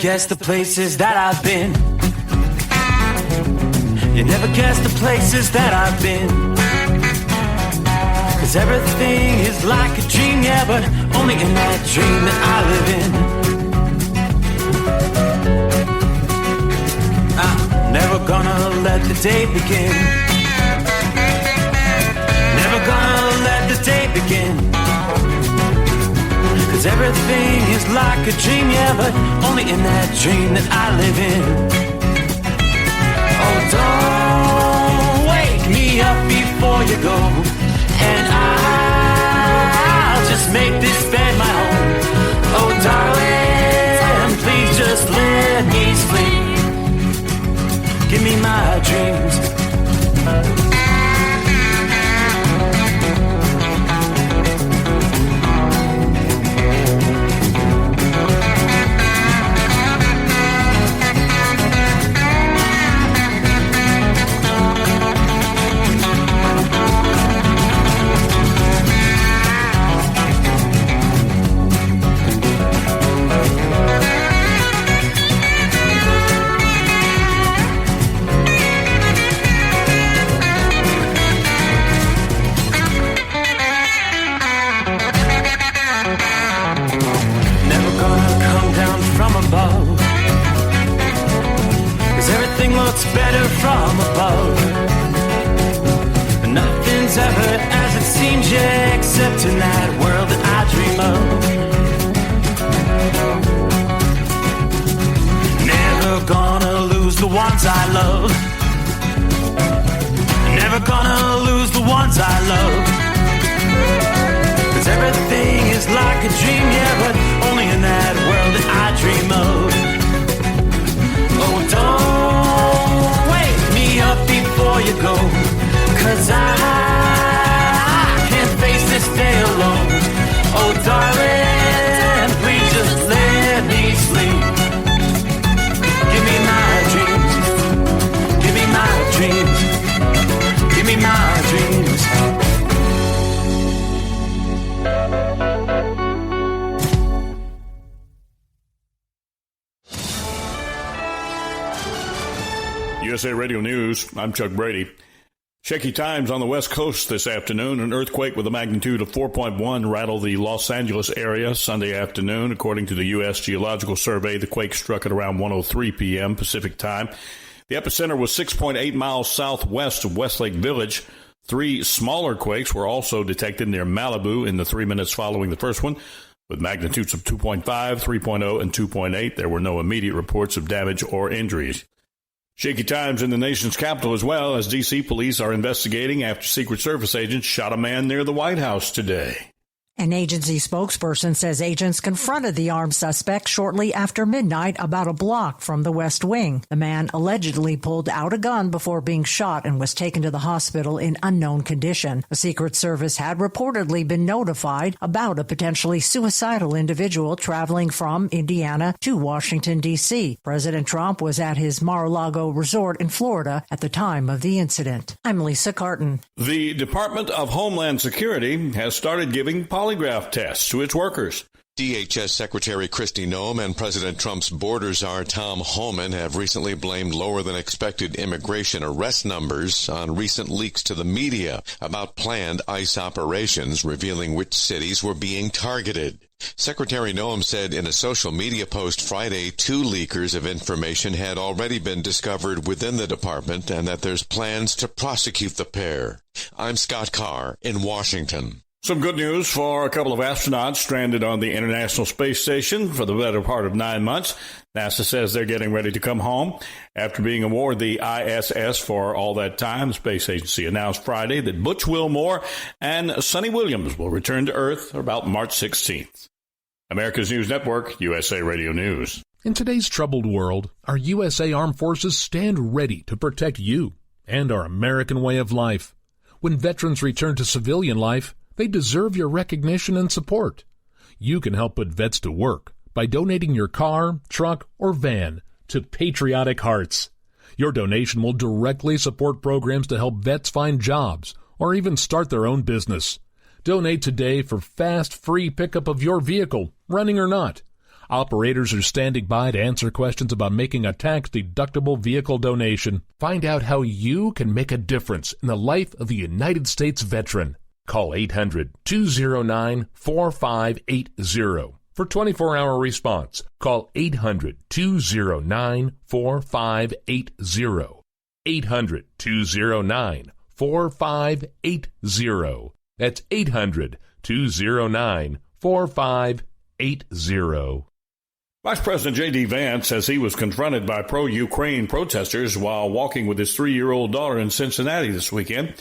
guess the places that I've been. You never guess the places that I've been. 'Cause everything is like a dream, yeah, but only in that dream that I live in. I'm never gonna let the day begin. Never gonna let the day begin. 'Cause everything is like a dream, yeah, but only in that dream that I live in. Oh, don't wake me up before you go, and I'll just make this bed my home. Oh, darling, please just let me sleep. Give me my dreams. Better from above. Nothing's ever as it seems, yeah, except in that world that I dream of. Never gonna lose the ones I love. Never gonna lose the ones I love. 'Cause everything is like a dream, yeah, but only in that world that I dream of. Oh, don't wake me up before you go, 'cause I can't face this day alone. Oh, darling, please just let me sleep. Give me my dreams. Give me my dreams. Give me my dreams. USA Radio News, I'm Chuck Brady. Shaky times on the West Coast this afternoon. An earthquake with a magnitude of 4.1 rattled the Los Angeles area Sunday afternoon. According to the U.S. Geological Survey, the quake struck at around 1:03 p.m. Pacific time. The epicenter was 6.8 miles southwest of Westlake Village. 3 smaller quakes were also detected near Malibu in the 3 minutes following the first one, with magnitudes of 2.5, 3.0, and 2.8. There were no immediate reports of damage or injuries. Shaky times in the nation's capital as well, as D.C. police are investigating after Secret Service agents shot a man near the White House today. An agency spokesperson says agents confronted the armed suspect shortly after midnight about a block from the West Wing. The man allegedly pulled out a gun before being shot and was taken to the hospital in unknown condition. The Secret Service had reportedly been notified about a potentially suicidal individual traveling from Indiana to Washington, D.C. President Trump was at his Mar-a-Lago resort in Florida at the time of the incident. I'm Lisa Carton. The Department of Homeland Security has started giving polygraph tests to its workers. DHS Secretary Kristi Noem and President Trump's border czar Tom Homan have recently blamed lower-than-expected immigration arrest numbers on recent leaks to the media about planned ICE operations, revealing which cities were being targeted. Secretary Noem said in a social media post Friday 2 leakers of information had already been discovered within the department and that there's plans to prosecute the pair. I'm Scott Carr in Washington. Some good news for a couple of astronauts stranded on the International Space Station for the better part of 9 months. NASA says they're getting ready to come home. After being awarded the ISS for all that time, the space agency announced Friday that Butch Wilmore and Sonny Williams will return to Earth about March 16th. America's News Network, USA Radio News. In today's troubled world, our USA Armed Forces stand ready to protect you and our American way of life. When veterans return to civilian life, they deserve your recognition and support. You can help put vets to work by donating your car, truck, or van to Patriotic Hearts. Your donation will directly support programs to help vets find jobs or even start their own business. Donate today for fast, free pickup of your vehicle, running or not. Operators are standing by to answer questions about making a tax-deductible vehicle donation. Find out how you can make a difference in the life of a United States veteran. Call 800-209-4580 for 24-hour response. Call 800-209-4580. 800-209-4580. That's 800-209-4580. Vice President J.D. Vance says he was confronted by pro-Ukraine protesters while walking with his 3-year-old daughter in Cincinnati this weekend.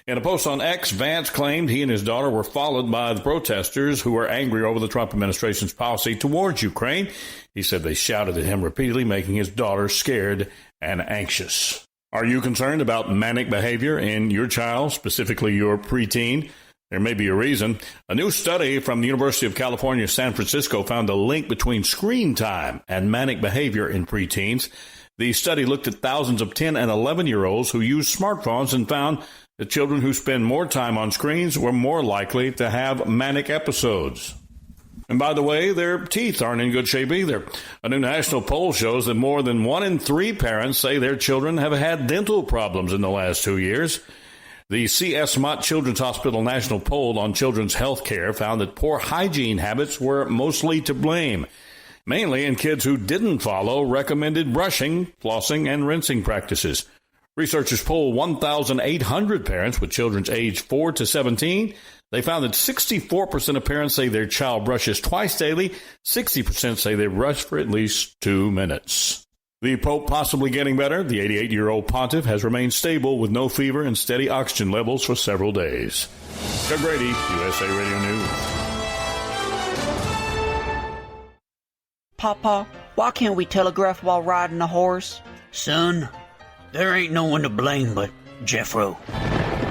In a post on X, Vance claimed he and his daughter were followed by the protesters who were angry over the Trump administration's policy towards Ukraine. He said they shouted at him repeatedly, making his daughter scared and anxious. Are you concerned about manic behavior in your child, specifically your preteen? There may be a reason. A new study from the University of California, San Francisco found a link between screen time and manic behavior in preteens. The study looked at thousands of 10 and 11-year-olds who use smartphones and found that children who spend more time on screens were more likely to have manic episodes. And by the way, their teeth aren't in good shape either. A new national poll shows that more than 1 in 3 parents say their children have had dental problems in the last 2 years. The C.S. Mott Children's Hospital National Poll on Children's Health Care found that poor hygiene habits were mostly to blame, mainly in kids who didn't follow recommended brushing, flossing, and rinsing practices. Researchers polled 1,800 parents with children aged 4 to 17. They found that 64% of parents say their child brushes twice daily. 60% say they brush for at least 2 minutes. The Pope possibly getting better. The 88-year-old pontiff has remained stable with no fever and steady oxygen levels for several days. Doug Brady, USA Radio News. Papa, why can't we telegraph while riding a horse? Son, there ain't no one to blame but Jeffro.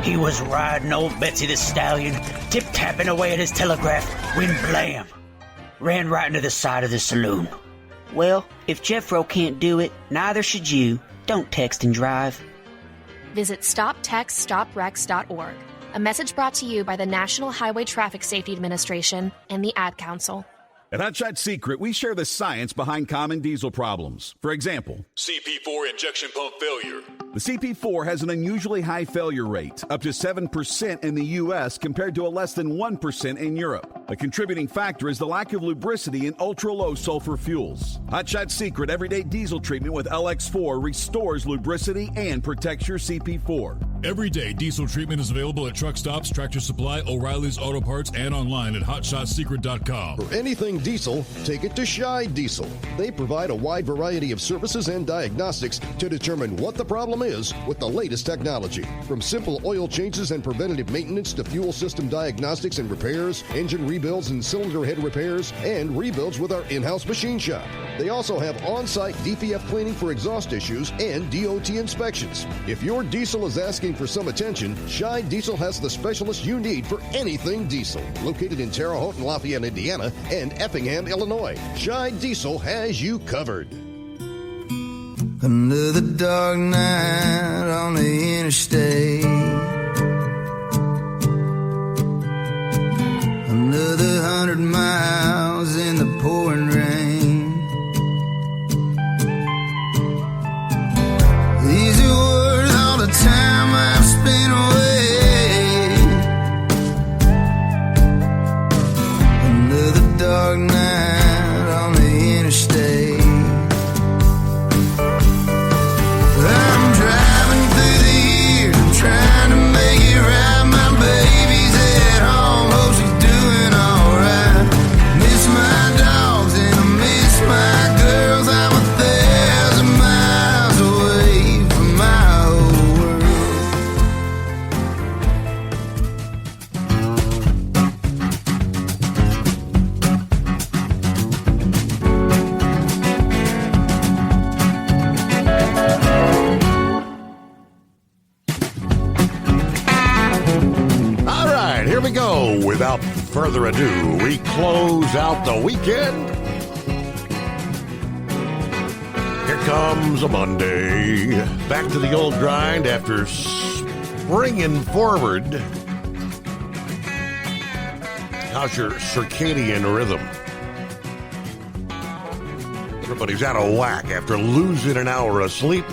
He was riding old Betsy the Stallion, tip-tapping away at his telegraph when blam! Ran right into the side of the saloon. Well, if Jeffro can't do it, neither should you. Don't text and drive. Visit StopTextStopWrecks.org. A message brought to you by the National Highway Traffic Safety Administration and the Ad Council. At Hot Shot Secret, we share the science behind common diesel problems. For example, CP4 injection pump failure. The CP4 has an unusually high failure rate, up to 7% in the U.S. compared to a less than 1% in Europe. A contributing factor is the lack of lubricity in ultra-low sulfur fuels. Hot Shot Secret Everyday Diesel Treatment with LX4 restores lubricity and protects your CP4. Everyday diesel treatment is available at truck stops, Tractor Supply, O'Reilly's Auto Parts, and online at HotShotSecret.com. For anything diesel, take it to Scheid Diesel. They provide a wide variety of services and diagnostics to determine what the problem is with the latest technology. From simple oil changes and preventative maintenance to fuel system diagnostics and repairs, engine rebuilds and cylinder head repairs, and rebuilds with our in-house machine shop. They also have on-site DPF cleaning for exhaust issues and DOT inspections. If your diesel is asking for some attention, Scheid Diesel has the specialist you need for anything diesel. Located in Terre Haute and Lafayette, Indiana, and Effingham, Illinois, Scheid Diesel has you covered. Another dark night on the interstate. Another 100 miles in the pouring rain. These are worth all the time I've spent away. Another dark night on the interstate. I'm driving through the year, trying to make it right. My baby's at home, hope she's doing alright. Miss my dogs and I miss my girls. I'm 1,000 miles away from my whole world. All right, here we go. Without further ado, we close out the weekend. Here comes a Monday. Back to the old grind after springing forward. How's your circadian rhythm? Everybody's out of whack after losing an hour of sleep.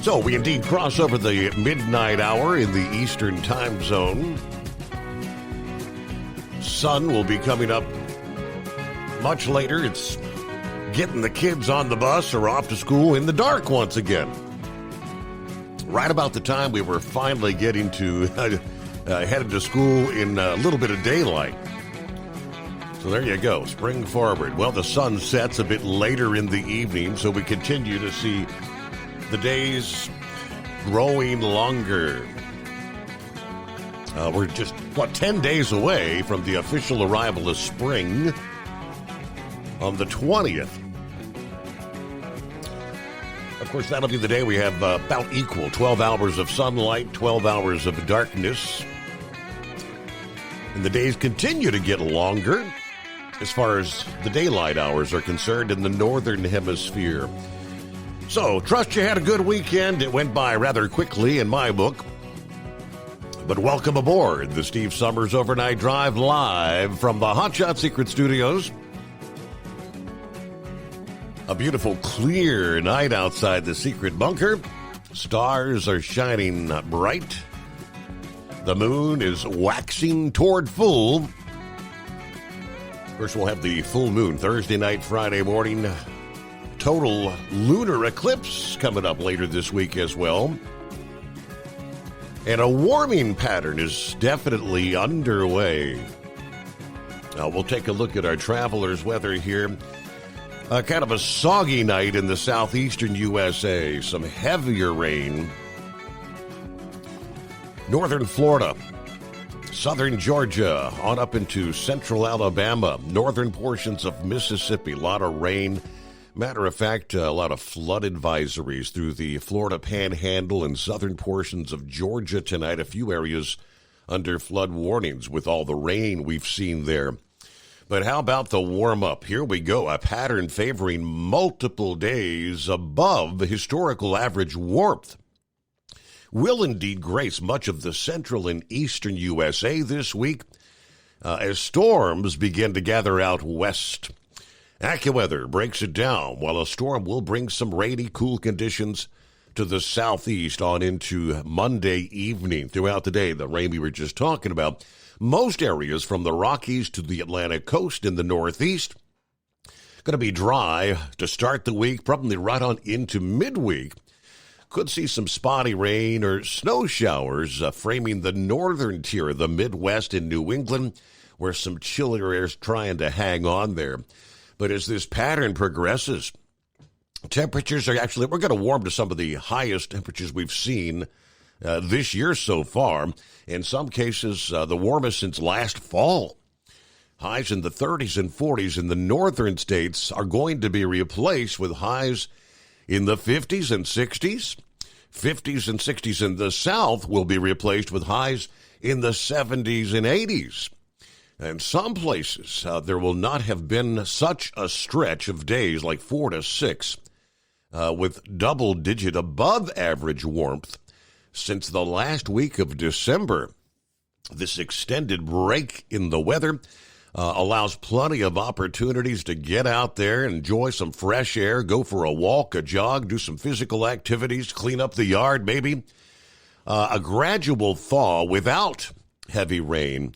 So we indeed cross over the midnight hour in the Eastern time zone. Sun will be coming up much later. It's getting the kids on the bus or off to school in the dark once again. Right about the time we were finally getting to headed to school in a little bit of daylight. So there you go, spring forward. Well, the sun sets a bit later in the evening, so we continue to see the days growing longer. We're just, 10 days away from the official arrival of spring on the 20th. Of course, that'll be the day we have about equal 12 hours of sunlight, 12 hours of darkness. And the days continue to get longer as far as the daylight hours are concerned in the northern hemisphere. So, trust you had a good weekend. It went by rather quickly in my book. But welcome aboard the Steve Summers Overnight Drive live from the Hot Shot Secret Studios. A beautiful, clear night outside the secret bunker. Stars are shining bright. The moon is waxing toward full. First, we'll have the full moon Thursday night, Friday morning. Total lunar eclipse coming up later this week as well. And a warming pattern is definitely underway. Now, we'll take a look at our travelers' weather here. Kind of a soggy night in the southeastern USA. Some heavier rain. Northern Florida, southern Georgia, on up into central Alabama, northern portions of Mississippi. A lot of rain. Matter of fact, a lot of flood advisories through the Florida Panhandle and southern portions of Georgia tonight. A few areas under flood warnings with all the rain we've seen there. But how about the warm-up? Here we go, a pattern favoring multiple days above the historical average warmth. Will indeed grace much of the central and eastern USA this week as storms begin to gather out west. AccuWeather breaks it down. While a storm will bring some rainy, cool conditions to the southeast on into Monday evening. Throughout the day, the rain we were just talking about, most areas from the Rockies to the Atlantic coast in the northeast going to be dry to start the week, probably right on into midweek. Could see some spotty rain or snow showers framing the northern tier of the Midwest and New England, where some chillier air is trying to hang on there. But as this pattern progresses, temperatures are actually, we're going to warm to some of the highest temperatures we've seen this year so far. In some cases, the warmest since last fall. Highs in the 30s and 40s in the northern states are going to be replaced with highs in the 50s and 60s. 50s and 60s in the south will be replaced with highs in the 70s and 80s. And some places, there will not have been such a stretch of days like 4 to 6 with double-digit above-average warmth since the last week of December. This extended break in the weather allows plenty of opportunities to get out there, enjoy some fresh air, go for a walk, a jog, do some physical activities, clean up the yard maybe. A gradual thaw without heavy rain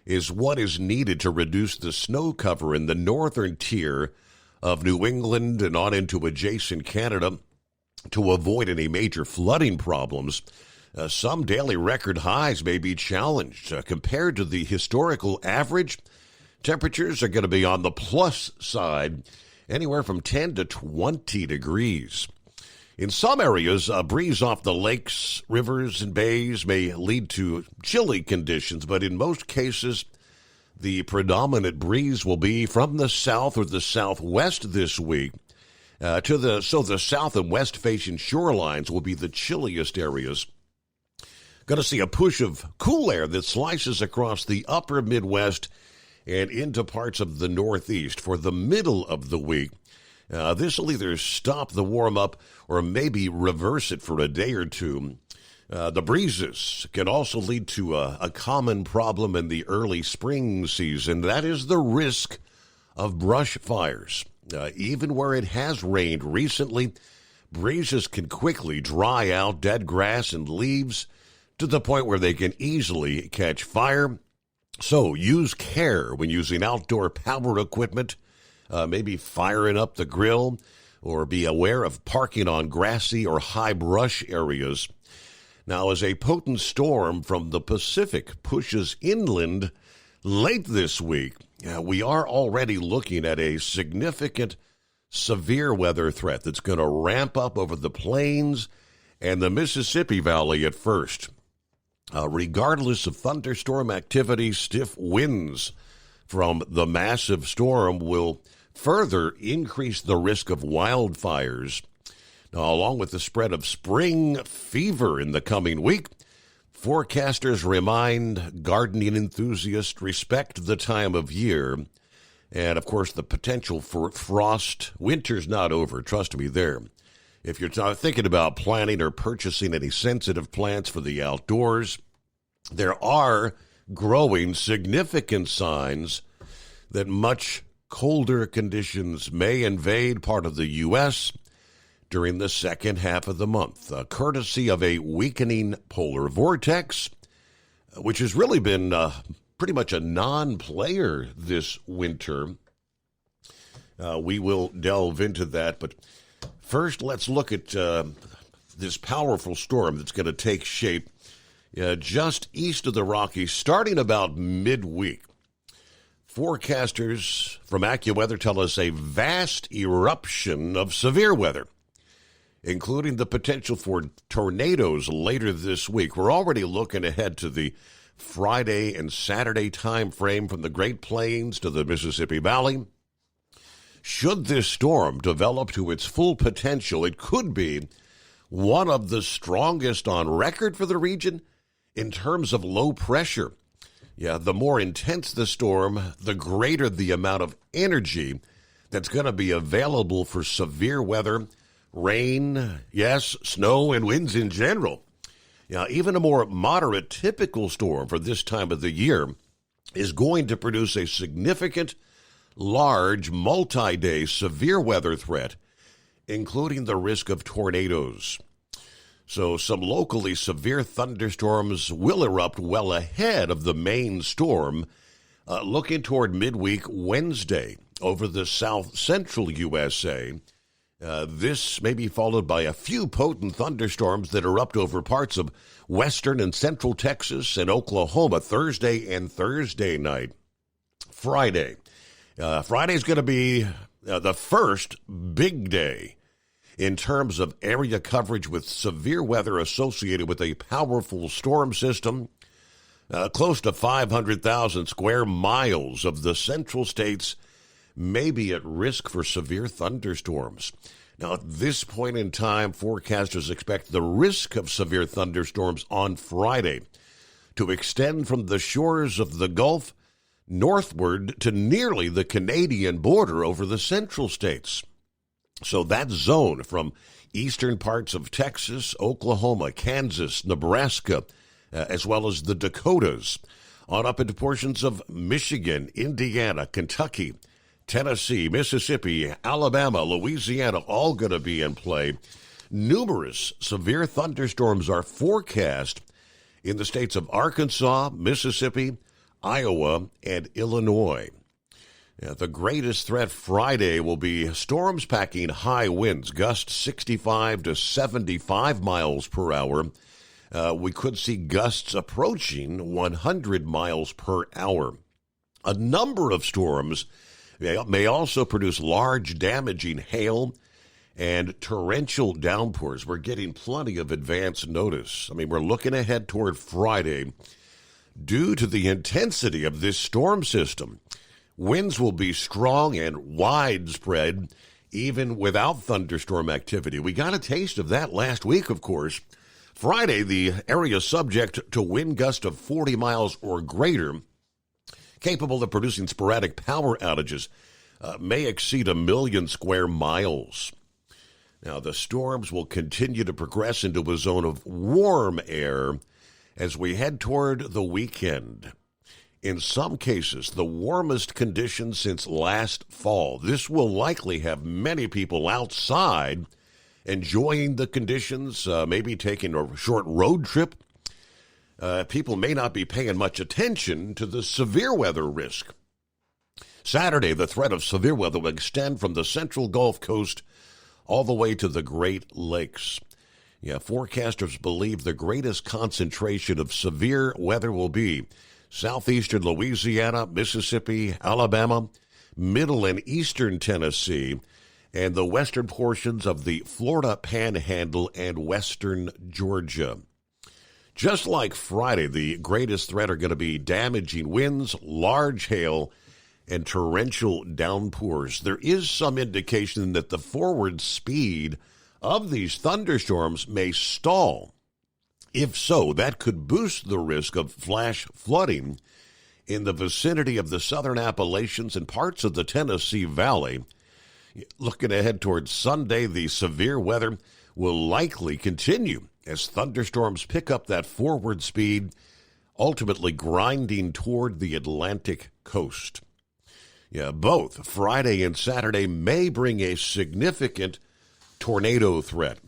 is what is needed to reduce the snow cover in the northern tier of New England and on into adjacent Canada to avoid any major flooding problems. Some daily record highs may be challenged. Compared to the historical average, temperatures are going to be on the plus side, anywhere from 10 to 20 degrees. In some areas, a breeze off the lakes, rivers, and bays may lead to chilly conditions, but in most cases, the predominant breeze will be from the south or the southwest this week. So the south and west facing shorelines will be the chilliest areas. Going to see a push of cool air that slices across the upper Midwest and into parts of the Northeast for the middle of the week. This will either stop the warm-up or maybe reverse it for a day or two. The breezes can also lead to a common problem in the early spring season. That is the risk of brush fires. Even where it has rained recently, breezes can quickly dry out dead grass and leaves to the point where they can easily catch fire. So use care when using outdoor power equipment, maybe firing up the grill, or be aware of parking on grassy or high brush areas. Now, as a potent storm from the Pacific pushes inland late this week, we are already looking at a significant severe weather threat that's going to ramp up over the plains and the Mississippi Valley at first. Regardless of thunderstorm activity, stiff winds from the massive storm will further increase the risk of wildfires. Now, along with the spread of spring fever in the coming week, forecasters remind gardening enthusiasts respect the time of year. And, of course, the potential for frost. Winter's not over, trust me there. If you're thinking about planting or purchasing any sensitive plants for the outdoors, there are growing significant signs that much colder conditions may invade part of the U.S. during the second half of the month, courtesy of a weakening polar vortex, which has really been pretty much a non-player this winter. We will delve into that, but first let's look at this powerful storm that's going to take shape just east of the Rockies, starting about midweek. Forecasters from AccuWeather tell us a vast eruption of severe weather, including the potential for tornadoes later this week. We're already looking ahead to the Friday and Saturday time frame from the Great Plains to the Mississippi Valley. Should this storm develop to its full potential, it could be one of the strongest on record for the region in terms of low pressure. Yeah, the more intense the storm, the greater the amount of energy that's going to be available for severe weather, rain, yes, snow, and winds in general. Yeah, even a more moderate typical storm for this time of the year is going to produce a significant, large, multi-day severe weather threat, including the risk of tornadoes. So some locally severe thunderstorms will erupt well ahead of the main storm, looking toward midweek Wednesday over the south-central USA. This may be followed by a few potent thunderstorms that erupt over parts of western and central Texas and Oklahoma Thursday and Thursday night. Friday. Friday's going to be the first big day in terms of area coverage with severe weather associated with a powerful storm system. Close to 500,000 square miles of the central states may be at risk for severe thunderstorms. Now, at this point in time, forecasters expect the risk of severe thunderstorms on Friday to extend from the shores of the Gulf northward to nearly the Canadian border over the central states. So that zone from eastern parts of Texas, Oklahoma, Kansas, Nebraska, as well as the Dakotas, on up into portions of Michigan, Indiana, Kentucky, Tennessee, Mississippi, Alabama, Louisiana, all going to be in play. Numerous severe thunderstorms are forecast in the states of Arkansas, Mississippi, Iowa, and Illinois. The greatest threat Friday will be storms packing high winds, gusts 65 to 75 miles per hour. We could see gusts approaching 100 miles per hour. A number of storms may also produce large damaging hail and torrential downpours. We're getting plenty of advance notice. I mean, we're looking ahead toward Friday. Due to the intensity of this storm system, winds will be strong and widespread, even without thunderstorm activity. We got a taste of that last week, of course. Friday, the area subject to wind gusts of 40 miles or greater, capable of producing sporadic power outages, may exceed 1 million square miles. Now, the storms will continue to progress into a zone of warm air as we head toward the weekend. in some cases, the warmest conditions since last fall. This will likely have many people outside enjoying the conditions, maybe taking a short road trip. People may not be paying much attention to the severe weather risk. Saturday, the threat of severe weather will extend from the central Gulf Coast all the way to the Great Lakes. Forecasters believe the greatest concentration of severe weather will be southeastern Louisiana, Mississippi, Alabama, middle and eastern Tennessee, and the western portions of the Florida Panhandle and western Georgia. Just like Friday, the greatest threat are going to be damaging winds, large hail, and torrential downpours. There is some indication that the forward speed of these thunderstorms may stall. If so, that could boost the risk of flash flooding in the vicinity of the southern Appalachians and parts of the Tennessee Valley. Looking ahead towards Sunday, the severe weather will likely continue as thunderstorms pick up that forward speed, ultimately grinding toward the Atlantic coast. Both Friday and Saturday may bring a significant tornado threat.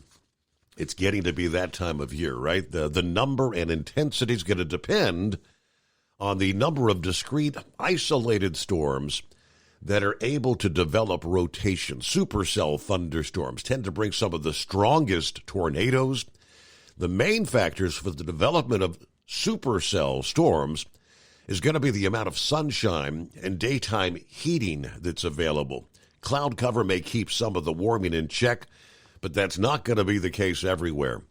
It's getting to be that time of year, right? The number and intensity is going to depend on the number of discrete, isolated storms that are able to develop rotation. Supercell thunderstorms tend to bring some of the strongest tornadoes. The main factors for the development of supercell storms is going to be the amount of sunshine and daytime heating that's available. Cloud cover may keep some of the warming in check, but that's not going to be the case everywhere.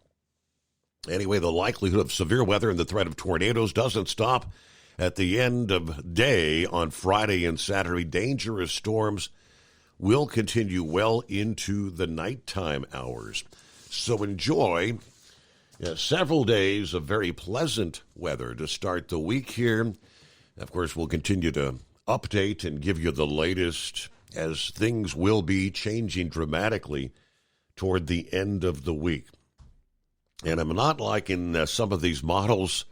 Anyway, the likelihood of severe weather and the threat of tornadoes doesn't stop at the end of day on Friday and Saturday. Dangerous storms will continue well into the nighttime hours. So enjoy several days of very pleasant weather to start the week here. Of course, we'll continue to update and give you the latest as things will be changing dramatically toward the end of the week. And I'm not liking some of these models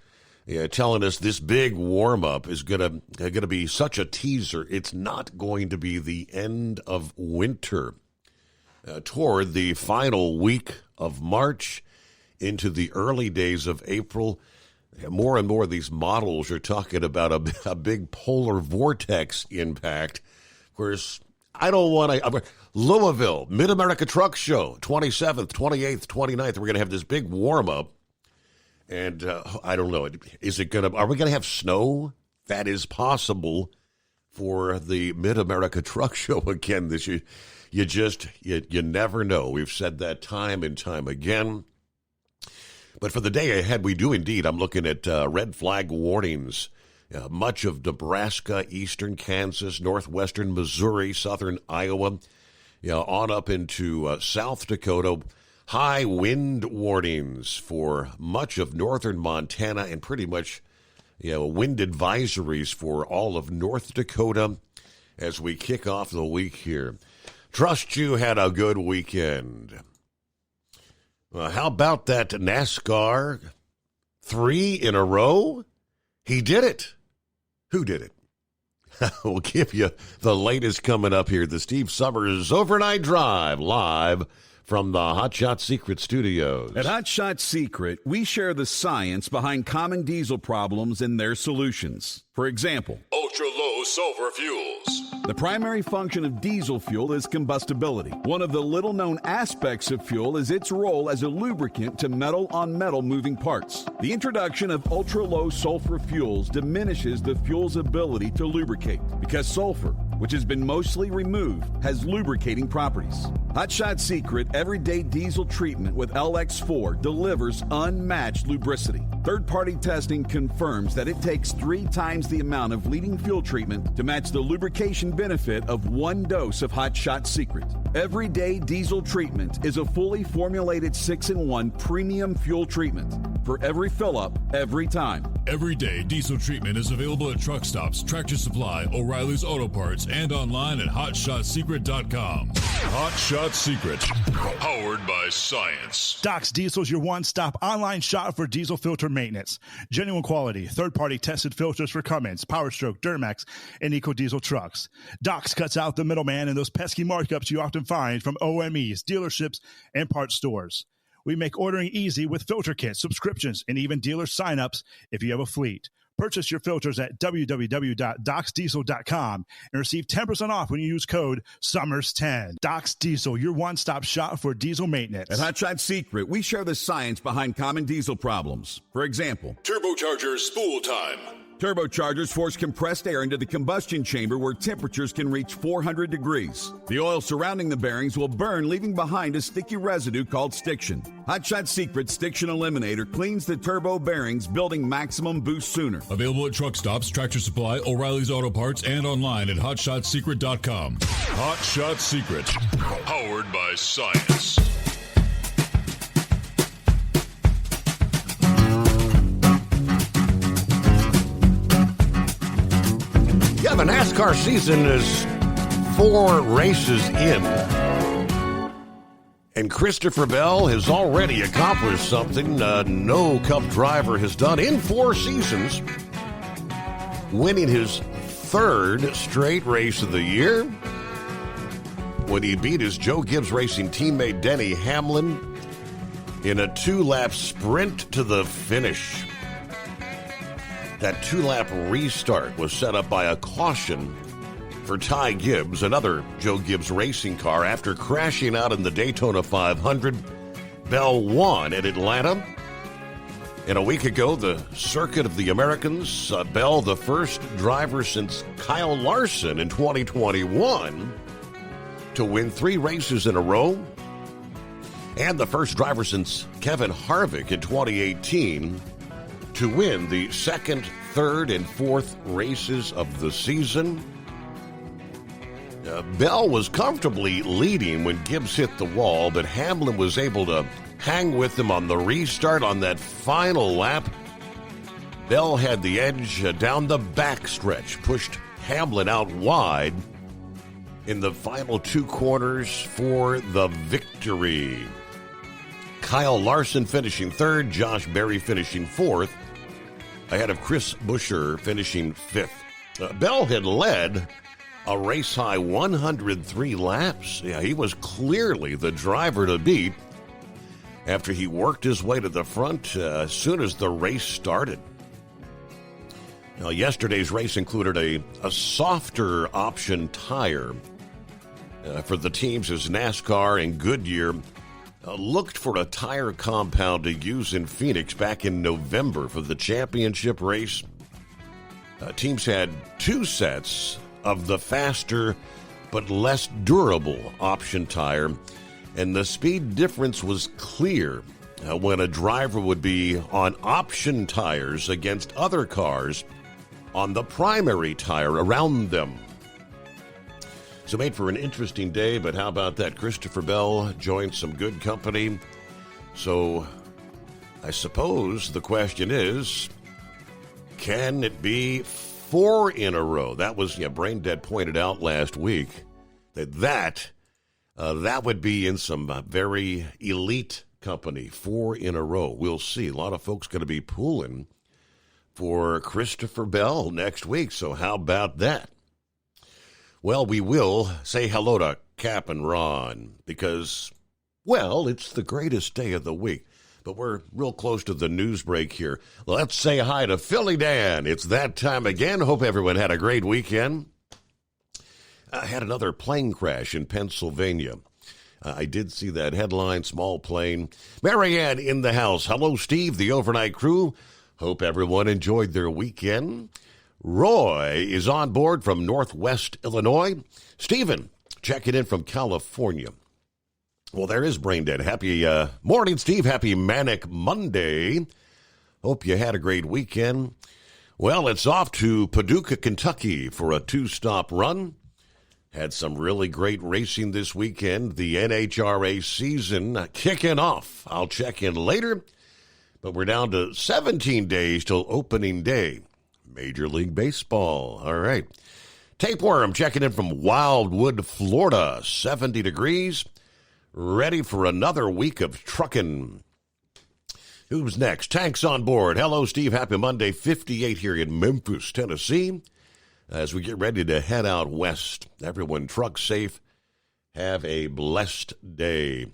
telling us this big warm-up is going to be such a teaser. It's not going to be the end of winter. Toward the final week of March into the early days of April, more and more of these models are talking about a big polar vortex impact. Of course, I don't want to... Louisville, Mid-America Truck Show, 27th, 28th, 29th. We're going to have this big warm-up. And I don't know. Are we going to have snow? That is possible for the Mid-America Truck Show again this year. You never know. We've said that time and time again. But for the day ahead, we do indeed. I'm looking at red flag warnings. Much of Nebraska, eastern Kansas, northwestern Missouri, southern Iowa, on up into South Dakota. High wind warnings for much of northern Montana and pretty much wind advisories for all of North Dakota as we kick off the week here. Trust you had a good weekend. How about that NASCAR 3 in a row? He did it. Who did it? We'll give you the latest coming up here. The Steve Summers Overnight Drive live from the Hot Shot Secret Studios. At Hot Shot Secret, we share the science behind common diesel problems and their solutions. For example, ultra-low sulfur fuels. The primary function of diesel fuel is combustibility. One of the little-known aspects of fuel is its role as a lubricant to metal-on-metal moving parts. The introduction of ultra-low sulfur fuels diminishes the fuel's ability to lubricate because sulfur, which has been mostly removed, has lubricating properties. Hot Shot Secret Everyday Diesel Treatment with LX4 delivers unmatched lubricity. Third-party testing confirms that it takes 3 times the amount of leading fuel treatment to match the lubrication benefit of 1 dose of Hot Shot Secret. Everyday Diesel Treatment is a fully formulated 6-in-1 premium fuel treatment for every fill-up, every time. Everyday Diesel Treatment is available at truck stops, Tractor Supply, O'Reilly's Auto Parts, and online at HotShotSecret.com. Hot Shot Secret, powered by science. Doc's Diesel is your one-stop online shop for diesel filter maintenance. Genuine quality, third-party tested filters for Cummins, Power Stroke, Duramax, and EcoDiesel trucks. Doc's cuts out the middleman and those pesky markups you often find from OMEs, dealerships, and parts stores. We make ordering easy with filter kits, subscriptions, and even dealer sign-ups if you have a fleet. Purchase your filters at www.docsdiesel.com and receive 10% off when you use code SUMMERS10. Doc's Diesel, your one-stop shop for diesel maintenance. At Hot Shot Secret, we share the science behind common diesel problems. For example, Turbocharger spool time. Turbochargers force compressed air into the combustion chamber where temperatures can reach 400 degrees. The oil surrounding the bearings will burn, leaving behind a sticky residue called stiction. Hot Shot Secret Stiction Eliminator cleans the turbo bearings, building maximum boost sooner. Available at truck stops, Tractor Supply, O'Reilly's Auto Parts, and online at HotShotSecret.com. Hot Shot Secret, powered by science. Yeah, the NASCAR season is 4 races in. And Christopher Bell has already accomplished something no Cup driver has done in 4 seasons, winning his 3rd straight race of the year when he beat his Joe Gibbs Racing teammate Denny Hamlin in a 2-lap sprint to the finish. That 2-lap restart was set up by a caution for Ty Gibbs, another Joe Gibbs racing car. After crashing out in the Daytona 500, Bell won at Atlanta. And a week ago, the Circuit of the Americans, Bell, the first driver since Kyle Larson in 2021 to win 3 races in a row, and the first driver since Kevin Harvick in 2018 to win the 2nd, 3rd, and 4th races of the season. Bell was comfortably leading when Gibbs hit the wall, but Hamlin was able to hang with him on the restart on that final lap. Bell had the edge down the backstretch, pushed Hamlin out wide in the final 2 corners for the victory. Kyle Larson finishing 3rd, Josh Berry finishing 4th, ahead of Chris Buescher finishing 5th. Bell had led a race-high 103 laps. Yeah, he was clearly the driver to beat after he worked his way to the front as soon as the race started. Now, yesterday's race included a softer option tire for the teams as NASCAR and Goodyear looked for a tire compound to use in Phoenix back in November for the championship race. Teams had 2 sets of the faster but less durable option tire, and the speed difference was clear when a driver would be on option tires against other cars on the primary tire around them. So made for an interesting day, but how about that? Christopher Bell joined some good company. So I suppose the question is, can it be 4 in a row? That was, Brain Dead pointed out last week that would be in some very elite company. 4 in a row. We'll see. A lot of folks going to be pulling for Christopher Bell next week. So how about that? Well, we will say hello to Cap and Ron because, well, it's the greatest day of the week. But we're real close to the news break here. Let's say hi to Philly Dan. It's that time again. Hope everyone had a great weekend. I had another plane crash in Pennsylvania. I did see that headline, small plane. Marianne in the house. Hello, Steve, the overnight crew. Hope everyone enjoyed their weekend. Roy is on board from Northwest Illinois. Stephen checking in from California. Well, there is Brain Dead. Happy morning, Steve. Happy Manic Monday. Hope you had a great weekend. Well, it's off to Paducah, Kentucky for a 2-stop run. Had some really great racing this weekend. The NHRA season kicking off. I'll check in later, but we're down to 17 days till opening day. Major League Baseball. All right. Tapeworm checking in from Wildwood, Florida. 70 degrees. Ready for another week of trucking. Who's next? Tanks on board. Hello, Steve. Happy Monday. 58 here in Memphis, Tennessee. As we get ready to head out west. Everyone truck safe. Have a blessed day.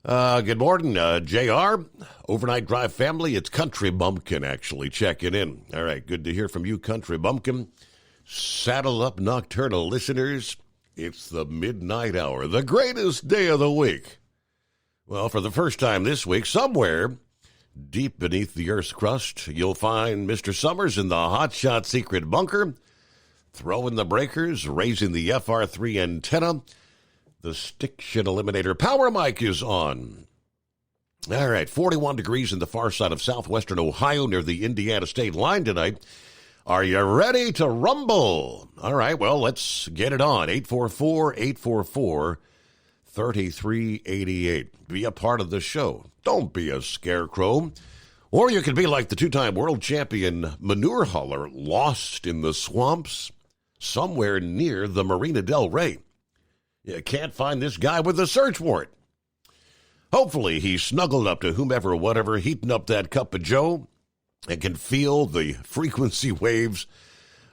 Good morning, JR. Overnight Drive family. It's Country Bumpkin actually checking in. All right, good to hear from you, Country Bumpkin. Saddle up, nocturnal listeners. It's the midnight hour, the greatest day of the week. Well, for the first time this week, somewhere deep beneath the Earth's crust, you'll find Mr. Summers in the Hot Shot Secret Bunker, throwing the breakers, raising the FR3 antenna. The Stiction Eliminator power mic is on. All right, 41 degrees in the far side of southwestern Ohio near the Indiana state line tonight. Are you ready to rumble? All right, well, let's get it on. 844-844-3388. Be a part of the show. Don't be a scarecrow. Or you could be like the two-time world champion manure hauler, lost in the swamps somewhere near the Marina del Rey. You can't find this guy with a search warrant. Hopefully he's snuggled up to whomever, whatever, heating up that cup of joe and can feel the frequency waves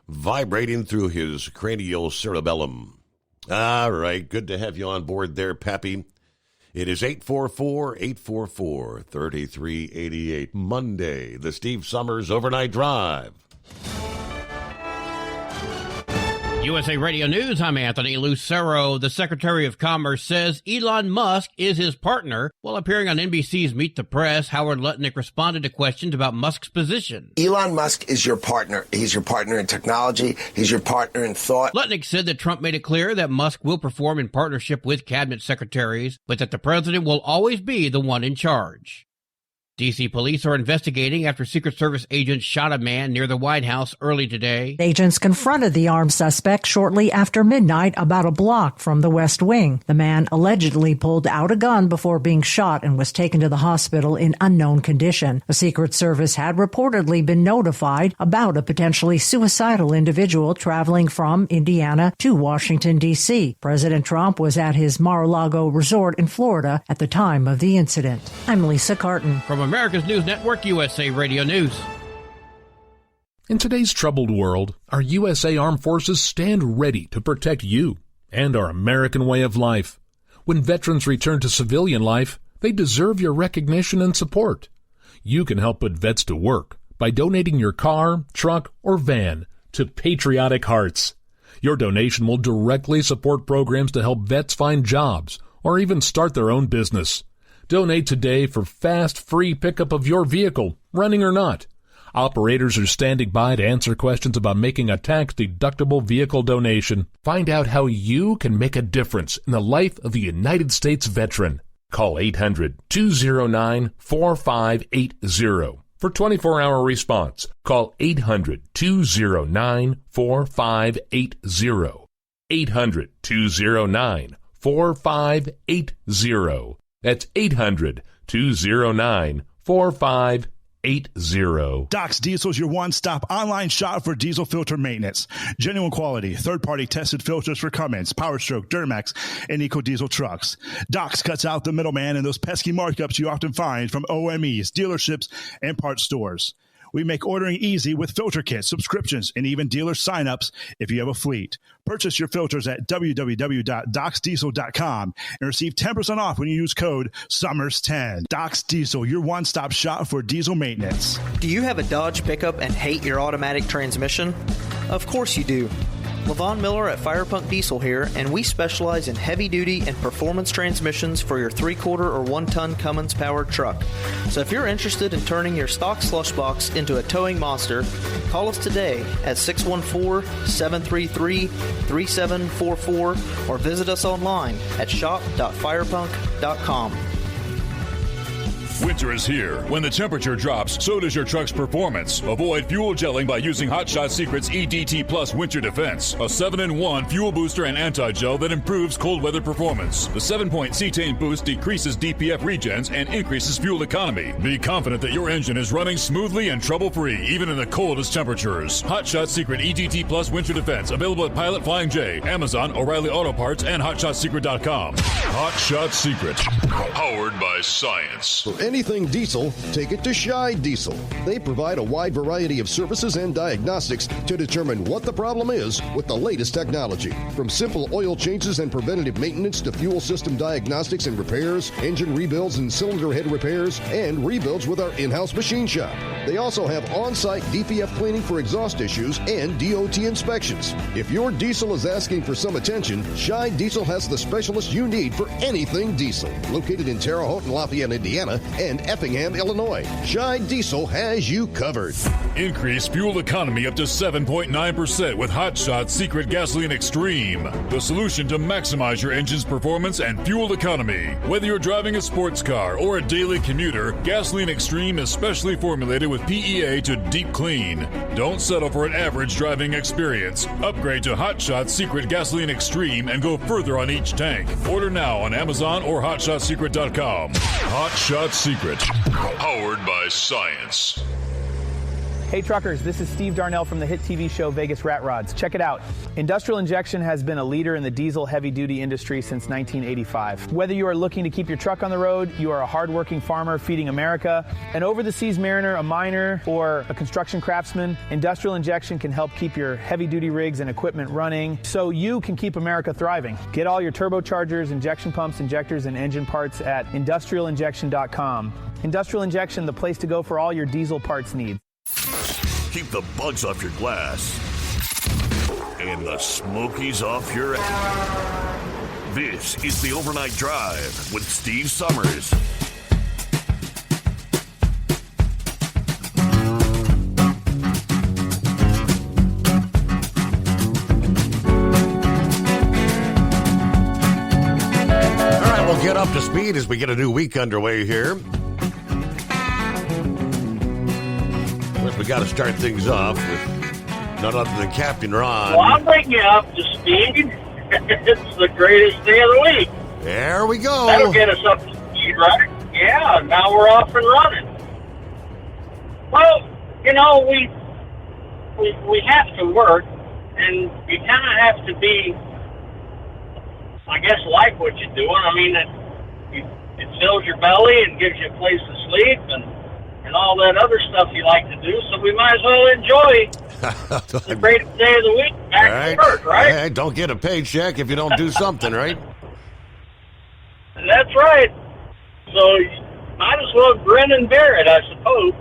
vibrating through his cranial cerebellum. All right, good to have you on board there, Pappy. It is 844-844-3388, Monday, the Steve Summers Overnight Drive. USA Radio News, I'm Anthony Lucero. The Secretary of Commerce says Elon Musk is his partner. While appearing on NBC's Meet the Press, Howard Lutnick responded to questions about Musk's position. Elon Musk is your partner. He's your partner in technology. He's your partner in thought. Lutnick said that Trump made it clear that Musk will perform in partnership with cabinet secretaries, but that the president will always be the one in charge. D.C. police are investigating after Secret Service agents shot a man near the White House early today. Agents confronted the armed suspect shortly after midnight about a block from the West Wing. The man allegedly pulled out a gun before being shot and was taken to the hospital in unknown condition. The Secret Service had reportedly been notified about a potentially suicidal individual traveling from Indiana to Washington, D.C. President Trump was at his Mar-a-Lago resort in Florida at the time of the incident. I'm Lisa Carton. From America's News Network, USA Radio News. In today's troubled world, our USA Armed Forces stand ready to protect you and our American way of life. When veterans return to civilian life, they deserve your recognition and support. You can help put vets to work by donating your car, truck, or van to Patriotic Hearts. Your donation will directly support programs to help vets find jobs or even start their own business. Donate today for fast, free pickup of your vehicle, running or not. Operators are standing by to answer questions about making a tax-deductible vehicle donation. Find out how you can make a difference in the life of a United States veteran. Call 800-209-4580 for 24-hour response. Call 800-209-4580. 800-209-4580. That's 800-209-4580. Doc's Diesel is your one-stop online shop for diesel filter maintenance. Genuine quality, third-party tested filters for Cummins, Powerstroke, Duramax, and EcoDiesel trucks. Doc's cuts out the middleman and those pesky markups you often find from OMEs, dealerships, and parts stores. We make ordering easy with filter kits, subscriptions, and even dealer sign-ups if you have a fleet. Purchase your filters at www.docsdiesel.com and receive 10% off when you use code SUMMERS10. Doc's Diesel, your one-stop shop for diesel maintenance. Do you have a Dodge pickup and hate your automatic transmission? Of course you do. LaVon Miller at Firepunk Diesel here, and we specialize in heavy-duty and performance transmissions for your 3/4 or 1-ton Cummins-powered truck. So if you're interested in turning your stock slush box into a towing monster, call us today at 614-733-3744 or visit us online at shop.firepunk.com. Winter is here. When the temperature drops, so does your truck's performance. Avoid fuel gelling by using Hot Shot Secret's EDT Plus Winter Defense, a 7-in-1 fuel booster and anti-gel that improves cold weather performance. The 7-point cetane boost decreases DPF regens and increases fuel economy. Be confident that your engine is running smoothly and trouble-free, even in the coldest temperatures. Hot Shot Secret EDT Plus Winter Defense, available at Pilot Flying J, Amazon, O'Reilly Auto Parts, and HotShotSecret.com. Hot Shot Secret, powered by science. For anything diesel, take it to Shy Diesel. They provide a wide variety of services and diagnostics to determine what the problem is with the latest technology. From simple oil changes and preventative maintenance to fuel system diagnostics and repairs, engine rebuilds and cylinder head repairs, and rebuilds with our in-house machine shop. They also have on-site DPF cleaning for exhaust issues and DOT inspections. If your diesel is asking for some attention, Shy Diesel has the specialist you need for anything diesel. Located in Terre Haute and Lafayette, Indiana, and Effingham, Illinois, Shy Diesel has you covered. Increase fuel economy up to 7.9% with Hot Shot Secret Gasoline Extreme, the solution to maximize your engine's performance and fuel economy. Whether you're driving a sports car or a daily commuter, Gasoline Extreme is specially formulated with PEA to deep clean. Don't settle for an average driving experience. Upgrade to Hot Shot Secret Gasoline Extreme and go further on each tank. Order now on Amazon or HotShotSecret.com. Hot Shot Secret, powered by science. Hey truckers, this is Steve Darnell from the hit TV show Vegas Rat Rods. Check it out. Industrial Injection has been a leader in the diesel heavy-duty industry since 1985. Whether you are looking to keep your truck on the road, you are a hardworking farmer feeding America, an over-the-seas mariner, a miner, or a construction craftsman, Industrial Injection can help keep your heavy-duty rigs and equipment running so you can keep America thriving. Get all your turbochargers, injection pumps, injectors, and engine parts at industrialinjection.com. Industrial Injection, the place to go for all your diesel parts needs. Keep the bugs off your glass and the smokies off your ass. This is the Overnight Drive with Steve Summers. All right, we'll get up to speed as we get a new week underway here. We got to start things off with none other than Captain Ron. Well, I'll bring you up to speed. It's the greatest day of the week. There we go. That'll get us up to speed, right? Yeah, now we're off and running. Well, you know, we have to work, and you kind of have to be, I guess, like what you're doing. I mean, it fills your belly and gives you a place to sleep, and all that other stuff you like to do, so we might as well enjoy the greatest day of the week back to work, right? Hey, don't get a paycheck if you don't do something, right? That's right. So you might as well grin and bear it, I suppose.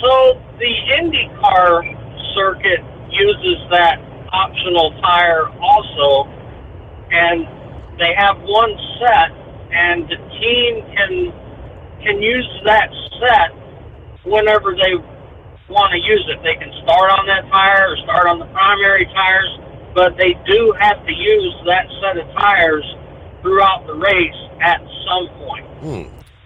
So the IndyCar circuit uses that optional tire also, and they have one set, and the team can use that set whenever they want to use it. They can start on that tire or start on the primary tires, but they do have to use that set of tires throughout the race at some point.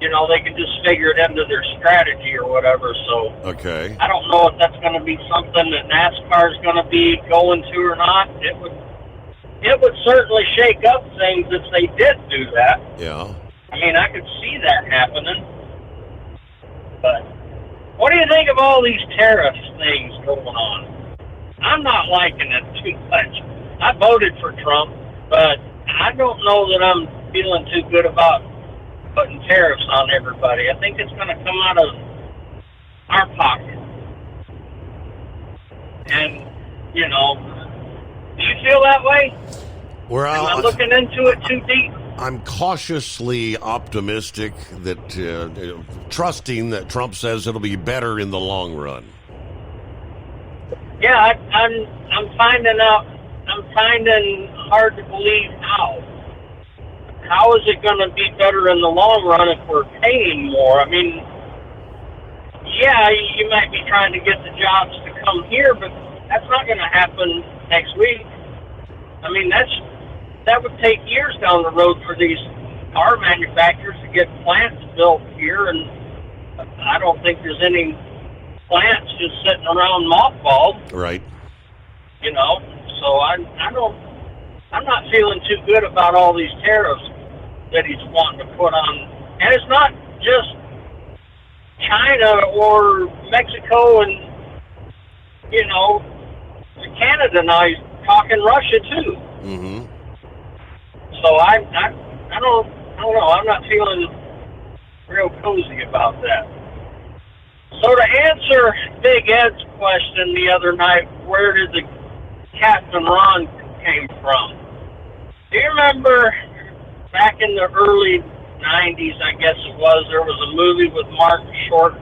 You know, they can just figure it into their strategy or whatever, so okay. I don't know if that's going to be something that NASCAR is going to be going to or not. It would certainly shake up things if they did do that. Yeah. I mean, I could see that happening. But what do you think of all these tariff things going on? I'm not liking it too much. I voted for Trump, but I don't know that I'm feeling too good about putting tariffs on everybody. I think it's going to come out of our pocket. And, you know, do you feel that way? Am I looking into it too deep? I'm cautiously optimistic that, trusting that Trump says it'll be better in the long run. Yeah, I'm finding hard to believe how. How is it going to be better in the long run if we're paying more? I mean, yeah, you might be trying to get the jobs to come here, but that's not going to happen next week. I mean, that would take years down the road for these car manufacturers to get plants built here, and I don't think there's any plants just sitting around mothballed. Right. You know, so I'm not feeling too good about all these tariffs that he's wanting to put on. And it's not just China or Mexico and, you know, Canada now. He's talking Russia too. Mm-hmm. So I don't know. I'm not feeling real cozy about that. So to answer Big Ed's question the other night, where did the Captain Ron came from? Do you remember back in the early 90s, I guess it was, there was a movie with Mark Short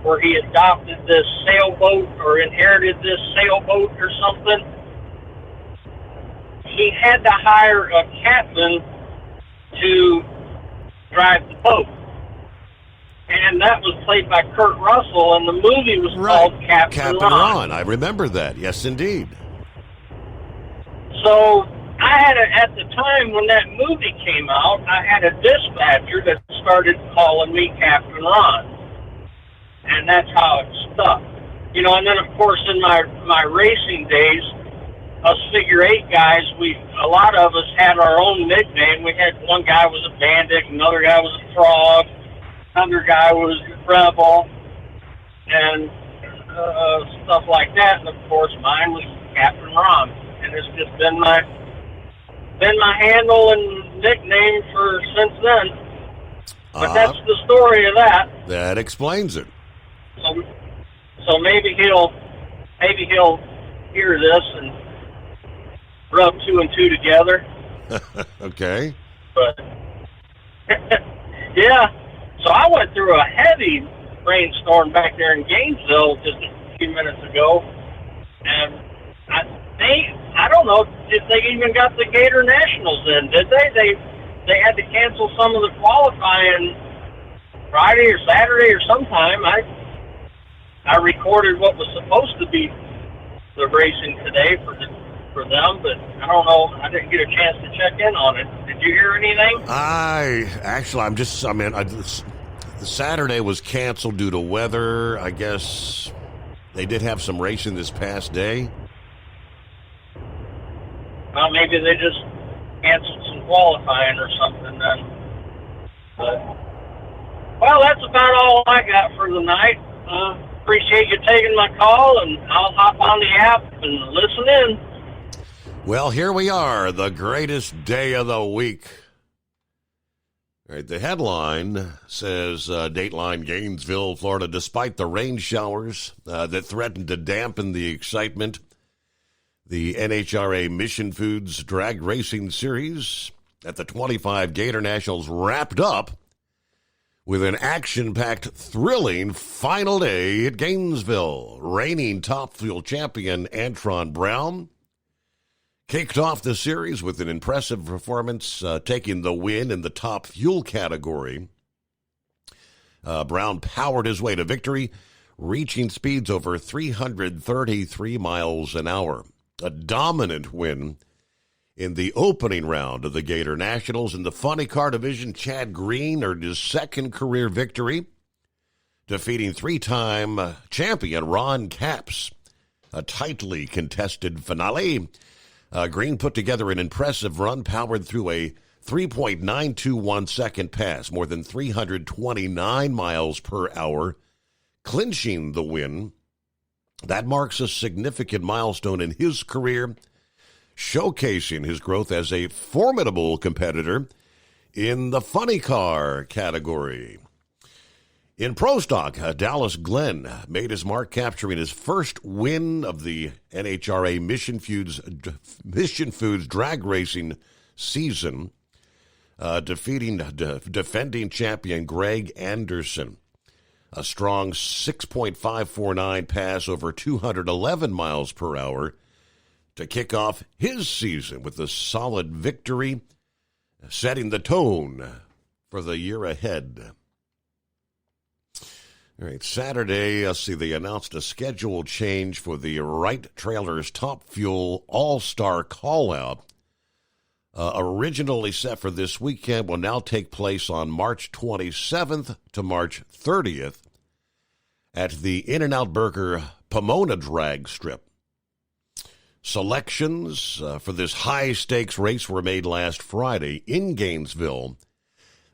where he adopted this sailboat or inherited this sailboat or something? He had to hire a captain to drive the boat. And that was played by Kurt Russell, and the movie was called Captain Ron. I remember that. Yes, indeed. So I had at the time when that movie came out, I had a dispatcher that started calling me Captain Ron. And that's how it stuck. You know, and then of course in my racing days, us figure eight guys, a lot of us had our own nickname. We had one guy was a bandit, another guy was a frog, another guy was a rebel, and stuff like that. And of course mine was Captain Ron. And it's just been my handle and nickname since then. But that's the story of that. That explains it. So maybe he'll hear this and rub 2 and 2 together. Okay. But yeah, so I went through a heavy rainstorm back there in Gainesville just a few minutes ago, and I don't know if they even got the Gator Nationals in, did they? They had to cancel some of the qualifying Friday or Saturday or sometime. I recorded what was supposed to be the racing today for them, but I don't know. I didn't get a chance to check in on it. Did you hear anything? The Saturday was canceled due to weather. I guess they did have some racing this past day. Well, maybe they just canceled some qualifying or something then. But, well, that's about all I got for the night. Appreciate you taking my call, and I'll hop on the app and listen in. Well, here we are, the greatest day of the week. All right, the headline says, Dateline Gainesville, Florida, despite the rain showers that threatened to dampen the excitement, the NHRA Mission Foods Drag Racing Series at the 25 Gator Nationals wrapped up with an action-packed, thrilling final day at Gainesville. Reigning Top Fuel champion Antron Brown kicked off the series with an impressive performance, taking the win in the Top Fuel category. Brown powered his way to victory, reaching speeds over 333 miles an hour. A dominant win in the opening round of the Gator Nationals. In the funny car division, Chad Green earned his second career victory, defeating three-time champion Ron Capps. A tightly contested finale. Green put together an impressive run, powered through a 3.921 second pass, more than 329 miles per hour, clinching the win. That marks a significant milestone in his career, showcasing his growth as a formidable competitor in the funny car category. In Pro Stock, Dallas Glenn made his mark, capturing his first win of the NHRA Mission Foods drag racing season, defeating defending champion Greg Anderson. A strong 6.549 pass over 211 miles per hour to kick off his season with a solid victory, setting the tone for the year ahead. All right, Saturday, they announced a schedule change for the Wright Trailers Top Fuel All-Star Call-Out. originally set for this weekend, will now take place on March 27th to March 30th at the In-N-Out Burger Pomona Drag Strip. Selections for this high-stakes race were made last Friday in Gainesville.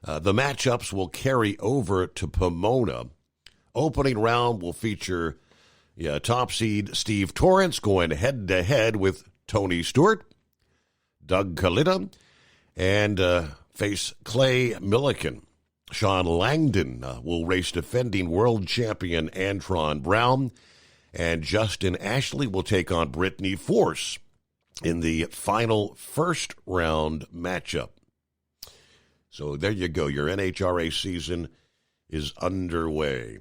The matchups will carry over to Pomona. Opening round will feature top seed Steve Torrance going head-to-head with Tony Stewart. Doug Kalita, and face Clay Millican. Sean Langdon will race defending world champion Antron Brown, and Justin Ashley will take on Brittany Force in the final first round matchup. So there you go. Your NHRA season is underway.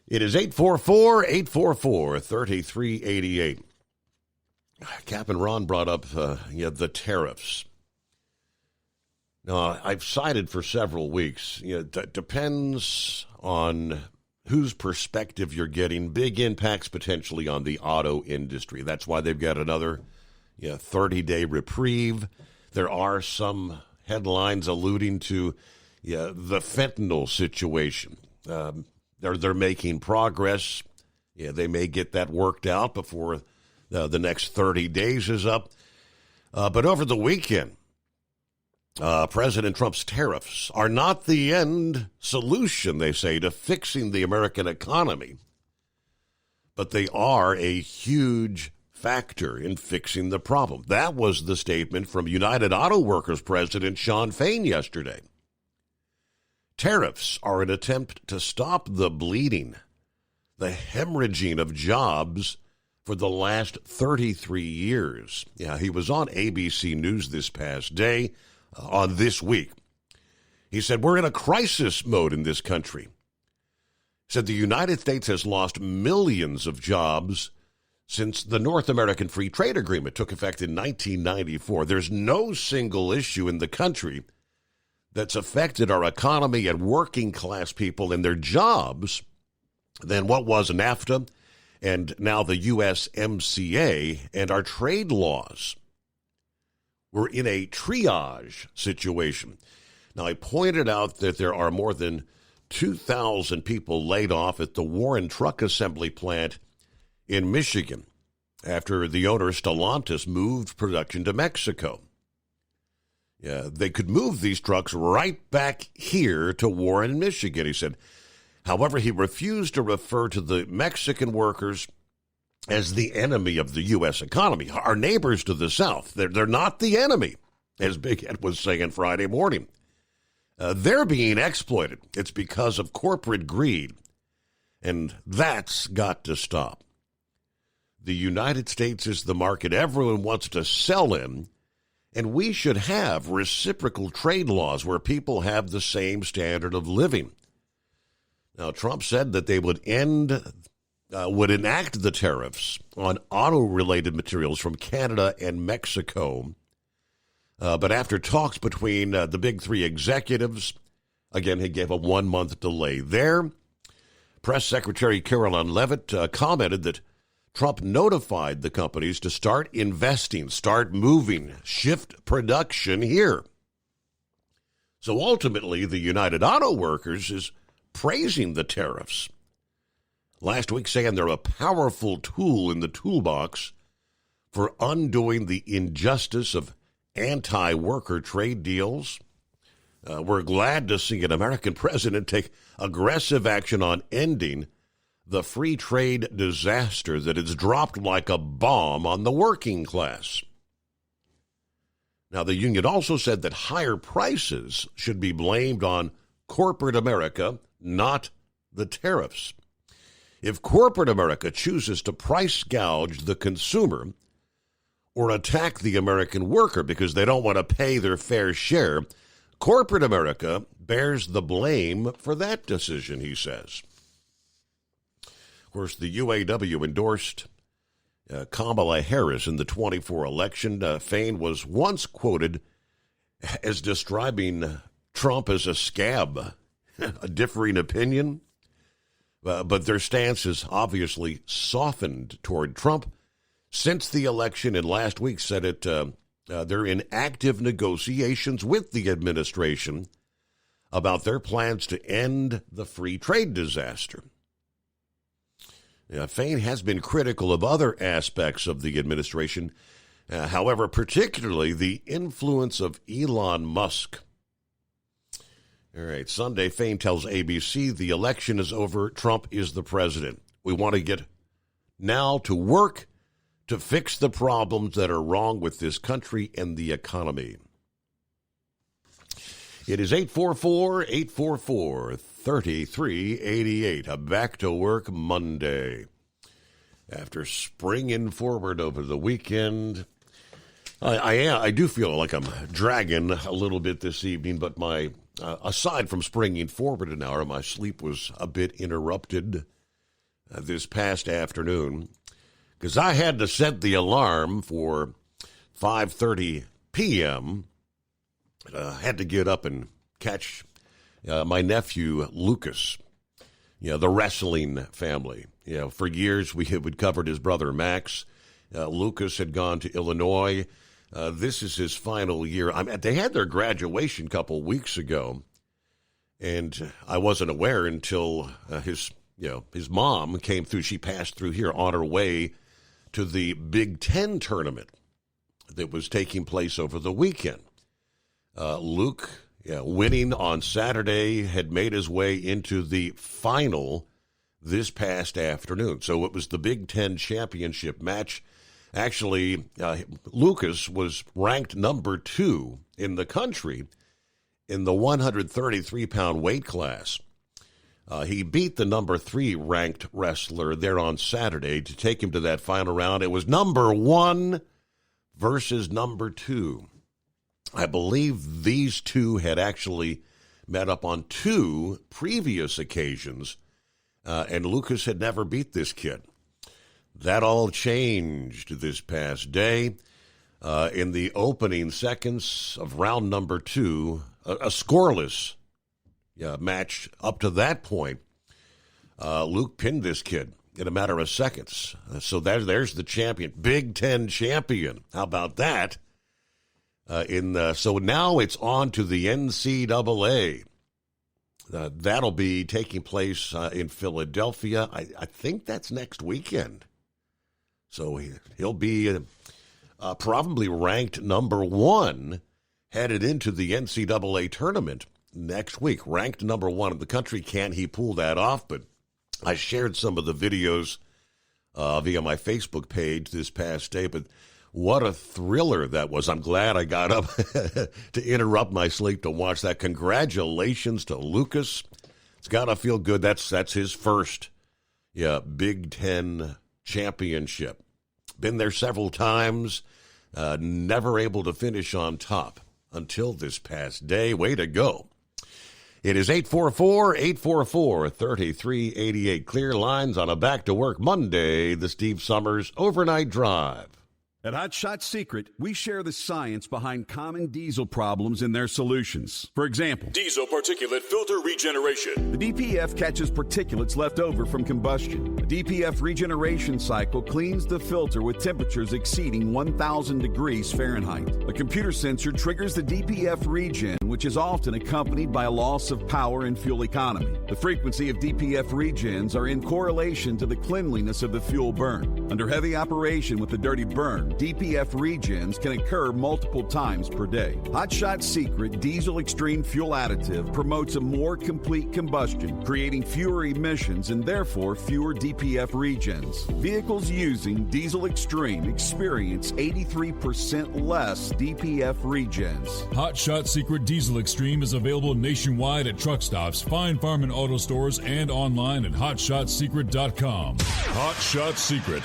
It is 844-844-3388. Captain Ron brought up the tariffs. Now, I've cited for several weeks, that depends on whose perspective you're getting. Big impacts potentially on the auto industry. That's why they've got another 30-day reprieve. There are some headlines alluding to the fentanyl situation. They're making progress. They may get that worked out before the next 30 days is up. But over the weekend, President Trump's tariffs are not the end solution, they say, to fixing the American economy. But they are a huge factor in fixing the problem. That was the statement from United Auto Workers President Shawn Fain yesterday. Tariffs are an attempt to stop the bleeding, the hemorrhaging of jobs for the last 33 years. He was on ABC News this past day, on This Week. He said, we're in a crisis mode in this country. He said the United States has lost millions of jobs since the North American Free Trade Agreement took effect in 1994. There's no single issue in the country that's affected our economy and working class people and their jobs than what was NAFTA and now the USMCA and our trade laws. We're in a triage situation. Now, I pointed out that there are more than 2,000 people laid off at the Warren Truck Assembly plant in Michigan after the owner, Stellantis, moved production to Mexico. They could move these trucks right back here to Warren, Michigan, he said. However, he refused to refer to the Mexican workers as the enemy of the U.S. economy. Our neighbors to the south, they're not the enemy, as Big Ed was saying Friday morning. They're being exploited. It's because of corporate greed, and that's got to stop. The United States is the market everyone wants to sell in, and we should have reciprocal trade laws where people have the same standard of living. Now, Trump said that they would enact the tariffs on auto-related materials from Canada and Mexico. But after talks between the big three executives, again, he gave a 1-month delay there. Press Secretary Caroline Leavitt commented that Trump notified the companies to start investing, start moving, shift production here. So ultimately, the United Auto Workers is praising the tariffs. Last week saying they're a powerful tool in the toolbox for undoing the injustice of anti-worker trade deals. We're glad to see an American president take aggressive action on ending the free trade disaster that has dropped like a bomb on the working class. Now, the union also said that higher prices should be blamed on corporate America, not the tariffs. If corporate America chooses to price gouge the consumer or attack the American worker because they don't want to pay their fair share, corporate America bears the blame for that decision, he says. Of course, the UAW endorsed Kamala Harris in the 24 election. Fain was once quoted as describing Trump as a scab, a differing opinion. But their stance has obviously softened toward Trump since the election, and last week said it They're in active negotiations with the administration about their plans to end the free trade disaster. Fain has been critical of other aspects of the administration, however, particularly the influence of Elon Musk. All right, Sunday, Fain tells ABC the election is over. Trump is the president. We want to get now to work to fix the problems that are wrong with this country and the economy. It is 844-844-3388, a back-to-work Monday. After springing forward over the weekend, I do feel like I'm dragging a little bit this evening, but my aside from springing forward an hour, my sleep was a bit interrupted this past afternoon because I had to set the alarm for 5:30 p.m., had to get up and catch my nephew, Lucas, the wrestling family. For years we had covered his brother, Max. Lucas had gone to Illinois. This is his final year. They had their graduation a couple weeks ago, and I wasn't aware until his mom came through. She passed through here on her way to the Big Ten tournament that was taking place over the weekend. Luke, winning on Saturday, had made his way into the final this past afternoon. So it was the Big Ten championship match. Actually, Lucas was ranked number 2 in the country in the 133-pound weight class. He beat the number 3 ranked wrestler there on Saturday to take him to that final round. It was number 1 versus number 2. I believe these two had actually met up on 2 previous occasions, and Lucas had never beat this kid. That all changed this past day. In the opening seconds of round number 2, a scoreless match up to that point, Luke pinned this kid in a matter of seconds. So there's the champion, Big Ten champion. How about that? So now it's on to the NCAA. That'll be taking place in Philadelphia. I think that's next weekend. So he'll be probably ranked number 1 headed into the NCAA tournament next week. Ranked number 1 in the country. Can he pull that off? But I shared some of the videos via my Facebook page this past day, but what a thriller that was. I'm glad I got up to interrupt my sleep to watch that. Congratulations to Lucas. It's got to feel good. That's his first Big Ten championship. Been there several times, never able to finish on top until this past day. Way to go. It is 844-844-3388. Clear lines on a back-to-work Monday, the Steve Summers Overnight Drive. At Hot Shot Secret, we share the science behind common diesel problems and their solutions. For example, diesel particulate filter regeneration. The DPF catches particulates left over from combustion. The DPF regeneration cycle cleans the filter with temperatures exceeding 1,000 degrees Fahrenheit. A computer sensor triggers the DPF regen, which is often accompanied by a loss of power and fuel economy. The frequency of DPF regens are in correlation to the cleanliness of the fuel burn. Under heavy operation with the dirty burn, DPF regens can occur multiple times per day. Hot Shot Secret Diesel Extreme Fuel Additive promotes a more complete combustion, creating fewer emissions and therefore fewer DPF regens. Vehicles using Diesel Extreme experience 83% less DPF regens. Hot Shot Secret Diesel Extreme is available nationwide at truck stops, Fine Farm and auto stores, and online at hotshotsecret.com. Hot Shot Secret,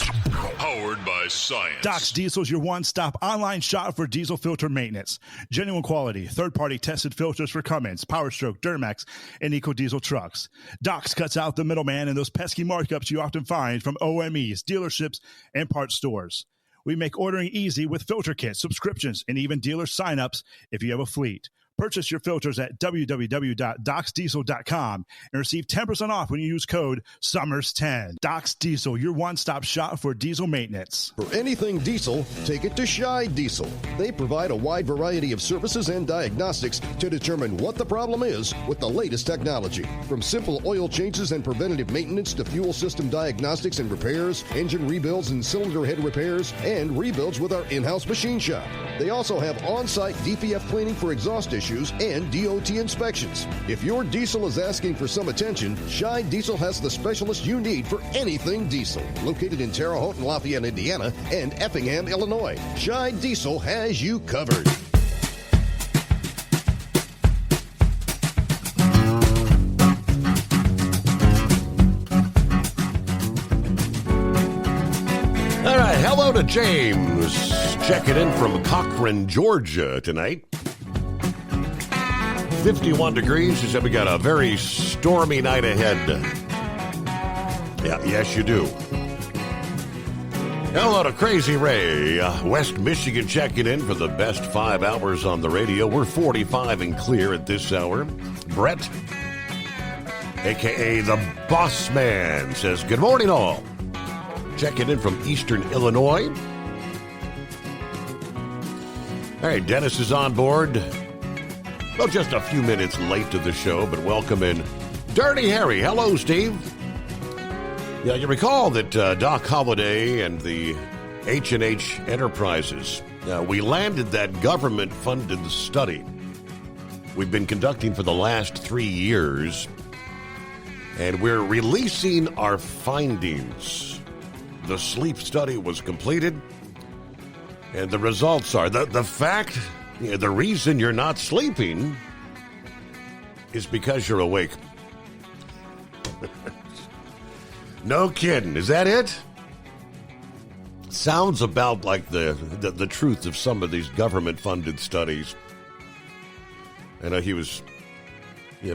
powered by science. Doc's Diesel is your one-stop online shop for diesel filter maintenance. Genuine quality, third-party tested filters for Cummins, Power Stroke, Duramax, and EcoDiesel trucks. Doc's cuts out the middleman and those pesky markups you often find from OMEs, dealerships, and parts stores. We make ordering easy with filter kits, subscriptions, and even dealer sign-ups if you have a fleet. Purchase your filters at www.docsdiesel.com and receive 10% off when you use code SUMMERS10. Docs Diesel, your one-stop shop for diesel maintenance. For anything diesel, take it to Shy Diesel. They provide a wide variety of services and diagnostics to determine what the problem is with the latest technology. From simple oil changes and preventative maintenance to fuel system diagnostics and repairs, engine rebuilds and cylinder head repairs, and rebuilds with our in-house machine shop. They also have on-site DPF cleaning for exhaust issues and DOT inspections. If your diesel is asking for some attention, Shy Diesel has the specialist you need for anything diesel. Located in Terre Haute and Lafayette, Indiana, and Effingham, Illinois, Shy Diesel has you covered. All right, hello to James, checking in from Cochran, Georgia tonight. 51 degrees. He said we got a very stormy night ahead. Yeah, yes, you do. Hello to Crazy Ray, West Michigan, checking in for the best 5 hours on the radio. We're 45 and clear at this hour. Brett, a.k.a. the Boss Man, says, good morning, all. Checking in from Eastern Illinois. All right, Dennis is on board. Well, just a few minutes late to the show, but welcome in Dirty Harry. Hello, Steve. Yeah, you recall that Doc Holliday and the H&H Enterprises, we landed that government-funded study we've been conducting for the last 3 years, and we're releasing our findings. The sleep study was completed, and the results are the fact. Yeah, the reason you're not sleeping is because you're awake. No kidding. Is that it? Sounds about like the truth of some of these government-funded studies. I know he was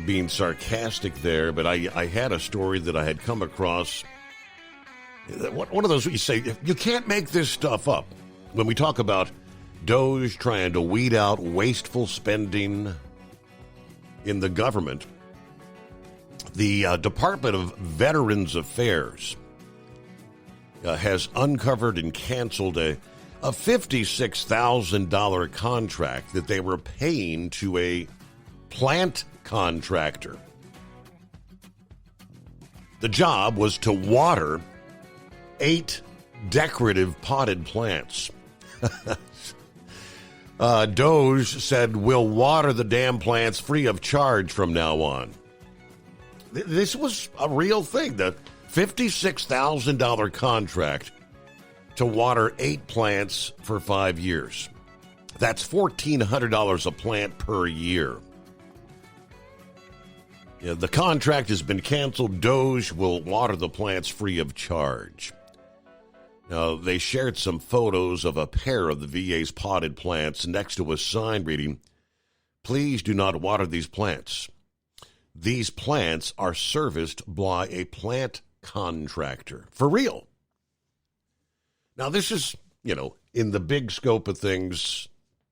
being sarcastic there, but I had a story that I had come across. One of those you say, you can't make this stuff up. When we talk about DOGE trying to weed out wasteful spending in the government, the Department of Veterans Affairs has uncovered and canceled a $56,000 contract that they were paying to a plant contractor. The job was to water 8 decorative potted plants. DOGE said, we'll water the damn plants free of charge from now on. This was a real thing. The $56,000 contract to water 8 plants for 5 years. That's $1,400 a plant per year. Yeah, the contract has been canceled. DOGE will water the plants free of charge. Now, they shared some photos of a pair of the VA's potted plants next to a sign reading, please do not water these plants. These plants are serviced by a plant contractor. For real. Now, this is, in the big scope of things,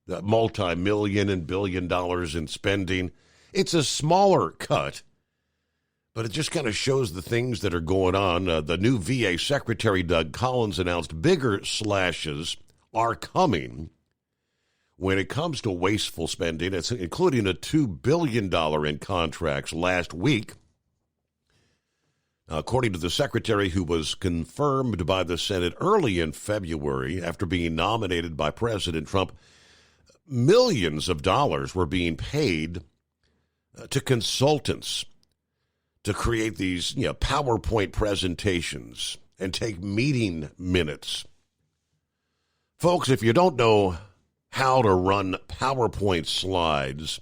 multi-million and billion dollars in spending. It's a smaller cut, but it just kind of shows the things that are going on. The new VA Secretary, Doug Collins, announced bigger slashes are coming when it comes to wasteful spending. It's including a $2 billion in contracts last week. According to the Secretary, who was confirmed by the Senate early in February after being nominated by President Trump, millions of dollars were being paid to consultants to create these PowerPoint presentations and take meeting minutes. Folks, if you don't know how to run PowerPoint slides,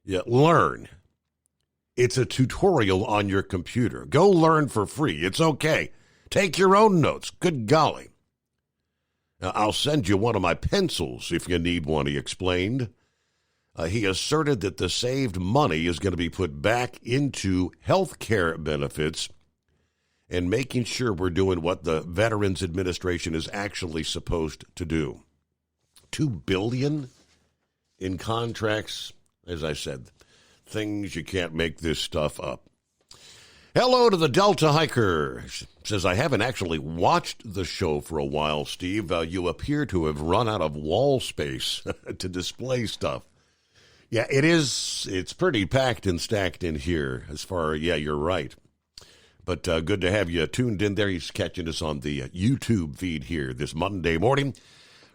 learn. It's a tutorial on your computer. Go learn for free. It's okay. Take your own notes. Good golly. Now, I'll send you one of my pencils if you need one, he explained. He asserted that the saved money is going to be put back into health care benefits and making sure we're doing what the Veterans Administration is actually supposed to do. $2 billion in contracts As I said, things you can't make this stuff up. Hello to the Delta Hiker. Says, I haven't actually watched the show for a while, Steve. You appear to have run out of wall space to display stuff. Yeah, it is. It's pretty packed and stacked in here yeah, you're right. But good to have you tuned in there. He's catching us on the YouTube feed here this Monday morning.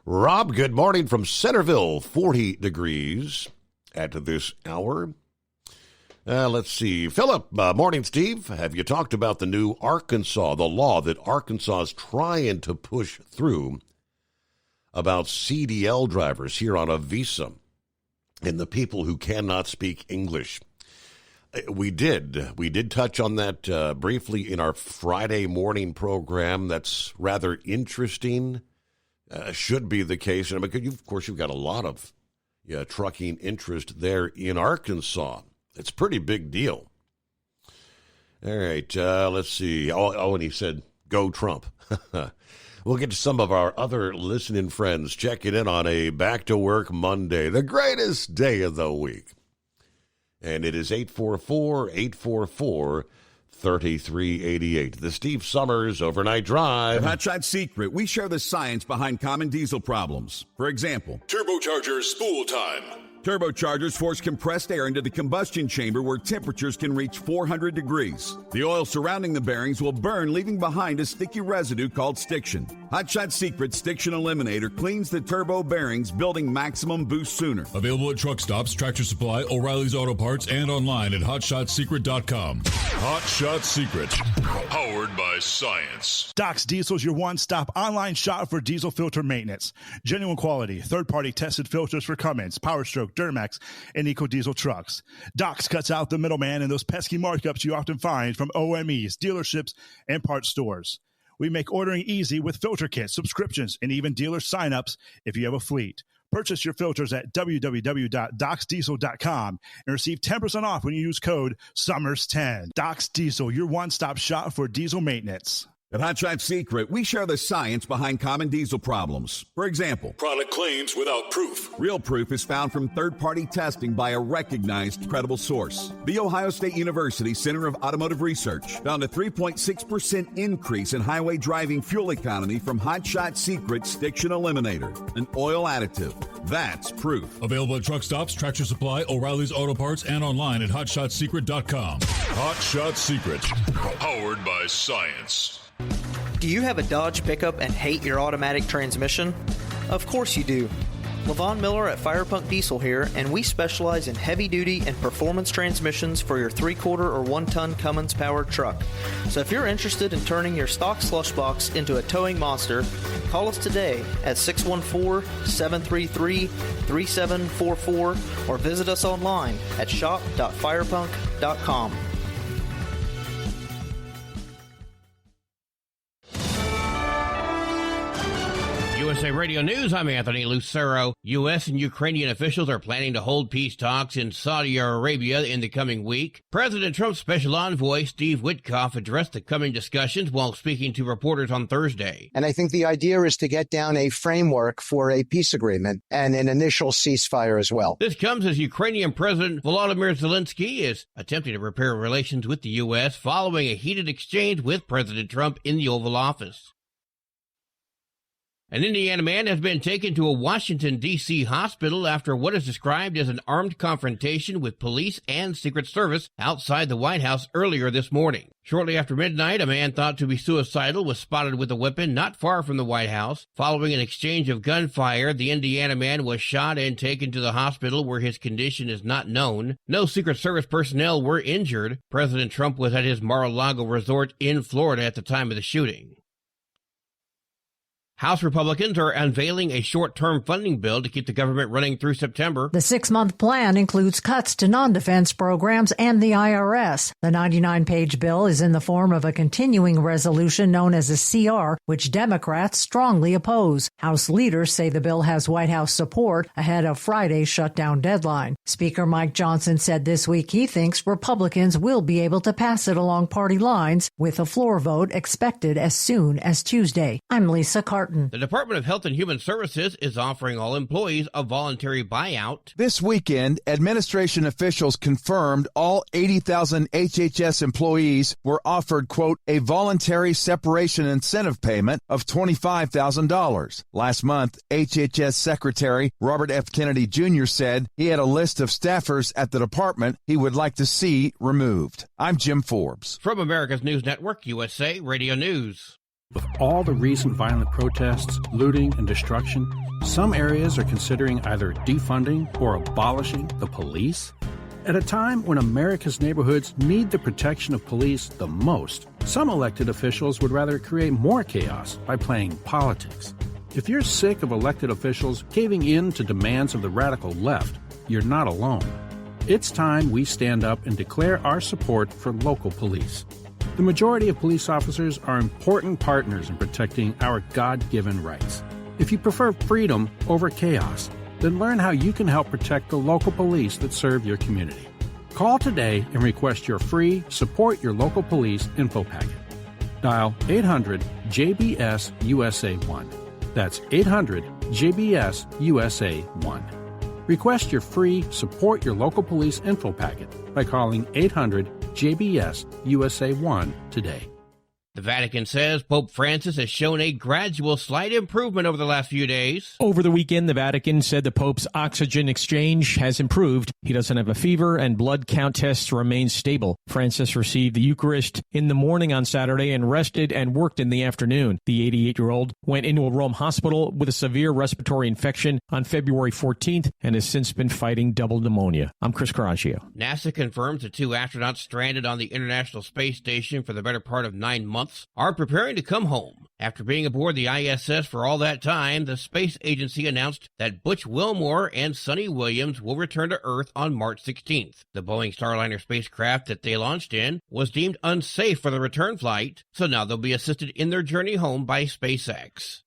Rob, good morning from Centerville, 40 degrees at this hour. Let's see. Philip, morning, Steve. Have you talked about the new Arkansas, the law that Arkansas is trying to push through about CDL drivers here on a visa and the people who cannot speak English? We did touch on that briefly in our Friday morning program. That's rather interesting. Should be the case. And of course, you've got a lot of trucking interest there in Arkansas. It's a pretty big deal. All right, let's see. Oh, and he said, go Trump. We'll get to some of our other listening friends checking in on a back-to-work Monday, the greatest day of the week. And it is 844-844-3388. The Steve Summers Overnight Drive. At Hotshot Secret, we share the science behind common diesel problems. For example, turbocharger spool time. Turbochargers force compressed air into the combustion chamber where temperatures can reach 400 degrees. The oil surrounding the bearings will burn, leaving behind a sticky residue called stiction. Hotshot Secret Stiction Eliminator cleans the turbo bearings, building maximum boost sooner. Available at truck stops, Tractor Supply, O'Reilly's Auto Parts, and online at HotShotSecret.com. Hot Shot Secret, powered by science. Doc's Diesel is your one-stop online shop for diesel filter maintenance. Genuine quality, third-party tested filters for Cummins, PowerStroke, Duramax, and EcoDiesel trucks. Doc's cuts out the middleman and those pesky markups you often find from OMEs, dealerships, and parts stores. We make ordering easy with filter kits, subscriptions, and even dealer sign-ups if you have a fleet. Purchase your filters at www.docsdiesel.com and receive 10% off when you use code SUMMERS10. Doc's Diesel, your one-stop shop for diesel maintenance. At Hotshot Secret, we share the science behind common diesel problems. For example, product claims without proof. Real proof is found from third-party testing by a recognized, credible source. The Ohio State University Center of Automotive Research found a 3.6% increase in highway driving fuel economy from Hotshot Secret Stiction Eliminator, an oil additive. That's proof. Available at truck stops, Tractor Supply, O'Reilly's Auto Parts, and online at HotShotSecret.com. Hot Shot Secret, powered by science. Do you have a Dodge pickup and hate your automatic transmission? Of course you do. Levon Miller at Firepunk Diesel here, and we specialize in heavy-duty and performance transmissions for your 3-quarter or 1-ton Cummins-powered truck. So if you're interested in turning your stock slush box into a towing monster, call us today at 614-733-3744 or visit us online at shop.firepunk.com. USA Radio News, I'm Anthony Lucero. U.S. and Ukrainian officials are planning to hold peace talks in Saudi Arabia in the coming week. President Trump's special envoy, Steve Witkoff, addressed the coming discussions while speaking to reporters on Thursday. And I think the idea is to get down a framework for a peace agreement and an initial ceasefire as well. This comes as Ukrainian President Volodymyr Zelensky is attempting to repair relations with the U.S. following a heated exchange with President Trump in the Oval Office. An Indiana man has been taken to a Washington, D.C. hospital after what is described as an armed confrontation with police and Secret Service outside the White House earlier this morning. Shortly after midnight, a man thought to be suicidal was spotted with a weapon not far from the White House. Following an exchange of gunfire, the Indiana man was shot and taken to the hospital where his condition is not known. No Secret Service personnel were injured. President Trump was at his Mar-a-Lago resort in Florida at the time of the shooting. House Republicans are unveiling a short-term funding bill to keep the government running through September. The 6-month plan includes cuts to non-defense programs and the IRS. The 99-page bill is in the form of a continuing resolution known as a CR, which Democrats strongly oppose. House leaders say the bill has White House support ahead of Friday's shutdown deadline. Speaker Mike Johnson said this week he thinks Republicans will be able to pass it along party lines, with a floor vote expected as soon as Tuesday. I'm Lisa Carton. Martin. The Department of Health and Human Services is offering all employees a voluntary buyout. This weekend, administration officials confirmed all 80,000 HHS employees were offered, quote, a voluntary separation incentive payment of $25,000. Last month, HHS Secretary Robert F. Kennedy Jr. said he had a list of staffers at the department he would like to see removed. I'm Jim Forbes. From America's News Network, USA Radio News. With all the recent violent protests, looting, and destruction, some areas are considering either defunding or abolishing the police. At a time when America's neighborhoods need the protection of police the most, some elected officials would rather create more chaos by playing politics. If you're sick of elected officials caving in to demands of the radical left, you're not alone. It's time we stand up and declare our support for local police. The majority of police officers are important partners in protecting our God-given rights. If you prefer freedom over chaos, then learn how you can help protect the local police that serve your community. Call today and request your free Support Your Local Police info packet. Dial 800-JBS-USA-1. That's 800-JBS-USA-1. Request your free Support Your Local Police info packet by calling 800-JBS-USA-1 today. The Vatican says Pope Francis has shown a gradual slight improvement over the last few days. Over the weekend, the Vatican said the Pope's oxygen exchange has improved. He doesn't have a fever and blood count tests remain stable. Francis received the Eucharist in the morning on Saturday and rested and worked in the afternoon. The 88-year-old went into a Rome hospital with a severe respiratory infection on February 14th and has since been fighting double pneumonia. I'm Chris Caraccio. NASA confirms the 2 astronauts stranded on the International Space Station for the better part of 9 months are preparing to come home. After being aboard the ISS for all that time, the space agency announced that Butch Wilmore and Sonny Williams will return to Earth on March 16th. The Boeing Starliner spacecraft that they launched in was deemed unsafe for the return flight, so now they'll be assisted in their journey home by SpaceX.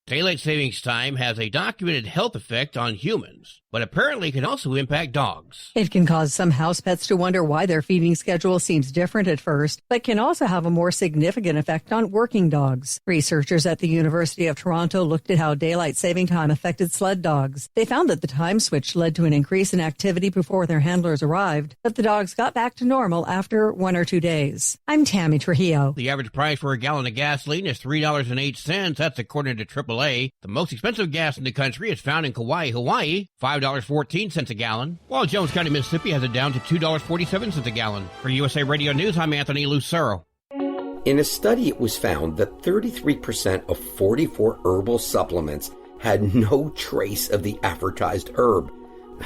Daylight savings time has a documented health effect on humans, but apparently can also impact dogs. It can cause some house pets to wonder why their feeding schedule seems different at first, but can also have a more significant effect on working dogs. Researchers at the University of Toronto looked at how daylight saving time affected sled dogs. They found that the time switch led to an increase in activity before their handlers arrived, but the dogs got back to normal after 1 or 2 days. I'm Tammy Trujillo. The average price for a gallon of gasoline is $3.08. That's according to AAA. The most expensive gas in the country is found in Kauai, Hawaii, $5.14 a gallon, while Jones County, Mississippi has it down to $2.47 a gallon. For USA Radio News, I'm Anthony Lucero. In a study, it was found that 33% of 44 herbal supplements had no trace of the advertised herb.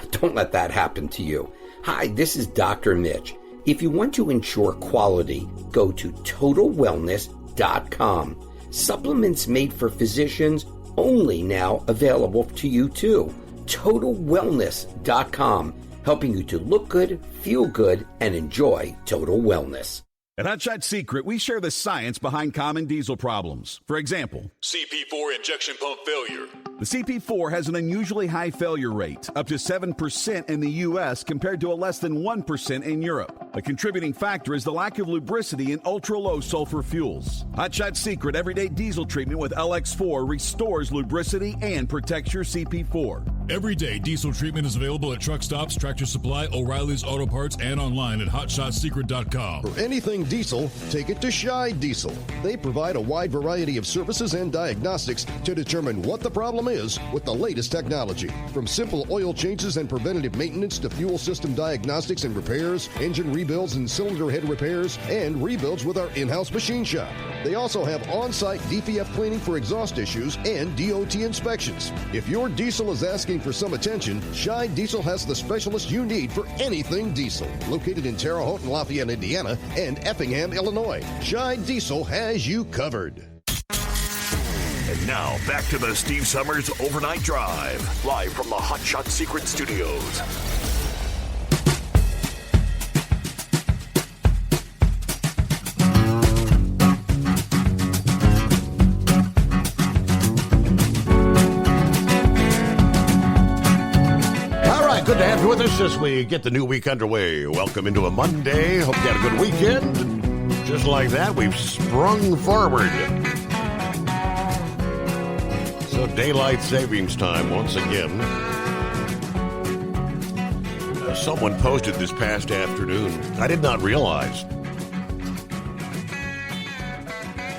Don't let that happen to you. Hi, this is Dr. Mitch. If you want to ensure quality, go to TotalWellness.com. Supplements made for physicians, only now available to you too. TotalWellness.com, helping you to look good, feel good, and enjoy total wellness. At Hot Shot Secret, we share the science behind common diesel problems. For example, CP4 injection pump failure. The CP4 has an unusually high failure rate, up to 7% in the U.S. compared to a less than 1% in Europe. A contributing factor is the lack of lubricity in ultra-low sulfur fuels. Hot Shot Secret Everyday Diesel Treatment with LX4 restores lubricity and protects your CP4. Everyday Diesel Treatment is available at truck stops, Tractor Supply, O'Reilly's Auto Parts, and online at HotShotSecret.com. For anything diesel, take it to Scheid Diesel. They provide a wide variety of services and diagnostics to determine what the problem is with the latest technology. From simple oil changes and preventative maintenance to fuel system diagnostics and repairs, engine rebuilds and cylinder head repairs, and rebuilds with our in-house machine shop. They also have on-site DPF cleaning for exhaust issues and DOT inspections. If your diesel is asking for some attention, Scheid Diesel has the specialist you need for anything diesel. Located in Terre Haute and Lafayette, Indiana, and Effingham, Illinois, Scheid Diesel has you covered. And now, back to the Steve Summers Overnight Drive, live from the Hot Shot Secret Studios. Good to have you with us as we get the new week underway. Welcome into a Monday. Hope you had a good weekend. Just like that, we've sprung forward. So daylight savings time once again. Someone posted this past afternoon. I did not realize.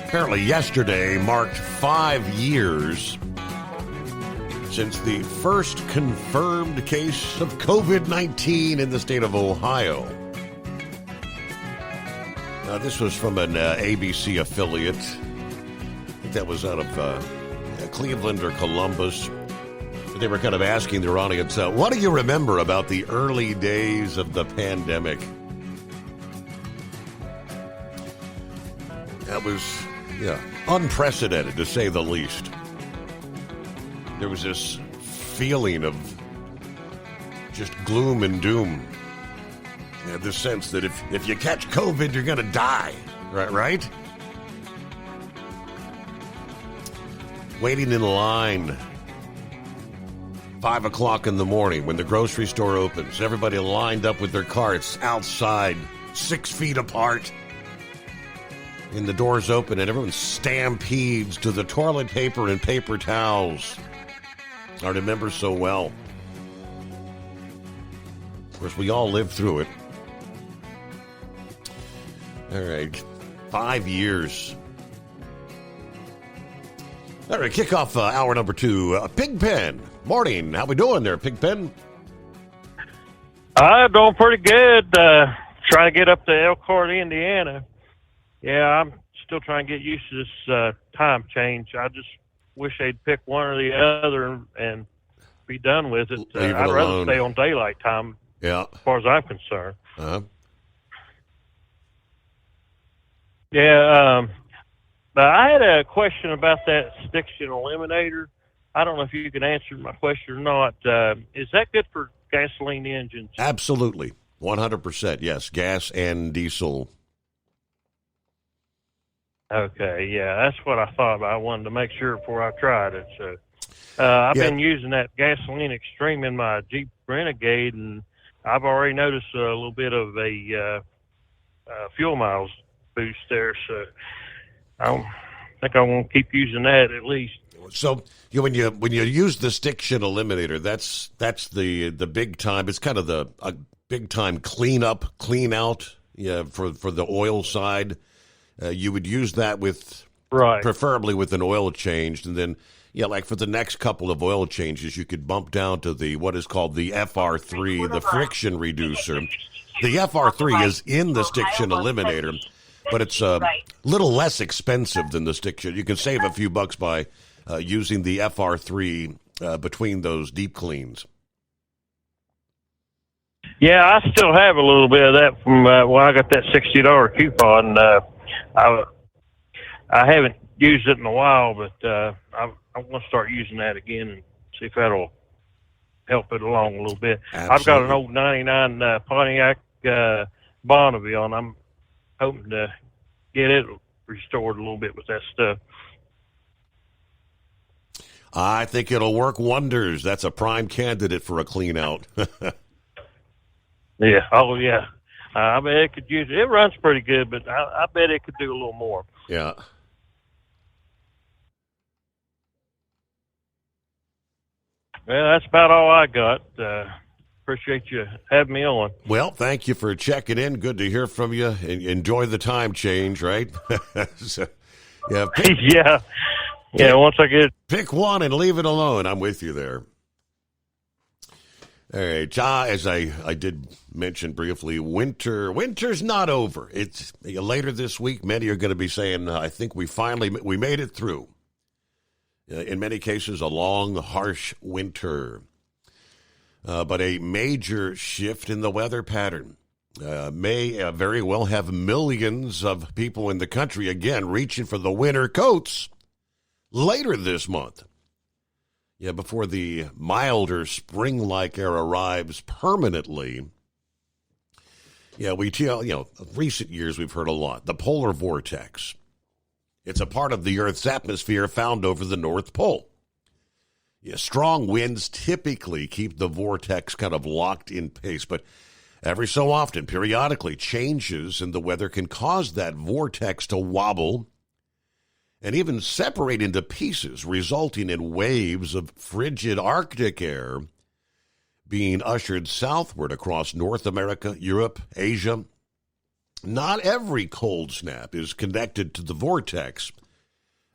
Apparently yesterday marked 5 years since the first confirmed case of COVID-19 in the state of Ohio. Now, this was from an ABC affiliate. I think that was out of Cleveland or Columbus. They were kind of asking their audience, what do you remember about the early days of the pandemic? That was, unprecedented, to say the least. There was this feeling of just gloom and doom. You had this sense that if you catch COVID, you're going to die, right? Waiting in line, 5 o'clock in the morning when the grocery store opens. Everybody lined up with their carts outside, 6 feet apart. And the doors open and everyone stampedes to the toilet paper and paper towels. I remember so well. Of course, we all lived through it. All right, 5 years. All right, kick off hour number 2. Pigpen. Morning. How we doing there, Pigpen? I'm doing pretty good. Trying to get up to Elkhart, Indiana. Yeah, I'm still trying to get used to this time change. I just wish they'd pick one or the other and be done with it. I'd rather stay on daylight time, as far as I'm concerned. Uh-huh. Yeah, I had a question about that Stiction Eliminator. I don't know if you can answer my question or not. Is that good for gasoline engines? Absolutely. 100%, yes. Gas and diesel. Okay, yeah, that's what I thought. I wanted to make sure before I tried it. So I've been using that Gasoline Extreme in my Jeep Renegade, and I've already noticed a little bit of a fuel miles boost there. So I think I want to keep using that at least. So when you use the Stiction Eliminator, that's the big time. It's kind of a big time clean out for the oil side. You would use that with preferably with an oil change, and then like for the next couple of oil changes, you could bump down to what is called the FR3, the friction reducer. The FR3 is in the Stiction Eliminator, but it's a little less expensive than the Stiction. You can save a few bucks by using the FR3 between those deep cleans. Yeah, I still have a little bit of that from when I got that $60 coupon. I haven't used it in a while, but I want to start using that again and see if that'll help it along a little bit. Absolutely. I've got an old 99 Pontiac Bonneville, and I'm hoping to get it restored a little bit with that stuff. I think it'll work wonders. That's a prime candidate for a clean out. Yeah. Oh, yeah. I bet it could use it. It runs pretty good, but I bet it could do a little more. Yeah. Well, that's about all I got. Appreciate you having me on. Well, thank you for checking in. Good to hear from you. Enjoy the time change, right? So, yeah. Yeah, once I get... Pick one and leave it alone. I'm with you there. All right, as I did mention briefly, winter's not over. It's later this week. Many are going to be saying, I think we made it through. In many cases, a long, harsh winter. But a major shift in the weather pattern may very well have millions of people in the country, again, reaching for the winter coats later this month. Yeah, before the milder spring-like air arrives permanently. Yeah, recent years we've heard a lot. The polar vortex. It's a part of the Earth's atmosphere found over the North Pole. Yeah, strong winds typically keep the vortex kind of locked in pace, but every so often, periodically, changes in the weather can cause that vortex to wobble and even separate into pieces, resulting in waves of frigid Arctic air being ushered southward across North America, Europe, Asia. Not every cold snap is connected to the vortex,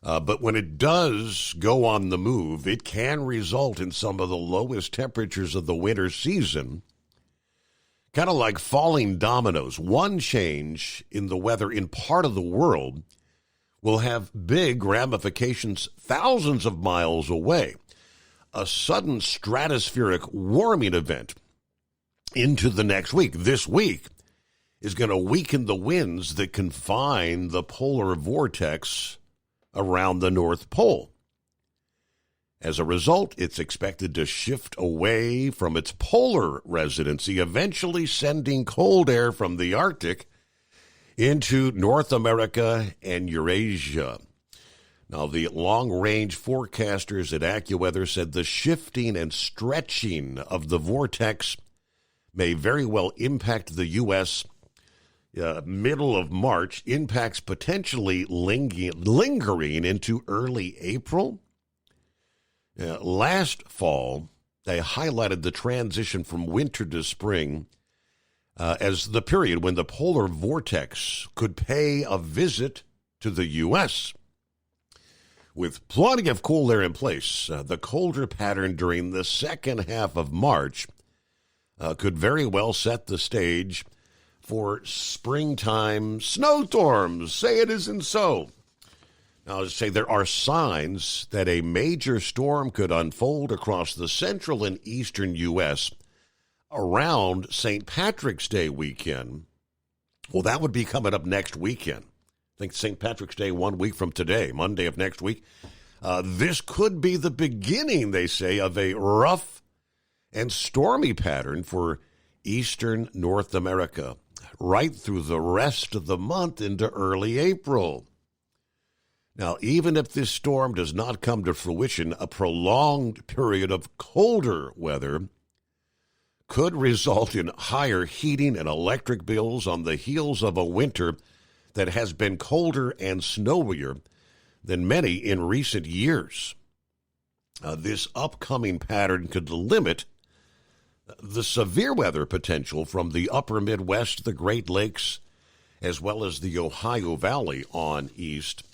but when it does go on the move, it can result in some of the lowest temperatures of the winter season, kind of like falling dominoes. One change in the weather in part of the world will have big ramifications thousands of miles away. A sudden stratospheric warming event into the next week, this week, is going to weaken the winds that confine the polar vortex around the North Pole. As a result, it's expected to shift away from its polar residency, eventually sending cold air from the Arctic into North America and Eurasia. Now, the long-range forecasters at AccuWeather said the shifting and stretching of the vortex may very well impact the U.S. Middle of March, impacts potentially lingering into early April. Last fall, they highlighted the transition from winter to spring as the period when the polar vortex could pay a visit to the U.S. With plenty of cool air in place, the colder pattern during the second half of March could very well set the stage for springtime snowstorms. Say it isn't so. Now, as I say, there are signs that a major storm could unfold across the central and eastern U.S. around St. Patrick's Day weekend. Well, that would be coming up next weekend. I think St. Patrick's Day 1 week from today, Monday of next week. This could be the beginning, they say, of a rough and stormy pattern for eastern North America, right through the rest of the month into early April. Now, even if this storm does not come to fruition, a prolonged period of colder weather could result in higher heating and electric bills on the heels of a winter that has been colder and snowier than many in recent years. This upcoming pattern could limit the severe weather potential from the upper Midwest, the Great Lakes, as well as the Ohio Valley on east.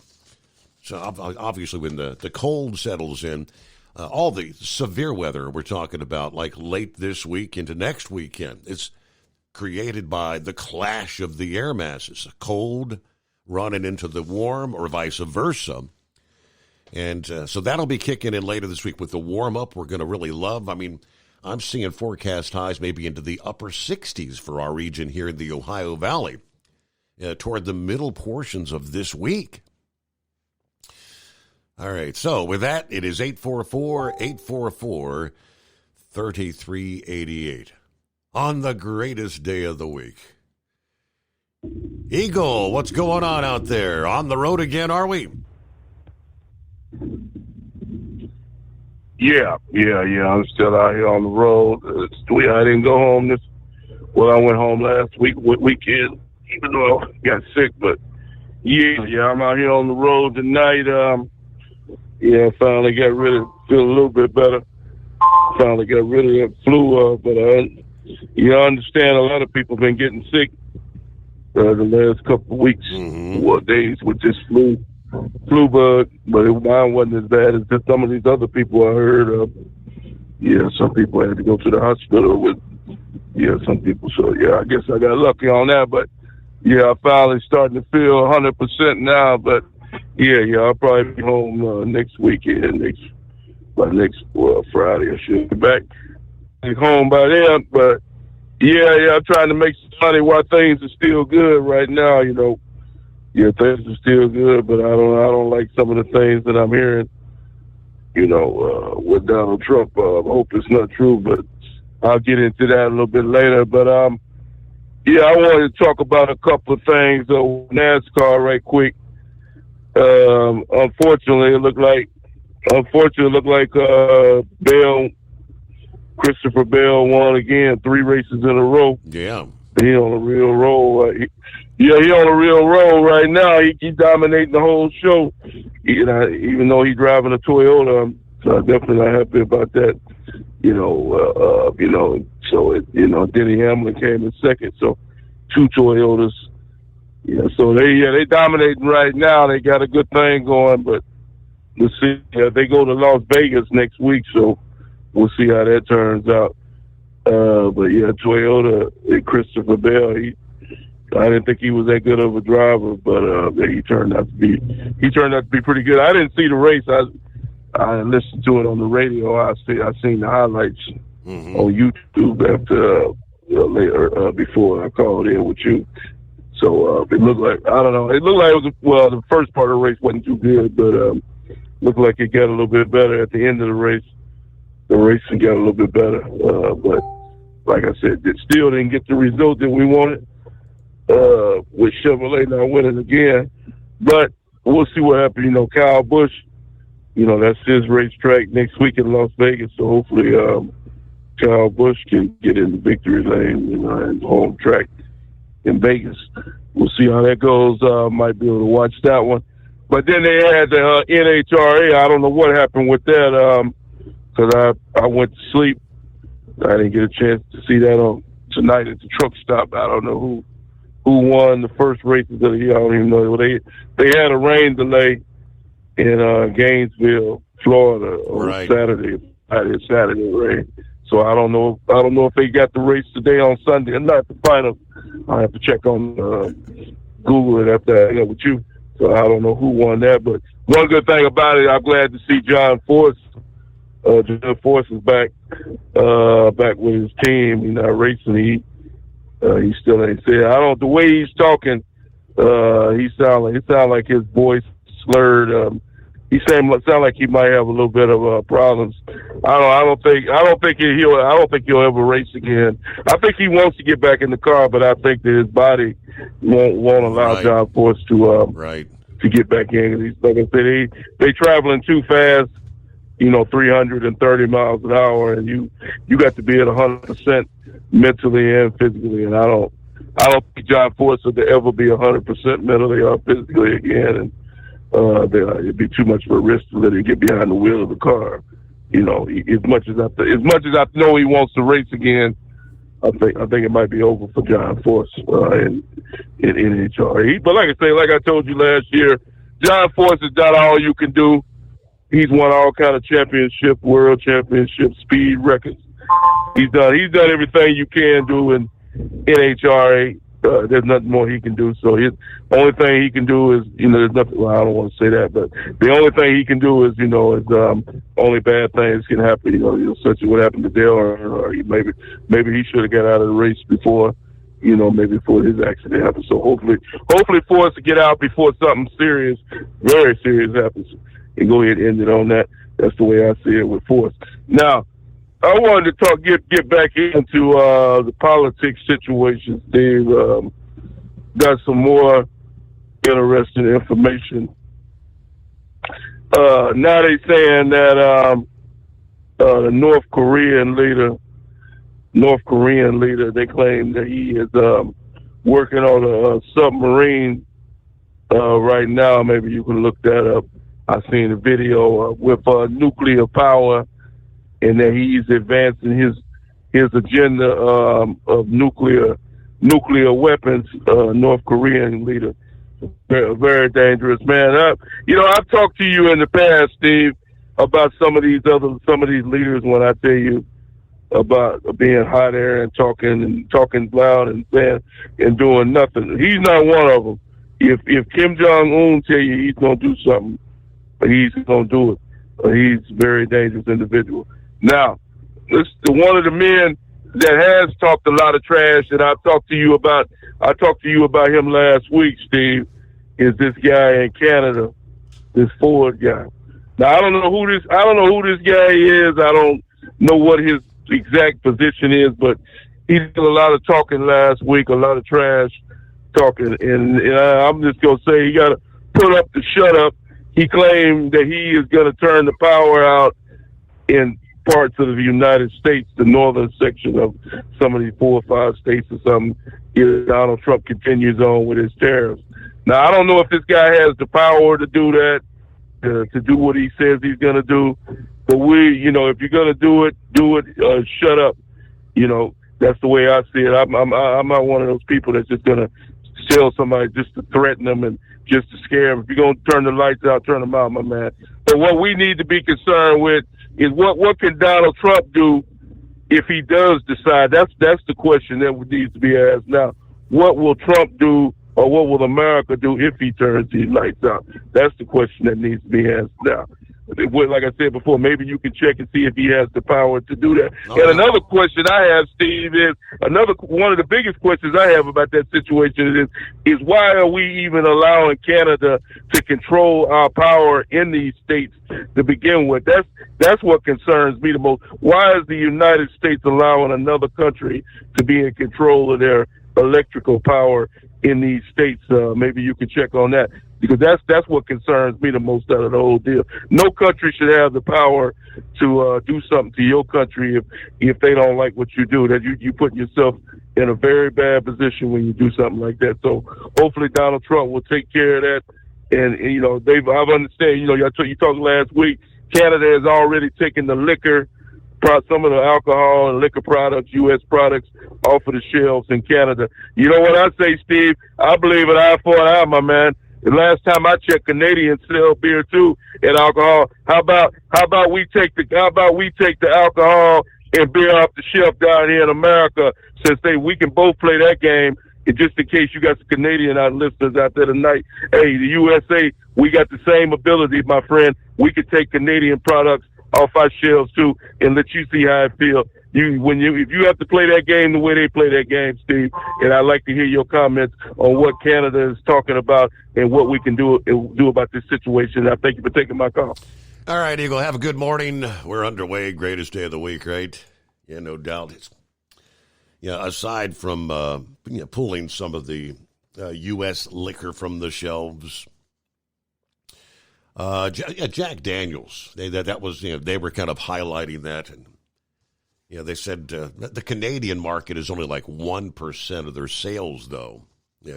So obviously when the cold settles in, all the severe weather we're talking about, like late this week into next weekend, it's created by the clash of the air masses, cold running into the warm or vice versa. And so that'll be kicking in later this week with the warm-up we're going to really love. I mean, I'm seeing forecast highs maybe into the upper 60s for our region here in the Ohio Valley toward the middle portions of this week. All right, so with that, it is 844-844-3388 on the greatest day of the week. Eagle, what's going on out there? On the road again, are we? Yeah. I'm still out here on the road. I didn't go home I went home last weekend, even though I got sick. But yeah, I'm out here on the road tonight. Finally feel a little bit better. Finally got rid of that flu. But you understand, a lot of people have been getting sick the last couple of weeks or days with this flu bug. But mine wasn't as bad as just some of these other people I heard of. Some people had to go to the hospital with, some people. So, I guess I got lucky on that. But, I'm finally starting to feel 100% now. But, I'll probably be home next weekend. Next Friday, I should be back home by then. But, I'm trying to make some money while things are still good right now, things are still good, but I don't like some of the things that I'm hearing, with Donald Trump. I hope it's not true, but I'll get into that a little bit later. But, I wanted to talk about a couple of things. NASCAR right quick. Unfortunately, it looked like Christopher Bell won again, 3 races in a row. Yeah. He on a real roll. He on a real roll right now. He dominating the whole show. even though he's driving a Toyota, I'm definitely not happy about that. So Denny Hamlin came in second. So 2 Toyotas. Yeah, so they dominating right now. They got a good thing going, but we'll see. They go to Las Vegas next week, so we'll see how that turns out. But yeah, Toyota and Christopher Bell. I didn't think he was that good of a driver, but he turned out to be pretty good. I didn't see the race. I listened to it on the radio. I seen the highlights on YouTube after later before I called in with you. So it looked like it was the first part of the race wasn't too good, but looked like it got a little bit better at the end of the race. The racing got a little bit better, but like I said, it still didn't get the result that we wanted. With Chevrolet now winning again, but we'll see what happens. Kyle Busch, that's his racetrack next week in Las Vegas. So hopefully, Kyle Busch can get in the victory lane, and home track in Vegas. We'll see how that goes. Might be able to watch that one. But then they had the NHRA. I don't know what happened with that because I went to sleep. I didn't get a chance to see that on tonight at the truck stop. I don't know who won the first races of the year. I don't even know. They had a rain delay in Gainesville, Florida on Saturday rain. So I don't know if they got the race today on Sunday or not. The final, I have to check on Google it after I got with you. So I don't know who won that, but one good thing about it, I'm glad to see John Force. John Force is back with his team. He's not racing. He still ain't said. The way he's talking, he sound like his voice slurred. He sound like he might have a little bit of problems. I don't think he'll ever race again. I think he wants to get back in the car, but I think that his body won't allow John Force to get back in. He's, like I said, they traveling too fast. 330 miles an hour, and you got to be at 100% mentally and physically. And I don't think John Force will ever be 100% mentally or physically again. And it'd be too much of a risk to let him get behind the wheel of the car. As much as I know he wants to race again, I think it might be over for John Force in NHRA. But like I told you last year, John Force is not all you can do. He's won all kind of championship, world championship, speed records. He's done everything you can do in NHRA. There's nothing more he can do. So the only thing he can do is, there's nothing. Well, I don't want to say that, but the only thing he can do is, only bad things can happen. Such as what happened to Dale, or maybe he should have got out of the race before, maybe before his accident happened. So hopefully for us to get out before something serious, very serious happens, and go ahead and end it on that. That's the way I see it with Force. Now, I wanted to get back into the politics situation, Steve. Got some more interesting information. Now they saying that the North Korean leader, they claim that he is working on a submarine right now. Maybe you can look that up. I seen a video with nuclear power, and that he's advancing his agenda of nuclear weapons. North Korean leader, very, very dangerous man. I've talked to you in the past, Steve, about some of these leaders when I tell you about being hot air and talking loud and saying and doing nothing. He's not one of them. If Kim Jong-un tell you he's gonna do something, he's gonna do it. He's a very dangerous individual. Now, one of the men that has talked a lot of trash that I talked to you about him last week, Steve, is this guy in Canada, this Ford guy. Now I don't know who this guy is. I don't know what his exact position is, but he did a lot of talking last week, a lot of trash talking, and I'm just gonna say he got to put up the shut up. He claimed that he is going to turn the power out in parts of the United States, the northern section of some of these 4 or 5 states or something, if Donald Trump continues on with his tariffs. Now, I don't know if this guy has the power to do that. to do what he says he's going to do. But if you're going to do it, shut up. That's the way I see it. I'm not one of those people that's just going to tell somebody just to threaten them and just to scare them. If you're going to turn the lights out, turn them out, my man. But what we need to be concerned with is what can Donald Trump do if he does decide? That's the question that needs to be asked now. What will Trump do, or what will America do if he turns these lights out? That's the question that needs to be asked now. Like I said before, maybe you can check and see if he has the power to do that. And another question I have, Steve, is one of the biggest questions I have about that situation is why are we even allowing Canada to control our power in these states to begin with? That's what concerns me the most. Why is the United States allowing another country to be in control of their electrical power in these states? Maybe you can check on that, because that's what concerns me the most out of the whole deal. No country should have the power to do something to your country if they don't like what you do. That you put yourself in a very bad position when you do something like that. So hopefully Donald Trump will take care of that. And I understand. You talked last week. Canada has already taken the liquor, some of the alcohol and liquor products, U.S. products, off of the shelves in Canada. You know what I say, Steve? I believe an eye for an eye, my man. The last time I checked, Canadians sell beer too and alcohol. How about we take the alcohol and beer off the shelf down here in America, since we can both play that game. And just in case you got some Canadian listeners out there tonight, hey, the USA, we got the same ability, my friend. We could take Canadian products off our shelves too, and let you see how it feels. If you have to play that game the way they play that game, Steve, and I'd like to hear your comments on what Canada is talking about and what we can do about this situation. I thank you for taking my call. All right, Eagle, have a good morning. We're underway. Greatest day of the week, right? Yeah, no doubt. Aside from pulling some of the U.S. liquor from the shelves, Jack Daniels, they were kind of highlighting that, and they said the Canadian market is only like 1% of their sales, though.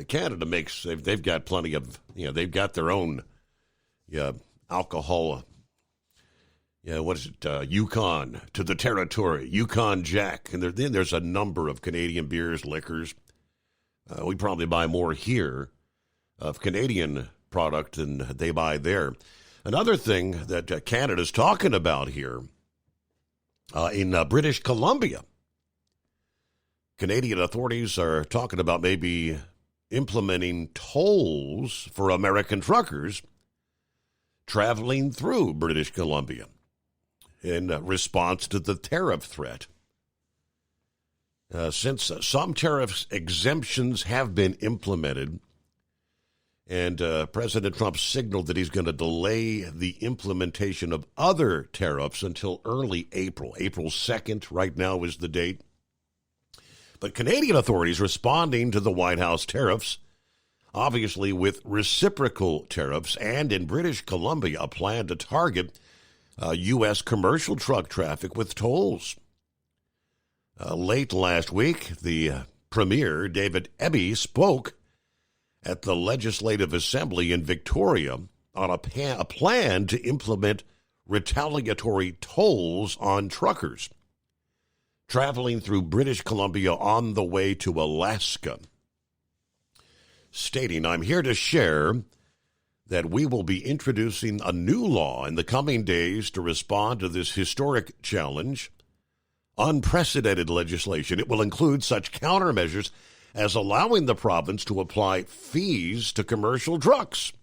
Canada they've got plenty of, they've got their own alcohol. What is it? Yukon to the Territory, Yukon Jack, and then there's a number of Canadian beers, liquors. We probably buy more here of Canadian product than they buy there. Another thing that Canada's talking about here, in British Columbia, Canadian authorities are talking about maybe implementing tolls for American truckers traveling through British Columbia in response to the tariff threat. Since some tariff exemptions have been implemented, and President Trump signaled that he's going to delay the implementation of other tariffs until early April. April 2nd, right now, is the date. But Canadian authorities responding to the White House tariffs, obviously with reciprocal tariffs, and in British Columbia, a plan to target U.S. commercial truck traffic with tolls. Late last week, the Premier, David Eby, spoke at the Legislative Assembly in Victoria on a plan to implement retaliatory tolls on truckers traveling through British Columbia on the way to Alaska, stating, "I'm here to share that we will be introducing a new law in the coming days to respond to this historic challenge. Unprecedented legislation. It will include such countermeasures as allowing the province to apply fees to commercial trucks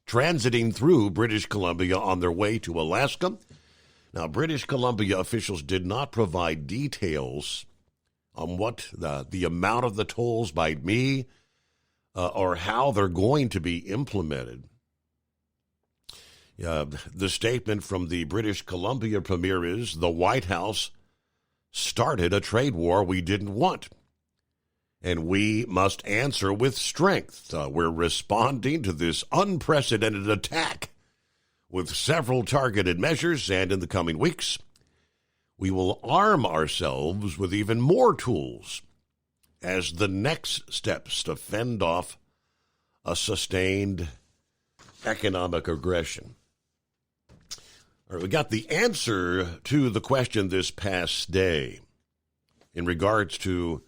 transiting through British Columbia on their way to Alaska." Now, British Columbia officials did not provide details on what the amount of the tolls might be or how they're going to be implemented. The statement from the British Columbia Premier is, "The White House started a trade war we didn't want, and we must answer with strength. We're responding to this unprecedented attack with several targeted measures, and in the coming weeks, we will arm ourselves with even more tools as the next steps to fend off a sustained economic aggression." All right, we got the answer to the question this past day in regards to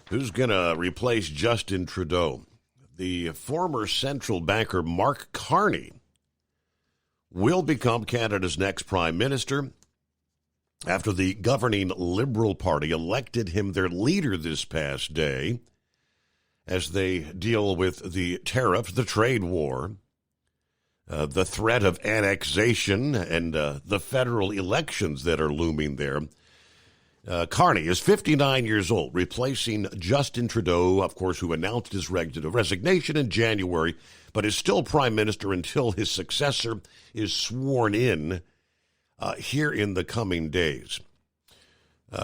who's going to replace Justin Trudeau. The former central banker Mark Carney will become Canada's next prime minister after the governing Liberal Party elected him their leader this past day as they deal with the tariff, the trade war, the threat of annexation, and the federal elections that are looming there. Carney is 59 years old, replacing Justin Trudeau, of course, who announced his resignation in January, but is still prime minister until his successor is sworn in here in the coming days.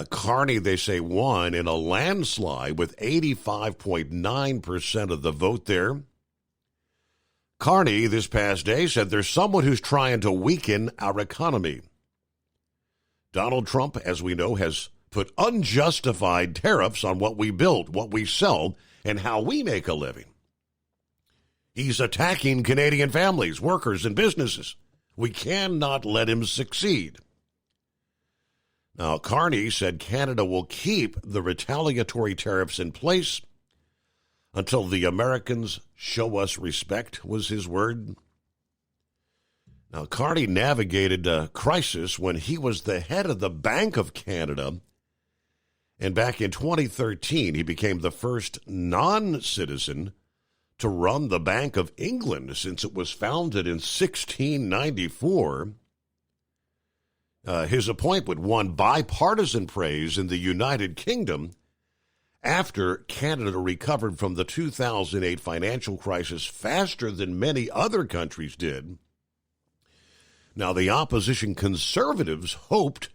Carney, they say, won in a landslide with 85.9% of the vote there. Carney, this past day, said there's someone who's trying to weaken our economy. Donald Trump, as we know, has put unjustified tariffs on what we build, what we sell, and how we make a living. He's attacking Canadian families, workers, and businesses. We cannot let him succeed. Now, Carney said Canada will keep the retaliatory tariffs in place until the Americans show us respect, was his word. Now, Carney navigated a crisis when he was the head of the Bank of Canada, and back in 2013, he became the first non-citizen to run the Bank of England since it was founded in 1694. His appointment won bipartisan praise in the United Kingdom after Canada recovered from the 2008 financial crisis faster than many other countries did. Now, the opposition Conservatives hoped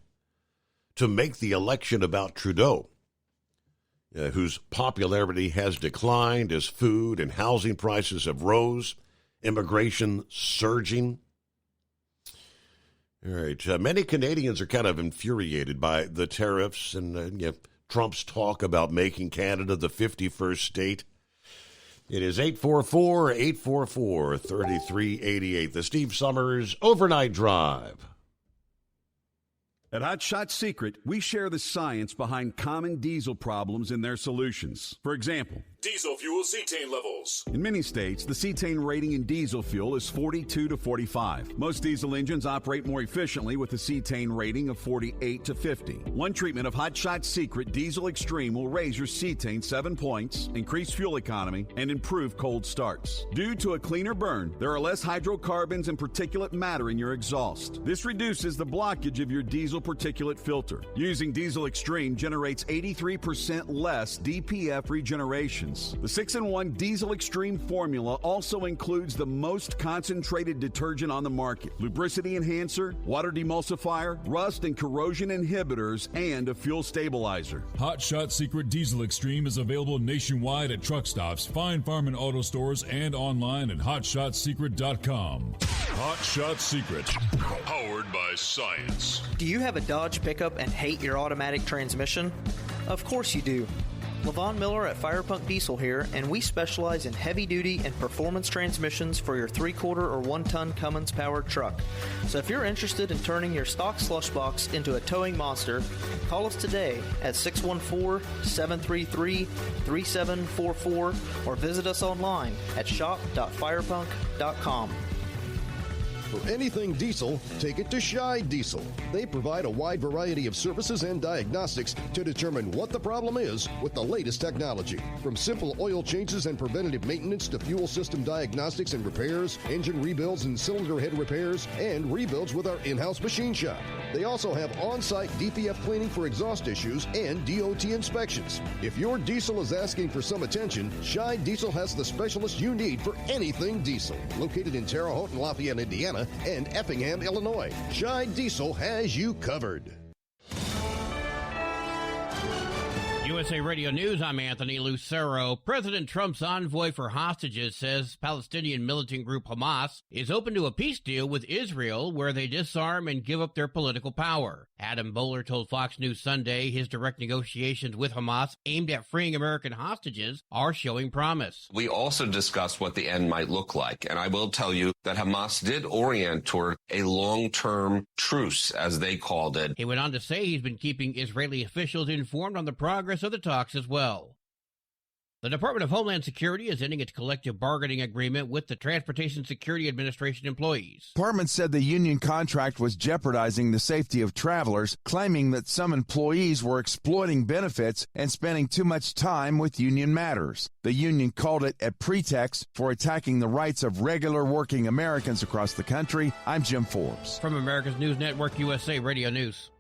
to make the election about Trudeau, whose popularity has declined as food and housing prices have rose, immigration surging. All right, many Canadians are kind of infuriated by the tariffs and Trump's talk about making Canada the 51st state. It is 844-844-3388, the Steve Summers Overnight Drive. At Hot Shot Secret, we share the science behind common diesel problems and their solutions. For example, diesel fuel cetane levels. In many states, the cetane rating in diesel fuel is 42 to 45. Most diesel engines operate more efficiently with a cetane rating of 48 to 50. One treatment of Hot Shot Secret Diesel Extreme will raise your cetane 7 points, increase fuel economy, and improve cold starts. Due to a cleaner burn, there are less hydrocarbons and particulate matter in your exhaust. This reduces the blockage of your diesel particulate filter. Using Diesel Extreme generates 83% less DPF regeneration. The 6-in-1 Diesel Extreme formula also includes the most concentrated detergent on the market, lubricity enhancer, water demulsifier, rust and corrosion inhibitors, and a fuel stabilizer. Hot Shot Secret Diesel Extreme is available nationwide at truck stops, fine farm and auto stores, and online at hotshotsecret.com. Hot Shot Secret, powered by science. Do you have a Dodge pickup and hate your automatic transmission? Of course you do. Levon Miller at Firepunk Diesel here, and we specialize in heavy-duty and performance transmissions for your 3-quarter or 1-ton Cummins-powered truck. So if you're interested in turning your stock slush box into a towing monster, call us today at 614-733-3744 or visit us online at shop.firepunk.com. For anything diesel, take it to Scheid Diesel. They provide a wide variety of services and diagnostics to determine what the problem is with the latest technology. From simple oil changes and preventative maintenance to fuel system diagnostics and repairs, engine rebuilds and cylinder head repairs, and rebuilds with our in-house machine shop. They also have on-site DPF cleaning for exhaust issues and DOT inspections. If your diesel is asking for some attention, Scheid Diesel has the specialist you need for anything diesel. Located in Terre Haute and Lafayette, Indiana, and Effingham, Illinois, Scheid Diesel has you covered. USA Radio News, I'm Anthony Lucero. President Trump's envoy for hostages says Palestinian militant group Hamas is open to a peace deal with Israel where they disarm and give up their political power. Adam Bowler told Fox News Sunday his direct negotiations with Hamas aimed at freeing American hostages are showing promise. We also discussed what the end might look like, and I will tell you that that Hamas did orient toward a long-term truce, as they called it. He went on to say he's been keeping Israeli officials informed on the progress of the talks as well. The Department of Homeland Security is ending its collective bargaining agreement with the Transportation Security Administration employees. Department said the union contract was jeopardizing the safety of travelers, claiming that some employees were exploiting benefits and spending too much time with union matters. The union called it a pretext for attacking the rights of regular working Americans across the country. I'm Jim Forbes. From America's News Network, USA Radio News.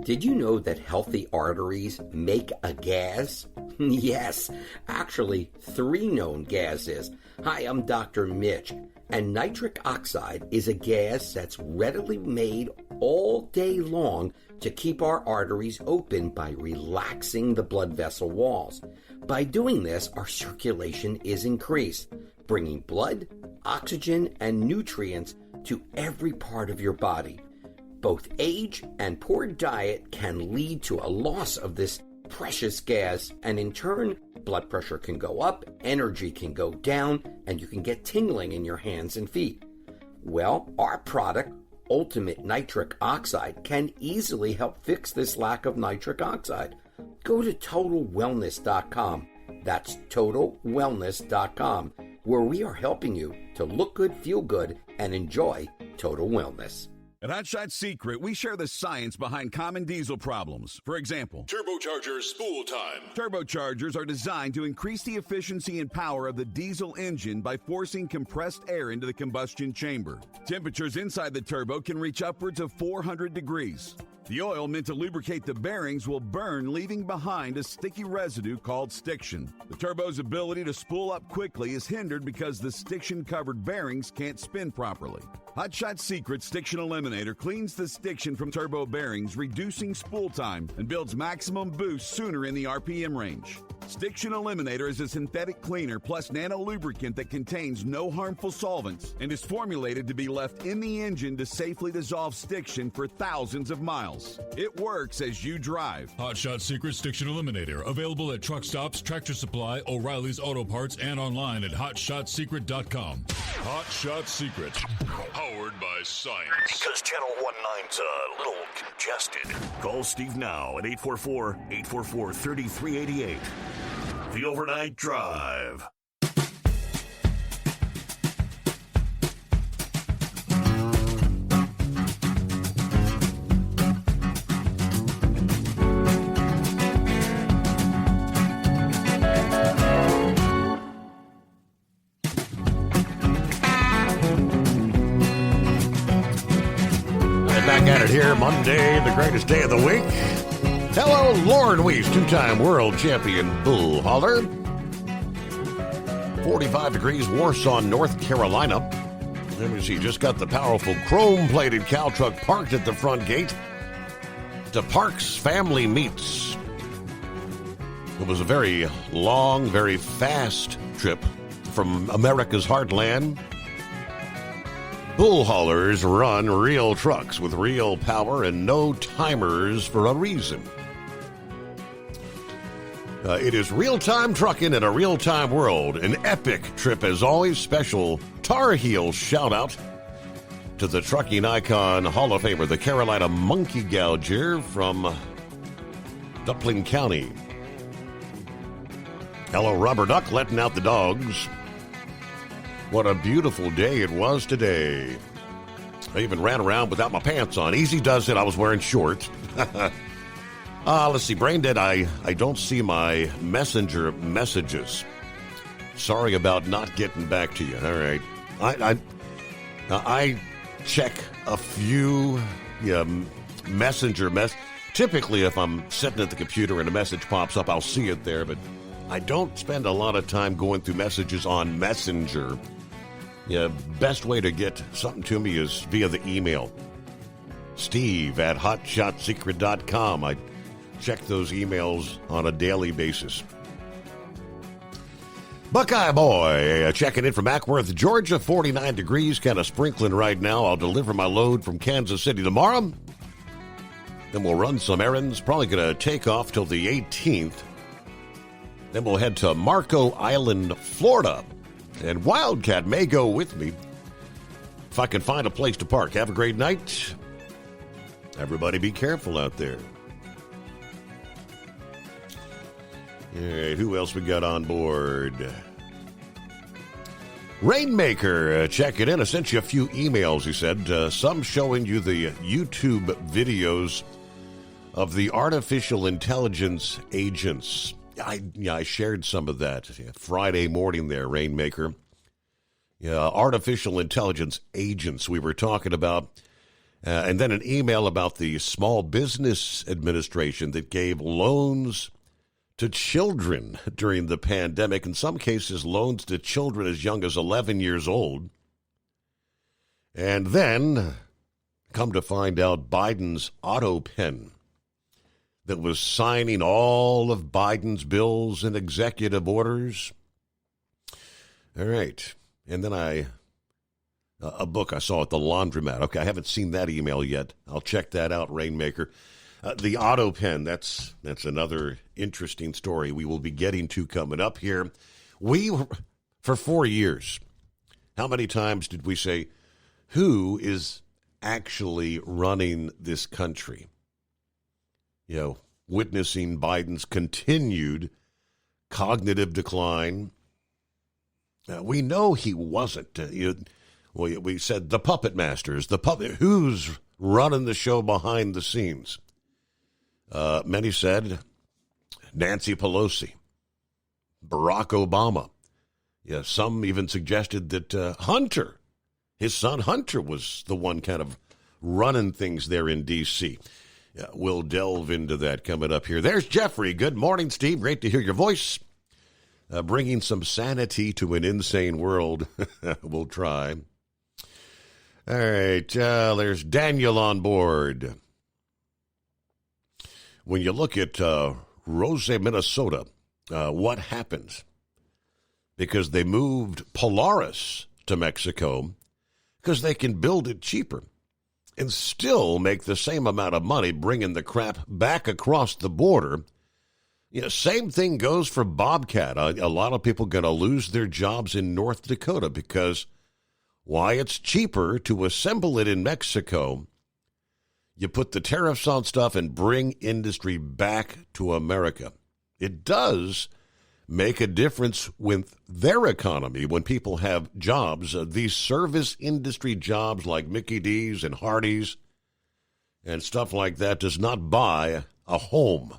Did you know that healthy arteries make a gas? Yes, actually 3 known gases. Hi, I'm Dr. Mitch, and nitric oxide is a gas that's readily made all day long to keep our arteries open by relaxing the blood vessel walls. By doing this, our circulation is increased, bringing blood, oxygen, and nutrients to every part of your body. Both age and poor diet can lead to a loss of this precious gas, and in turn, blood pressure can go up, energy can go down, and you can get tingling in your hands and feet. Well, our product, Ultimate Nitric Oxide, can easily help fix this lack of nitric oxide. Go to TotalWellness.com. That's TotalWellness.com, where we are helping you to look good, feel good, and enjoy total wellness. At Hot Shot Secret, we share the science behind common diesel problems. For example, turbocharger spool time. Turbochargers are designed to increase the efficiency and power of the diesel engine by forcing compressed air into the combustion chamber. Temperatures inside the turbo can reach upwards of 400 degrees. The oil meant to lubricate the bearings will burn, leaving behind a sticky residue called stiction. The turbo's ability to spool up quickly is hindered because the stiction-covered bearings can't spin properly. Hot Shot Secret Stiction Eliminator cleans the stiction from turbo bearings, reducing spool time, and builds maximum boost sooner in the RPM range. Stiction Eliminator is a synthetic cleaner plus nano-lubricant that contains no harmful solvents and is formulated to be left in the engine to safely dissolve stiction for thousands of miles. It works as you drive. Hot Shot Secret Stiction Eliminator, available at truck stops, Tractor Supply, O'Reilly's Auto Parts, and online at HotShotSecret.com. Hot Shot Secret, powered by science. Because Channel 19's a little congested. Call Steve now at 844-844-3388. The Overnight Drive. Back at it here, Monday, the greatest day of the week. Hello, Lauren Weiss, 2-time world champion bull hauler. 45 degrees, Warsaw, North Carolina. Let me see, just got the powerful chrome-plated cow truck parked at the front gate to Parks Family Meats. It was a very long, very fast trip from America's heartland. Bull haulers run real trucks with real power and no timers for a reason. It is real-time trucking in a real-time world. An epic trip as always. Special Tar Heel shout-out to the trucking icon, Hall of Famer, the Carolina Monkey Gouger from Duplin County. Hello, Rubber Duck, letting out the dogs. What a beautiful day it was today. I even ran around without my pants on. Easy does it. I was wearing shorts. Let's see. Brain dead. I don't see my messenger messages. Sorry about not getting back to you. All right. I check a few messenger Typically, if I'm sitting at the computer and a message pops up, I'll see it there. But I don't spend a lot of time going through messages on Messenger. Yeah, best way to get something to me is via the email. Steve at hotshotsecret.com. I check those emails on a daily basis. Buckeye Boy checking in from Ackworth, Georgia. 49 degrees, kind of sprinkling right now. I'll deliver my load from Kansas City tomorrow. Then we'll run some errands. Probably going to take off till the 18th. Then we'll head to Marco Island, Florida. And Wildcat may go with me if I can find a place to park. Have a great night. Everybody be careful out there. All right, who else we got on board? Rainmaker, check it in. I sent you a few emails, he said. Some showing you the YouTube videos of the artificial intelligence agents. I shared some of that Friday morning there, Rainmaker. Artificial intelligence agents we were talking about. And then an email about the Small Business Administration that gave loans to children during the pandemic. In some cases, loans to children as young as 11 years old. And then, come to find out, Biden's auto pen that was signing all of Biden's bills and executive orders. All right. And then a book I saw at the laundromat. Okay, I haven't seen that email yet. I'll check that out, Rainmaker. The auto pen, that's another interesting story we will be getting to coming up here. For 4 years, how many times did we say, who is actually running this country? Witnessing Biden's continued cognitive decline. We know he wasn't. We said the puppet masters, who's running the show behind the scenes? Many said Nancy Pelosi, Barack Obama. Some even suggested that Hunter, his son Hunter, was the one kind of running things there in D.C. We'll delve into that coming up here. There's Jeffrey. Good morning, Steve. Great to hear your voice. Bringing some sanity to an insane world. We'll try. All right. There's Daniel on board. When you look at Rose, Minnesota, what happens? Because they moved Polaris to Mexico because they can build it cheaper and still make the same amount of money bringing the crap back across the border. Same thing goes for Bobcat. A lot of people going to lose their jobs in North Dakota because why? It's cheaper to assemble it in Mexico. You put the tariffs on stuff and bring industry back to America. It does make a difference with their economy when people have jobs. These service industry jobs like Mickey D's and Hardee's and stuff like that does not buy a home.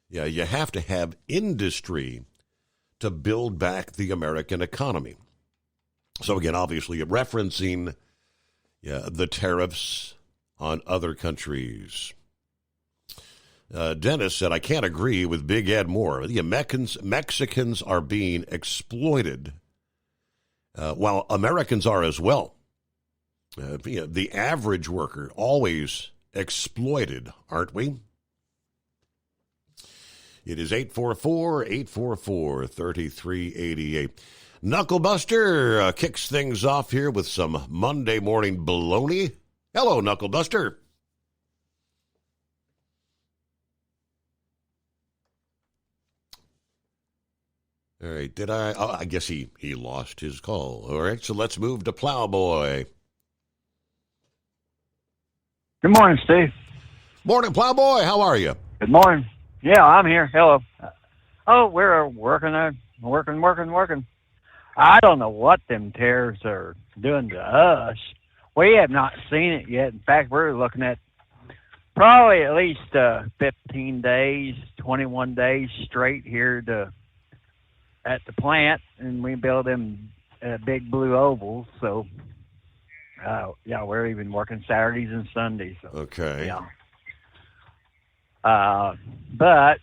You have to have industry to build back the American economy. So again, obviously, referencing the tariffs on other countries. Dennis said, I can't agree with Big Ed more. The Mexicans are being exploited, while Americans are as well. The average worker always exploited, aren't we? It is 844-844-3388. Knucklebuster kicks things off here with some Monday morning baloney. Hello, Knucklebuster. All right, I guess he lost his call. All right, so let's move to Plowboy. Good morning, Steve. Morning, Plowboy. How are you? Good morning. Yeah, I'm here. Hello. We're working. Working. I don't know what them tariffs are doing to us. We have not seen it yet. In fact, we're looking at probably at least 15 days, 21 days straight here at the plant, and we build them big blue ovals. So, we're even working Saturdays and Sundays. So, okay. Yeah. But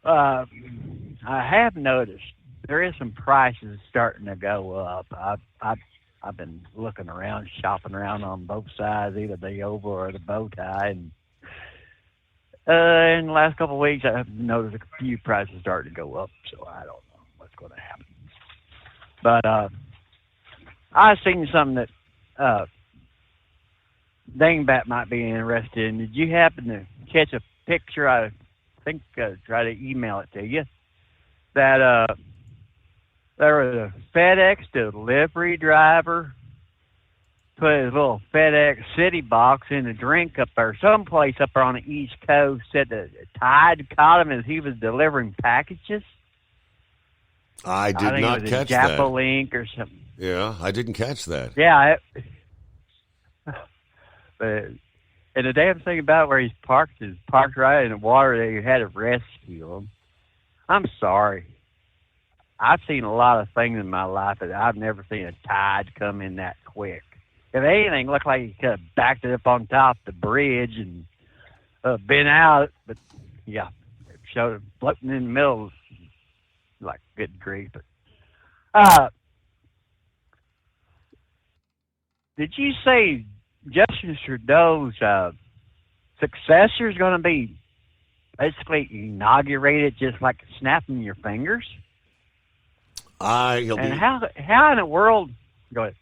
I have noticed there is some prices starting to go up. I've been looking around, shopping around on both sides, either the oval or the bow tie, and in the last couple of weeks, I've noticed a few prices starting to go up. So I don't know what's going to happen. But I seen something that Dingbat might be interested in. Did you happen to catch a picture? I think try to email it to you. That there was a FedEx delivery driver put his little FedEx City box in a drink up there, someplace up there on the East Coast. Said the tide caught him as he was delivering packages. I did not it was catch a that. Japalink or something. Yeah, I didn't catch that. Yeah, but and the damn thing about where he's parked is parked right in the water. They had to rescue him. I'm sorry. I've seen a lot of things in my life, but I've never seen a tide come in that quick. If anything, looked like he could have backed it up on top of the bridge and been out. But yeah, it showed him floating in the middle. Like, good grief. But did you say Justin Trudeau's successor is going to be basically inaugurated just like snapping your fingers? How in the world? Go ahead.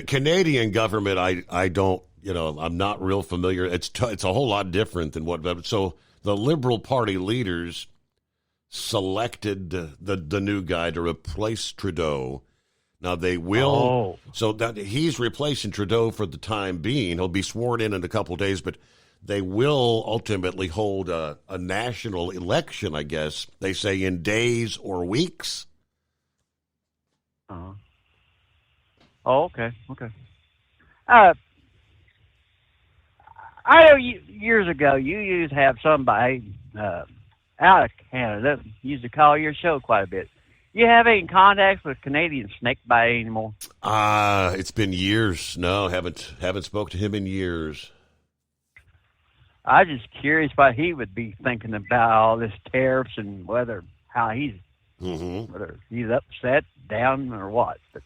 Canadian government, I don't, I'm not real familiar. It's a whole lot different than what. So the Liberal Party leaders selected the new guy to replace Trudeau. Now they will. So that he's replacing Trudeau for the time being. He'll be sworn in a couple of days, but they will ultimately hold a national election, I guess. They say in days or weeks. Oh, okay. I know years ago you used to have somebody out of Canada that used to call your show quite a bit. You have any contacts with Canadian snakebite anymore? It's been years. No, haven't spoke to him in years. I'm just curious what he would be thinking about all this tariffs and whether he's upset, down, or what. But,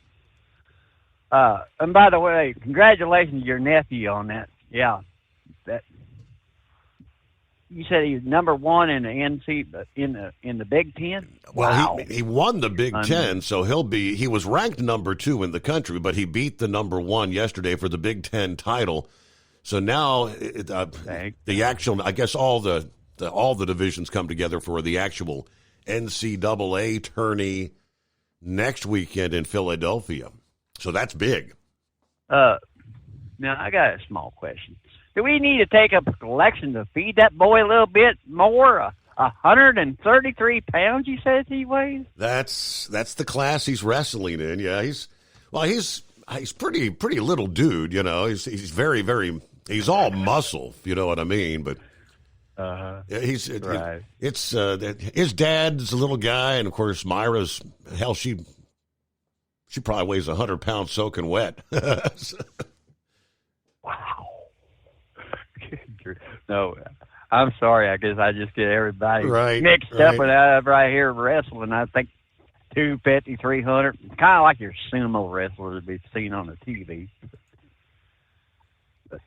and by the way, congratulations to your nephew on that. Yeah, that. You said he's number one in the NC in the Big Ten. Well, he won the Big Ten, so he was ranked number 2 in the country, but he beat the number 1 yesterday for the Big Ten title. So now the actual, I guess all the divisions come together for the actual NCAA tourney next weekend in Philadelphia. So that's big. Now I got a small question. Do we need to take up a collection to feed that boy a little bit more? 133 pounds, you said he weighs? That's the class he's wrestling in. Yeah, he's pretty little dude. He's very, very. He's all muscle. You know what I mean? But he's right. It's his dad's a little guy, and of course Myra's she probably weighs 100 pounds soaking wet. Wow. No, I'm sorry. I guess I just get everybody mixed up whenever I hear wrestling. I think 250, 300, kind of like your sumo wrestlers we've seen on the TV. But,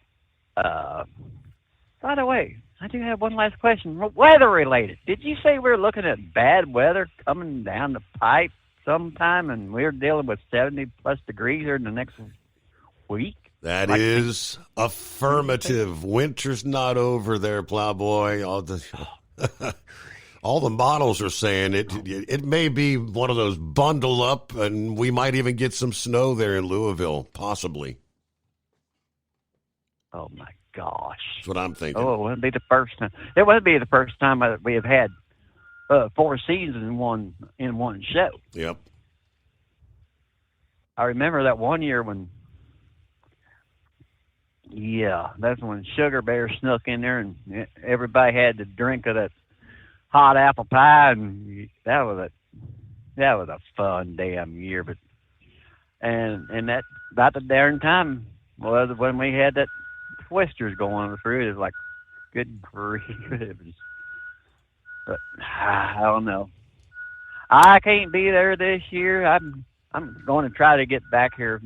by the way, I do have one last question. Weather related. Did you say we're looking at bad weather coming down the pipe sometime, and we're dealing with 70 plus degrees here in the next week? That is affirmative. Winter's not over there, Plowboy. All the models are saying it may be one of those bundle up, and we might even get some snow there in Louisville, possibly. Oh, my gosh. That's what I'm thinking. Oh, it wouldn't be the first time. It wouldn't be the first time that we have had 4 seasons in one show. Yep. I remember that one year when... Yeah, that's when Sugar Bear snuck in there, and everybody had to drink of that hot apple pie, and that was a fun damn year. But and that about the darn time was when we had that Twisters going through. It was like, good grief! But I don't know. I can't be there this year. I'm going to try to get back here.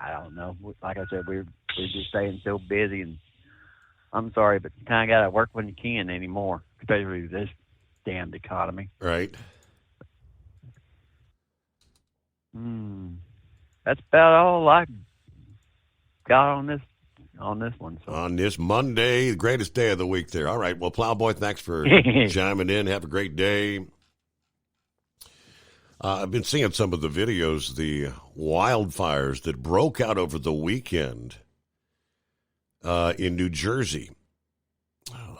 I don't know. Like I said, we're just staying so busy, and I'm sorry, but you kind of got to work when you can anymore, especially with this damned economy. Right. That's about all I got on this one. So. On this Monday, the greatest day of the week there. All right. Well, Plowboy, thanks for chiming in. Have a great day. I've been seeing some of the videos, the wildfires that broke out over the weekend in New Jersey.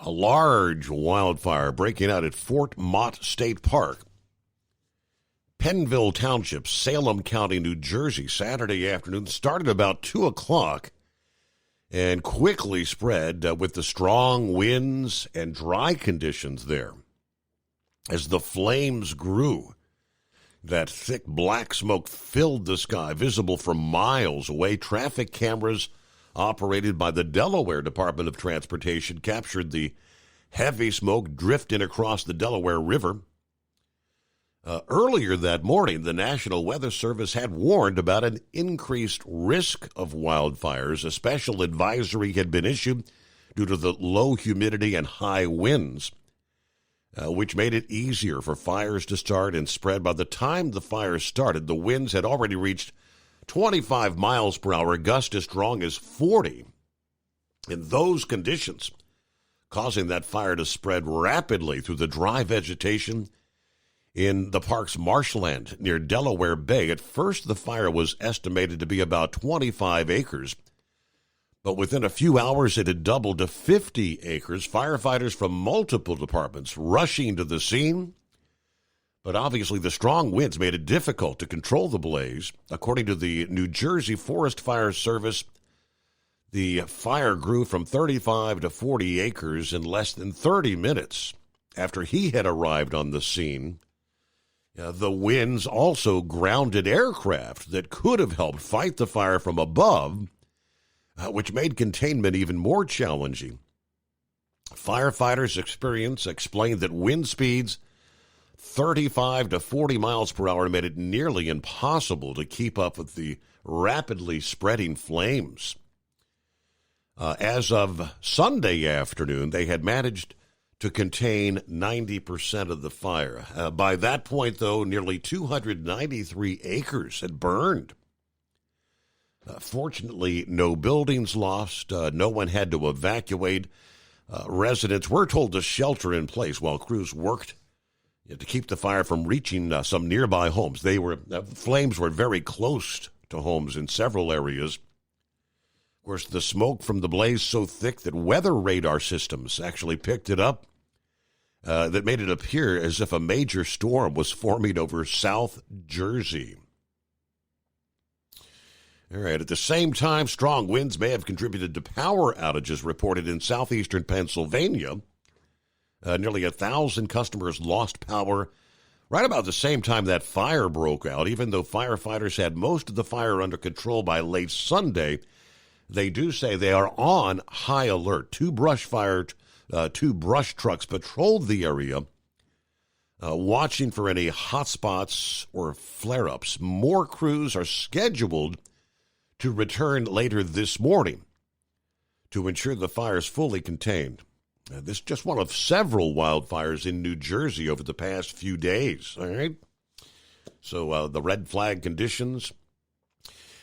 A large wildfire breaking out at Fort Mott State Park, Pennville Township, Salem County, New Jersey, Saturday afternoon. Started about 2 o'clock and quickly spread with the strong winds and dry conditions there. As the flames grew, that thick black smoke filled the sky, visible from miles away. Traffic cameras operated by the Delaware Department of Transportation captured the heavy smoke drifting across the Delaware River. Earlier that morning, the National Weather Service had warned about an increased risk of wildfires. A special advisory had been issued due to the low humidity and high winds, which made it easier for fires to start and spread. By the time the fires started, the winds had already reached 25 miles per hour, gusts as strong as 40. In those conditions, causing that fire to spread rapidly through the dry vegetation in the park's marshland near Delaware Bay. At first, the fire was estimated to be about 25 acres, but within a few hours, it had doubled to 50 acres. Firefighters from multiple departments rushing to the scene, but obviously the strong winds made it difficult to control the blaze. According to the New Jersey Forest Fire Service, the fire grew from 35 to 40 acres in less than 30 minutes after he had arrived on the scene. The winds also grounded aircraft that could have helped fight the fire from above, which made containment even more challenging. Firefighters' experience explained that wind speeds 35 to 40 miles per hour made it nearly impossible to keep up with the rapidly spreading flames. As of Sunday afternoon, they had managed to contain 90% of the fire. By that point, though, nearly 293 acres had burned. Fortunately, no buildings lost. No one had to evacuate. Residents were told to shelter in place while crews worked to keep the fire from reaching some nearby homes. Flames were very close to homes in several areas. Of course, the smoke from the blaze so thick that weather radar systems actually picked it up. That made it appear as if a major storm was forming over South Jersey. All right. At the same time, strong winds may have contributed to power outages reported in southeastern Pennsylvania. Nearly 1,000 customers lost power right about the same time that fire broke out. Even though firefighters had most of the fire under control by late Sunday, they do say they are on high alert. Two brush trucks patrolled the area, watching for any hot spots or flare-ups. More crews are scheduled to return later this morning to ensure the fire is fully contained. This is just one of several wildfires in New Jersey over the past few days, all right? So the red flag conditions,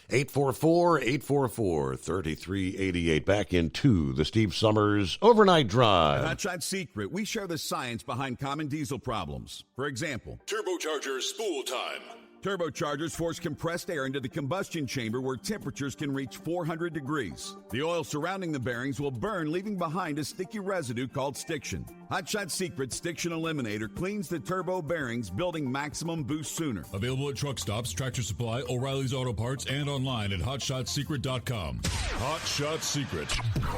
844-844-3388. Back into the Steve Summers Overnight Drive. At Hot Shot Secret, we share the science behind common diesel problems. For example, turbochargers spool time. Turbochargers force compressed air into the combustion chamber where temperatures can reach 400 degrees. The oil surrounding the bearings will burn, leaving behind a sticky residue called stiction. Hot Shot Secret Stiction Eliminator cleans the turbo bearings, building maximum boost sooner. Available at truck stops, Tractor Supply, O'Reilly's Auto Parts, and online at HotShotSecret.com. Hot Shot Secret,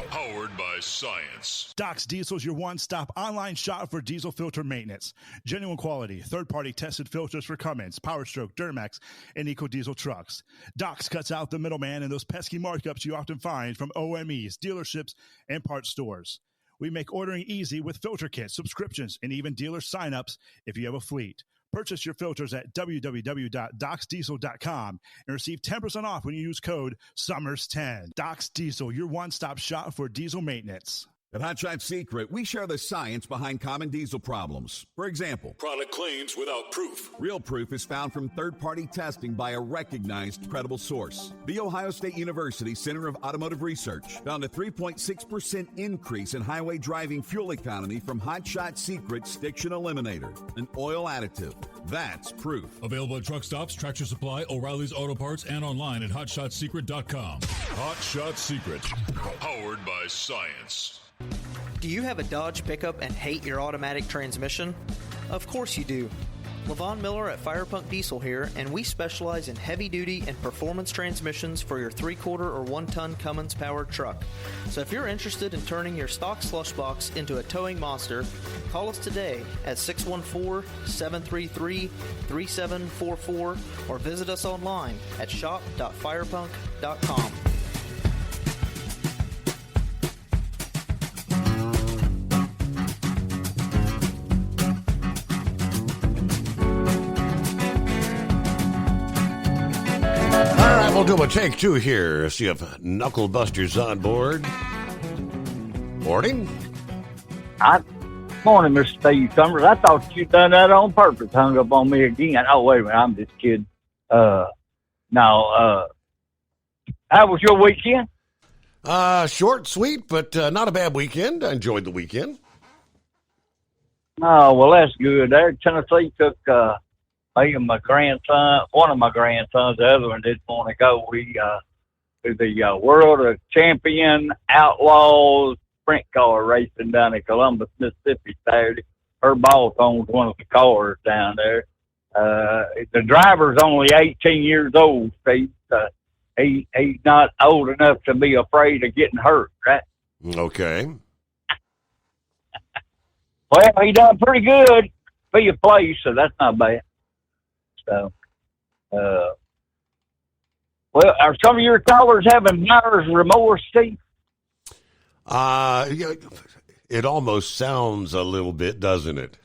powered by science. Doc's Diesel's your one-stop online shop for diesel filter maintenance. Genuine quality, third-party tested filters for Cummins, Power Stroke, Duramax, and EcoDiesel trucks. Doc's cuts out the middleman and those pesky markups you often find from OMEs, dealerships, and parts stores. We make ordering easy with filter kits, subscriptions, and even dealer sign-ups if you have a fleet. Purchase your filters at www.docsdiesel.com and receive 10% off when you use code SUMMERS10. Doc's Diesel, your one-stop shop for diesel maintenance. At Hot Shot Secret, we share the science behind common diesel problems. For example, product claims without proof. Real proof is found from third-party testing by a recognized, credible source. The Ohio State University Center of Automotive Research found a 3.6% increase in highway driving fuel economy from Hot Shot Secret Stiction Eliminator, an oil additive. That's proof. Available at truck stops, Tractor Supply, O'Reilly's Auto Parts, and online at HotShotSecret.com. Hot Shot Secret, powered by science. Do you have a Dodge pickup and hate your automatic transmission? Of course you do. Levon Miller at Firepunk Diesel here, and we specialize in heavy-duty and performance transmissions for your 3-quarter or 1-ton Cummins-powered truck. So if you're interested in turning your stock slush box into a towing monster, call us today at 614-733-3744 or visit us online at shop.firepunk.com. We'll do a take two here. See if Knucklebusters on board. Morning. Morning, Mr. Steve Summers. I thought you'd done that on purpose. Hung up on me again. Oh, wait a minute. I'm just kidding. How was your weekend? Short, sweet, but not a bad weekend. I enjoyed the weekend. Oh, well, that's good. There, Tennessee took me and my grandson, one of my grandsons, the other one didn't want to go. We to the World Champion Outlaws sprint car racing down in Columbus, Mississippi Saturday. Her boss owns one of the cars down there. The driver's only 18 years old, Steve. He's not old enough to be afraid of getting hurt, right? Okay. Well, he done pretty good for your place, so that's not bad. So, well, are some of your callers having buyer's remorse, Steve? It almost sounds a little bit, doesn't it?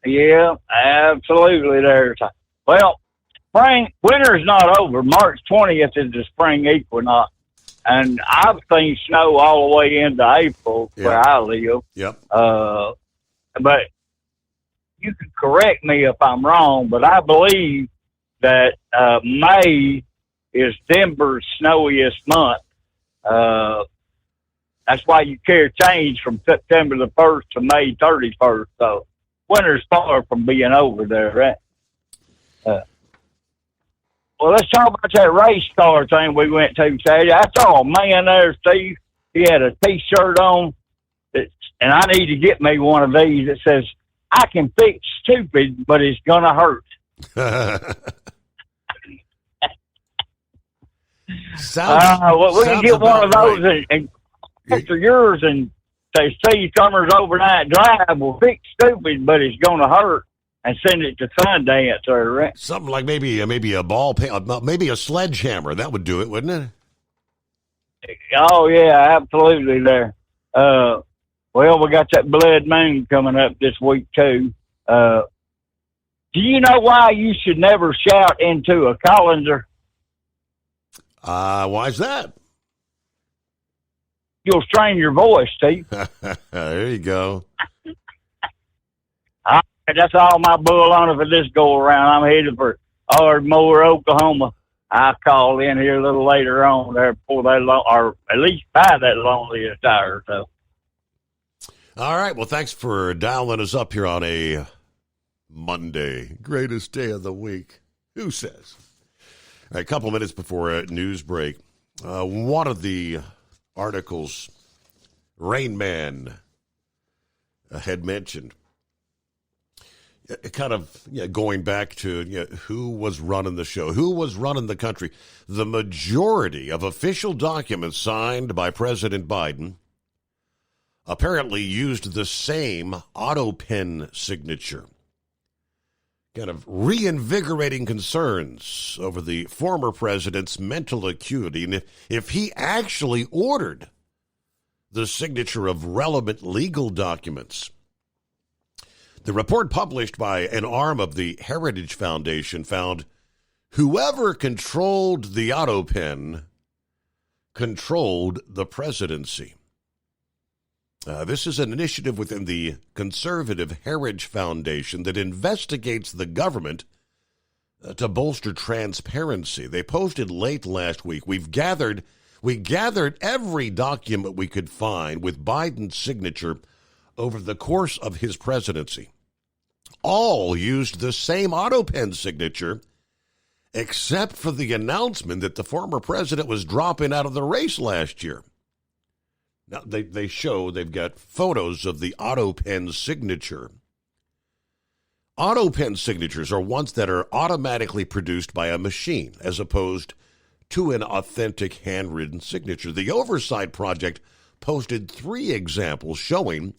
Yeah, absolutely. Well, winter's not over. March 20th is the spring equinox, and I've seen snow all the way into April where I live. Yep. But you can correct me if I'm wrong, but I believe that May is Denver's snowiest month. That's why you carry change from September the 1st to May 31st. So winter's far from being over there, right? Well, let's talk about that race car thing we went to Saturday. I saw a man there, Steve. He had a T-shirt on, and I need to get me one of these that says, "I can fix stupid, but it's going to hurt." We can get one of those right. and picture yours and say, "Steve Summers Overnight Drive will fix stupid, but it's going to hurt," and send it to Sundance, right? Something like maybe a ball pen, maybe a sledgehammer. That would do it, wouldn't it? Oh, yeah, absolutely there. Well, we got that Blood Moon coming up this week, too. Do you know why you should never shout into a colander? Why's that? You'll strain your voice, Steve. There you go. That's all my bull on it for this go around. I'm headed for Ardmore, Oklahoma. I'll call in here a little later on there before that, or at least buy that lonely tire. So. All right. Well, thanks for dialing us up here on a Monday, greatest day of the week. Who says? All right, a couple minutes before a news break. One of the articles Rain Man had mentioned, kind of going back to who was running the show, who was running the country. The majority of official documents signed by President Biden apparently used the same auto pen signature, kind of reinvigorating concerns over the former president's mental acuity and if he actually ordered the signature of relevant legal documents. The report published by an arm of the Heritage Foundation found whoever controlled the auto pen controlled the presidency. This is an initiative within the Conservative Heritage Foundation that investigates the government to bolster transparency. They posted late last week, we gathered every document we could find with Biden's signature over the course of his presidency. All used the same AutoPen signature, except for the announcement that the former president was dropping out of the race last year. Now, they've got photos of the AutoPen signature. AutoPen signatures are ones that are automatically produced by a machine, as opposed to an authentic handwritten signature. The Oversight Project posted 3 examples showing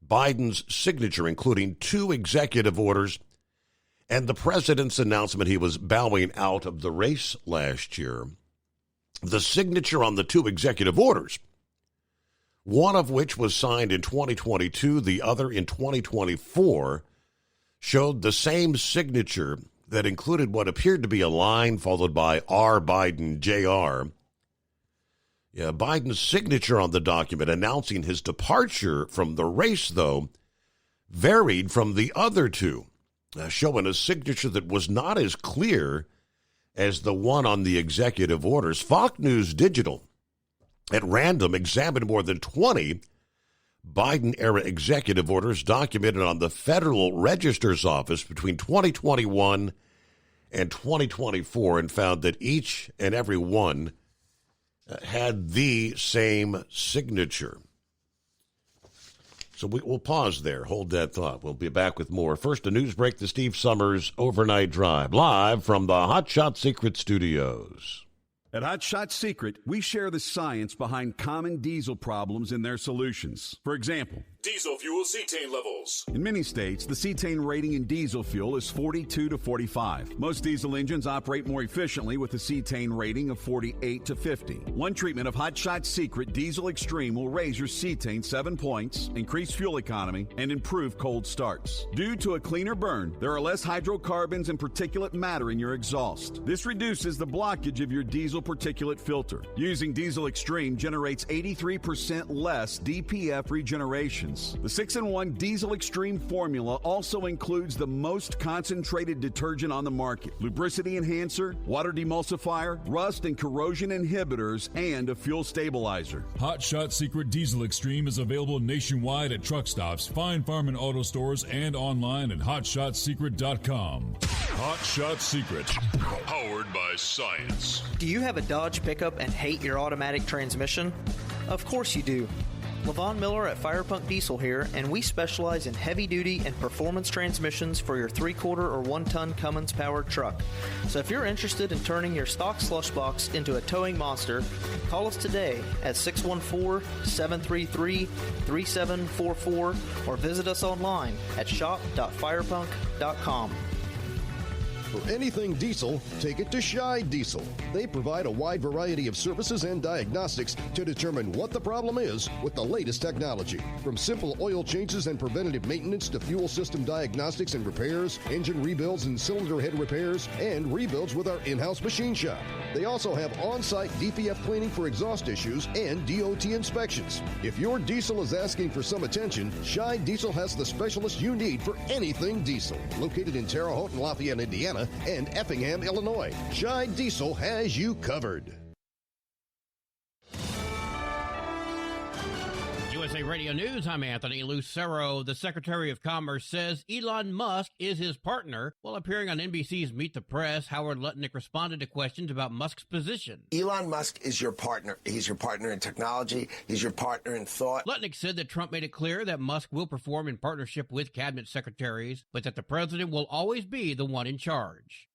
Biden's signature, including 2 executive orders and the president's announcement he was bowing out of the race last year. The signature on the 2 executive orders, one of which was signed in 2022, the other in 2024, showed the same signature that included what appeared to be a line followed by R. Biden, Jr. Yeah, Biden's signature on the document announcing his departure from the race, though, varied from the other 2, showing a signature that was not as clear as the one on the executive orders. Fox News Digital, at random, examined more than 20 Biden-era executive orders documented on the Federal Register's office between 2021 and 2024 and found that each and every one had the same signature. So we'll pause there. Hold that thought. We'll be back with more. First, a news break, the Steve Summers Overnight Drive, live from the Hot Shot Secret Studios. At Hot Shot Secret, we share the science behind common diesel problems and their solutions. For example, diesel fuel cetane levels. In many states, the cetane rating in diesel fuel is 42 to 45. Most diesel engines operate more efficiently with a cetane rating of 48 to 50. One treatment of Hot Shot Secret Diesel Extreme will raise your cetane 7 points, increase fuel economy, and improve cold starts. Due to a cleaner burn, there are less hydrocarbons and particulate matter in your exhaust. This reduces the blockage of your diesel particulate filter. Using Diesel Extreme generates 83% less DPF regeneration. The 6-in-1 Diesel Extreme formula also includes the most concentrated detergent on the market, lubricity enhancer, water demulsifier, rust and corrosion inhibitors, and a fuel stabilizer. Hot Shot Secret Diesel Extreme is available nationwide at truck stops, fine farm and auto stores, and online at hotshotsecret.com. Hot Shot Secret, powered by science. Do you have a Dodge pickup and hate your automatic transmission? Of course you do. Levon Miller at Firepunk Diesel here, and we specialize in heavy-duty and performance transmissions for your 3-quarter or 1-ton Cummins-powered truck. So if you're interested in turning your stock slush box into a towing monster, call us today at 614-733-3744 or visit us online at shop.firepunk.com. For anything diesel, take it to Shy Diesel. They provide a wide variety of services and diagnostics to determine what the problem is with the latest technology. From simple oil changes and preventative maintenance to fuel system diagnostics and repairs, engine rebuilds and cylinder head repairs, and rebuilds with our in-house machine shop. They also have on-site DPF cleaning for exhaust issues and DOT inspections. If your diesel is asking for some attention, Shy Diesel has the specialist you need for anything diesel. Located in Terre Haute and Lafayette, Indiana, and Effingham, Illinois, Shy Diesel has you covered. USA Radio News, I'm Anthony Lucero. The Secretary of Commerce says Elon Musk is his partner. While appearing on NBC's Meet the Press, Howard Lutnick responded to questions about Musk's position. Elon Musk is your partner. He's your partner in technology. He's your partner in thought. Lutnick said that Trump made it clear that Musk will perform in partnership with cabinet secretaries, but that the president will always be the one in charge.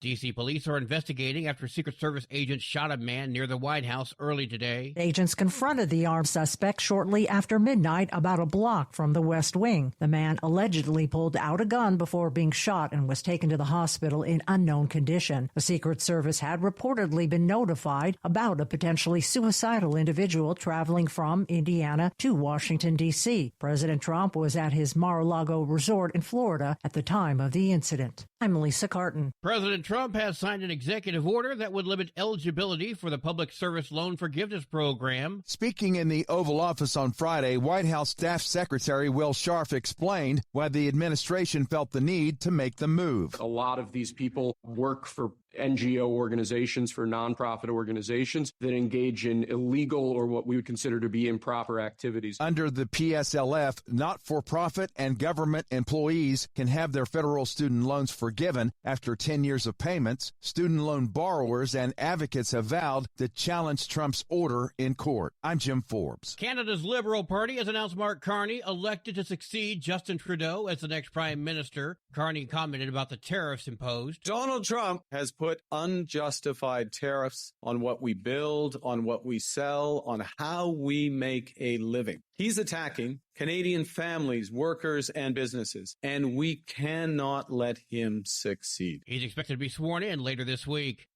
D.C. police are investigating after Secret Service agents shot a man near the White House early today. Agents confronted the armed suspect shortly after midnight about a block from the West Wing. The man allegedly pulled out a gun before being shot and was taken to the hospital in unknown condition. The Secret Service had reportedly been notified about a potentially suicidal individual traveling from Indiana to Washington, D.C. President Trump was at his Mar-a-Lago resort in Florida at the time of the incident. I'm Lisa Carton. President Trump has signed an executive order that would limit eligibility for the Public Service Loan Forgiveness Program. Speaking in the Oval Office on Friday, White House Staff Secretary Will Scharf explained why the administration felt the need to make the move. A lot of these people work for NGO organizations, for nonprofit organizations that engage in illegal or what we would consider to be improper activities. Under the PSLF, not-for-profit and government employees can have their federal student loans forgiven after 10 years of payments. Student loan borrowers and advocates have vowed to challenge Trump's order in court. I'm Jim Forbes. Canada's Liberal Party has announced Mark Carney elected to succeed Justin Trudeau as the next prime minister. Carney commented about the tariffs imposed. Donald Trump has put unjustified tariffs on what we build, on what we sell, on how we make a living. He's attacking Canadian families, workers, and businesses, and we cannot let him succeed. He's expected to be sworn in later this week.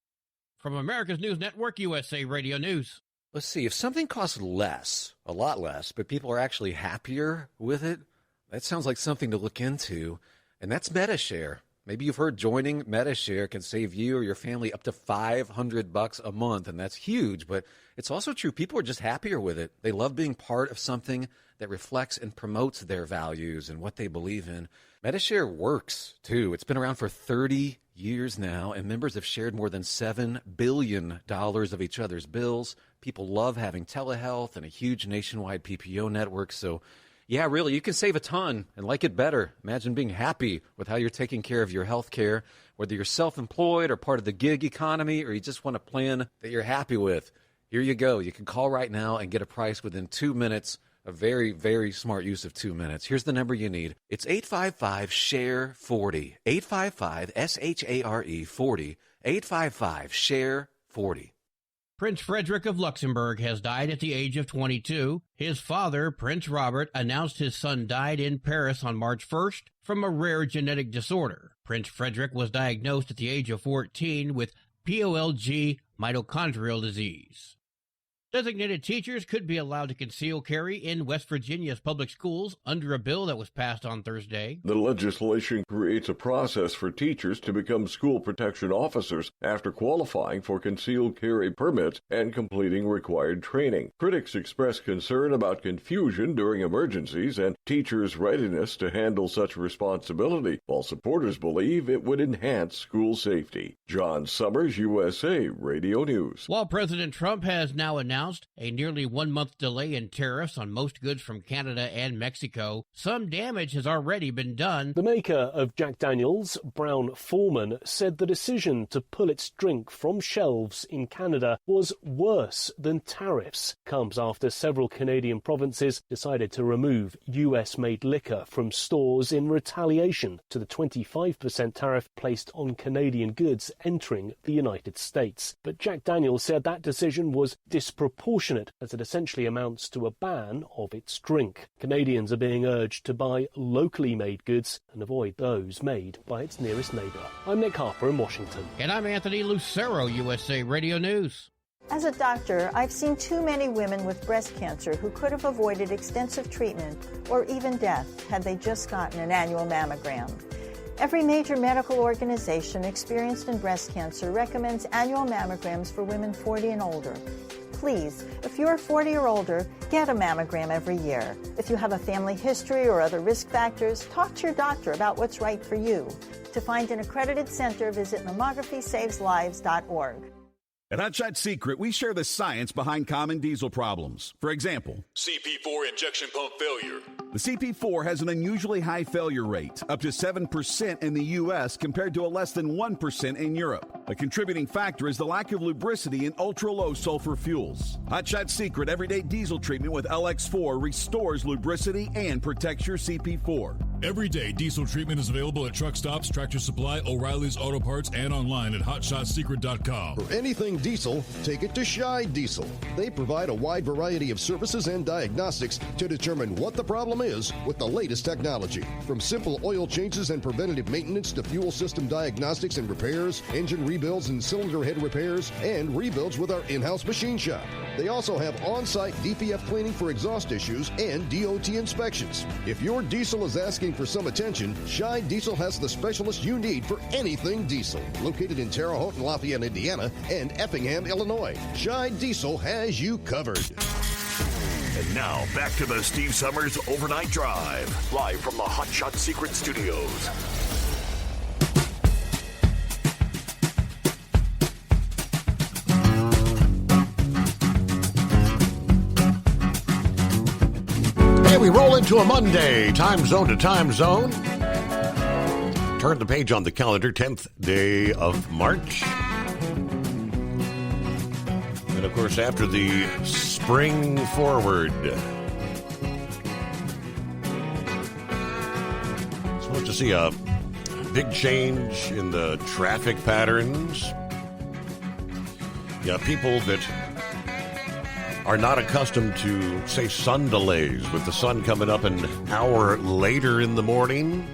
From America's News Network, USA Radio News. Let's see, if something costs less, a lot less, but people are actually happier with it, that sounds like something to look into, and that's MediShare. Maybe you've heard joining MediShare can save you or your family up to $500 a month, and that's huge, but it's also true. People are just happier with it. They love being part of something that reflects and promotes their values and what they believe in. MediShare works, too. It's been around for 30 years now, and members have shared more than $7 billion of each other's bills. People love having telehealth and a huge nationwide PPO network, so yeah, really, you can save a ton and like it better. Imagine being happy with how you're taking care of your health care, whether you're self-employed or part of the gig economy, or you just want a plan that you're happy with. Here you go. You can call right now and get a price within 2 minutes. A very, very smart use of 2 minutes. Here's the number you need. It's 855-SHARE-40. 855-SHARE-40. 855-SHARE-40. Prince Frederick of Luxembourg has died at the age of 22. His father, Prince Robert, announced his son died in Paris on March 1st from a rare genetic disorder. Prince Frederick was diagnosed at the age of 14 with POLG mitochondrial disease. Designated teachers could be allowed to conceal carry in West Virginia's public schools under a bill that was passed on Thursday. The legislation creates a process for teachers to become school protection officers after qualifying for concealed carry permits and completing required training. Critics express concern about confusion during emergencies and teachers' readiness to handle such responsibility, while supporters believe it would enhance school safety. John Summers, USA Radio News. While President Trump has now announced a nearly 1 month delay in tariffs on most goods from Canada and Mexico, some damage has already been done. The maker of Jack Daniel's, Brown-Forman, said the decision to pull its drink from shelves in Canada was worse than tariffs. Comes after several Canadian provinces decided to remove US-made liquor from stores in retaliation to the 25% tariff placed on Canadian goods entering the United States. But Jack Daniel's said that decision was disproportionate, as it essentially amounts to a ban of its drink. Canadians are being urged to buy locally made goods and avoid those made by its nearest neighbour. I'm Nick Harper in Washington. And I'm Anthony Lucero, USA Radio News. As a doctor, I've seen too many women with breast cancer who could have avoided extensive treatment or even death had they just gotten an annual mammogram. Every major medical organization experienced in breast cancer recommends annual mammograms for women 40 and older. Please, if you're 40 or older, get a mammogram every year. If you have a family history or other risk factors, talk to your doctor about what's right for you. To find an accredited center, visit mammography-saves-lives.org. At Hot Shot Secret, we share the science behind common diesel problems. For example, CP4 injection pump failure. The CP4 has an unusually high failure rate, up to 7% in the U.S. compared to a less than 1% in Europe. A contributing factor is the lack of lubricity in ultra-low sulfur fuels. Hot Shot Secret Everyday Diesel Treatment with LX4 restores lubricity and protects your CP4. Everyday Diesel Treatment is available at truck stops, Tractor Supply, O'Reilly's Auto Parts, and online at hotshotsecret.com. For anything diesel, take it to Shy Diesel. They provide a wide variety of services and diagnostics to determine what the problem is with the latest technology. From simple oil changes and preventative maintenance to fuel system diagnostics and repairs, engine rebuilds and cylinder head repairs and rebuilds with our in-house machine shop. They also have on-site DPF cleaning for exhaust issues and DOT inspections. If your diesel is asking for some attention, Scheid Diesel has the specialist you need for anything diesel. Located in Terre Haute and Lafayette, Indiana, and Effingham, Illinois, Scheid Diesel has you covered. And now, back to the Steve Summers Overnight Drive, live from the Hot Shot Secret Studios. Hey, we roll into a Monday, time zone to time zone. Turn the page on the calendar, 10th day of March. And, of course, after the spring forward, supposed to see a big change in the traffic patterns. Yeah, people that are not accustomed to, say, sun delays, with the sun coming up an hour later in the morning.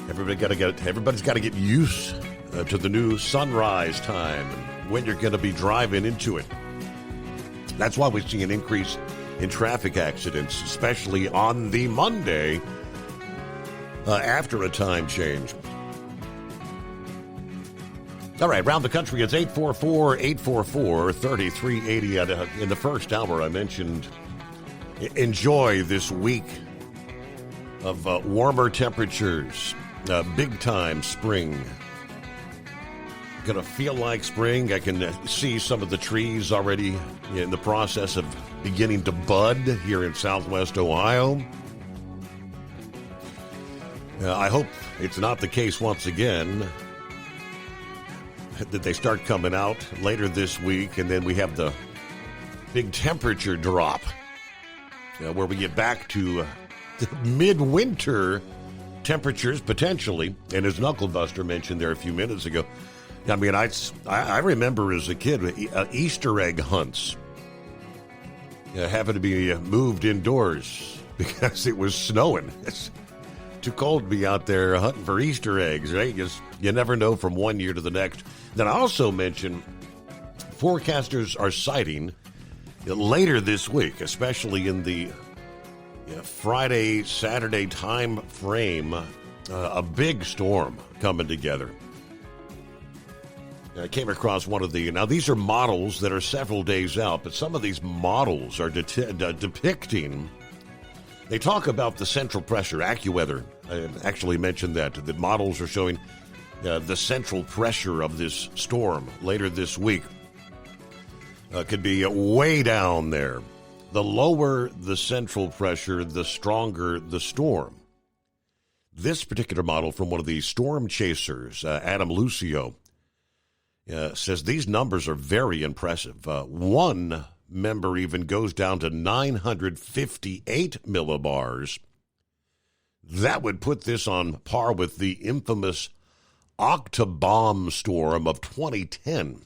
Everybody's got to get used to the new sunrise time and when you're going to be driving into it. That's why we see an increase in traffic accidents, especially on the Monday after a time change. All right, around the country, it's 844-844-3380. In the first hour, I mentioned enjoy this week of warmer temperatures, big-time spring. Going to feel like spring. I can see some of the trees already in the process of beginning to bud here in southwest Ohio. I hope it's not the case once again that they start coming out later this week, and then we have the big temperature drop where we get back to midwinter temperatures potentially. And as Knucklebuster mentioned there a few minutes ago, I mean, I remember as a kid Easter egg hunts having to be moved indoors because it was snowing. It's too cold to be out there hunting for Easter eggs, right? You never know from one year to the next. Then I also mentioned forecasters are citing later this week, especially in the Friday, Saturday time frame, a big storm coming together. I came across one of now these are models that are several days out, but some of these models are depicting, they talk about the central pressure. AccuWeather actually mentioned that models are showing the central pressure of this storm later this week could be way down there. The lower the central pressure, the stronger the storm. This particular model from one of the storm chasers, Adam Lucio, says these numbers are very impressive. One member even goes down to 958 millibars. That would put this on par with the infamous Octobomb storm of 2010.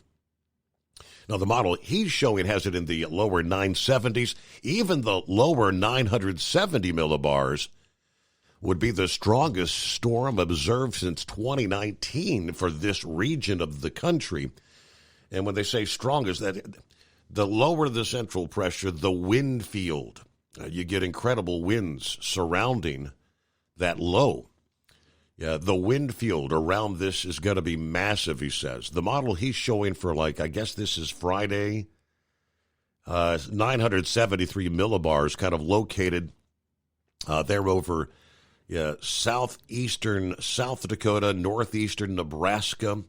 Now, the model he's showing has it in the lower 970s. Even the lower 970 millibars would be the strongest storm observed since 2019 for this region of the country. And when they say strongest, that the lower the central pressure, the wind field, you get incredible winds surrounding that low. Yeah, the wind field around this is going to be massive, he says. The model he's showing for, I guess this is Friday, 973 millibars, kind of located there over southeastern South Dakota, northeastern Nebraska.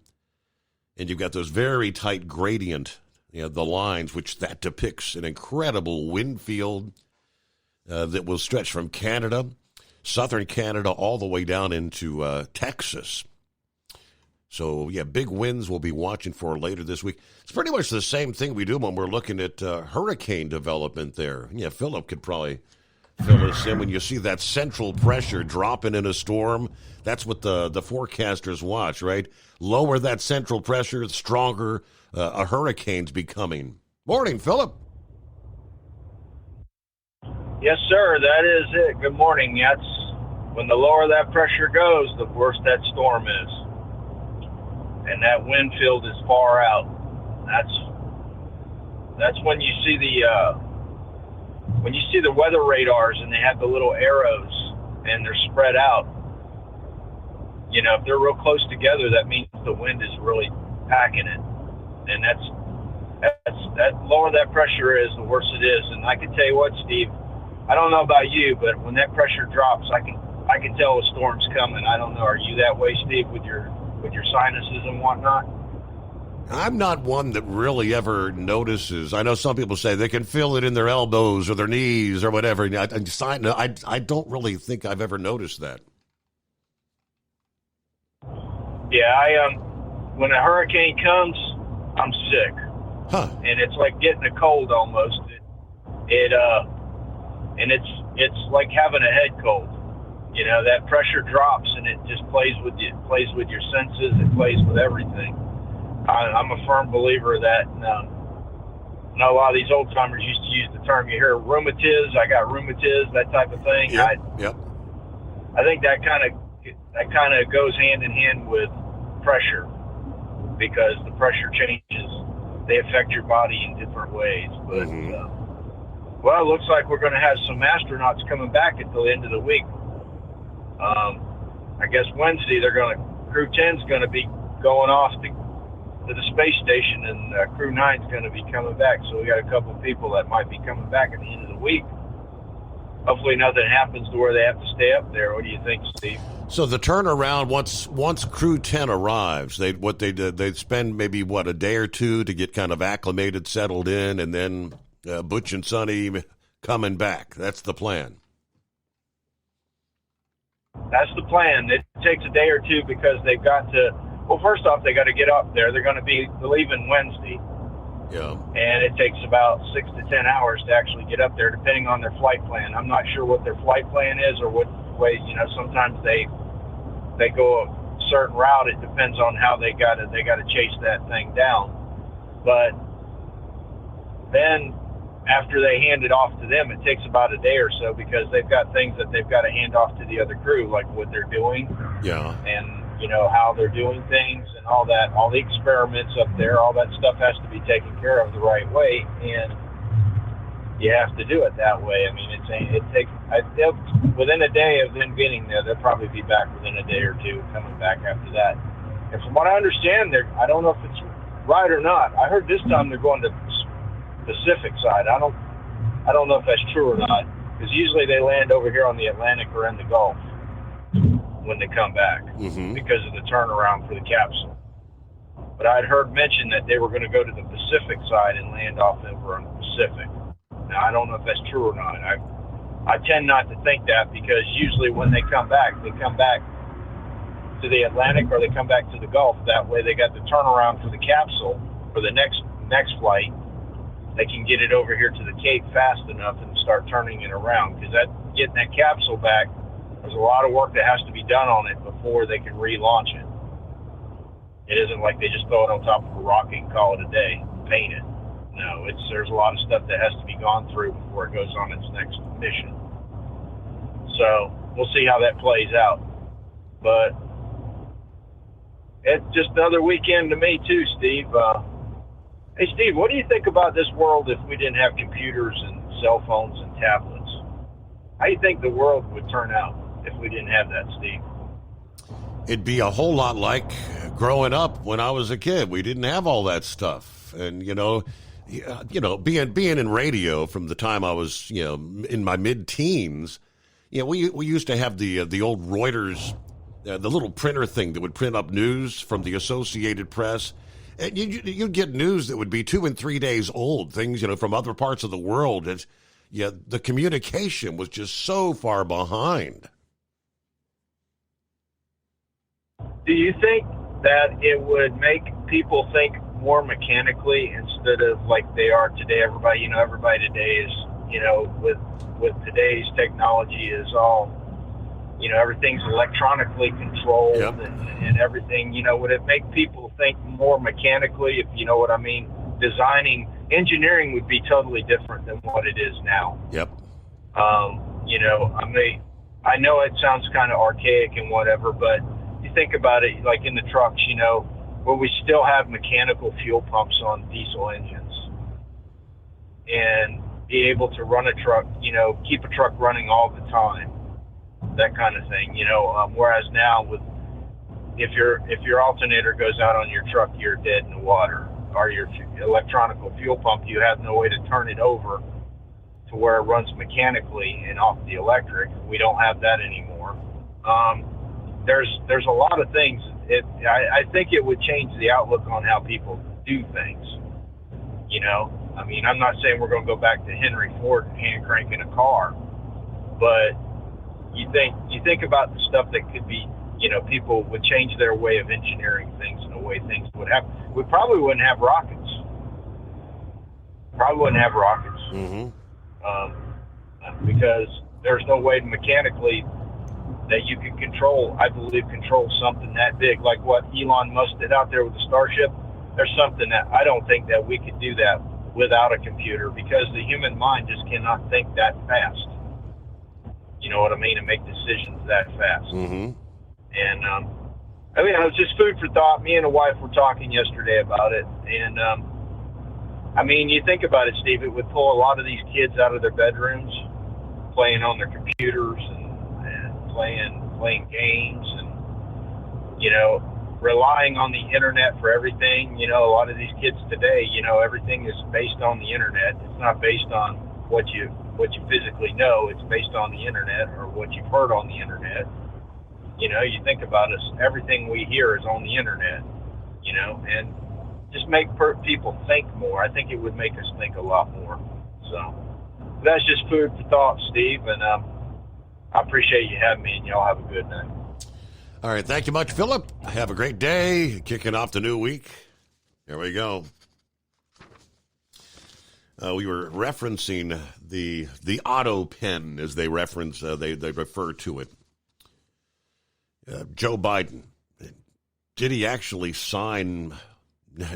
And you've got those very tight gradient, the lines, which that depicts an incredible wind field that will stretch from Canada, southern Canada, all the way down into Texas. So, big winds we'll be watching for later this week. It's pretty much the same thing we do when we're looking at hurricane development there. Yeah, Philip could probably fill us in. When you see that central pressure dropping in a storm, that's what the forecasters watch, right? Lower that central pressure, the stronger a hurricane's becoming. Morning, Philip. Yes, sir, that is it. Good morning. That's when the lower that pressure goes, the worse that storm is. and that wind field is far out. That's when you see the weather radars and they have the little arrows and they're spread out. You know, if they're real close together, that means the wind is really packing it, and that lower that pressure is, the worse it is. And I can tell you what, Steve, I don't know about you, but when that pressure drops, I can tell a storm's coming. I don't know. Are you that way, Steve, with your sinuses and whatnot? I'm not one that really ever notices. I know some people say they can feel it in their elbows or their knees or whatever. I don't really think I've ever noticed that. Yeah, when a hurricane comes, I'm sick. Huh. And it's like getting a cold almost. And it's like having a head cold. You know, that pressure drops and it just plays with you. It plays with your senses. It plays with everything. I'm a firm believer of that. And, I know a lot of these old timers used to use the term. You hear rheumatiz, I got rheumatiz, that type of thing. Yep. I think that kind of goes hand in hand with pressure, because the pressure changes. They affect your body in different ways. But well, it looks like we're going to have some astronauts coming back at the end of the week. I guess Wednesday Crew 10's going to be going off to the space station, and Crew 9's going to be coming back. So we got a couple of people that might be coming back at the end of the week. Hopefully nothing happens to where they have to stay up there. What do you think, Steve? So the turnaround, once Crew 10 arrives, they'd spend maybe a day or two to get kind of acclimated, settled in, and then Butch and Sonny coming back. That's the plan. That's the plan. It takes a day or two because they've got to. Well, first off, they got to get up there. They're going to be leaving Wednesday. Yeah. And it takes about 6 to 10 hours to actually get up there, depending on their flight plan. I'm not sure what their flight plan is or what way. You know, sometimes they go a certain route. It depends on how they got to chase that thing down. But then after they hand it off to them, it takes about a day or so, because they've got things that they've got to hand off to the other crew, like what they're doing. Yeah. And you know, how they're doing things and all that, all the experiments up there, all that stuff has to be taken care of the right way, and you have to do it that way. I mean, it takes within a day of them getting there, they'll probably be back within a day or two, coming back after that. And from what I understand, I don't know if it's right or not. I heard this time they're going to the Pacific side. I don't know if that's true or not, because usually they land over here on the Atlantic or in the Gulf when they come back, because of the turnaround for the capsule. But I'd heard mention that they were going to go to the Pacific side and land off over on the Pacific. Now, I don't know if that's true or not. I tend not to think that, because usually when they come back to the Atlantic or they come back to the Gulf. That way they got the turnaround for the capsule for the next flight. They can get it over here to the Cape fast enough and start turning it around, because getting that capsule back, there's a lot of work that has to be done on it before they can relaunch it. It isn't like they just throw it on top of a rocket and call it a day, paint it. No, there's a lot of stuff that has to be gone through before it goes on its next mission. So we'll see how that plays out. But it's just another weekend to me too, Steve. Hey, Steve, what do you think about this world if we didn't have computers and cell phones and tablets? How do you think the world would turn out if we didn't have that, Steve? It'd be a whole lot like growing up when I was a kid. We didn't have all that stuff. And, being in radio from the time I was, in my mid-teens, we used to have the old Reuters, the little printer thing that would print up news from the Associated Press. And you'd get news that would be 2 and 3 days old, things, from other parts of the world. The communication was just so far behind. Do you think that it would make people think more mechanically instead of like they are today? Everybody today is, with today's technology is all, everything's electronically controlled. Yep. and everything, would it make people think more mechanically, if you know what I mean? Engineering would be totally different than what it is now. Yep. I know it sounds kind of archaic and whatever, but you think about it, like in the trucks, where we still have mechanical fuel pumps on diesel engines and be able to run a truck, keep a truck running all the time, that kind of thing, whereas now if your alternator goes out on your truck, you're dead in the water, or your electronic fuel pump, you have no way to turn it over to where it runs mechanically and off the electric. We don't have that anymore. There's a lot of things. I think it would change the outlook on how people do things. I mean, I'm not saying we're going to go back to Henry Ford and hand cranking a car, but you think about the stuff that could be, people would change their way of engineering things and the way things would happen. We probably wouldn't have rockets. Mm-hmm. Because there's no way mechanically that you can control something that big, like what Elon Musk did out there with the Starship. There's something that I don't think that we could do that without a computer, because the human mind just cannot think that fast. You know what I mean? And make decisions that fast. Mm-hmm. And it was just food for thought. Me and the wife were talking yesterday about it, and you think about it, Steve. It would pull a lot of these kids out of their bedrooms, playing on their computers and playing games, and relying on the internet for everything. A lot of these kids today, everything is based on the internet. It's not based on what you physically know. It's based on the internet or what you've heard on the internet. You think about us, everything we hear is on the internet, and just make people think more. I think it would make us think a lot more. So that's just food for thought, Steve, and I appreciate you having me, and y'all have a good night. All right, thank you much, Philip. Have a great day. Kicking off the new week. Here we go. We were referencing the auto pen, as they reference, they refer to it. Joe Biden, did he actually sign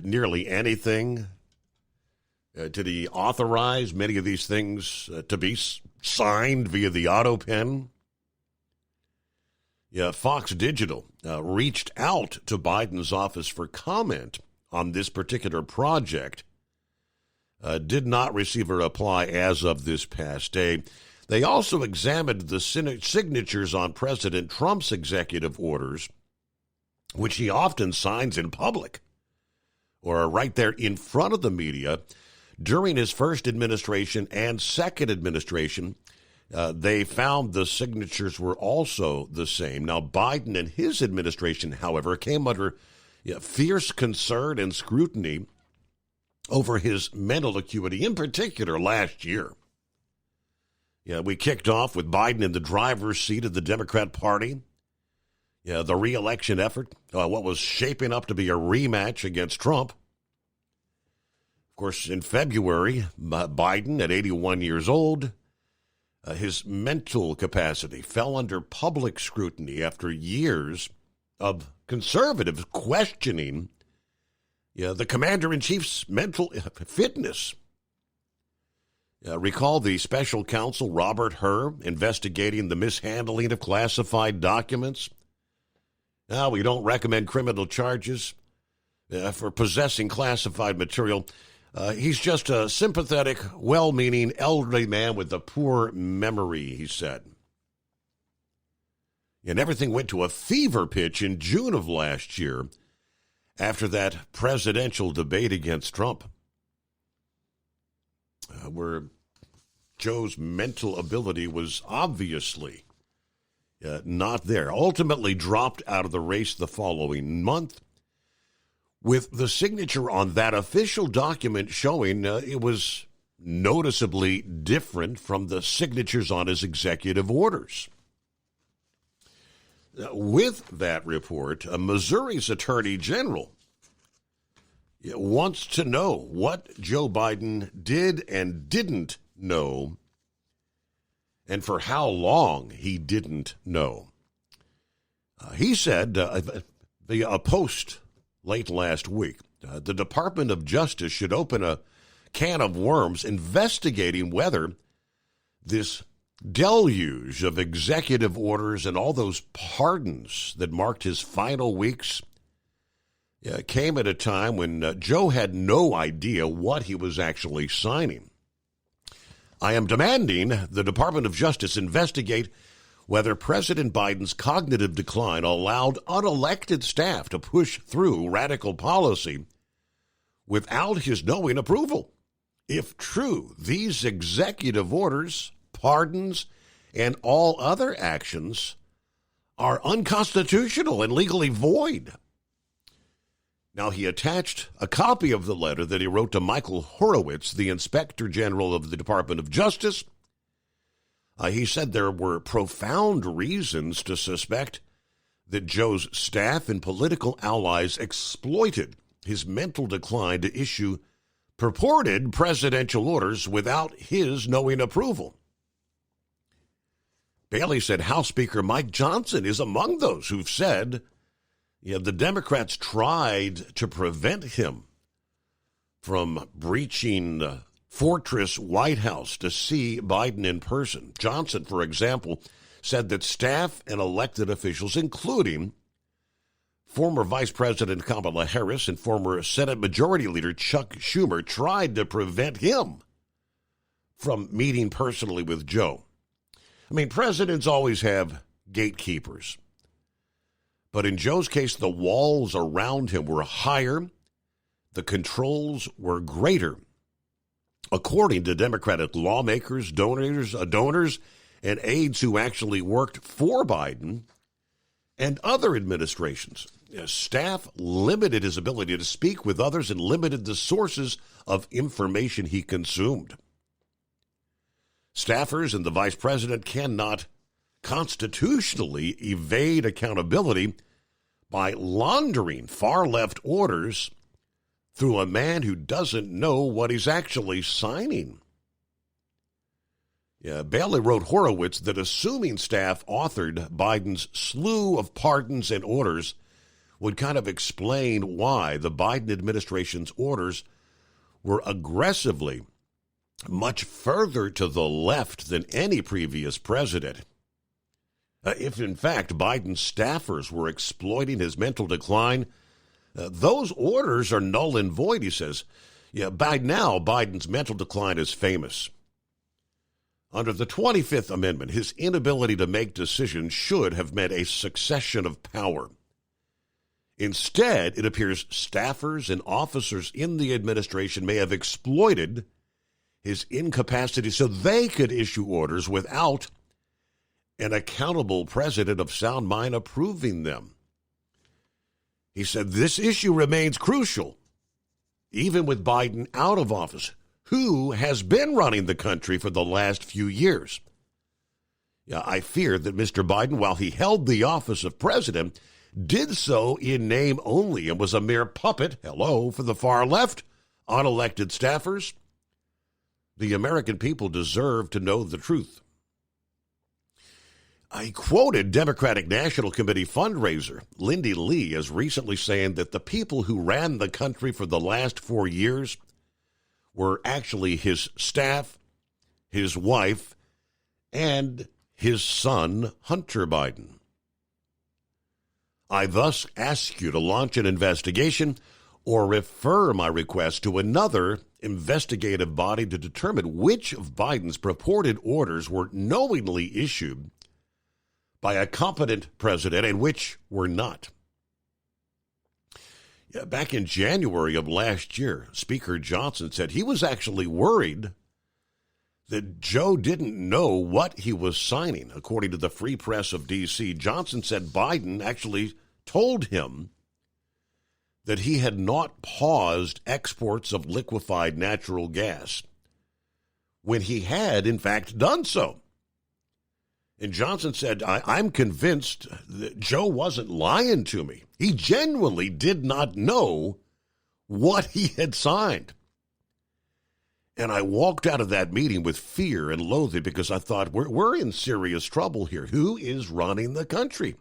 nearly anything? Did he authorize many of these things to be signed via the auto pen? Yeah, Fox Digital reached out to Biden's office for comment on this particular project. Did not receive a reply as of this past day. They also examined the signatures on President Trump's executive orders, which he often signs in public or right there in front of the media. During his first administration and second administration, they found the signatures were also the same. Now, Biden and his administration, however, came under fierce concern and scrutiny over his mental acuity, in particular last year. Yeah, we kicked off with Biden in the driver's seat of the Democrat Party. Yeah, the re-election effort, what was shaping up to be a rematch against Trump. Of course, in February, Biden, at 81 years old, his mental capacity fell under public scrutiny after years of conservatives questioning the commander-in-chief's mental fitness. Recall the special counsel Robert Hur investigating the mishandling of classified documents. Now, we don't recommend criminal charges for possessing classified material. He's just a sympathetic, well-meaning elderly man with a poor memory, he said. And everything went to a fever pitch in June of last year after that presidential debate against Trump, where Joe's mental ability was obviously not there. Ultimately dropped out of the race the following month, with the signature on that official document showing it was noticeably different from the signatures on his executive orders. With that report, Missouri's Attorney General wants to know what Joe Biden did and didn't know, and for how long he didn't know. He said via a post late last week, the Department of Justice should open a can of worms investigating whether this deluge of executive orders and all those pardons that marked his final weeks came at a time when Joe had no idea what he was actually signing. I am demanding the Department of Justice investigate whether President Biden's cognitive decline allowed unelected staff to push through radical policy without his knowing approval. If true, these executive orders, pardons, and all other actions are unconstitutional and legally void. Now, he attached a copy of the letter that he wrote to Michael Horowitz, the Inspector General of the Department of Justice. He said there were profound reasons to suspect that Joe's staff and political allies exploited his mental decline to issue purported presidential orders without his knowing approval. Bailey said House Speaker Mike Johnson is among those who've said the Democrats tried to prevent him from breaching Fortress White House to see Biden in person. Johnson, for example, said that staff and elected officials, including former Vice President Kamala Harris and former Senate Majority Leader Chuck Schumer, tried to prevent him from meeting personally with Joe. I mean, presidents always have gatekeepers. But in Joe's case, the walls around him were higher. The controls were greater. According to Democratic lawmakers, donors, and aides who actually worked for Biden and other administrations, staff limited his ability to speak with others and limited the sources of information he consumed. Staffers and the vice president cannot constitutionally evade accountability by laundering far-left orders through a man who doesn't know what he's actually signing. Bailey wrote Horowitz that assuming staff authored Biden's slew of pardons and orders would kind of explain why the Biden administration's orders were aggressively much further to the left than any previous president. If, in fact, Biden's staffers were exploiting his mental decline, those orders are null and void, he says. By now, Biden's mental decline is famous. Under the 25th Amendment, his inability to make decisions should have meant a succession of power. Instead, it appears staffers and officers in the administration may have exploited his incapacity so they could issue orders without an accountable president of sound mind approving them. He said this issue remains crucial, even with Biden out of office, who has been running the country for the last few years. I fear that Mr. Biden, while he held the office of president, did so in name only and was a mere puppet, for the far left, unelected staffers. The American people deserve to know the truth. I quoted Democratic National Committee fundraiser Lindy Lee as recently saying that the people who ran the country for the last 4 years were actually his staff, his wife, and his son, Hunter Biden. I thus ask you to launch an investigation or refer my request to another investigative body to determine which of Biden's purported orders were knowingly issued by a competent president and which were not. Back in January of last year, Speaker Johnson said he was actually worried that Joe didn't know what he was signing. According to the Free Press of D.C., Johnson said Biden actually told him that he had not paused exports of liquefied natural gas when he had, in fact, done so. And Johnson said, I'm convinced that Joe wasn't lying to me. He genuinely did not know what he had signed. And I walked out of that meeting with fear and loathing because I thought, we're in serious trouble here. Who is running the country?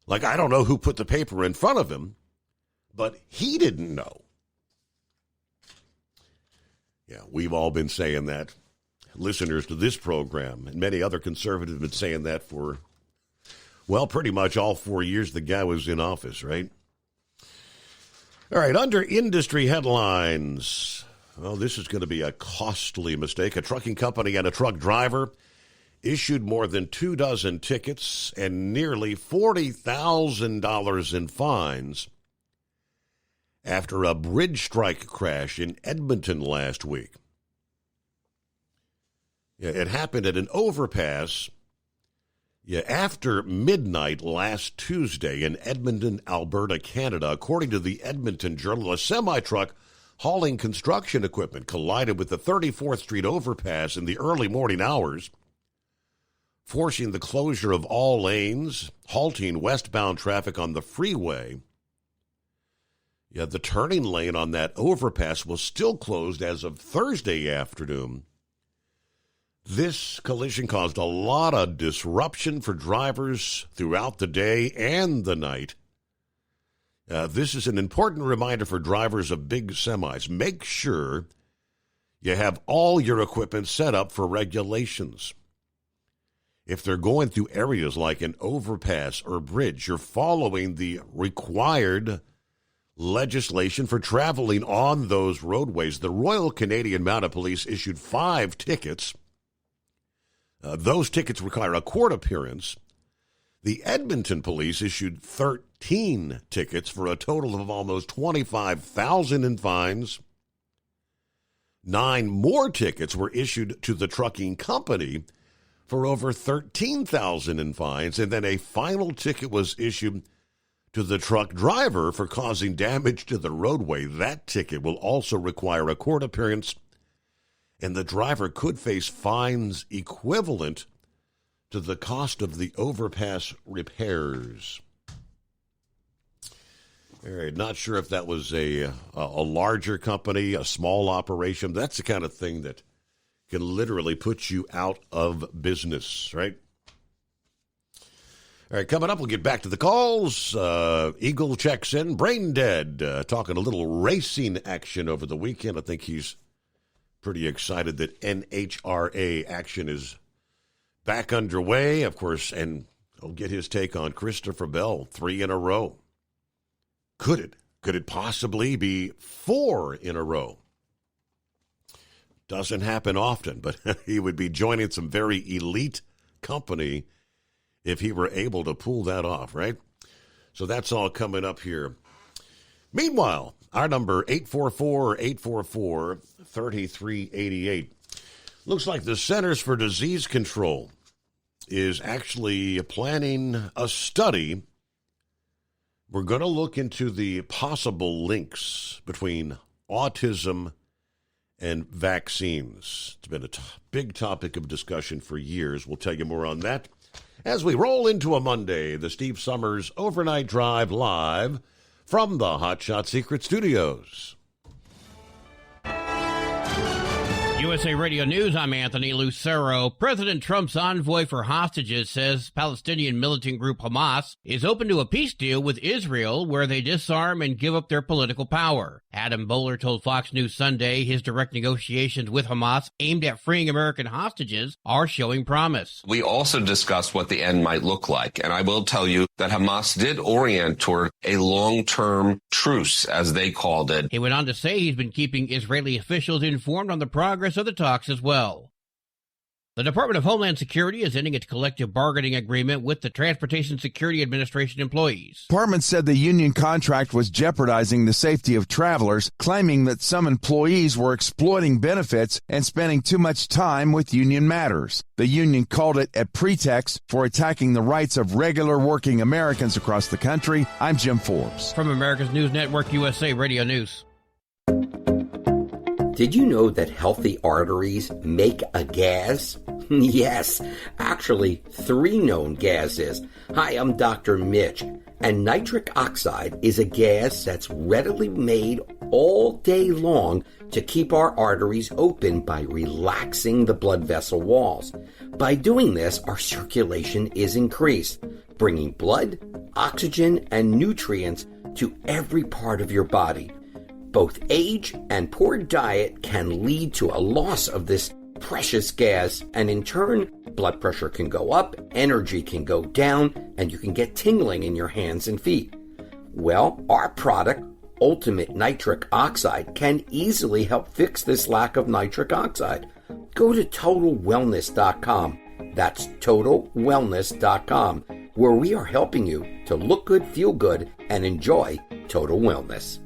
Like, I don't know who put the paper in front of him, but he didn't know. Yeah, we've all been saying that. Listeners to this program and many other conservatives have been saying that for, well, pretty much all 4 years the guy was in office, right? All right, under industry headlines. Well, this is going to be a costly mistake. A trucking company and a truck driver issued more than 24 tickets and nearly $40,000 in fines after a bridge strike crash in Edmonton last week. Yeah, it happened at an overpass after midnight last Tuesday in Edmonton, Alberta, Canada. According to the Edmonton Journal, a semi-truck hauling construction equipment collided with the 34th Street overpass in the early morning hours, forcing the closure of all lanes, halting westbound traffic on the freeway. Yeah, the turning lane on that overpass was still closed as of Thursday afternoon. This collision caused a lot of disruption for drivers throughout the day and the night. This is an important reminder for drivers of big semis. Make sure you have all your equipment set up for regulations. If they're going through areas like an overpass or bridge, you're following the required legislation for traveling on those roadways. The Royal Canadian Mounted Police issued 5 tickets. Those tickets require a court appearance. The Edmonton Police issued 13 tickets for a total of almost $25,000 in fines. 9 more tickets were issued to the trucking company for over $13,000 in fines, and then a final ticket was issued to the truck driver for causing damage to the roadway. That ticket will also require a court appearance, and the driver could face fines equivalent to the cost of the overpass repairs. All right, not sure if that was a larger company, a small operation. That's the kind of thing that can literally put you out of business, right? All right, coming up, we'll get back to the calls. Eagle checks in. Brain Dead, talking a little racing action over the weekend. I think he's pretty excited that NHRA action is back underway, of course, and I'll get his take on Christopher Bell, 3 in a row. Could it possibly be 4 in a row? Doesn't happen often, but he would be joining some very elite company if he were able to pull that off, right? So that's all coming up here. Meanwhile, our number, 844-844-3388. Looks like the Centers for Disease Control is actually planning a study. We're going to look into the possible links between autism and vaccines. It's been a big topic of discussion for years. We'll tell you more on that as we roll into a Monday, the Steve Summers Overnight Drive live from the Hot Shot Secret Studios. USA Radio News, I'm Anthony Lucero. President Trump's envoy for hostages says Palestinian militant group Hamas is open to a peace deal with Israel where they disarm and give up their political power. Adam Bowler told Fox News Sunday his direct negotiations with Hamas aimed at freeing American hostages are showing promise. We also discussed what the end might look like, and I will tell you that Hamas did orient toward a long-term truce, as they called it. He went on to say he's been keeping Israeli officials informed on the progress of the talks as well. The Department of Homeland Security is ending its collective bargaining agreement with the Transportation Security Administration employees. Department said the union contract was jeopardizing the safety of travelers, claiming that some employees were exploiting benefits and spending too much time with union matters. The union called it a pretext for attacking the rights of regular working Americans across the country. I'm Jim Forbes. From America's News Network, USA Radio News. Did you know that healthy arteries make a gas? Yes, actually 3 known gases. Hi, I'm Dr. Mitch, and nitric oxide is a gas that's readily made all day long to keep our arteries open by relaxing the blood vessel walls. By doing this, our circulation is increased, bringing blood, oxygen, and nutrients to every part of your body. Both age and poor diet can lead to a loss of this precious gas, and in turn, blood pressure can go up, energy can go down, and you can get tingling in your hands and feet. Well, our product, Ultimate Nitric Oxide can easily help fix this lack of nitric oxide. Go to TotalWellness.com. That's TotalWellness.com, where we are helping you to look good, feel good, and enjoy total wellness.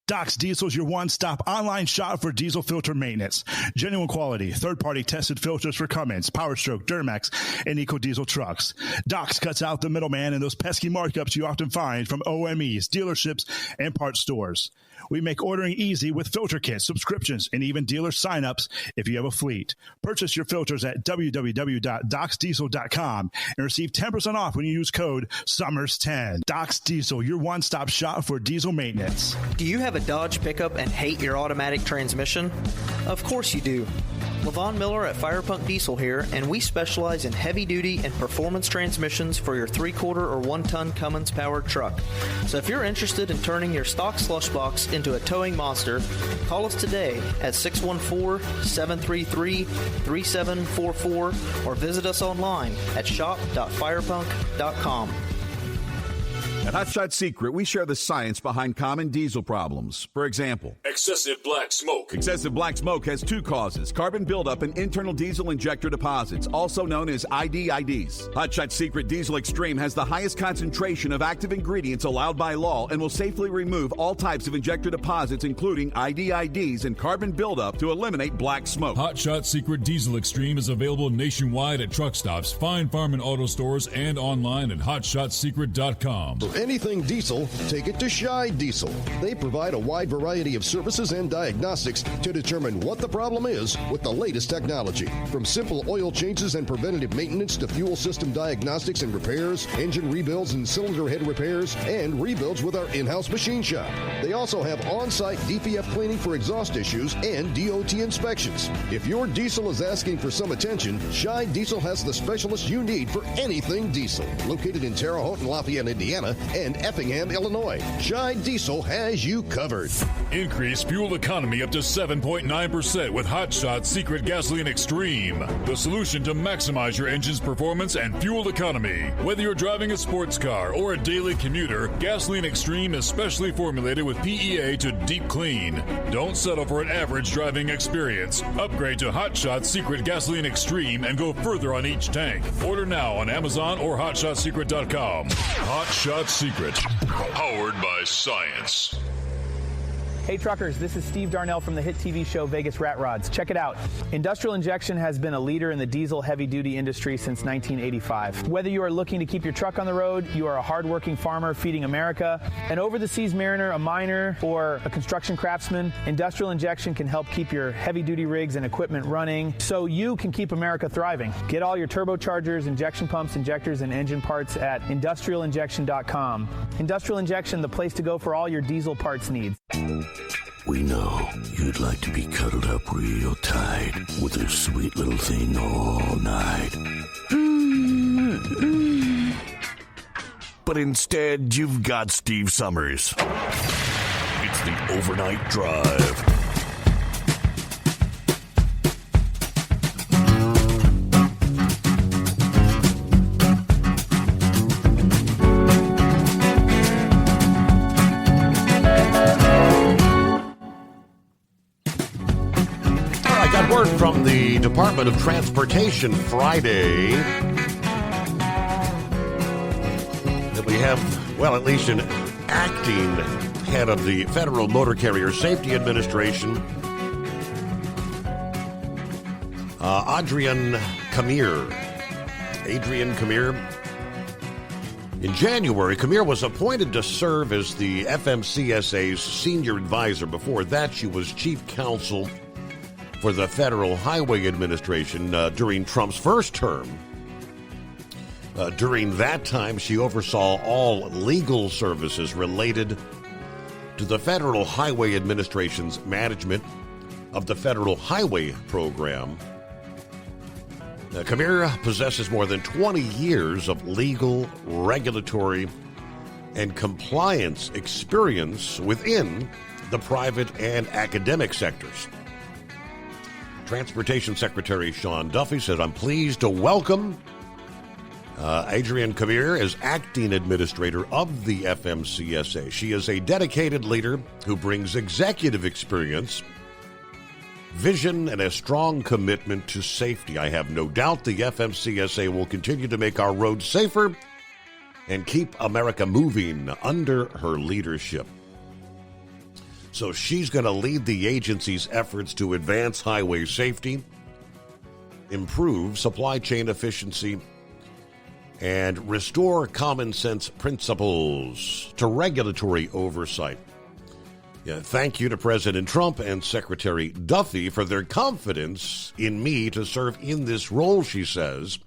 Doc's Diesel is your one-stop online shop for diesel filter maintenance. Genuine quality, third-party tested filters for Cummins, PowerStroke, Duramax, and EcoDiesel trucks. Doc's cuts out the middleman and those pesky markups you often find from OMEs, dealerships, and parts stores. We make ordering easy with filter kits, subscriptions, and even dealer sign-ups if you have a fleet. Purchase your filters at www.docsdiesel.com and receive 10% off when you use code SUMMERS10. Doc's Diesel, your one-stop shop for diesel maintenance. Do you have a Dodge pickup and hate your automatic transmission? Of course you do. Levon Miller at Firepunk Diesel here, and we specialize in heavy-duty and performance transmissions for your 3-quarter or 1-ton Cummins-powered truck. So if you're interested in turning your stock slush box into a towing monster, call us today at 614-733-3744 or visit us online at shop.firepunk.com. At Hot Shot Secret, we share the science behind common diesel problems. For example, excessive black smoke. Excessive black smoke has 2 causes: carbon buildup and internal diesel injector deposits, also known as IDIDs. Hot Shot Secret Diesel Extreme has the highest concentration of active ingredients allowed by law and will safely remove all types of injector deposits, including IDIDs and carbon buildup, to eliminate black smoke. Hot Shot Secret Diesel Extreme is available nationwide at truck stops, fine farm and auto stores, and online at hotshotsecret.com. For anything diesel, take it to Shy Diesel. They provide a wide variety of services and diagnostics to determine what the problem is with the latest technology. From simple oil changes and preventative maintenance to fuel system diagnostics and repairs, engine rebuilds and cylinder head repairs, and rebuilds with our in-house machine shop. They also have on-site DPF cleaning for exhaust issues and DOT inspections. If your diesel is asking for some attention, Shy Diesel has the specialist you need for anything diesel. Located in Terre Haute and Lafayette, Indiana, and Effingham, Illinois. Shy Diesel has you covered. Increase fuel economy up to 7.9% with Hot Shot Secret Gasoline Extreme. The solution to maximize your engine's performance and fuel economy. Whether you're driving a sports car or a daily commuter, Gasoline Extreme is specially formulated with PEA to deep clean. Don't settle for an average driving experience. Upgrade to Hot Shot Secret Gasoline Extreme and go further on each tank. Order now on Amazon or hotshotsecret.com. Hot Shot Secret, powered by science. Hey truckers, this is Steve Darnell from the hit TV show Vegas Rat Rods. Check it out. Industrial Injection has been a leader in the diesel heavy-duty industry since 1985. Whether you are looking to keep your truck on the road, you are a hard-working farmer feeding America, an over-the-seas mariner, a miner, or a construction craftsman, Industrial Injection can help keep your heavy-duty rigs and equipment running so you can keep America thriving. Get all your turbochargers, injection pumps, injectors, and engine parts at industrialinjection.com. Industrial Injection, the place to go for all your diesel parts needs. We know you'd like to be cuddled up real tight with a sweet little thing all night. But instead, you've got Steve Summers. It's the Overnight Drive. Word from the Department of Transportation Friday that we have, well, at least an acting head of the Federal Motor Carrier Safety Administration, Adrian Kamir. In January, Kamir was appointed to serve as the FMCSA's senior advisor. Before that, she was chief counsel for the Federal Highway Administration during Trump's first term. During that time, she oversaw all legal services related to the Federal Highway Administration's management of the Federal Highway Program. Kamir possesses more than 20 years of legal, regulatory, and compliance experience within the private and academic sectors. Transportation Secretary Sean Duffy said, "I'm pleased to welcome Adrienne Kabir is acting administrator of the FMCSA. She is a dedicated leader who brings executive experience, vision, and a strong commitment to safety. I have no doubt the FMCSA will continue to make our roads safer and keep America moving under her leadership. So she's going to lead the agency's efforts to advance highway safety, improve supply chain efficiency, and restore common sense principles to regulatory oversight. Thank you to President Trump and Secretary Duffy for their confidence in me to serve in this role, she says.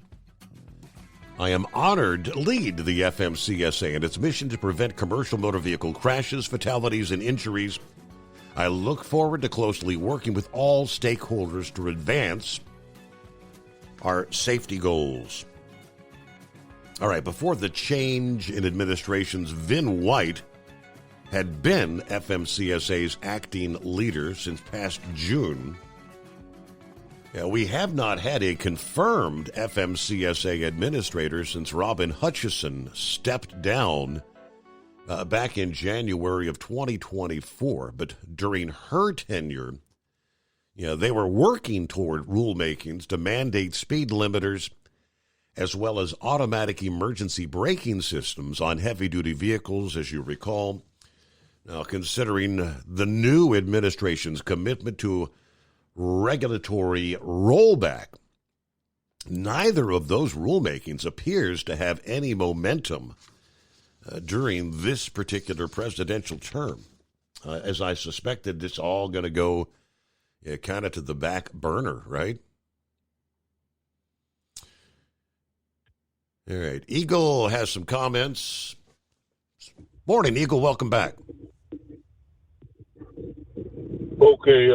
I am honored to lead the FMCSA and its mission to prevent commercial motor vehicle crashes, fatalities, and injuries. I look forward to closely working with all stakeholders to advance our safety goals. All right, before the change in administrations, Vin White had been FMCSA's acting leader since past June. We have not had a confirmed FMCSA administrator since Robin Hutchison stepped down back in January of 2024. But during her tenure, they were working toward rulemakings to mandate speed limiters as well as automatic emergency braking systems on heavy-duty vehicles, as you recall. Now, considering the new administration's commitment to regulatory rollback, neither of those rulemakings appears to have any momentum during this particular presidential term. As I suspected, it's all going to go kind of to the back burner, right? All right. Eagle has some comments. Morning, Eagle. Welcome back. Okay.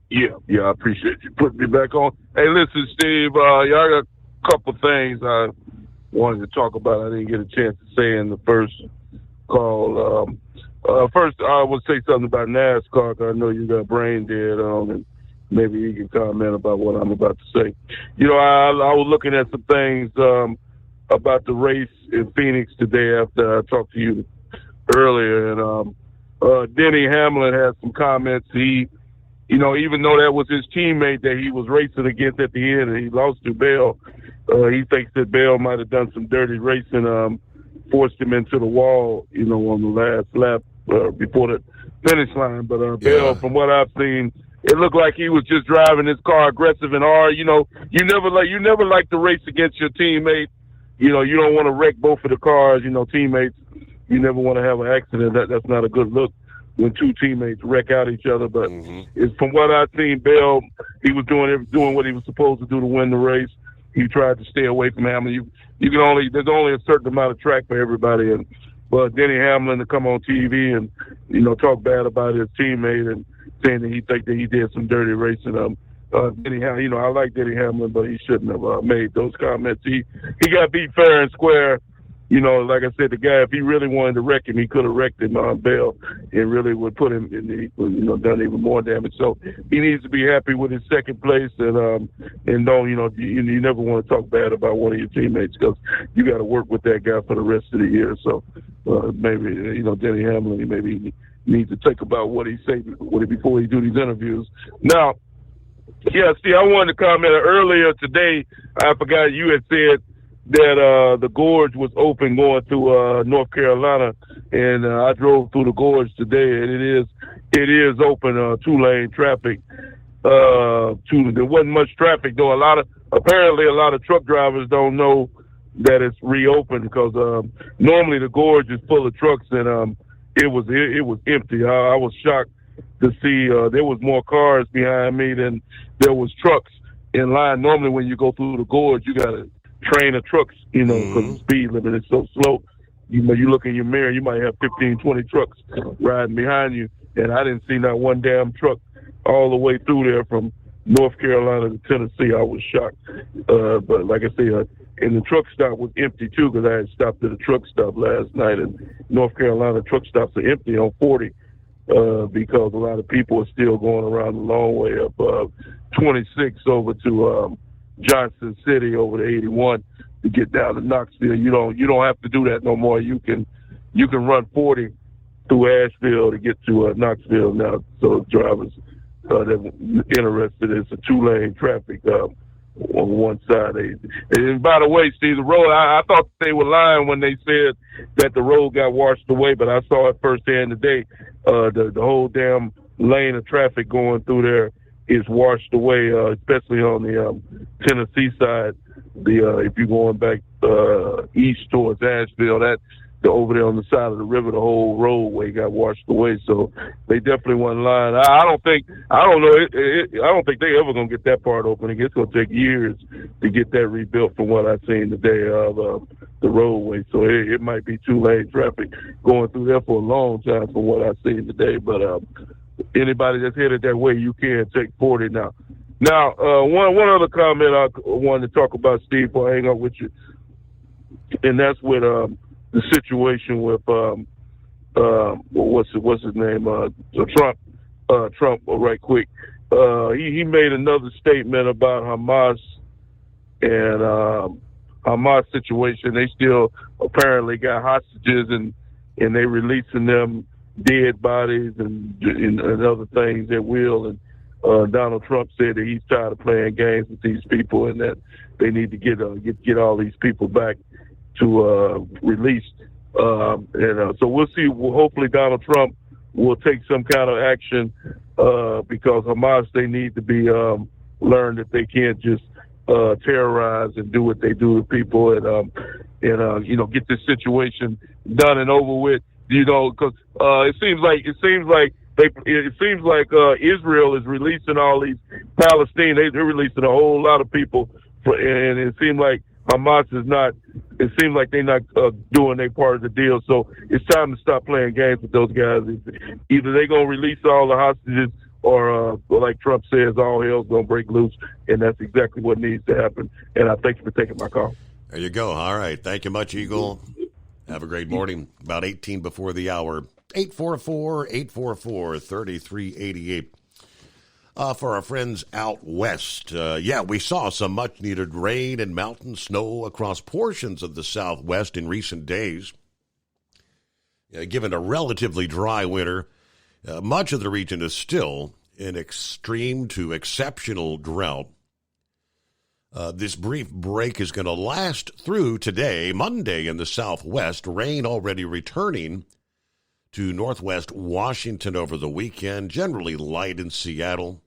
Yeah, I appreciate you putting me back on. Hey, listen, Steve, y'all got a couple things I wanted to talk about. I didn't get a chance to say in the first call. First, I will say something about NASCAR, because I know you got brain dead on, and maybe you can comment about what I'm about to say. I was looking at some things about the race in Phoenix today after I talked to you earlier, and Denny Hamlin had some comments. He, even though that was his teammate that he was racing against at the end and he lost to Bell, he thinks that Bell might have done some dirty racing, forced him into the wall, on the last lap before the finish line. But Bell, from what I've seen, it looked like he was just driving his car aggressive and hard. You never like to race against your teammate. You don't want to wreck both of the cars. Teammates, you never want to have an accident. That's not a good look when two teammates wreck out each other. But it's from what I've seen, Bell, he was doing what he was supposed to do to win the race. He tried to stay away from Hamlin. There's only a certain amount of track for everybody. But Denny Hamlin to come on TV and talk bad about his teammate and saying that he think that he did some dirty racing. Denny, I like Denny Hamlin, but he shouldn't have made those comments. He got beat fair and square. Like I said, the guy, if he really wanted to wreck him, he could have wrecked him on Bell and really would put him in done even more damage. So he needs to be happy with his second place and don't, you never want to talk bad about one of your teammates because you got to work with that guy for the rest of the year. So maybe, Denny Hamlin, he maybe needs to think about what he say before he do these interviews. Now, yeah, see, I wanted to comment earlier today. I forgot you had said that the gorge was open going through North Carolina, and I drove through the gorge today, and it is open, 2-lane traffic. There wasn't much traffic though. Apparently a lot of truck drivers don't know that it's reopened because normally the gorge is full of trucks, and it was empty. I was shocked to see there was more cars behind me than there was trucks in line. Normally when you go through the gorge, you got to train of trucks, because the speed limit is so slow. You look in your mirror, you might have 15, 20 trucks riding behind you, and I didn't see not one damn truck all the way through there from North Carolina to Tennessee. I was shocked. But like I said, and the truck stop was empty too, because I had stopped at a truck stop last night, and North Carolina truck stops are empty on 40 because a lot of people are still going around the long way up 26 over to Johnson City over to 81 to get down to Knoxville. You don't have to do that no more. You can run 40 through Asheville to get to Knoxville now. So drivers that are interested, it's a 2-lane traffic on one side. And by the way, Steve, the road, I thought they were lying when they said that the road got washed away, but I saw it firsthand today. The whole damn lane of traffic going through there is washed away, especially on the Tennessee side. If you're going back east towards Asheville, over there on the side of the river, the whole roadway got washed away. So they definitely wasn't lying. I don't think they ever gonna get that part open. It's gonna take years to get that rebuilt, from what I've seen today of the roadway. So it might be 2-lane traffic going through there for a long time, from what I've seen today. But anybody that's headed that way, you can take 40 now. Now, one other comment I wanted to talk about, Steve, before I hang up with you, and that's with the situation with what's his name, Trump. Trump, right quick. He made another statement about Hamas and Hamas situation. They still apparently got hostages, and they releasing them dead bodies and other things at will. And Donald Trump said that he's tired of playing games with these people, and that they need to get all these people back to released. So we'll see. Hopefully Donald Trump will take some kind of action because Hamas, they need to be learned that they can't just terrorize and do what they do to people, and get this situation done and over with. Because it seems like Israel is releasing all these Palestinians. They're releasing a whole lot of people, and it seems like Hamas is not. It seems like they're not doing their part of the deal. So it's time to stop playing games with those guys. Either they're gonna release all the hostages, or like Trump says, all hell's gonna break loose, and that's exactly what needs to happen. And I thank you for taking my call. There you go. All right. Thank you much, Eagle. Have a great morning. About 18 before the hour. 844-844-3388. For our friends out west, we saw some much-needed rain and mountain snow across portions of the Southwest in recent days. Given a relatively dry winter, much of the region is still in extreme to exceptional drought. This brief break is going to last through today, Monday, in the Southwest. Rain already returning to northwest Washington over the weekend, generally light in Seattle.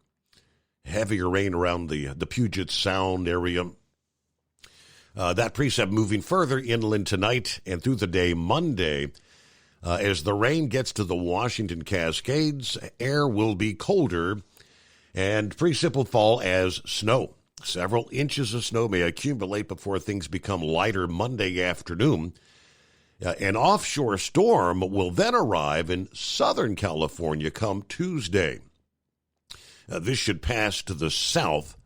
Heavier rain around the Puget Sound area. That precip moving further inland tonight and through the day Monday. As the rain gets to the Washington Cascades, air will be colder and precip will fall as snow. Several inches of snow may accumulate before things become lighter Monday afternoon. An offshore storm will then arrive in Southern California come Tuesday. This should pass to the south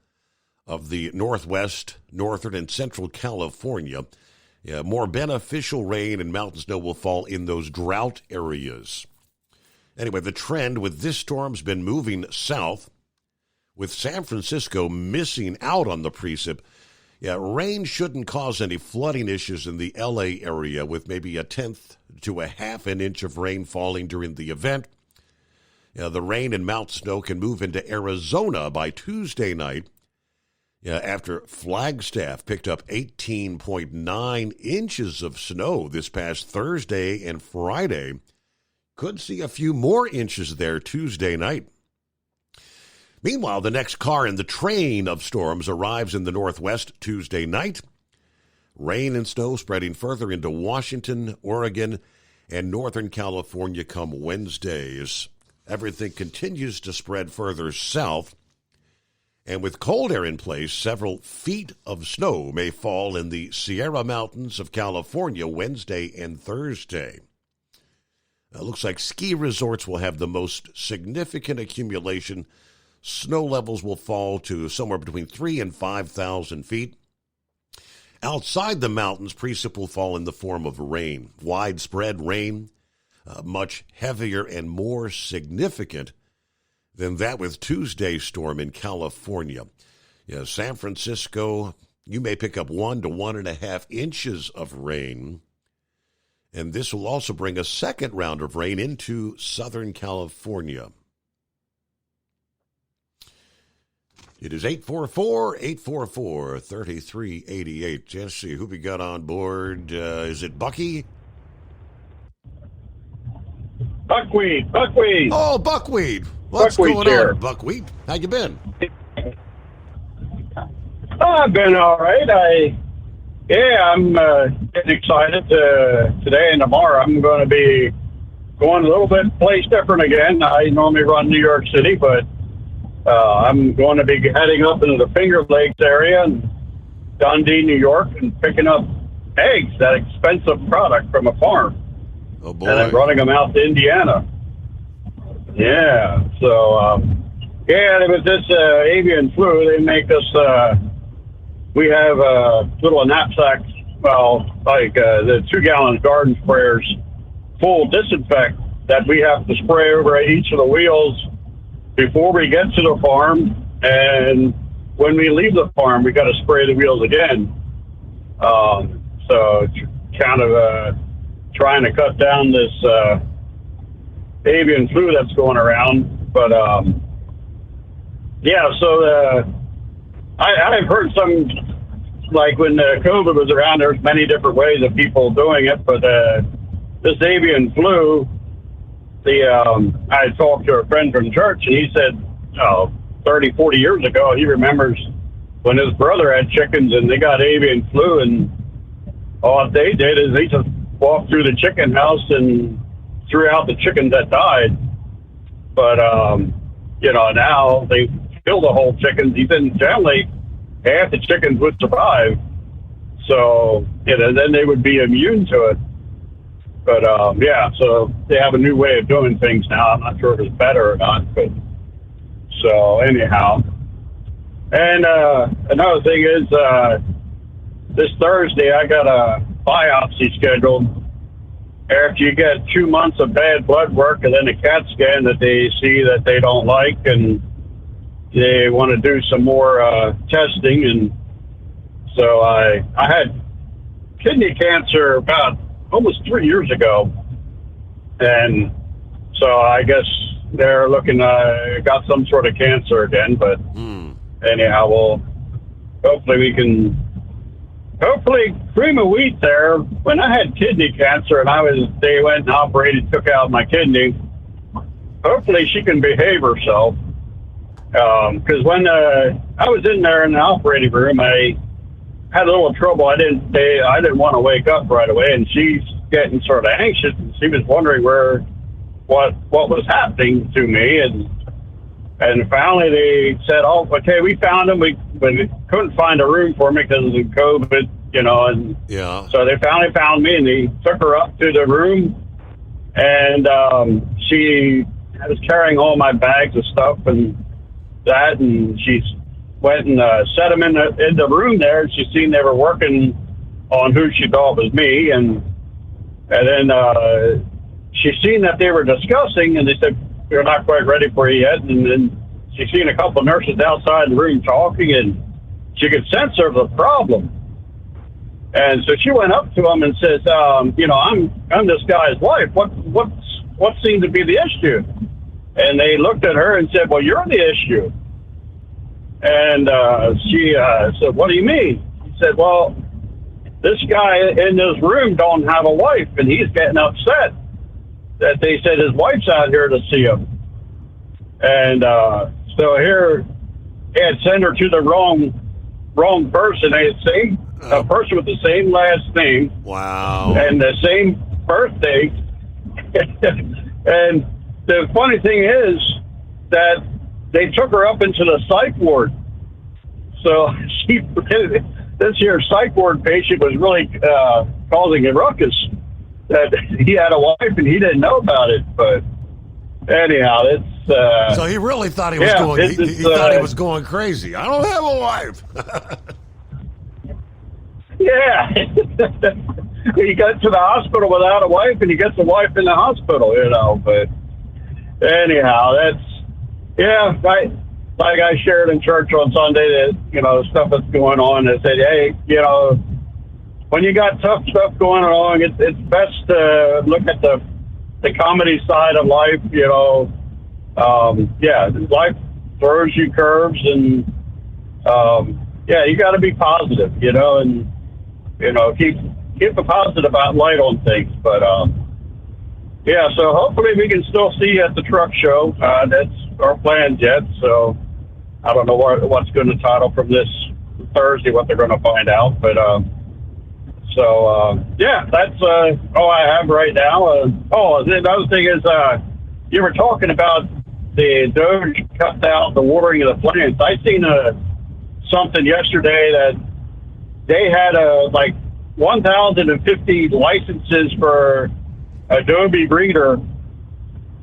of the northwest, northern, and central California. More beneficial rain and mountain snow will fall in those drought areas. Anyway, the trend with this storm's been moving south, with San Francisco missing out on the precip. Rain shouldn't cause any flooding issues in the L.A. area, with maybe a tenth to a half an inch of rain falling during the event. The rain and mountain snow can move into Arizona by Tuesday night, after Flagstaff picked up 18.9 inches of snow this past Thursday and Friday. Could see a few more inches there Tuesday night. Meanwhile, the next car in the train of storms arrives in the Northwest Tuesday night. Rain and snow spreading further into Washington, Oregon, and Northern California come Wednesday. Everything continues to spread further south. And with cold air in place, several feet of snow may fall in the Sierra Mountains of California Wednesday and Thursday. It looks like ski resorts will have the most significant accumulation. Snow levels will fall to somewhere between 3,000 and 5,000 feet. Outside the mountains, precip will fall in the form of rain. Widespread rain, much heavier and more significant than that with Tuesday's storm in California. Yeah, San Francisco, you may pick up 1 to 1.5 inches of rain. And this will also bring a second round of rain into Southern California. It is 844-844-3388. Jesse, who we got on board? Is it Bucky? Buckwheat. Oh, Buckwheat. What's Buckwheat going here. on, Buckwheat? How you been? I've been all right. I'm getting excited. Today and tomorrow I'm going to be going a little bit place different again. I normally run New York City, but I'm going to be heading up into the Finger Lakes area and Dundee, New York, and picking up eggs, that expensive product from a farm. Oh, boy. And then running them out to Indiana. Yeah. So, there was this avian flu. They make us, we have little knapsacks, like the 2-gallon garden sprayers, full disinfect that we have to spray over each of the wheels before we get to the farm. And when we leave the farm, we got to spray the wheels again. So kind of trying to cut down this avian flu that's going around. But I've heard some, like when COVID was around, there's many different ways of people doing it. But this avian flu, I talked to a friend from church, and he said, 30, 40 years ago, he remembers when his brother had chickens and they got avian flu, and all they did is they just walked through the chicken house and threw out the chickens that died. But, now they kill the whole chickens. Even generally, half the chickens would survive. So, then they would be immune to it. But, so they have a new way of doing things now. I'm not sure if it's better or not, but so anyhow. And another thing is, this Thursday I got a biopsy scheduled after you get 2 months of bad blood work and then a CAT scan that they see that they don't like, and they want to do some more testing. And so I had kidney cancer about almost 3 years ago, and so I guess they're looking got some sort of cancer again. But anyhow, hopefully cream of wheat there. When I had kidney cancer and they went and operated, took out my kidney, hopefully she can behave herself. Because when I was in there in the operating room, I had a little trouble. I didn't want to wake up right away, and she's getting sort of anxious, and she was wondering what was happening to me, and finally they said, "Oh, okay, we found him. We couldn't find a room for me because of COVID, and so they finally found me, and they took her up to the room, and she was carrying all my bags of stuff and that, and she went and set them in the room there, and she seen they were working on who she thought was me, and then she seen that they were discussing, and they said, "We're not quite ready for you yet." And then she seen a couple of nurses outside the room talking, and she could sense there was a problem. And so she went up to them and says, I'm this guy's wife. What seemed to be the issue? And they looked at her and said, "Well, you're the issue." And she said, "What do you mean?" He said, "Well, this guy in this room don't have a wife, and he's getting upset that they said his wife's out here to see him." And so here, they had sent her to the wrong person. They had seen a person with the same last name. Wow. And the same birthday. And the funny thing is that they took her up into the psych ward. So this here psych ward patient was really causing a ruckus. That he had a wife and he didn't know about it. But anyhow, it's so he really thought he was going. He thought he was going crazy. I don't have a wife. Yeah, he got to the hospital without a wife, and he gets a wife in the hospital. But anyhow, that's right. like I shared in church on Sunday that, you know, stuff that's going on. I said, hey, you know, when you got tough stuff going on, it's best to look at the comedy side of life, you know. Life throws you curves, and, you got to be positive, you know, and, you know, keep a positive light on things. But, so hopefully we can still see you at the truck show. That's our plan yet, so I don't know what's going to title from this Thursday, what they're going to find out. But, that's all I have right now. The other thing is, you were talking about the DOGE cut out the watering of the plants. I seen something yesterday that they had 1,050 licenses for Adobe Reader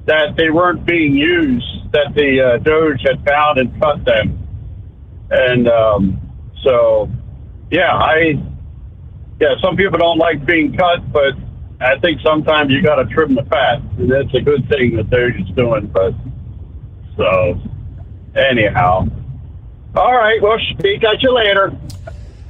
that they weren't being used, that the DOGE had found and cut them. And some people don't like being cut, but I think sometimes you got to trim the fat, and that's a good thing that DOGE is doing. But so anyhow, all right, we'll speak at you later.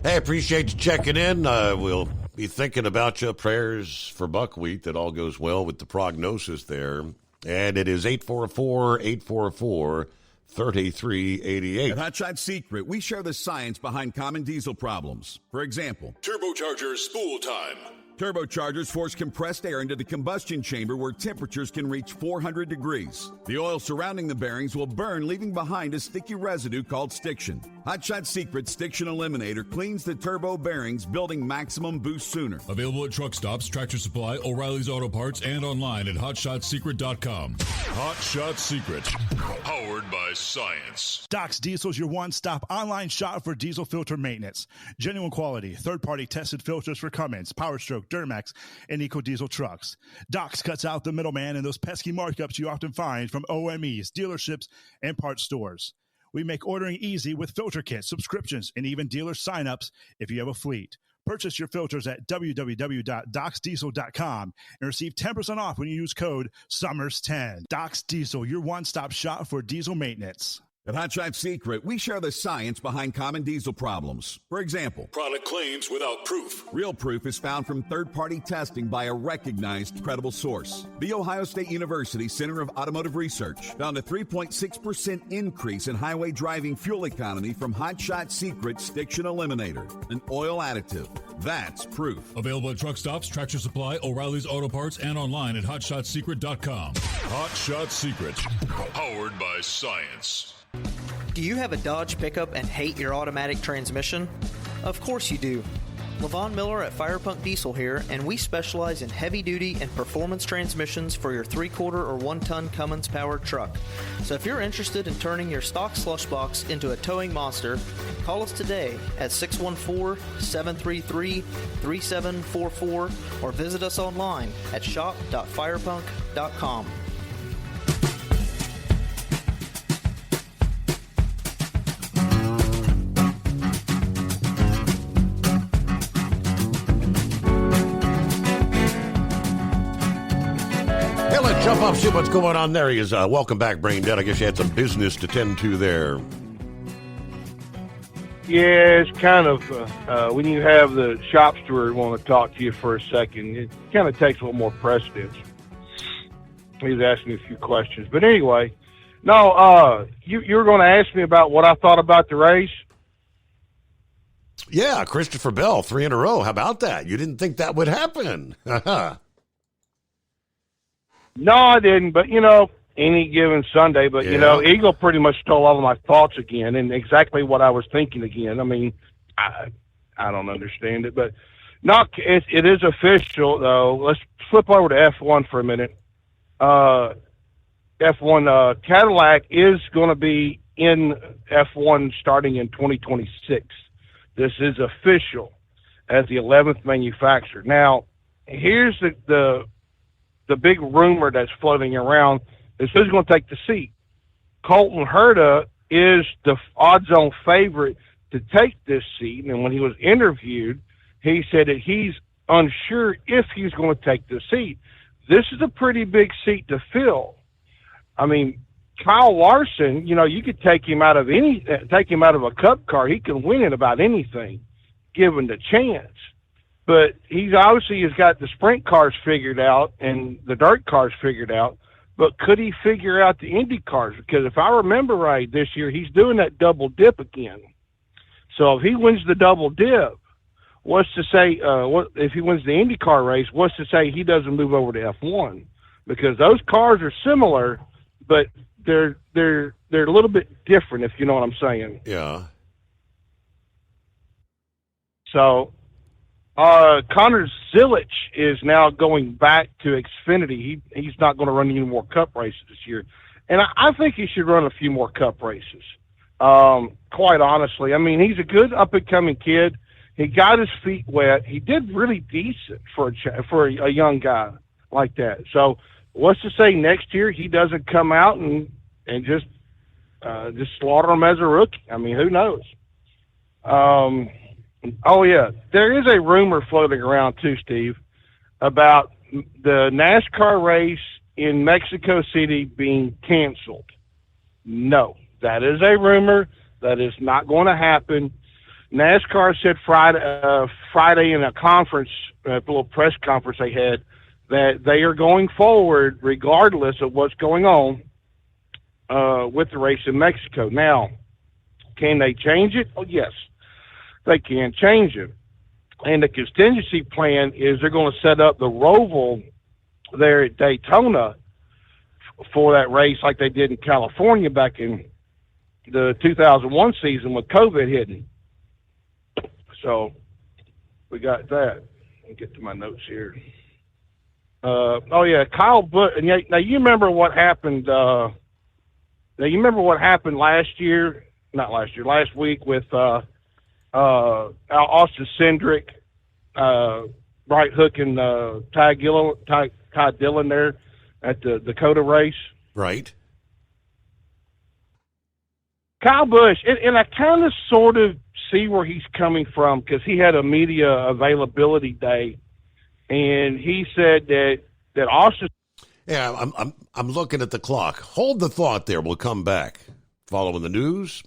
Hey, appreciate you checking in. We'll be thinking about you. Prayers for buckwheat, that all goes well with the prognosis there. And it is 844-844-3388. At Hot Shot Secret, we share the science behind common diesel problems. For example, turbocharger spool time. Turbochargers force compressed air into the combustion chamber where temperatures can reach 400 degrees. The oil surrounding the bearings will burn, leaving behind a sticky residue called stiction. Hot Shot Secret Stiction Eliminator cleans the turbo bearings, building maximum boost sooner. Available at truck stops, Tractor Supply, O'Reilly's Auto Parts, and online at HotShotSecret.com. Hot Shot Secret, powered by science. Doc's Diesel is your one-stop online shop for diesel filter maintenance. Genuine quality, third-party tested filters for Cummins, Power Stroke, Duramax, and EcoDiesel trucks. Doc's cuts out the middleman and those pesky markups you often find from OMEs, dealerships, and parts stores. We make ordering easy with filter kits, subscriptions, and even dealer sign-ups if you have a fleet. Purchase your filters at www.docsdiesel.com and receive 10% off when you use code SUMMERS10. Doc's Diesel, your one-stop shop for diesel maintenance. At Hot Shot Secret, we share the science behind common diesel problems. For example, product claims without proof. Real proof is found from third-party testing by a recognized, credible source. The Ohio State University Center of Automotive Research found a 3.6% increase in highway driving fuel economy from Hot Shot Secret Stiction Eliminator, an oil additive. That's proof. Available at truck stops, Tractor Supply, O'Reilly's Auto Parts, and online at HotShotSecret.com. Hot Shot Secret, powered by science. Do you have a Dodge pickup and hate your automatic transmission? Of course you do. Levon Miller at Firepunk Diesel here, and we specialize in heavy-duty and performance transmissions for your 3/4 or 1-ton Cummins-powered truck. So if you're interested in turning your stock slush box into a towing monster, call us today at 614-733-3744 or visit us online at shop.firepunk.com. Jump up, see what's going on there. He is. Welcome back, Brain Dead. I guess you had some business to tend to there. Yeah, it's kind of, when you have the shop steward want to talk to you for a second, it kind of takes a little more precedence. He's asking me a few questions. But anyway, no, you were going to ask me about what I thought about the race? Yeah, Christopher Bell, 3 in a row. How about that? You didn't think that would happen. No, I didn't, but, any given Sunday. But, Eagle pretty much stole all of my thoughts again and exactly what I was thinking again. I mean, I don't understand it. But, no, it is official, though. Let's flip over to F1 for a minute. F1 Cadillac is going to be in F1 starting in 2026. This is official as the 11th manufacturer. Now, here's the big rumor that's floating around is who's going to take the seat. Colton Herta is the odds-on favorite to take this seat, and when he was interviewed, he said that he's unsure if he's going to take the seat. This is a pretty big seat to fill. I mean, Kyle Larson, you know, you could take him out of a Cup car. He can win in about anything, given the chance. But he's obviously has got the sprint cars figured out and the dirt cars figured out. But could he figure out the Indy cars? Because if I remember right, this year he's doing that double dip again. So if he wins the double dip, what's to say? If he wins the IndyCar race, what's to say he doesn't move over to F1? Because those cars are similar, but they're a little bit different, if you know what I'm saying. Yeah. So Connor Zilich is now going back to Xfinity. He's not going to run any more Cup races this year, and I think he should run a few more Cup races. Quite honestly, I mean, he's a good up and coming kid. He got his feet wet. He did really decent for a young guy like that. So what's to say next year he doesn't come out and just slaughter him as a rookie? I mean, who knows? Oh yeah, there is a rumor floating around too, Steve, about the NASCAR race in Mexico City being canceled. No, that is a rumor. That is not going to happen. NASCAR said Friday in a conference, a little press conference they had, that they are going forward regardless of what's going on with the race in Mexico. Now, can they change it? Oh, yes, they can change it. And the contingency plan is they're going to set up the Roval there at Daytona for that race like they did in California back in the 2001 season with COVID hitting. So we got that. Let me get to my notes here. Kyle Busch. Now you remember what happened. Last week with Austin Cindric right hooking Ty Dillon there at the Dakota race. Right. Kyle Busch, and I kind of sort of see where he's coming from because he had a media availability day, and he said that Austin. Yeah, I'm looking at the clock. Hold the thought there. We'll come back. Following the news.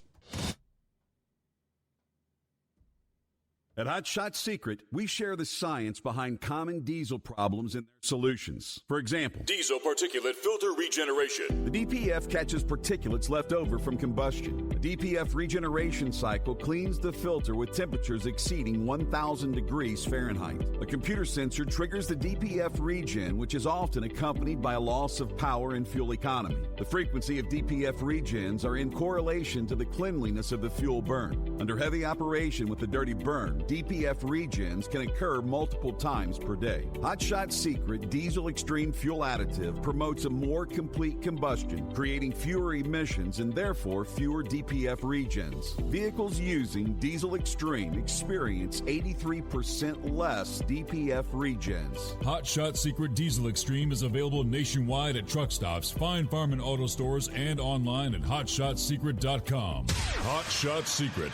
At Hot Shot Secret, we share the science behind common diesel problems and their solutions. For example, diesel particulate filter regeneration. The DPF catches particulates left over from combustion. The DPF regeneration cycle cleans the filter with temperatures exceeding 1,000 degrees Fahrenheit. A computer sensor triggers the DPF regen, which is often accompanied by a loss of power and fuel economy. The frequency of DPF regens are in correlation to the cleanliness of the fuel burn. Under heavy operation with the dirty burn, DPF regens can occur multiple times per day. Hot Shot Secret Diesel Extreme Fuel Additive promotes a more complete combustion, creating fewer emissions and therefore fewer DPF regens. Vehicles using Diesel Extreme experience 83% less DPF regens. Hot Shot Secret Diesel Extreme is available nationwide at truck stops, Fine Farm and auto stores, and online at hotshotsecret.com. Hot Shot Secret,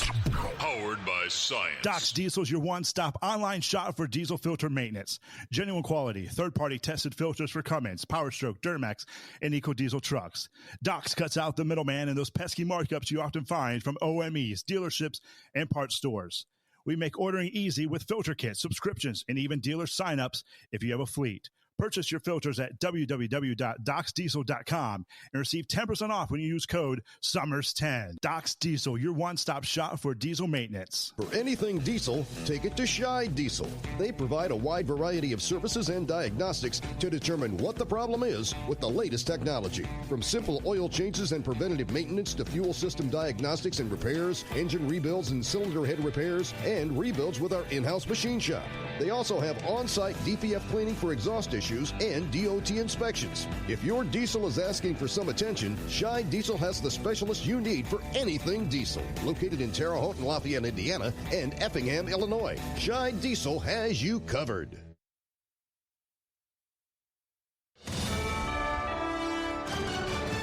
powered by science. Doc's Diesel is your one-stop online shop for diesel filter maintenance. Genuine quality, third-party tested filters for Cummins, PowerStroke, Duramax, and EcoDiesel trucks. Doc's cuts out the middleman and those pesky markups you often find from OMEs, dealerships, and parts stores. We make ordering easy with filter kits, subscriptions, and even dealer sign-ups if you have a fleet. Purchase your filters at www.docsdiesel.com and receive 10% off when you use code SUMMERS10. Doc's Diesel, your one-stop shop for diesel maintenance. For anything diesel, take it to Scheid Diesel. They provide a wide variety of services and diagnostics to determine what the problem is with the latest technology. From simple oil changes and preventative maintenance to fuel system diagnostics and repairs, engine rebuilds and cylinder head repairs, and rebuilds with our in-house machine shop. They also have on-site DPF cleaning for exhaust issues and DOT inspections. If your diesel is asking for some attention, Scheid Diesel has the specialist you need for anything diesel. Located in Terre Haute and Lafayette, Indiana, and Effingham, Illinois, Scheid Diesel has you covered.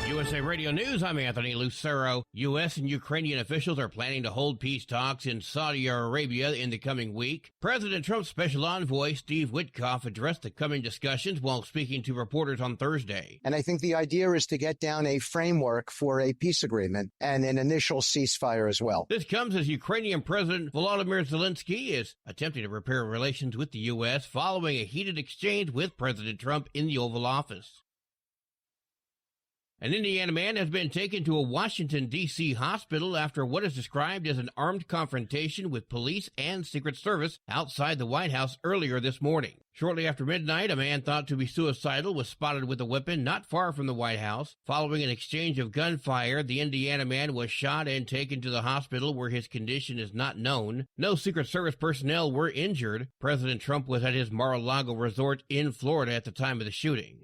U.S. USA Radio News, I'm Anthony Lucero. U.S. and Ukrainian officials are planning to hold peace talks in Saudi Arabia in the coming week. President Trump's special envoy, Steve Witkoff, addressed the coming discussions while speaking to reporters on Thursday. And I think the idea is to get down a framework for a peace agreement and an initial ceasefire as well. This comes as Ukrainian President Volodymyr Zelensky is attempting to repair relations with the U.S. following a heated exchange with President Trump in the Oval Office. An Indiana man has been taken to a Washington, D.C. hospital after what is described as an armed confrontation with police and Secret Service outside the White House earlier this morning. Shortly after midnight, a man thought to be suicidal was spotted with a weapon not far from the White House. Following an exchange of gunfire, the Indiana man was shot and taken to the hospital where his condition is not known. No Secret Service personnel were injured. President Trump was at his Mar-a-Lago resort in Florida at the time of the shooting.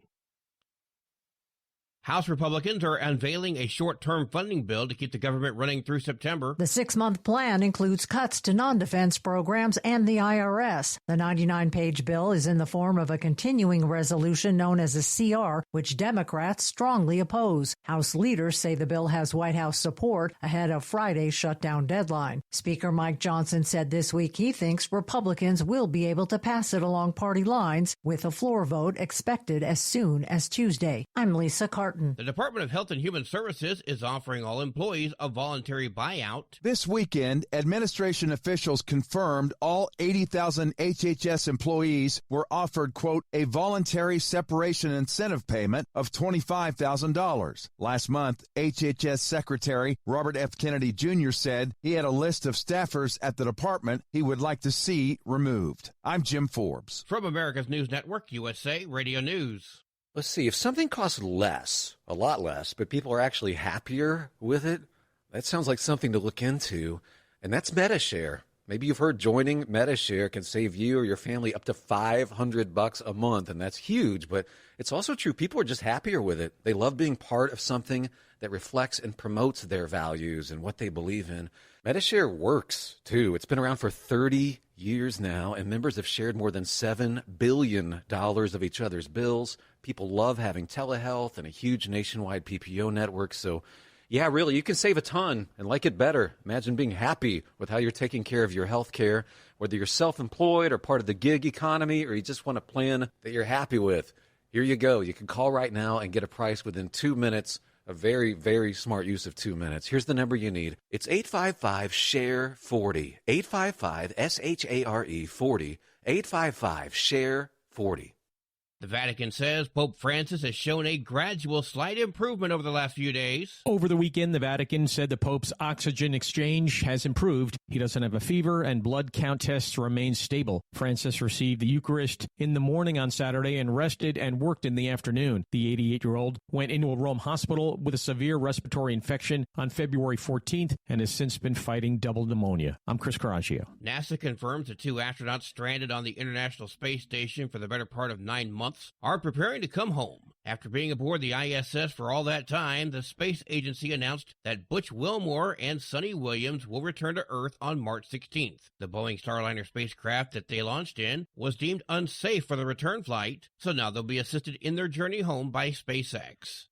House Republicans are unveiling a short-term funding bill to keep the government running through September. The 6-month plan includes cuts to non-defense programs and the IRS. The 99-page bill is in the form of a continuing resolution known as a CR, which Democrats strongly oppose. House leaders say the bill has White House support ahead of Friday's shutdown deadline. Speaker Mike Johnson said this week he thinks Republicans will be able to pass it along party lines, with a floor vote expected as soon as Tuesday. I'm Lisa Carter. The Department of Health and Human Services is offering all employees a voluntary buyout. This weekend, administration officials confirmed all 80,000 HHS employees were offered, quote, a voluntary separation incentive payment of $25,000. Last month, HHS Secretary Robert F. Kennedy Jr. said he had a list of staffers at the department he would like to see removed. I'm Jim Forbes. From America's News Network, USA Radio News. Let's see, if something costs less, a lot less, but people are actually happier with it, that sounds like something to look into, and that's MediShare. Maybe you've heard joining MediShare can save you or your family up to $500 a month, and that's huge, but it's also true. People are just happier with it. They love being part of something that reflects and promotes their values and what they believe in. MediShare works, too. It's been around for 30 years now, and members have shared more than $7 billion of each other's bills. People love having telehealth and a huge nationwide PPO network, so yeah, really, you can save a ton and like it better. Imagine being happy with how you're taking care of your health care, whether you're self-employed or part of the gig economy, or you just want a plan that you're happy with. Here you go. You can call right now and get a price within 2 minutes. A very, very smart use of 2 minutes. Here's the number you need. It's 855-SHARE-40. 855-SHARE 40. 855-SHARE-40. The Vatican says Pope Francis has shown a gradual slight improvement over the last few days. Over the weekend, the Vatican said the Pope's oxygen exchange has improved. He doesn't have a fever and blood count tests remain stable. Francis received the Eucharist in the morning on Saturday and rested and worked in the afternoon. The 88-year-old went into a Rome hospital with a severe respiratory infection on February 14th and has since been fighting double pneumonia. I'm Chris Caraccio. NASA confirms the 2 astronauts stranded on the International Space Station for the better part of 9 months are preparing to come home. After being aboard the ISS for all that time, the space agency announced that Butch Wilmore and Sonny Williams will return to Earth on March 16th. The Boeing Starliner spacecraft that they launched in was deemed unsafe for the return flight, so now they'll be assisted in their journey home by SpaceX.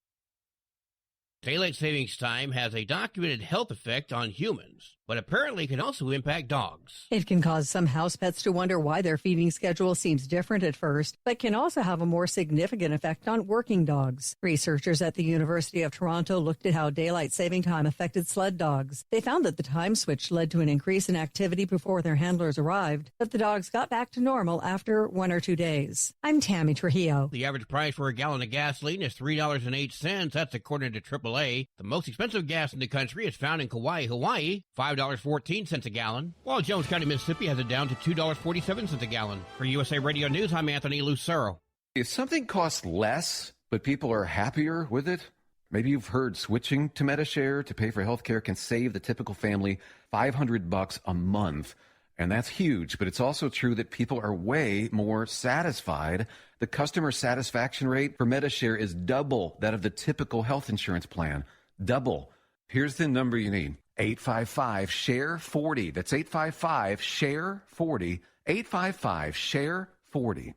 Daylight savings time has a documented health effect on humans, but apparently can also impact dogs. It can cause some house pets to wonder why their feeding schedule seems different at first, but can also have a more significant effect on working dogs. Researchers at the University of Toronto looked at how daylight saving time affected sled dogs. They found that the time switch led to an increase in activity before their handlers arrived, but the dogs got back to normal after 1 or 2 days. I'm Tammy Trujillo. The average price for a gallon of gasoline is $3.08. That's according to AAA. The most expensive gas in the country is found in Kauai, Hawaii, $5.14 a gallon, while Jones County, Mississippi has it down to $2.47 a gallon. For USA Radio News, I'm Anthony Lucero. If something costs less, but people are happier with it, maybe you've heard switching to MediShare to pay for healthcare can save the typical family $500 a month. And that's huge, but it's also true that people are way more satisfied. The customer satisfaction rate for MediShare is double that of the typical health insurance plan. Double. Here's the number you need. 855-SHARE-40. That's 855-SHARE-40. 855-SHARE-40.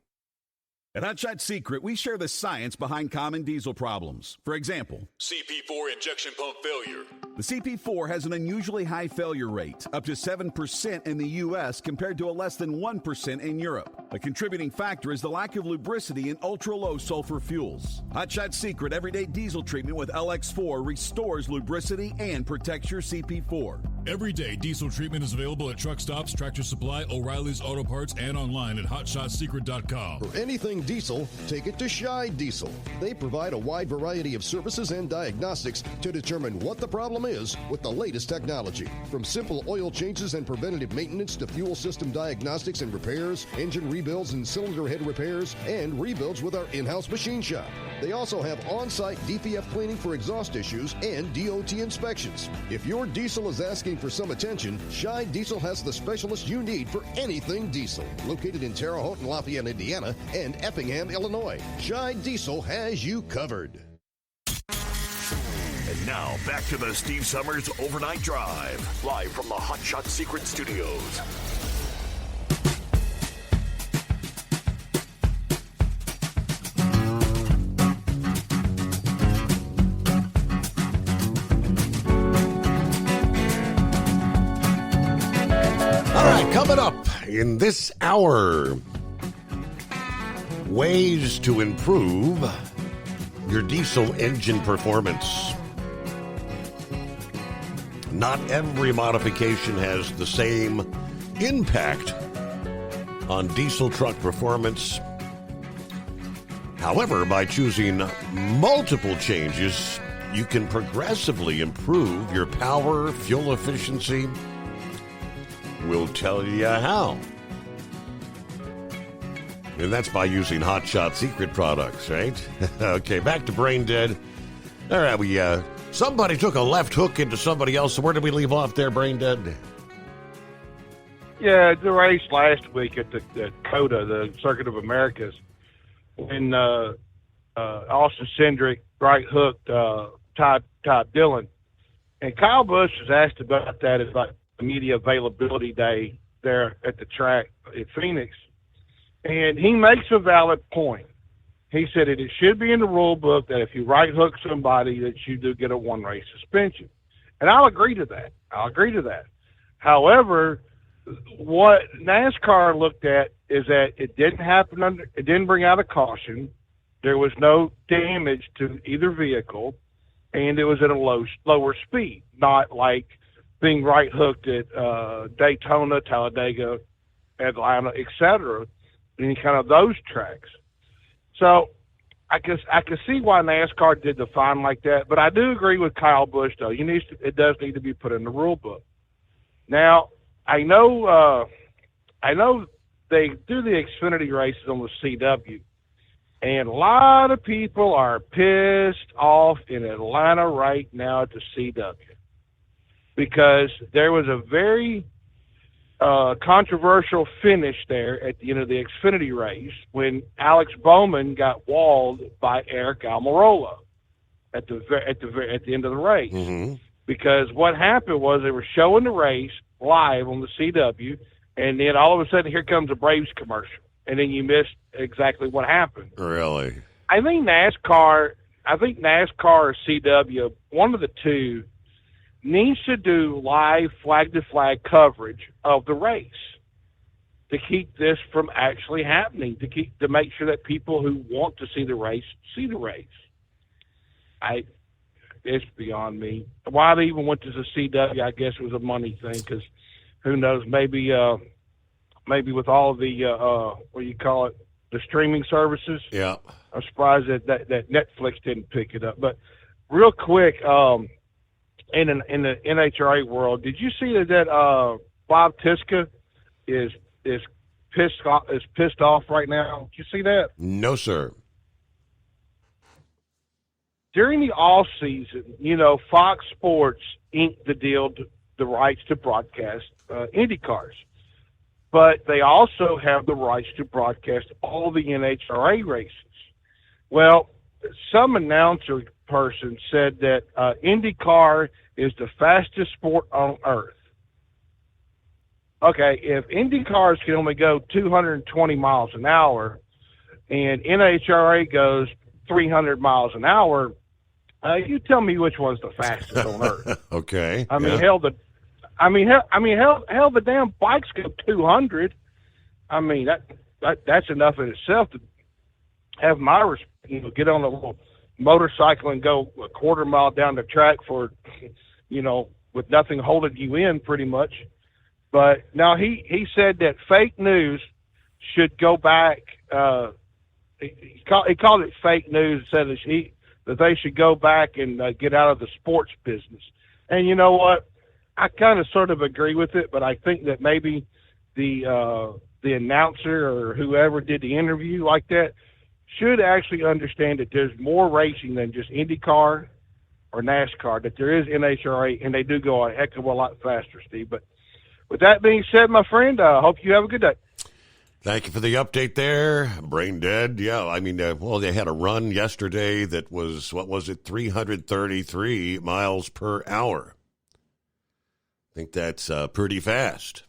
At Hot Shot Secret, we share the science behind common diesel problems. For example, CP4 injection pump failure. the CP4 has an unusually high failure rate, up to 7% in the U.S. compared to a less than 1% in Europe. A contributing factor is the lack of lubricity in ultra-low sulfur fuels. Hot Shot Secret Everyday Diesel Treatment with LX4 restores lubricity and protects your CP4. Everyday diesel treatment is available at truck stops, Tractor Supply, O'Reilly's Auto Parts, and online at HotShotSecret.com. For anything diesel, take it to Shy Diesel. They provide a wide variety of services and diagnostics to determine what the problem is with the latest technology. From simple oil changes and preventative maintenance to fuel system diagnostics and repairs, engine rebuilds and cylinder head repairs, and rebuilds with our in-house machine shop. They also have on-site DPF cleaning for exhaust issues and DOT inspections. If your diesel is asking for some attention, Shy Diesel has the specialist you need for anything diesel. Located in Terre Haute and Lafayette, Indiana, and Effingham, Illinois, Shy Diesel has you covered. And now, back to the Steve Summers Overnight Drive, live from the Hot Shot Secret Studios. Coming up in this hour, ways to improve your diesel engine performance. Not every modification has the same impact on diesel truck performance. However, by choosing multiple changes, you can progressively improve your power, fuel efficiency. We'll tell you how. And that's by using Hot Shot Secret products, right? Okay, back to Brain Dead. All right, somebody took a left hook into somebody else. So where did we leave off there, Brain Dead? Yeah, the race last week at the COTA, the Circuit of Americas, when Austin Cindric right hooked Todd Dillon. And Kyle Busch was asked about that as like the media availability day there at the track at Phoenix. And he makes a valid point. He said it should be in the rule book that if you right hook somebody that you do get a one race suspension. And I'll agree to that. However, what NASCAR looked at is that it didn't bring out a caution. There was no damage to either vehicle, and it was at a lower speed, not like being right hooked at Daytona, Talladega, Atlanta, etc., any kind of those tracks. So I can see why NASCAR did the fine like that, but I do agree with Kyle Busch though. It does need to be put in the rule book. Now I know they do the Xfinity races on the CW, and a lot of people are pissed off in Atlanta right now at the CW. Because there was a very controversial finish there at the end of the Xfinity race when Alex Bowman got walled by Eric Almirola at the end of the race. Mm-hmm. Because what happened was they were showing the race live on the CW, and then all of a sudden here comes a Braves commercial, and then you missed exactly what happened. Really? I think NASCAR or CW, one of the two, needs to do live flag-to-flag coverage of the race to keep this from actually happening, to make sure that people who want to see the race see the race. It's beyond me. Why they even went to the CW, I guess it was a money thing, because who knows, maybe with all of the, what do you call it, the streaming services. Yeah. I'm surprised that Netflix didn't pick it up. But real quick, in the NHRA world, did you see that Bob Tiska is pissed off right now? Did you see that? No, sir. During the off season, Fox Sports inked the deal, the rights to broadcast Indy cars, but they also have the rights to broadcast all the NHRA races. Well, some announcer person said that IndyCar is the fastest sport on earth. Okay, if Indy cars can only go 220 miles an hour, and NHRA goes 300 miles an hour, you tell me which one's the fastest on earth. Okay. I mean, hell, the damn bikes go 200. I mean, that's enough in itself to have my respect. Get on a little motorcycle and go a quarter mile down the track for, with nothing holding you in, pretty much. But now he said that fake news should go back. He called it fake news. Said that they should go back and get out of the sports business. And you know what? I kind of sort of agree with it, but I think that maybe the announcer or whoever did the interview like that should actually understand that there's more racing than just IndyCar or NASCAR, that there is NHRA, and they do go a heck of a lot faster, Steve. But with that being said, my friend, I hope you have a good day. Thank you for the update there. Brain dead. Yeah, I mean, they had a run yesterday that was, 333 miles per hour. I think that's pretty fast.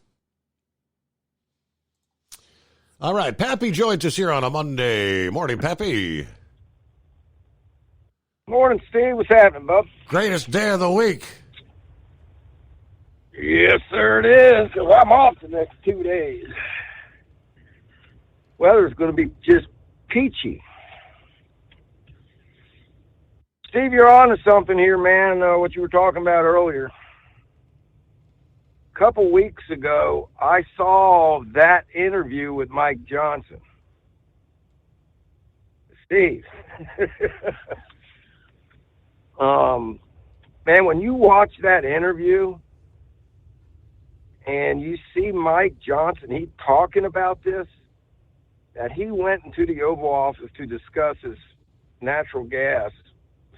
All right, Pappy joins us here on a Monday morning. Pappy. Morning, Steve. What's happening, bub? Greatest day of the week. Yes, sir, it is, because I'm off the next 2 days. Weather's going to be just peachy. Steve, you're on to something here, man, what you were talking about earlier. A couple weeks ago, I saw that interview with Mike Johnson. Steve. Man, when you watch that interview and you see Mike Johnson, he talking about this, that he went into the Oval Office to discuss his natural gas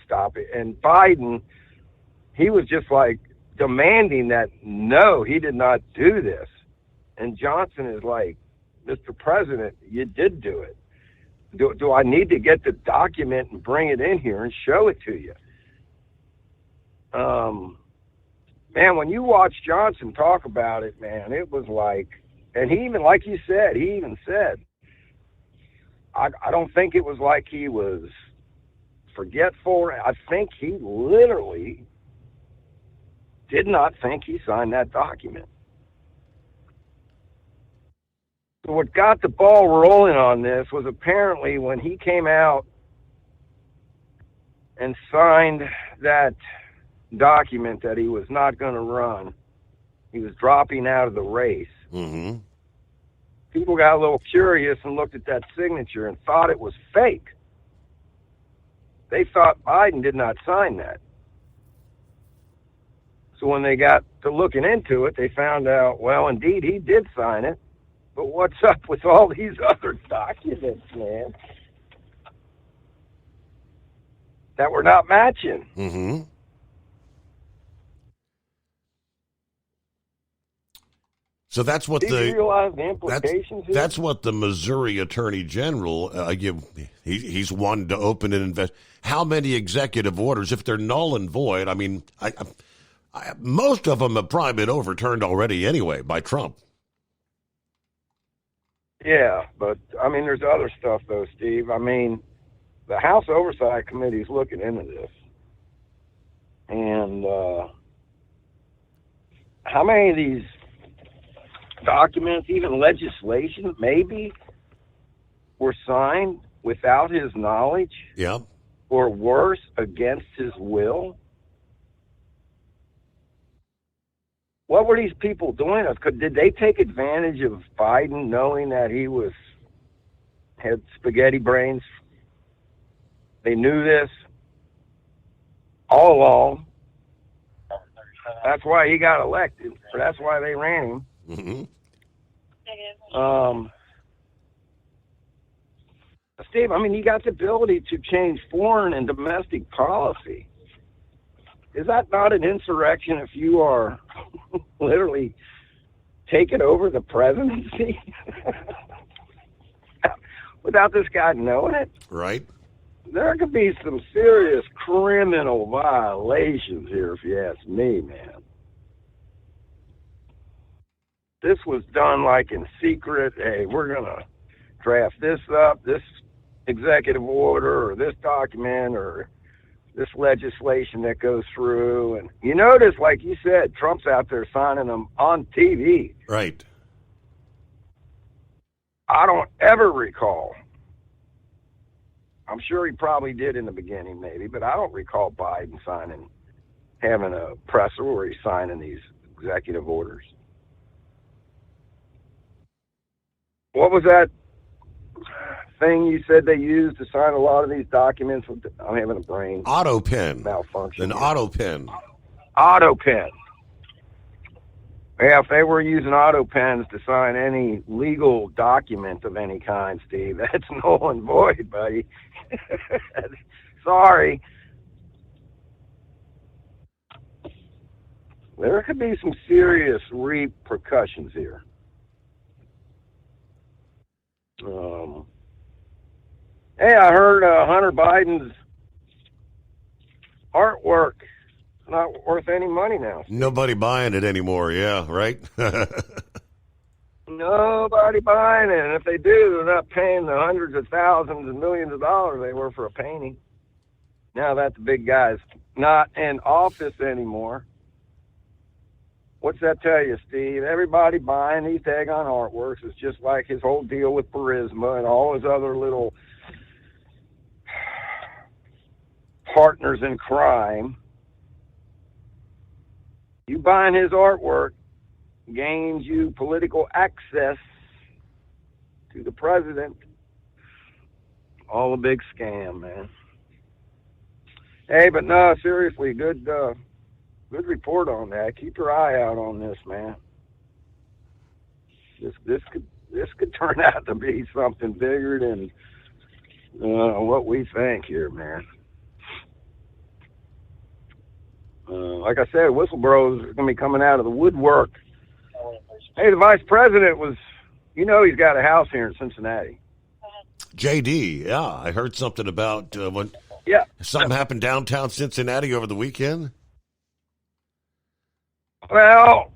stop it. And Biden, he was just like demanding that, no, he did not do this. And Johnson is like, Mr. President, you did do it. Do I need to get the document and bring it in here and show it to you? Man, when you watch Johnson talk about it, man, it was like, and he even, like you said, he even said, I don't think it was like he was forgetful. I think he literally did not think he signed that document. So what got the ball rolling on this was apparently when he came out and signed that document that he was not going to run, he was dropping out of the race. Mm-hmm. People got a little curious and looked at that signature and thought it was fake. They thought Biden did not sign that. So when they got to looking into it, they found out, well, indeed, he did sign it. But what's up with all these other documents, man, that were not matching? Mm-hmm. So that's what that's what the Missouri Attorney General he's wanted to open and invest. How many executive orders, if they're null and void? I mean, most of them have probably been overturned already anyway by Trump. Yeah, but I mean, there's other stuff though, Steve. I mean, the House Oversight Committee is looking into this, and how many of these documents, even legislation, maybe, were signed without his knowledge? Yeah. Or worse, against his will? What were these people doing? Did they take advantage of Biden knowing that he had spaghetti brains? They knew this all along. That's why he got elected, or that's why they ran him. Mm-hmm. Steve, I mean, you got the ability to change foreign and domestic policy. Is that not an insurrection if you are literally taking over the presidency without this guy knowing it? Right. There could be some serious criminal violations here, if you ask me, man. This was done like in secret. Hey, we're going to draft this up. This executive order or this document or this legislation that goes through. And you notice, like you said, Trump's out there signing them on TV. Right. I don't ever recall. I'm sure he probably did in the beginning, maybe, but I don't recall Biden having a presser where he's signing these executive orders. What was that thing you said they used to sign a lot of these documents? I'm having a brain auto pen malfunction. An auto pen. Auto pen. Yeah, if they were using auto pens to sign any legal document of any kind, Steve, that's null and void, buddy. Sorry. There could be some serious repercussions here. Hey, I heard Hunter Biden's artwork is not worth any money now. Nobody buying it anymore, yeah, right? Nobody buying it. And if they do, they're not paying the hundreds of thousands and millions of dollars they were for a painting. Now that the big guy's not in office anymore. What's that tell you, Steve? Everybody buying these daggone artworks is just like his whole deal with Burisma and all his other little partners in crime. You buying his artwork gains you political access to the president. All a big scam, man. Hey, but no, seriously, good report on that. Keep your eye out on this, man. This could turn out to be something bigger than what we think here, man. Like I said, whistleblowers are going to be coming out of the woodwork. Hey, the vice president he's got a house here in Cincinnati. JD, yeah, I heard something about something happened downtown Cincinnati over the weekend. Well,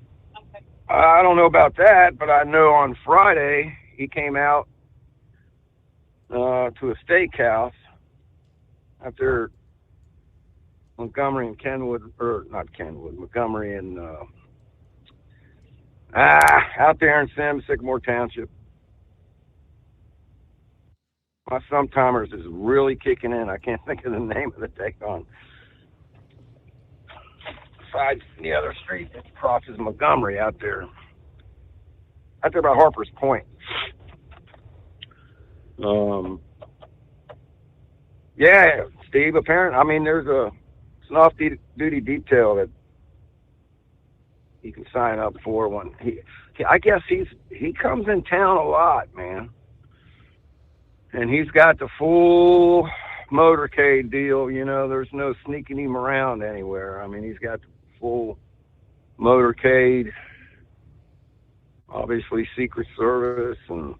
I don't know about that, but I know on Friday he came out to a steakhouse after Montgomery and Kenwood, or not Kenwood, Montgomery and out there in Sycamore Township. My sometimers is really kicking in. I can't think of the name of the daggone. Besides the other street that crosses Montgomery out there by Harper's Point. Yeah, Steve, apparently, there's it's an off-duty detail that he can sign up for when I guess he comes in town a lot, man. And he's got the full motorcade deal, there's no sneaking him around anywhere. He's got the full motorcade, obviously Secret Service, and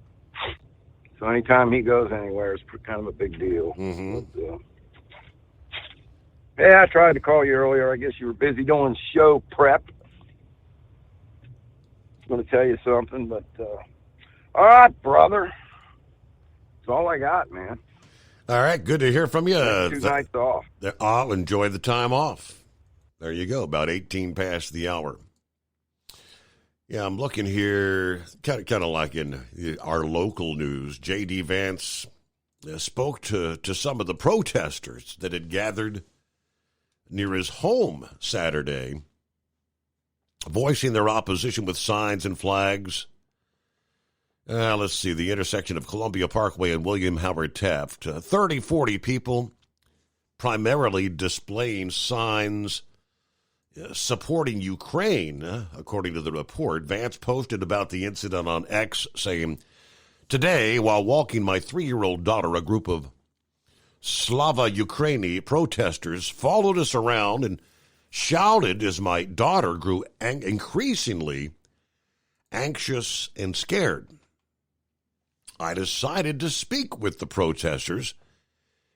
so anytime he goes anywhere, it's kind of a big deal. Mm-hmm. But, yeah, I tried to call you earlier. I guess you were busy doing show prep. I was going to tell you something, but all right, brother. That's all I got, man. All right, good to hear from you. 2 nights off. I'll enjoy the time off. There you go, about 18 past the hour. Yeah, I'm looking here, kind of like in our local news. J.D. Vance spoke to some of the protesters that had gathered near his home Saturday, voicing their opposition with signs and flags. Let's see, the intersection of Columbia Parkway and William Howard Taft. 30, 40 people, primarily displaying signs supporting Ukraine, according to the report. Vance posted about the incident on X, saying, "Today, while walking my 3-year-old daughter, a group of Slava Ukraini protesters followed us around and shouted as my daughter grew increasingly anxious and scared. I decided to speak with the protesters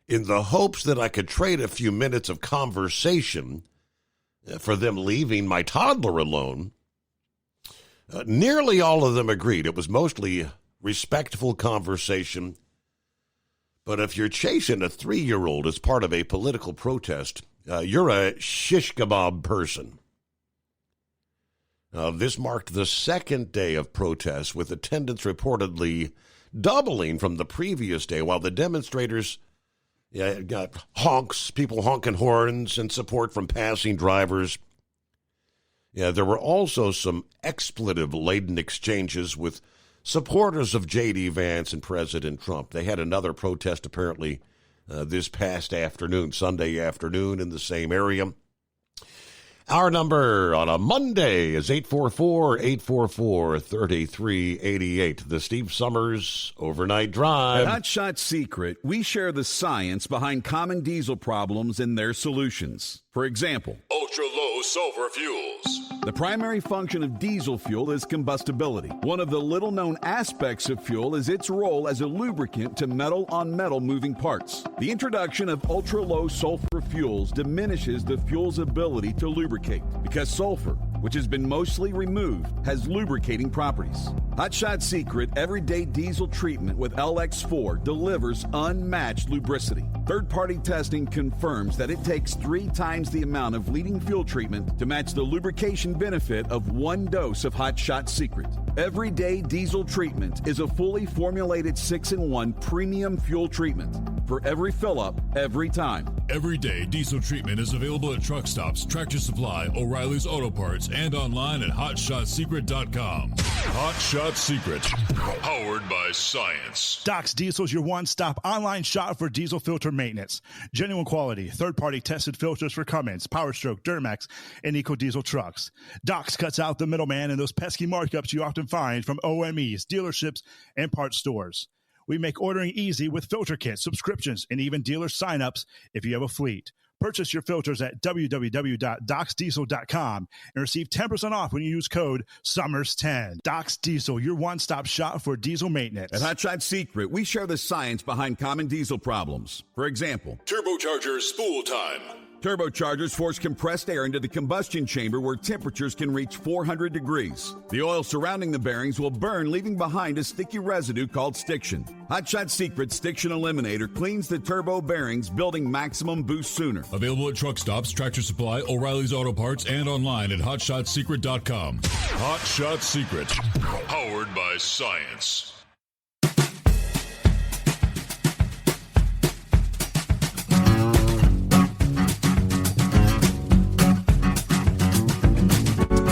in the hopes that I could trade a few minutes of conversation for them leaving my toddler alone. Nearly all of them agreed. It was mostly respectful conversation, But if you're chasing a 3-year-old as part of a political protest, you're a shish kebab person. This marked the second day of protests, with attendance reportedly doubling from the previous day, while the demonstrators got people honking horns and support from passing drivers. There were also some expletive-laden exchanges with supporters of J.D. Vance and President Trump. They had another protest apparently this past afternoon, Sunday afternoon, in the same area. Our number on a Monday is 844-844-3388. The Steve Summers Overnight Drive. At Hot Shot Secret, we share the science behind common diesel problems and their solutions. For example, ultra-low sulfur fuels. The primary function of diesel fuel is combustibility. One of the little-known aspects of fuel is its role as a lubricant to metal-on-metal moving parts. The introduction of ultra-low sulfur fuels diminishes the fuel's ability to lubricate because sulfur, which has been mostly removed, has lubricating properties. Hot Shot Secret Everyday Diesel Treatment with LX4 delivers unmatched lubricity. Third-party testing confirms that it takes 3 times the amount of leading fuel treatment to match the lubrication benefit of 1 dose of Hot Shot Secret. Everyday Diesel Treatment is a fully formulated 6-in-1 premium fuel treatment for every fill-up, every time. Everyday Diesel Treatment is available at truck stops, Tractor Supply, O'Reilly's Auto Parts, and online at HotShotSecret.com. Hot Shot Secret, powered by science. Doc's Diesel is your one-stop online shop for diesel filter maintenance. Genuine quality, third-party tested filters for Cummins, Power Stroke, Duramax, and EcoDiesel trucks. Doc's cuts out the middleman and those pesky markups you often find from OMEs, dealerships, and parts stores. We make ordering easy with filter kits, subscriptions, and even dealer sign-ups if you have a fleet. Purchase your filters at www.docsdiesel.com and receive 10% off when you use code SUMMERS10. Doc's Diesel, your one-stop shop for diesel maintenance. At Hot Shot Secret, we share the science behind common diesel problems. For example, turbocharger spool time. Turbochargers force compressed air into the combustion chamber where temperatures can reach 400 degrees. The oil surrounding the bearings will burn, leaving behind a sticky residue called stiction. Hot Shot Secret Stiction Eliminator cleans the turbo bearings, building maximum boost sooner. Available at truck stops, Tractor Supply, O'Reilly's Auto Parts, and online at HotShotSecret.com. Hot Shot Secret, powered by science.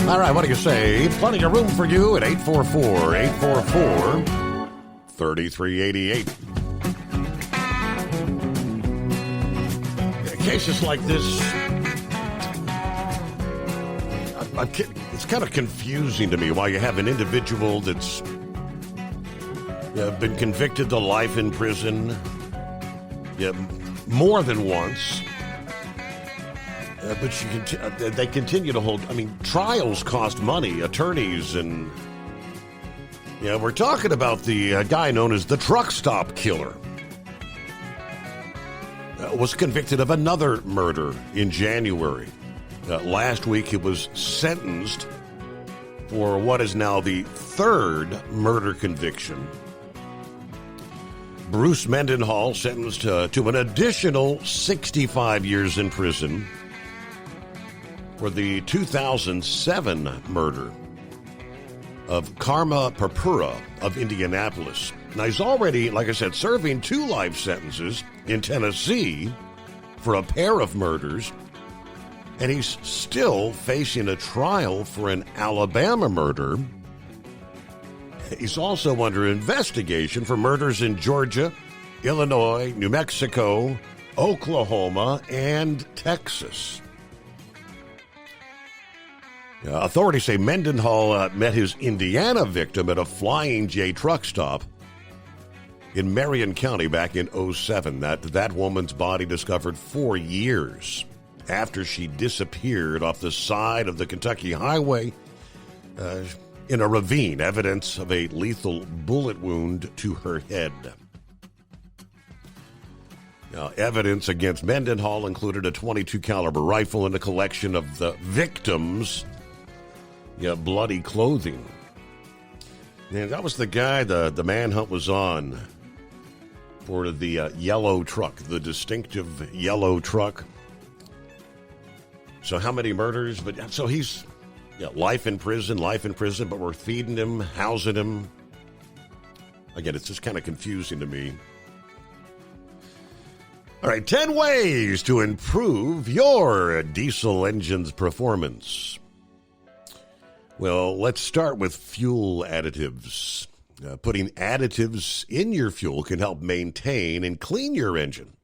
All right, what do you say? Plenty of room for you at 844-844-3388. Cases like this, it's kind of confusing to me why you have an individual that's been convicted to life in prison more than once. But they continue to hold. I mean, trials cost money, attorneys, and we're talking about the guy known as the truck stop killer. Was convicted of another murder in January. Last week, he was sentenced for what is now the 3rd murder conviction. Bruce Mendenhall sentenced to an additional 65 years in prison for the 2007 murder of Karma Purpura of Indianapolis. Now, he's already, like I said, serving 2 life sentences in Tennessee for a pair of murders, and he's still facing a trial for an Alabama murder. He's also under investigation for murders in Georgia, Illinois, New Mexico, Oklahoma, and Texas. Authorities say Mendenhall met his Indiana victim at a Flying J truck stop in Marion County back in 2007. That woman's body discovered 4 years after she disappeared off the side of the Kentucky Highway in a ravine, evidence of a lethal bullet wound to her head. Now, evidence against Mendenhall included a .22 caliber rifle and a collection of the victim's bloody clothing. And that was the guy the manhunt was on for the yellow truck, the distinctive yellow truck. So how many murders? But so he's life in prison, but we're feeding him, housing him. Again, it's just kind of confusing to me. All right, 10 ways to improve your diesel engine's performance. Well, let's start with fuel additives. Putting additives in your fuel can help maintain and clean your engine.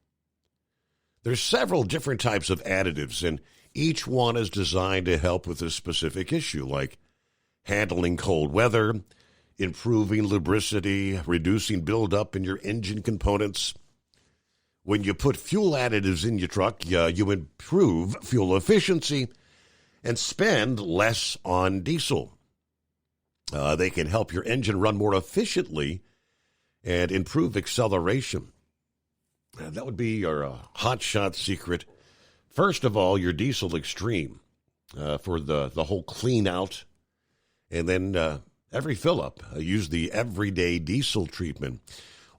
There's several different types of additives, and each one is designed to help with a specific issue, like handling cold weather, improving lubricity, reducing buildup in your engine components. When you put fuel additives in your truck, you improve fuel efficiency and spend less on diesel. They can help your engine run more efficiently and improve acceleration. That would be your hot shot secret. First of all, your Diesel Extreme for the whole clean out. And then every fill up, use the Everyday Diesel treatment.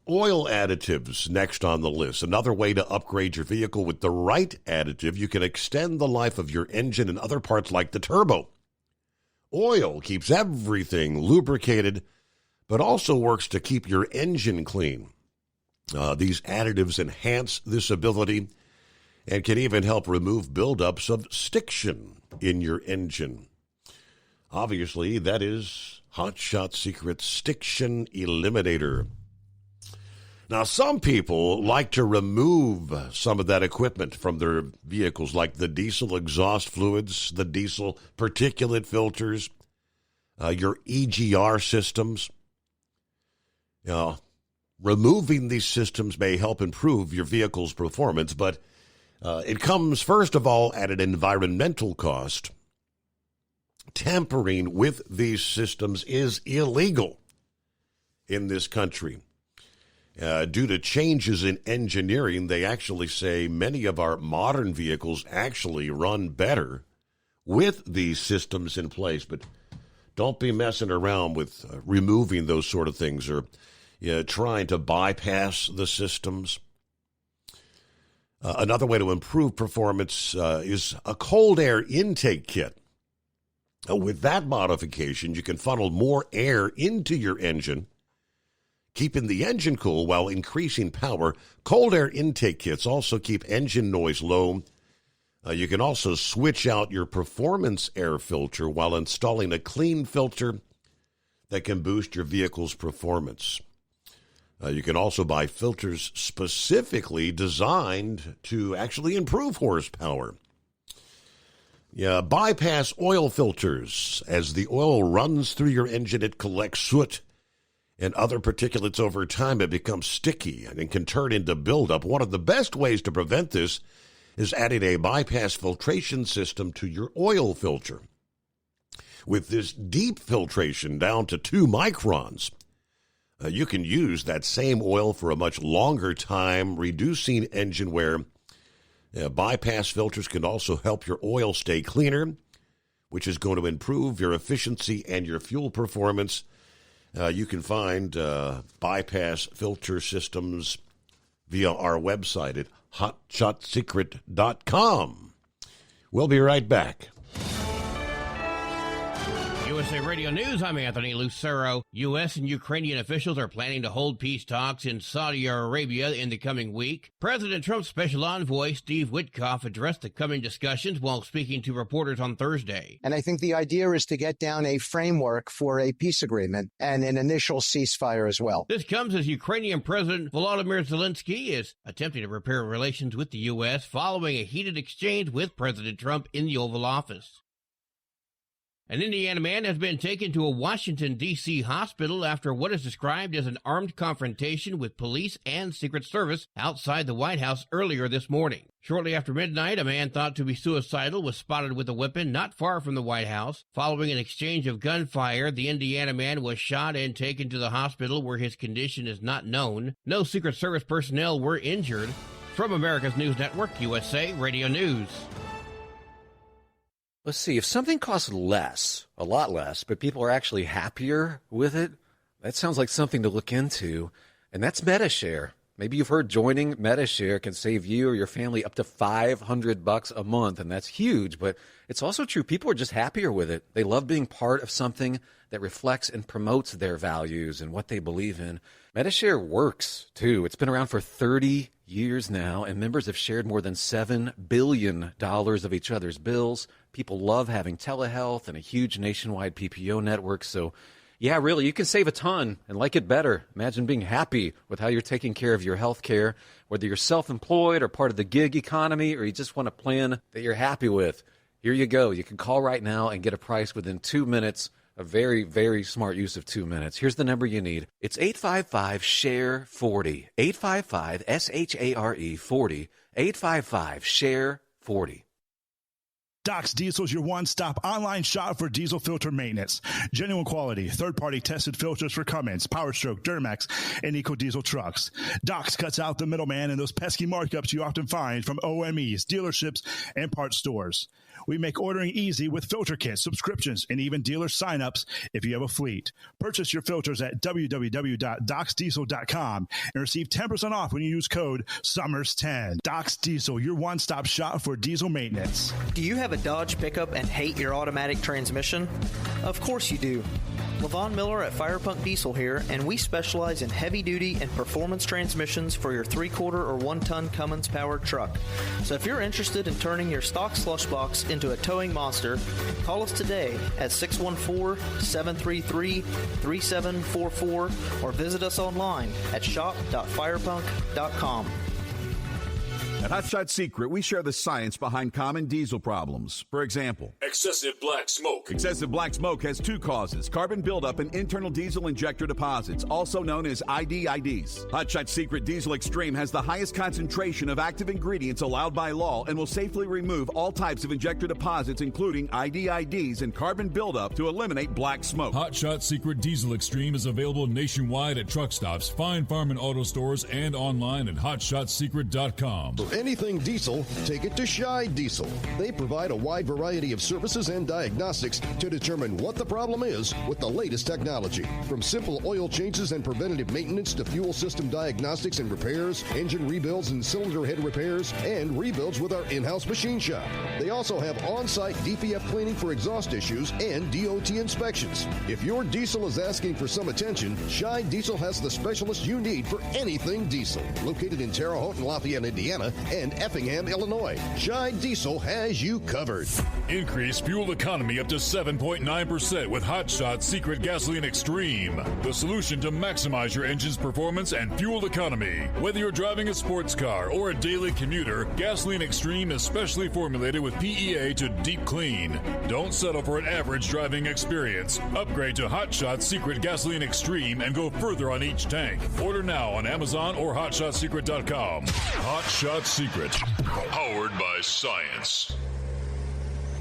Oil additives next on the list. Another way to upgrade your vehicle with the right additive, you can extend the life of your engine and other parts like the turbo. Oil keeps everything lubricated, but also works to keep your engine clean. These additives enhance this ability and can even help remove buildups of stiction in your engine. Obviously, that is Hot Shot Secret Stiction Eliminator. Now, some people like to remove some of that equipment from their vehicles, like the diesel exhaust fluids, the diesel particulate filters, your EGR systems. Removing these systems may help improve your vehicle's performance, but it comes, first of all, at an environmental cost. Tampering with these systems is illegal in this country. Due to changes in engineering, they actually say many of our modern vehicles actually run better with these systems in place. But don't be messing around with removing those sort of things or trying to bypass the systems. Another way to improve performance is a cold air intake kit. With that modification, you can funnel more air into your engine, keeping the engine cool while increasing power. Cold air intake kits also keep engine noise low. You can also switch out your performance air filter while installing a clean filter that can boost your vehicle's performance. You can also buy filters specifically designed to actually improve horsepower. Bypass oil filters. As the oil runs through your engine, it collects soot and other particulates. Over time, it becomes sticky and can turn into buildup. One of the best ways to prevent this is adding a bypass filtration system to your oil filter. With this deep filtration down to 2 microns, you can use that same oil for a much longer time, reducing engine wear. Bypass filters can also help your oil stay cleaner, which is going to improve your efficiency and your fuel performance. You can find bypass filter systems via our website at hotshotsecret.com. We'll be right back. USA Radio News, I'm Anthony Lucero. U.S. and Ukrainian officials are planning to hold peace talks in Saudi Arabia in the coming week. President Trump's special envoy, Steve Witkoff, addressed the coming discussions while speaking to reporters on Thursday. And I think the idea is to get down a framework for a peace agreement and an initial ceasefire as well. This comes as Ukrainian President Volodymyr Zelensky is attempting to repair relations with the U.S. following a heated exchange with President Trump in the Oval Office. An Indiana man has been taken to a Washington, D.C. hospital after what is described as an armed confrontation with police and Secret Service outside the White House earlier this morning. Shortly after midnight, a man thought to be suicidal was spotted with a weapon not far from the White House. Following an exchange of gunfire, the Indiana man was shot and taken to the hospital where his condition is not known. No Secret Service personnel were injured. From America's News Network, USA Radio News. Let's see, if something costs less, a lot less, but people are actually happier with it, that sounds like something to look into. And that's Metashare. Maybe you've heard joining Medi-Share can save you or your family up to $500 a month, and that's huge, but it's also true. People are just happier with it. They love being part of something that reflects and promotes their values and what they believe in. Medi-Share works, too. It's been around for 30 years now, and members have shared more than $7 billion of each other's bills. People love having telehealth and a huge nationwide PPO network, so yeah, really, you can save a ton and like it better. Imagine being happy with how you're taking care of your health care, whether you're self-employed or part of the gig economy, or you just want a plan that you're happy with. Here you go. You can call right now and get a price within 2 minutes. A very, very smart use of 2 minutes. Here's the number you need. It's 855-SHARE-40. 855-SHARE-40. 855-SHARE-40. Doc's Diesel is your one-stop online shop for diesel filter maintenance. Genuine quality, third-party tested filters for Cummins, PowerStroke, Duramax, and EcoDiesel trucks. Doc's cuts out the middleman and those pesky markups you often find from OMEs, dealerships, and parts stores. We make ordering easy with filter kits, subscriptions, and even dealer sign-ups if you have a fleet. Purchase your filters at www.docsdiesel.com and receive 10% off when you use code SUMMERS10. Doc's Diesel, your one-stop shop for diesel maintenance. Do you have a Dodge pickup and hate your automatic transmission? Of course you do. Levon Miller at Fire Punk Diesel here, and we specialize in heavy-duty and performance transmissions for your 3-quarter or 1-ton Cummins-powered truck. So if you're interested in turning your stock slush box into a towing monster, call us today at 614-733-3744 or visit us online at shop.firepunk.com. At Hot Shot Secret, we share the science behind common diesel problems. For example, excessive black smoke. Excessive black smoke has 2 causes: carbon buildup and internal diesel injector deposits, also known as IDIDs. Hot Shot Secret Diesel Extreme has the highest concentration of active ingredients allowed by law and will safely remove all types of injector deposits, including IDIDs and carbon buildup, to eliminate black smoke. Hot Shot Secret Diesel Extreme is available nationwide at truck stops, fine farm and auto stores, and online at hotshotsecret.com. For anything diesel, take it to Shy Diesel. They provide a wide variety of services and diagnostics to determine what the problem is with the latest technology. From simple oil changes and preventative maintenance to fuel system diagnostics and repairs, engine rebuilds and cylinder head repairs, and rebuilds with our in-house machine shop. They also have on-site DPF cleaning for exhaust issues and DOT inspections. If your diesel is asking for some attention, Shy Diesel has the specialist you need for anything diesel. Located in Terre Haute and Lafayette, Indiana, and Effingham, Illinois, Shy Diesel has you covered. Increase fuel economy up to 7.9% with Hot Shot Secret Gasoline Extreme. The solution to maximize your engine's performance and fuel economy. Whether you're driving a sports car or a daily commuter, Gasoline Extreme is specially formulated with PEA to deep clean. Don't settle for an average driving experience. Upgrade to Hot Shot Secret Gasoline Extreme and go further on each tank. Order now on Amazon or hotshotsecret.com. Hot Shot Secret, powered by science.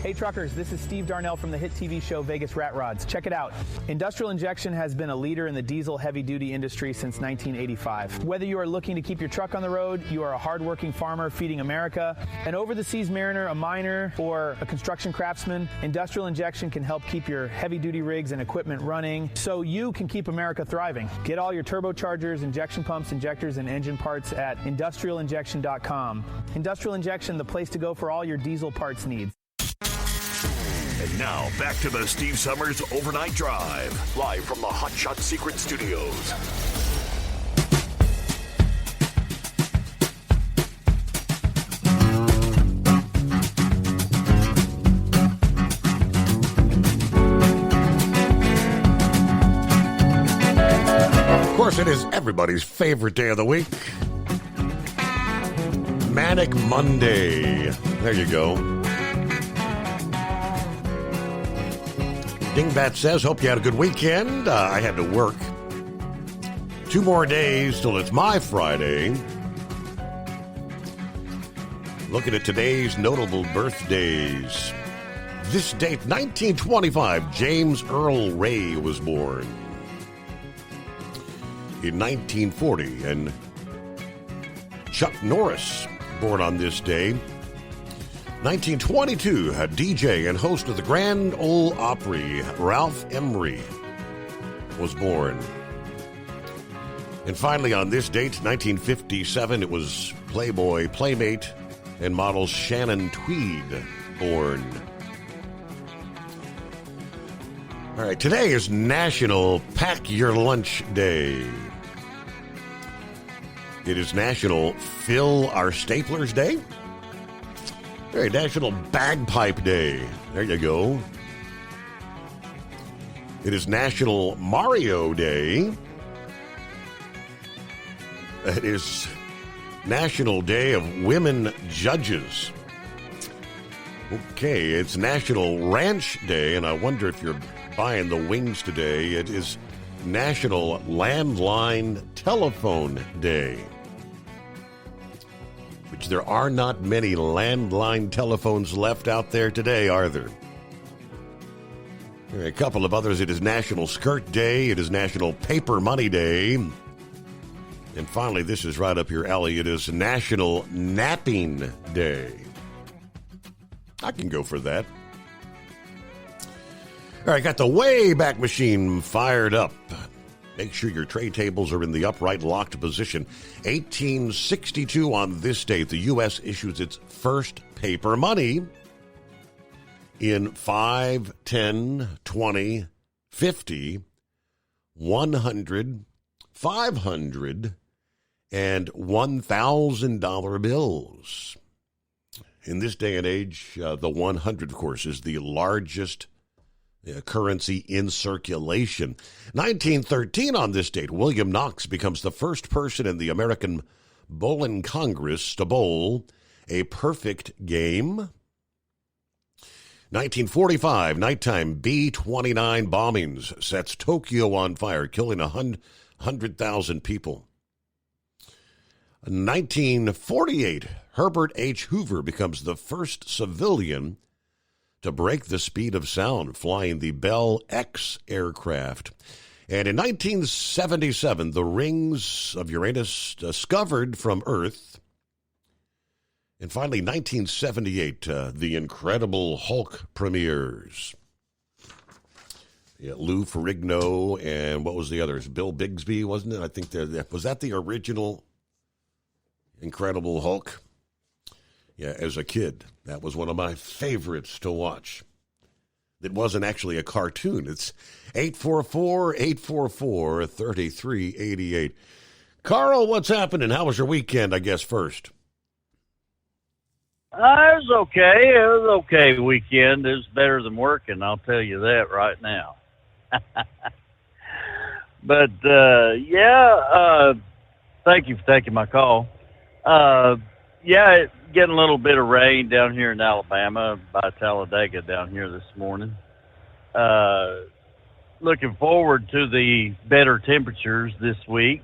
Hey truckers, this is Steve Darnell from the hit TV show Vegas Rat Rods. Check it out. Industrial Injection has been a leader in the diesel heavy-duty industry since 1985. Whether you are looking to keep your truck on the road, you are a hardworking farmer feeding America, an over-the-seas mariner, a miner, or a construction craftsman, Industrial Injection can help keep your heavy-duty rigs and equipment running so you can keep America thriving. Get all your turbochargers, injection pumps, injectors, and engine parts at industrialinjection.com. Industrial Injection, the place to go for all your diesel parts needs. And now, back to the Steve Summers Overnight Drive, live from the Hot Shot Secret Studios. Of course, it is everybody's favorite day of the week. Manic Monday. There you go. Dingbat says, hope you had a good weekend. I had to work 2 more days till it's my Friday. Looking at today's notable birthdays. This date, 1925, James Earl Ray was born. In 1940, and Chuck Norris, born on this day. 1922, a DJ and host of the Grand Ole Opry, Ralph Emery, was born. And finally, on this date, 1957, it was Playboy Playmate and model Shannon Tweed born. All right, today is National Pack Your Lunch Day. It is National Fill Our Staplers Day. All right, National Bagpipe Day. There you go. It is National Mario Day. It is National Day of Women Judges. Okay, it's National Ranch Day, and I wonder if you're buying the wings today. It is National Landline Telephone Day. Which there are not many landline telephones left out there today, are there? A couple of others. It is National Skirt Day. It is National Paper Money Day. And finally, this is right up your alley. It is National Napping Day. I can go for that. All right, got the Wayback Machine fired up. Make sure your tray tables are in the upright locked position. 1862 on this date, the U.S. issues its first paper money in 5, 10, 20, 50, 100, 500, and $1,000 bills. In this day and age, the 100, of course, is the largest currency in circulation. 1913 on this date, William Knox becomes the first person in the American Bowling Congress to bowl a perfect game. 1945, nighttime B-29 bombings sets Tokyo on fire, killing 100,000 people. 1948, Herbert H. Hoover becomes the first civilian to break the speed of sound, flying the Bell X aircraft. And in 1977, the rings of Uranus discovered from Earth. And finally, 1978, The Incredible Hulk premieres. Yeah, Lou Ferrigno and what was the others? Bill Bixby, wasn't it? I think was that the original Incredible Hulk? Yeah, as a kid, that was one of my favorites to watch. It wasn't actually a cartoon. It's 844-844-3388. Carl, what's happening? How was your weekend, I guess, first? It was okay. It was okay weekend. It was better than working, I'll tell you that right now. But, thank you for taking my call. Getting a little bit of rain down here in Alabama by Talladega down here this morning. Looking forward to the better temperatures this week.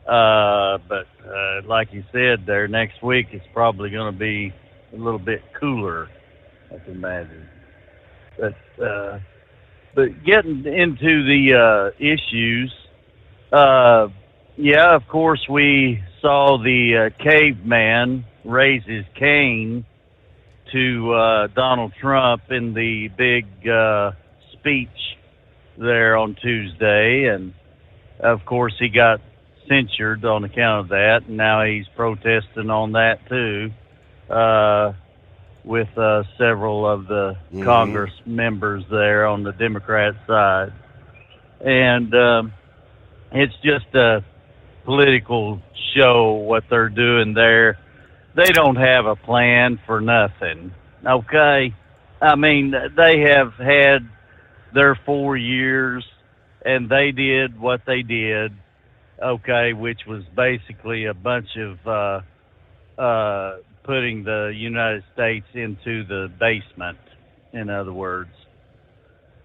But like you said there, next week it's probably going to be a little bit cooler, I can imagine. But getting into the issues, of course we saw the caveman raise his cane to Donald Trump in the big speech there on Tuesday. And, of course, he got censured on account of that, and now he's protesting on that, too, with several of the Congress members there on the Democrat side. And it's just a political show what they're doing there. They don't have a plan for nothing, okay? I mean, they have had their 4 years, and they did what they did, okay, which was basically a bunch of putting the United States into the basement, in other words.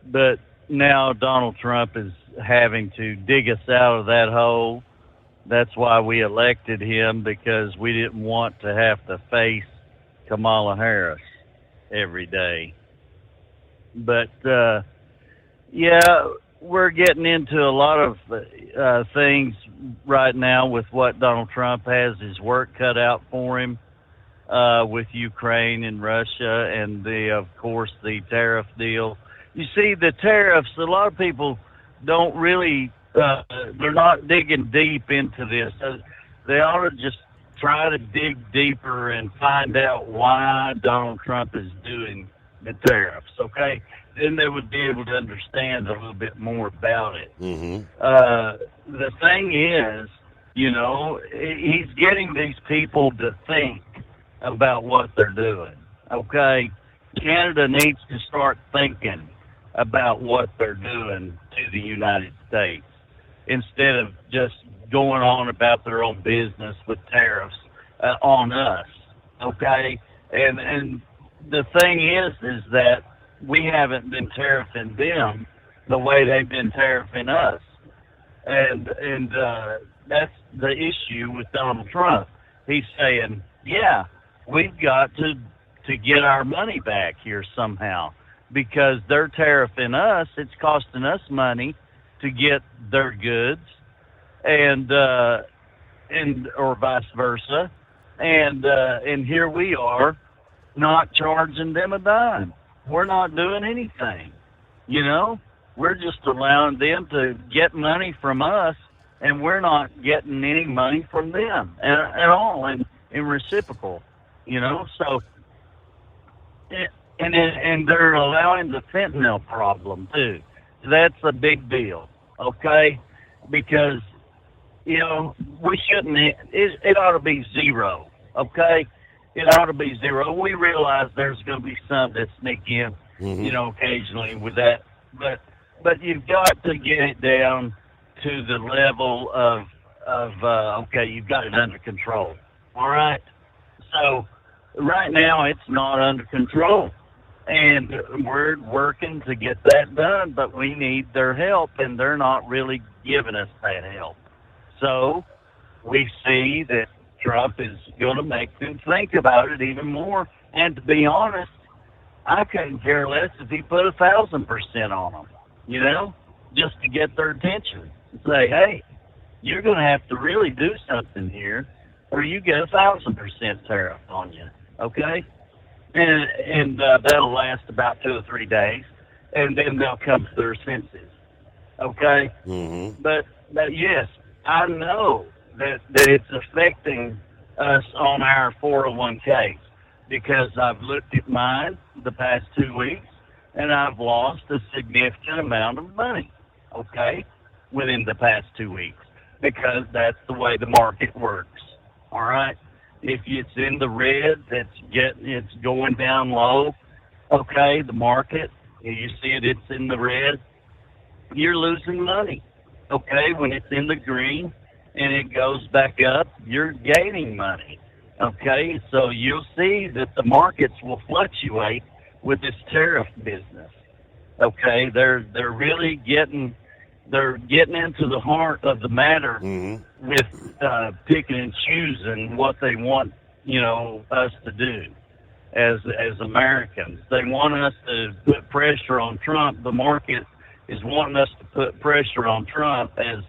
But now Donald Trump is having to dig us out of that hole. That's why we elected him, because we didn't want to have to face Kamala Harris every day. But, we're getting into a lot of things right now with what Donald Trump has his work cut out for him with Ukraine and Russia and, of course, the tariff deal. You see, the tariffs, a lot of people don't really they're not digging deep into this. They ought to just try to dig deeper and find out why Donald Trump is doing the tariffs, okay? Then they would be able to understand a little bit more about it. Mm-hmm. The thing is, you know, he's getting these people to think about what they're doing, okay? Canada needs to start thinking about what they're doing to the United States instead of just going on about their own business with tariffs on us, okay? And the thing is that we haven't been tariffing them the way they've been tariffing us. And that's the issue with Donald Trump. He's saying, yeah, we've got to get our money back here somehow because they're tariffing us. It's costing us money to get their goods and or vice versa. And here we are not charging them a dime. We're not doing anything, you know? We're just allowing them to get money from us, and we're not getting any money from them at all in reciprocal, you know? So, and they're allowing the fentanyl problem, too. That's a big deal, okay? Because, you know, we shouldn't, it ought to be zero, okay? It ought to be zero. We realize there's going to be some that sneak in, you know, occasionally with that. But you've got to get it down to the level of okay, you've got it under control. All right? So right now it's not under control. And we're working to get that done, but we need their help, and they're not really giving us that help. So we see that Trump is going to make them think about it even more. And to be honest, I couldn't care less if he put 1,000% on them, you know, just to get their attention. And say, hey, you're going to have to really do something here, or you get 1,000% tariff on you, okay? And that'll last about 2 or 3 days, and then they'll come to their senses, okay? Mm-hmm. But yes, I know that it's affecting us on our 401ks because I've looked at mine the past 2 weeks and I've lost a significant amount of money, okay, within the past 2 weeks because that's the way the market works, all right? If it's in the red, it's going down low, okay, the market, you see it's in the red, you're losing money, okay? When it's in the green, and it goes back up, you're gaining money, okay? So you'll see that the markets will fluctuate with this tariff business, okay? They're really getting into the heart of the matter with picking and choosing what they want, you know, us to do as Americans. They want us to put pressure on Trump. The market is wanting us to put pressure on Trump as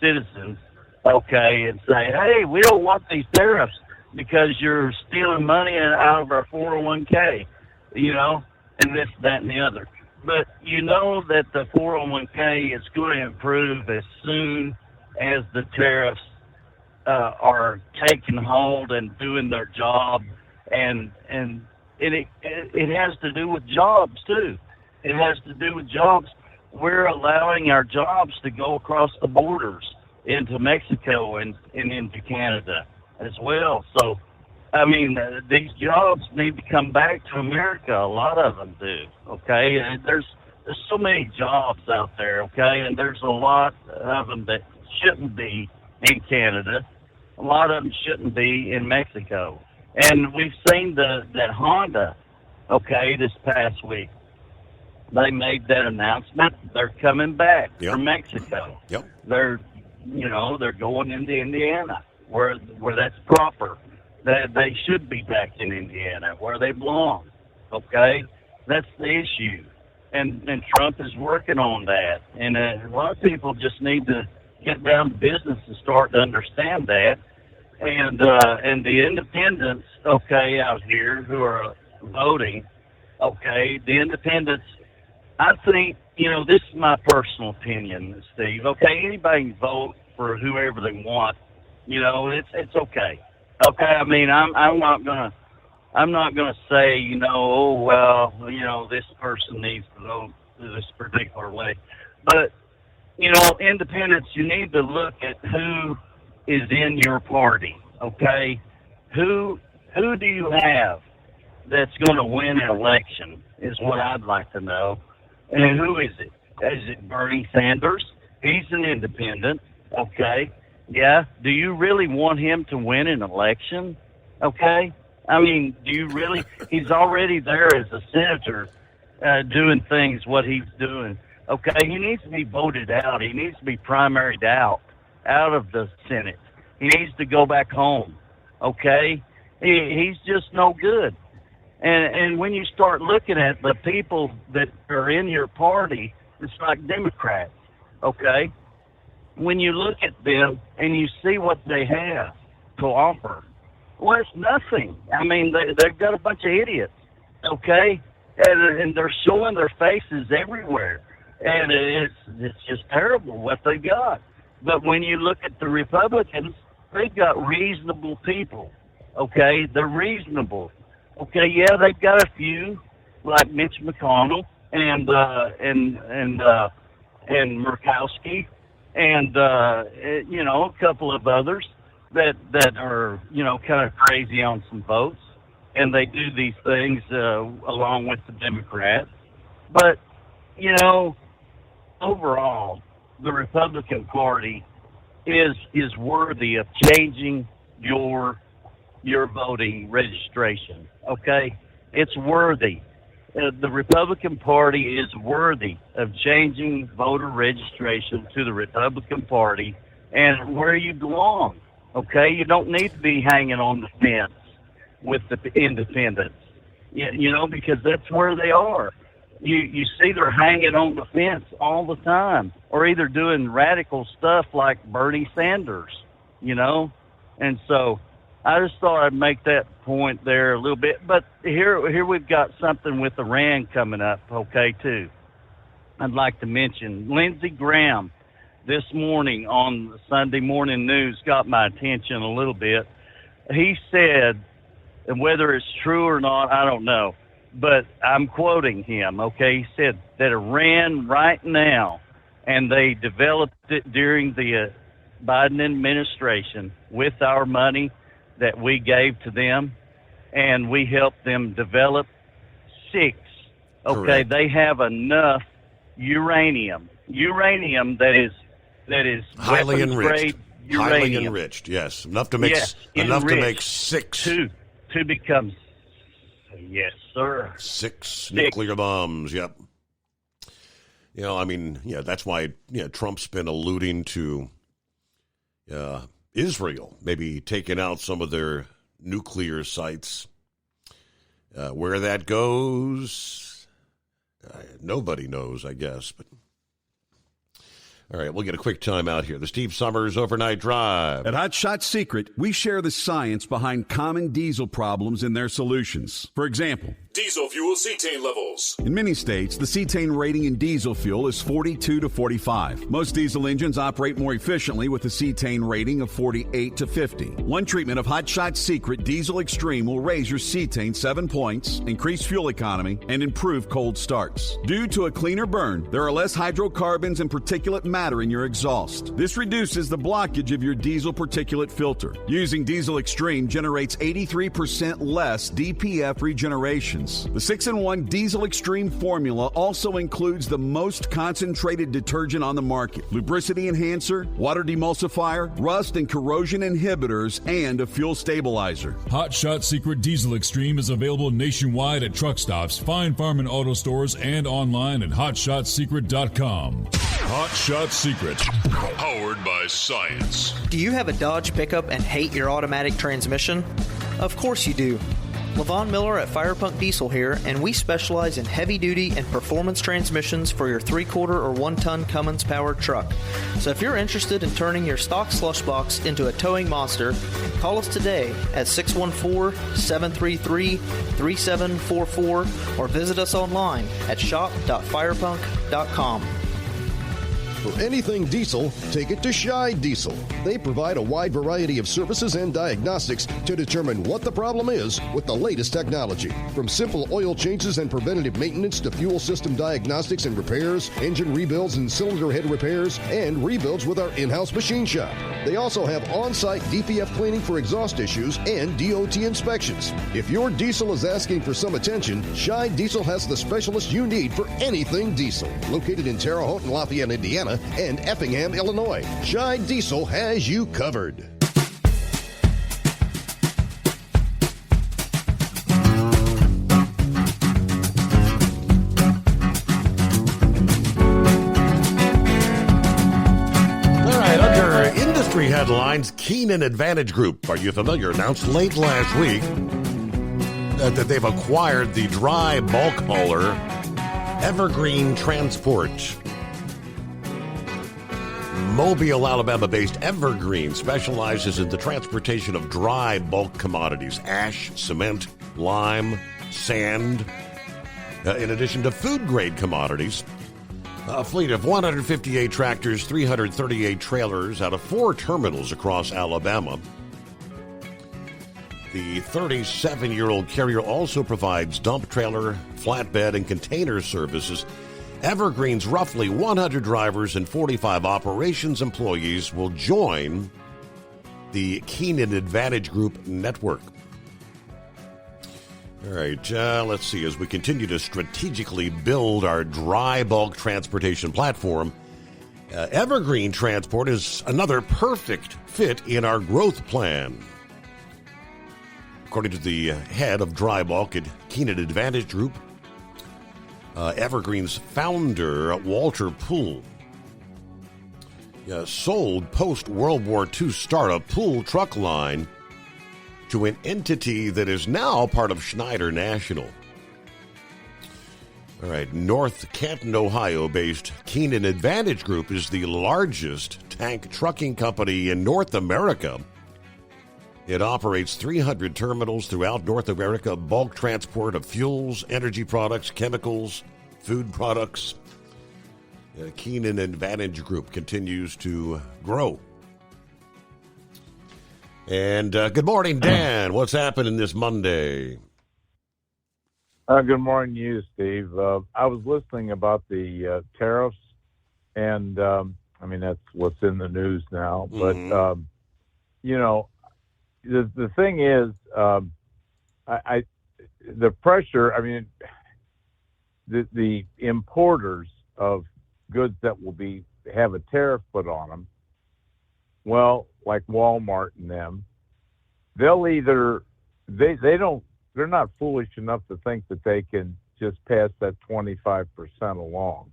citizens, okay, and say, hey, we don't want these tariffs because you're stealing money out of our 401k, you know, and this, that, and the other. But you know that the 401k is going to improve as soon as the tariffs are taking hold and doing their job, and it has to do with jobs, too. It has to do with jobs. We're allowing our jobs to go across the borders into Mexico and into Canada as well. So, I mean, these jobs need to come back to America. A lot of them do, okay? And there's so many jobs out there, okay? And there's a lot of them that shouldn't be in Canada. A lot of them shouldn't be in Mexico. And we've seen that Honda, okay, this past week. They made that announcement. They're coming back from Mexico. Yep. They're going into Indiana where that's proper. That they should be back in Indiana where they belong. Okay, that's the issue, and Trump is working on that. And a lot of people just need to get down to business and start to understand that. And the independents, okay, out here who are voting, okay, the independents I think, this is my personal opinion, Steve. Okay, anybody can vote for whoever they want. It's okay. Okay, I mean, I'm not gonna say, this person needs to vote this particular way. But, independents, you need to look at who is in your party, okay? Who do you have that's going to win an election is what I'd like to know. And who is it? Is it Bernie Sanders? He's an independent, okay? Yeah. Do you really want him to win an election? Okay. I mean, do you really? He's already there as a senator doing things, what he's doing. Okay. He needs to be voted out. He needs to be primaried out of the Senate. He needs to go back home. Okay. He's just no good. And when you start looking at the people that are in your party, it's like Democrats. Okay. When you look at them and you see what they have to offer, well, it's nothing. I mean, they've got a bunch of idiots, okay? And they're showing their faces everywhere. And it's just terrible what they got. But when you look at the Republicans, they've got reasonable people, okay? They're reasonable. Okay, yeah, they've got a few, like Mitch McConnell and Murkowski, and a couple of others that are kind of crazy on some votes, and they do these things along with the Democrats. But overall, the Republican Party is worthy of changing your voting registration. Okay, it's worthy. The Republican Party is worthy of changing voter registration to the Republican Party and where you belong. Okay, you don't need to be hanging on the fence with the independents, because that's where they are. You see they're hanging on the fence all the time, or either doing radical stuff like Bernie Sanders, and so I just thought I'd make that point there a little bit. But here we've got something with Iran coming up, okay, too. I'd like to mention Lindsey Graham this morning on the Sunday Morning News got my attention a little bit. He said, and whether it's true or not, I don't know, but I'm quoting him, okay? He said that Iran right now, and they developed it during the Biden administration with our money that we gave to them, and we helped them develop 6. Okay, correct. They have enough uranium that is highly enriched. Uranium. Highly enriched, yes, enough to make to make 6 to become. Yes, sir. 6 nuclear bombs. Yep. That's why Trump's been alluding to Israel maybe taking out some of their nuclear sites. Where that goes, nobody knows, I guess. But all right, we'll get a quick time out here. The Steve Summers Overnight Drive. At Hot Shot Secret, we share the science behind common diesel problems and their solutions. For example, diesel fuel cetane levels. In many states, the cetane rating in diesel fuel is 42 to 45. Most diesel engines operate more efficiently with a cetane rating of 48 to 50. One treatment of Hot Shot Secret Diesel Extreme will raise your cetane 7 points, increase fuel economy, and improve cold starts. Due to a cleaner burn, there are less hydrocarbons and particulate matter in your exhaust. This reduces the blockage of your diesel particulate filter. Using Diesel Extreme generates 83% less DPF regenerations. The 6-in-1 Diesel Extreme formula also includes the most concentrated detergent on the market, lubricity enhancer, water demulsifier, rust and corrosion inhibitors, and a fuel stabilizer. Hot Shot Secret Diesel Extreme is available nationwide at truck stops, Fine Farm and auto stores, and online at hotshotsecret.com. Hot Shot Secret, powered by science. Do you have a Dodge pickup and hate your automatic transmission? Of course you do. Levon Miller at Firepunk Diesel here, and we specialize in heavy-duty and performance transmissions for your 3/4 or 1-ton Cummins-powered truck. So if you're interested in turning your stock slush box into a towing monster, call us today at 614-733-3744 or visit us online at shop.firepunk.com. For anything diesel, take it to Scheid Diesel. They provide a wide variety of services and diagnostics to determine what the problem is with the latest technology. From simple oil changes and preventative maintenance to fuel system diagnostics and repairs, engine rebuilds and cylinder head repairs, and rebuilds with our in-house machine shop. They also have on-site DPF cleaning for exhaust issues and DOT inspections. If your diesel is asking for some attention, Scheid Diesel has the specialist you need for anything diesel. Located in Terre Haute and Lafayette, Indiana, and Effingham, Illinois, Scheid Diesel has you covered. Headlines. Keenan Advantage Group, are you familiar, announced late last week that they've acquired the dry bulk hauler Evergreen Transport. Mobile, Alabama-based Evergreen specializes in the transportation of dry bulk commodities, ash, cement, lime, sand, in addition to food-grade commodities. A fleet of 158 tractors, 338 trailers out of 4 terminals across Alabama. The 37-year-old carrier also provides dump trailer, flatbed, and container services. Evergreen's roughly 100 drivers and 45 operations employees will join the Keenan Advantage Group network. All right, let's see. As we continue to strategically build our dry bulk transportation platform, Evergreen Transport is another perfect fit in our growth plan. According to the head of dry bulk at Keenan Advantage Group, Evergreen's founder, Walter Poole, sold post-World War II startup Poole Truck Line to an entity that is now part of Schneider National. All right, North Canton, Ohio-based Keenan Advantage Group is the largest tank trucking company in North America. It operates 300 terminals throughout North America, bulk transport of fuels, energy products, chemicals, food products. Keenan Advantage Group continues to grow. And good morning, Dan. What's happening this Monday? Good morning to you, Steve. I was listening about the tariffs, and I mean, that's what's in the news now. But, you know, the thing is, the pressure, I mean, the importers of goods that will have a tariff put on them, well, like Walmart and them, they'll either, they're not foolish enough to think that they can just pass that 25% along.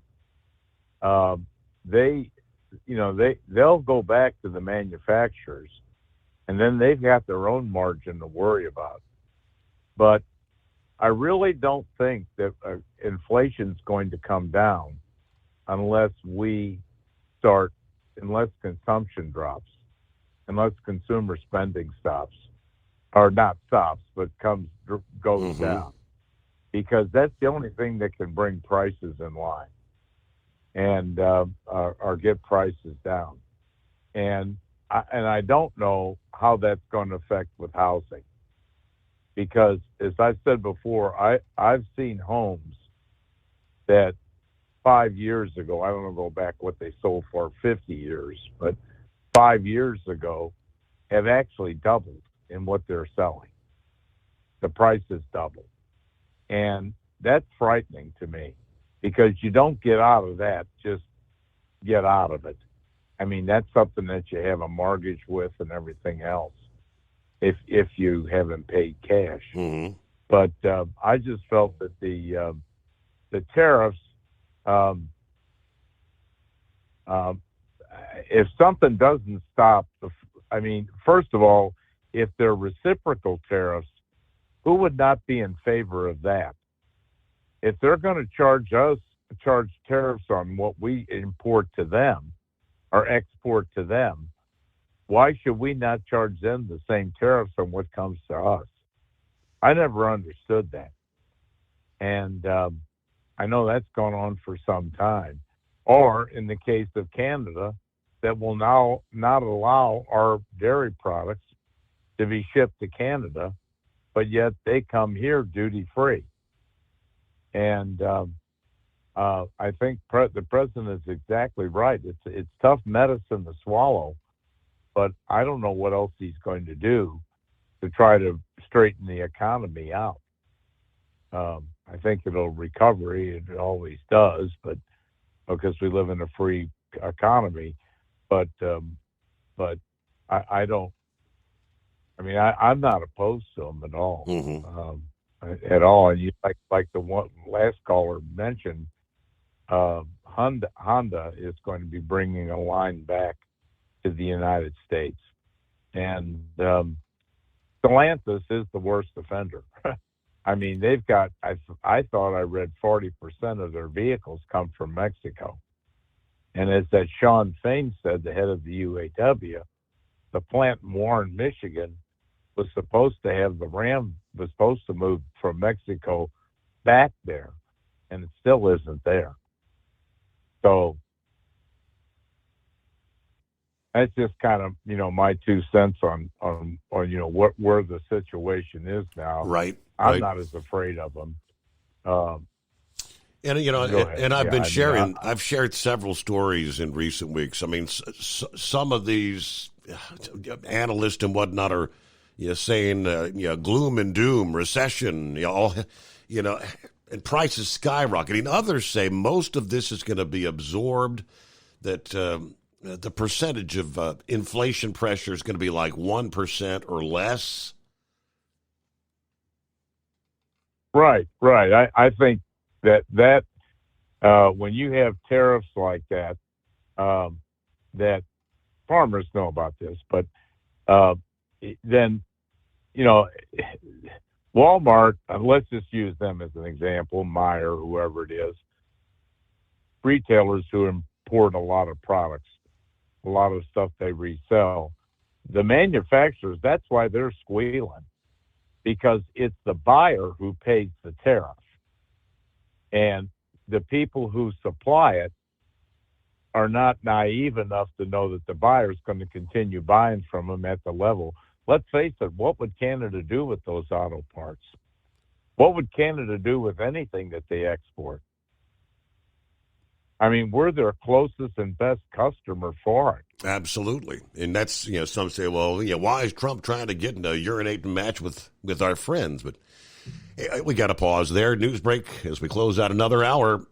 They'll go back to the manufacturers, and then they've got their own margin to worry about. But I really don't think that inflation's going to come down unless consumption drops, unless consumer spending stops, or not stops, but goes down, because that's the only thing that can bring prices in line and or get prices down. And I don't know how that's going to affect with housing, because as I said before, I've seen homes that 5 years ago, I don't know, go back what they sold for 50 years, but 5 years ago have actually doubled in what they're selling. The price has doubled. And that's frightening to me, because you don't get out of that, just get out of it. I mean, that's something that you have a mortgage with and everything else if you haven't paid cash. But I just felt that the tariffs, if something doesn't stop, I mean, first of all, if they're reciprocal tariffs Who would not be in favor of that? If they're going to charge tariffs on what we import to them or export to them, why should we not charge them the same tariffs on what comes to us? I never understood that. And I know that's gone on for some time. Or in the case of Canada, that will now not allow our dairy products to be shipped to Canada, but yet they come here duty-free. And I think the president is exactly right. It's tough medicine to swallow, but I don't know what else he's going to do to try to straighten the economy out. I think it'll recover. It always does, but because we live in a free economy. But I don't. I mean, I'm not opposed to them at all. At all. And you like the one last caller mentioned, Honda is going to be bringing a line back to the United States, and Stellantis is the worst offender. I mean, they've got. I thought I read 40% of their vehicles come from Mexico, and as that Sean Fain said, the head of the UAW, the plant in Warren, Michigan, was supposed to have the Ram was supposed to move from Mexico back there, and it still isn't there. So that's just kind of, my 2 cents on where the situation is now. Right. I'm not as afraid of them. And I've been sharing. I've shared several stories in recent weeks. I mean, some of these analysts and whatnot are, saying, gloom and doom, recession, and prices skyrocketing. Others say most of this is going to be absorbed. That the percentage of inflation pressure is going to be like 1% or less. Right. I think that when you have tariffs like that, that farmers know about this, but then, Walmart, let's just use them as an example, Meijer, whoever it is, retailers who import a lot of products, a lot of stuff they resell. The manufacturers, that's why they're squealing, because it's the buyer who pays the tariff. And the people who supply it are not naive enough to know that the buyer is going to continue buying from them at the level. Let's face it, what would Canada do with those auto parts? What would Canada do with anything that they export? I mean, we're their closest and best customer for it. Absolutely. And that's, some say, well, why is Trump trying to get in a urinating match with our friends? But we got to pause there. News break as we close out another hour.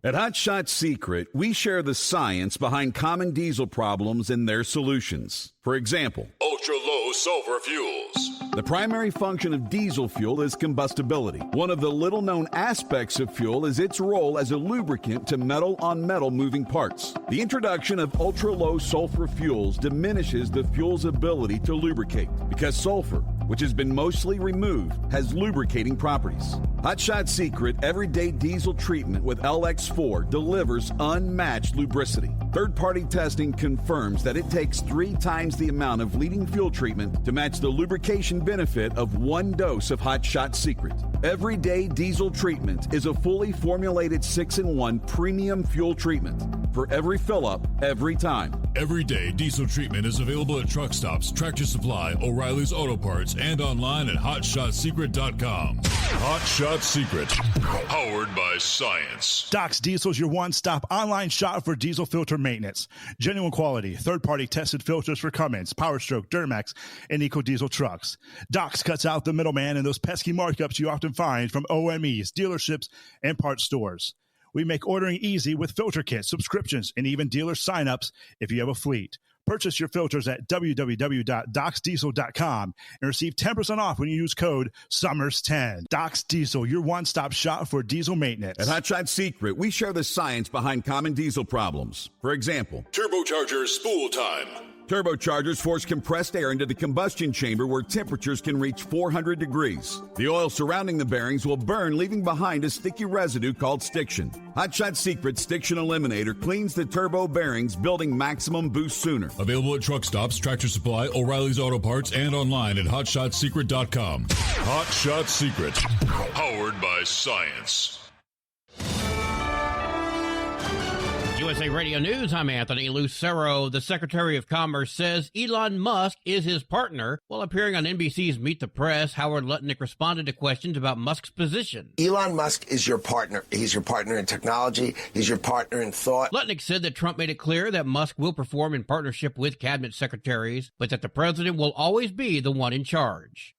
At Hot Shot Secret, we share the science behind common diesel problems and their solutions. For example, ultra-low sulfur fuels. The primary function of diesel fuel is combustibility. One of the little-known aspects of fuel is its role as a lubricant to metal-on-metal moving parts. The introduction of ultra-low sulfur fuels diminishes the fuel's ability to lubricate because sulfur, which has been mostly removed, has lubricating properties. Hot Shot Secret Everyday Diesel Treatment with LX4 delivers unmatched lubricity. Third-party testing confirms that it takes 3 times the amount of leading fuel treatment to match the lubrication benefit of 1 dose of Hot Shot Secret. Everyday Diesel Treatment is a fully formulated 6-in-1 premium fuel treatment for every fill-up, every time. Everyday Diesel Treatment is available at truck stops, Tractor Supply, O'Reilly's Auto Parts, and online at HotShotSecret.com. Hot Shot Secret, powered by science. Doc's Diesel is your one-stop online shop for diesel filter maintenance. Genuine quality, third-party tested filters for Cummins, Power Stroke, Duramax, and EcoDiesel trucks. Doc's cuts out the middleman and those pesky markups you often find from OMEs, dealerships, and parts stores. We make ordering easy with filter kits, subscriptions, and even dealer sign-ups if you have a fleet. Purchase your filters at www.docsdiesel.com and receive 10% off when you use code SUMMERS10. Doc's Diesel, your one-stop shop for diesel maintenance. At Hot Shot Secret, we share the science behind common diesel problems. For example, turbocharger spool time. Turbochargers force compressed air into the combustion chamber where temperatures can reach 400 degrees. The oil surrounding the bearings will burn, leaving behind a sticky residue called stiction. Hot Shot Secret Stiction Eliminator cleans the turbo bearings, building maximum boost sooner. Available at truck stops, Tractor Supply, O'Reilly's Auto Parts, and online at HotShotSecret.com. Hot Shot Secret, powered by science. USA Radio News, I'm Anthony Lucero. The Secretary of Commerce says Elon Musk is his partner. While appearing on NBC's Meet the Press, Howard Lutnick responded to questions about Musk's position. Elon Musk is your partner. He's your partner in technology. He's your partner in thought. Lutnick said that Trump made it clear that Musk will perform in partnership with cabinet secretaries, but that the president will always be the one in charge.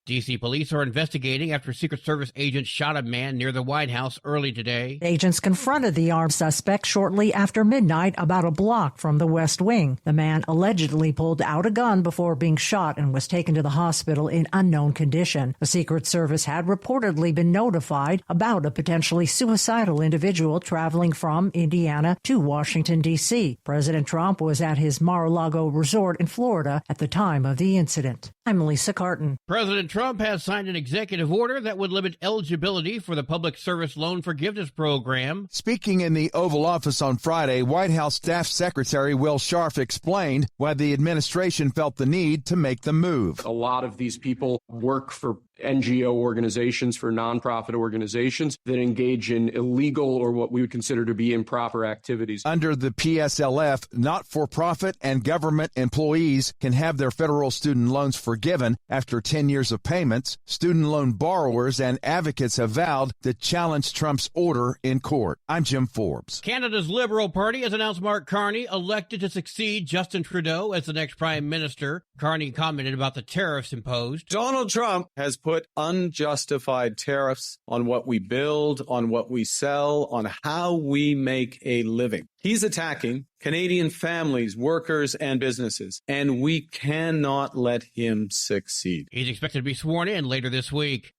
D.C. police are investigating after Secret Service agents shot a man near the White House early today. Agents confronted the armed suspect shortly after midnight about a block from the West Wing. The man allegedly pulled out a gun before being shot and was taken to the hospital in unknown condition. The Secret Service had reportedly been notified about a potentially suicidal individual traveling from Indiana to Washington, D.C. President Trump was at his Mar-a-Lago resort in Florida at the time of the incident. I'm Lisa Carton. President Trump has signed an executive order that would limit eligibility for the Public Service Loan Forgiveness Program. Speaking in the Oval Office on Friday, White House Staff Secretary Will Scharf explained why the administration felt the need to make the move. A lot of these people work for NGO organizations, for nonprofit organizations that engage in illegal or what we would consider to be improper activities. Under the PSLF, not-for-profit and government employees can have their federal student loans forgiven after 10 years of payments. Student loan borrowers and advocates have vowed to challenge Trump's order in court. I'm Jim Forbes. Canada's Liberal Party has announced Mark Carney elected to succeed Justin Trudeau as the next prime minister. Carney commented about the tariffs imposed. Donald Trump has put unjustified tariffs on what we build, on what we sell, on how we make a living. He's attacking Canadian families, workers, and businesses, and we cannot let him succeed. He's expected to be sworn in later this week.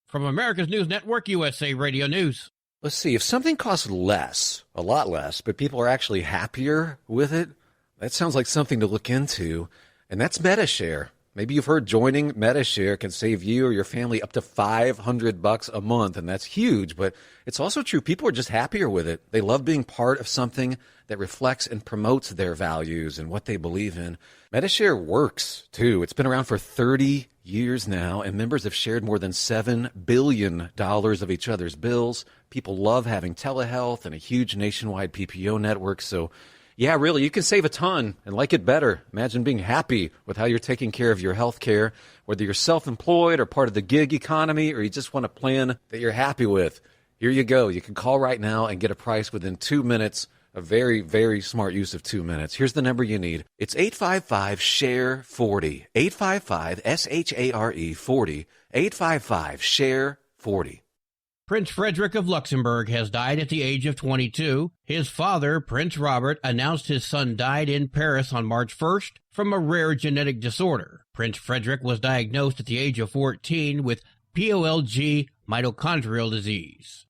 From America's News Network, USA Radio News. Let's see, if something costs less, a lot less, but people are actually happier with it, that sounds like something to look into, and that's Metashare. Maybe you've heard joining Metashare can save you or your family up to $500 a month, and that's huge, but it's also true. People are just happier with it. They love being part of something that reflects and promotes their values and what they believe in. Metashare works, too. It's been around for 30 years now, and members have shared more than $7 billion of each other's bills. People love having telehealth and a huge nationwide PPO network, so yeah, really, you can save a ton and like it better. Imagine being happy with how you're taking care of your health care, whether you're self-employed or part of the gig economy, or you just want a plan that you're happy with. Here you go. You can call right now and get a price within 2 minutes. A very, very smart use of 2 minutes. Here's the number you need. It's 855-SHARE-40. 855-SHARE-40. 855-SHARE-40. Prince Frederick of Luxembourg has died at the age of 22. His father, Prince Robert, announced his son died in Paris on March 1st from a rare genetic disorder. Prince Frederick was diagnosed at the age of 14 with POLG mitochondrial disease.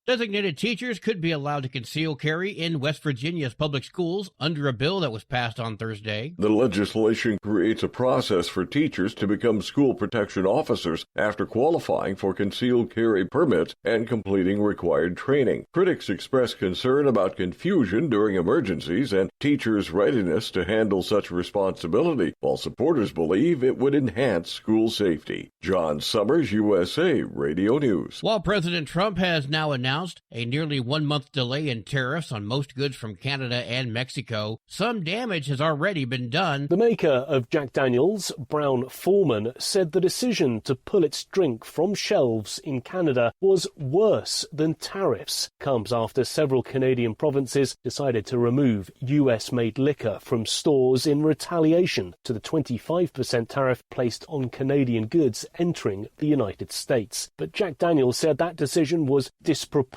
Designated teachers could be allowed to conceal carry in West Virginia's public schools under a bill that was passed on Thursday. The legislation creates a process for teachers to become school protection officers after qualifying for concealed carry permits and completing required training. Critics express concern about confusion during emergencies and teachers' readiness to handle such responsibility, while supporters believe it would enhance school safety. John Summers, USA Radio News. While President Trump has now announced a nearly 1-month delay in tariffs on most goods from Canada and Mexico, some damage has already been done. The maker of Jack Daniel's, Brown-Forman, said the decision to pull its drink from shelves in Canada was worse than tariffs. Comes after several Canadian provinces decided to remove US-made liquor from stores in retaliation to the 25% tariff placed on Canadian goods entering the United States. But Jack Daniel's said that decision was disproportionate,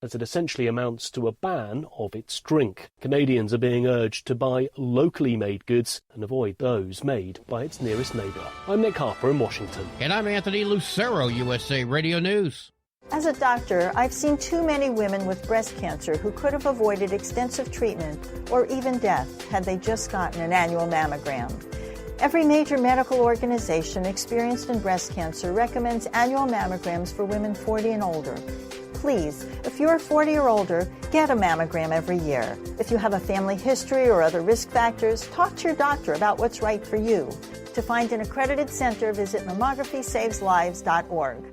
as it essentially amounts to a ban of its drink. Canadians are being urged to buy locally made goods and avoid those made by its nearest neighbour. I'm Nick Harper in Washington. And I'm Anthony Lucero, USA Radio News. As a doctor, I've seen too many women with breast cancer who could have avoided extensive treatment or even death had they just gotten an annual mammogram. Every major medical organization experienced in breast cancer recommends annual mammograms for women 40 and older. Please, if you're 40 or older, get a mammogram every year. If you have a family history or other risk factors, talk to your doctor about what's right for you. To find an accredited center, visit mammography-saves-lives.org.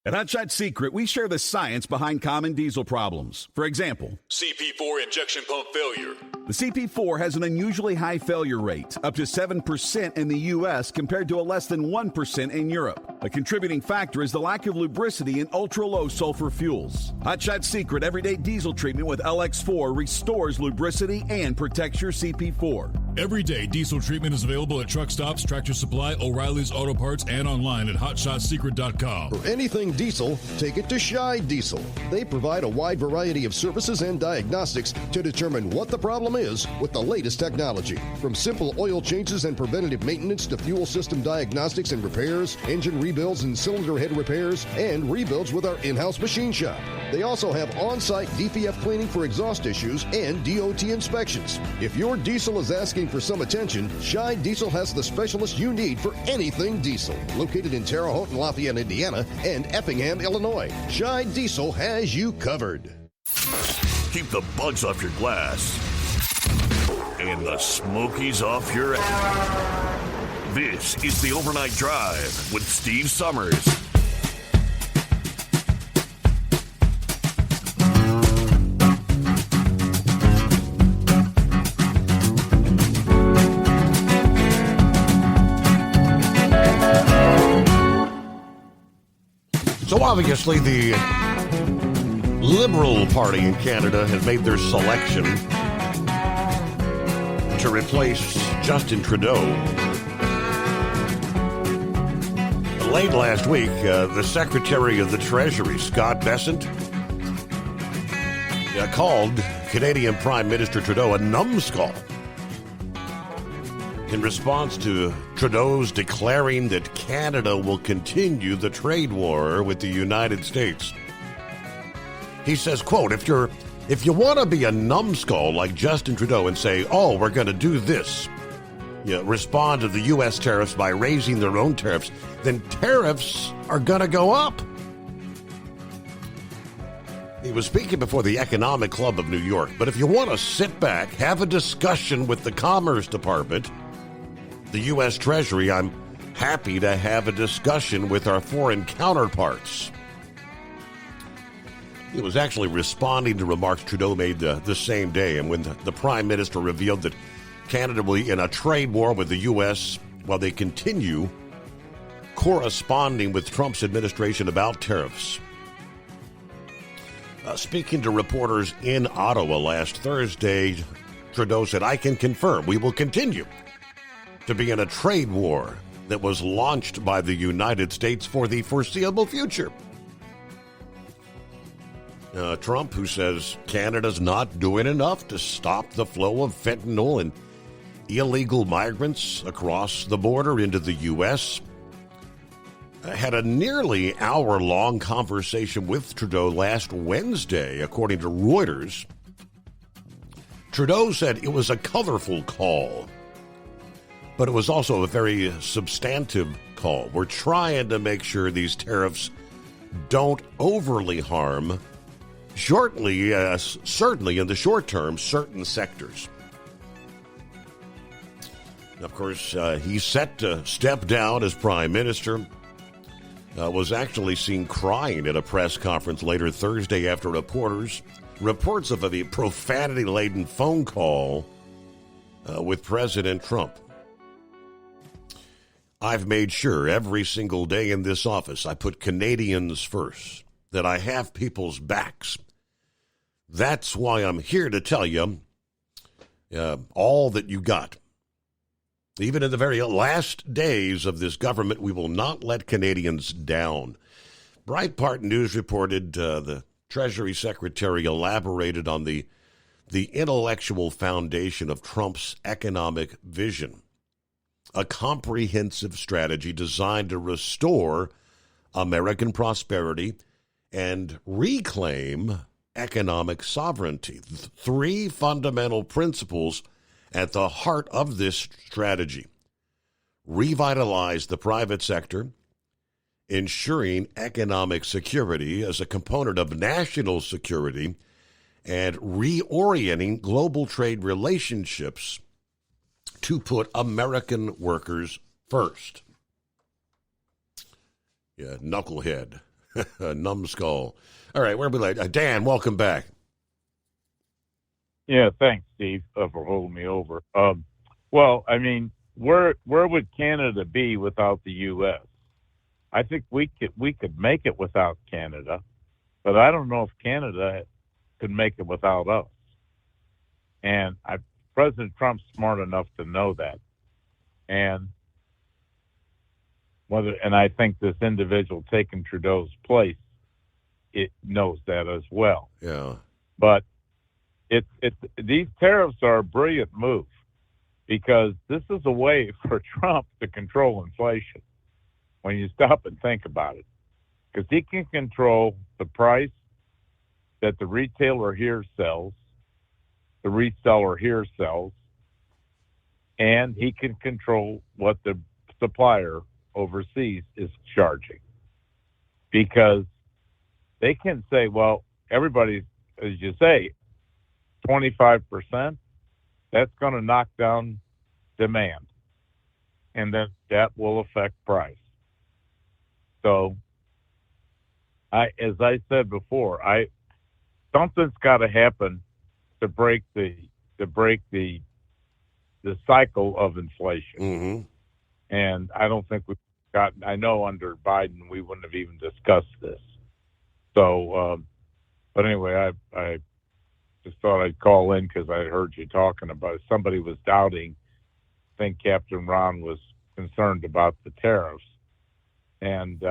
At Hot Shot Secret, we share the science behind common diesel problems. For example, CP4 injection pump failure. The CP4 has an unusually high failure rate, up to 7% in the U.S. compared to a less than 1% in Europe. A contributing factor is the lack of lubricity in ultra-low sulfur fuels. Hot Shot Secret Everyday Diesel Treatment with LX4 restores lubricity and protects your CP4. Everyday Diesel Treatment is available at truck stops, Tractor Supply, O'Reilly's Auto Parts, and online at HotShotSecret.com. For anything diesel, take it to Scheid Diesel. They provide a wide variety of services and diagnostics to determine what the problem is with the latest technology. From simple oil changes and preventative maintenance to fuel system diagnostics and repairs, engine rebuilds and cylinder head repairs, and rebuilds with our in-house machine shop. They also have on-site DPF cleaning for exhaust issues and DOT inspections. If your diesel is asking for some attention, Scheid Diesel has the specialist you need for anything diesel. Located in Terre Haute and Lafayette, Indiana, and Effingham, Illinois, Scheid Diesel has you covered. Keep the bugs off your glass and the smokies off your ass. This is the Overnight Drive with Steve Summers. So obviously the Liberal Party in Canada has made their selection to replace Justin Trudeau. Late last week, the Secretary of the Treasury, Scott Bessent, called Canadian Prime Minister Trudeau a numbskull in response to Trudeau's declaring that Canada will continue the trade war with the United States. He says, quote, if you want to be a numbskull like Justin Trudeau and say, oh, we're going to do this, respond to the U.S. tariffs by raising their own tariffs, then tariffs are going to go up. He was speaking before the Economic Club of New York, but if you want to sit back, have a discussion with the Commerce Department, the U.S. Treasury, I'm happy to have a discussion with our foreign counterparts. He was actually responding to remarks Trudeau made the same day, and when the Prime Minister revealed that Canada will be in a trade war with the U.S. while they continue corresponding with Trump's administration about tariffs. Speaking to reporters in Ottawa last Thursday, Trudeau said, I can confirm we will continue to be in a trade war that was launched by the United States for the foreseeable future. Trump, who says Canada's not doing enough to stop the flow of fentanyl and illegal migrants across the border into the U.S., had a nearly hour-long conversation with Trudeau last Wednesday, according to Reuters. Trudeau said it was a colorful call, but it was also a very substantive call. We're trying to make sure these tariffs don't overly harm, certainly in the short term, certain sectors. Of course, he's set to step down as prime minister. Was actually seen crying at a press conference later Thursday after reports of a profanity-laden phone call with President Trump. I've made sure every single day in this office I put Canadians first, that I have people's backs. That's why I'm here to tell you all that you got. Even in the very last days of this government, we will not let Canadians down. Breitbart News reported the Treasury Secretary elaborated on the intellectual foundation of Trump's economic vision, a comprehensive strategy designed to restore American prosperity and reclaim economic sovereignty. 3 fundamental principles at the heart of this strategy. Revitalize the private sector, ensuring economic security as a component of national security, and reorienting global trade relationships to put American workers first. Yeah, knucklehead, numbskull. All right, where are we like? Dan, welcome back. Yeah, thanks, Steve, for holding me over. Well, I mean, where would Canada be without the U.S.? I think we could make it without Canada, but I don't know if Canada could make it without us. And President Trump's smart enough to know that. And I think this individual taking Trudeau's place, it knows that as well. Yeah. But these tariffs are a brilliant move because this is a way for Trump to control inflation when you stop and think about it. Because he can control the price that the retailer here sells, the reseller here sells, and he can control what the supplier overseas is charging. Because they can say, well, everybody, as you say, 25%, that's going to knock down demand. And then that will affect price. So, as I said before, something's got to happen to break the cycle of inflation. Mm-hmm. And I don't think we've gotten. I know under Biden we wouldn't have even discussed this. So, but anyway, I just thought I'd call in because I heard you talking about it. Somebody was doubting. I think Captain Ron was concerned about the tariffs, and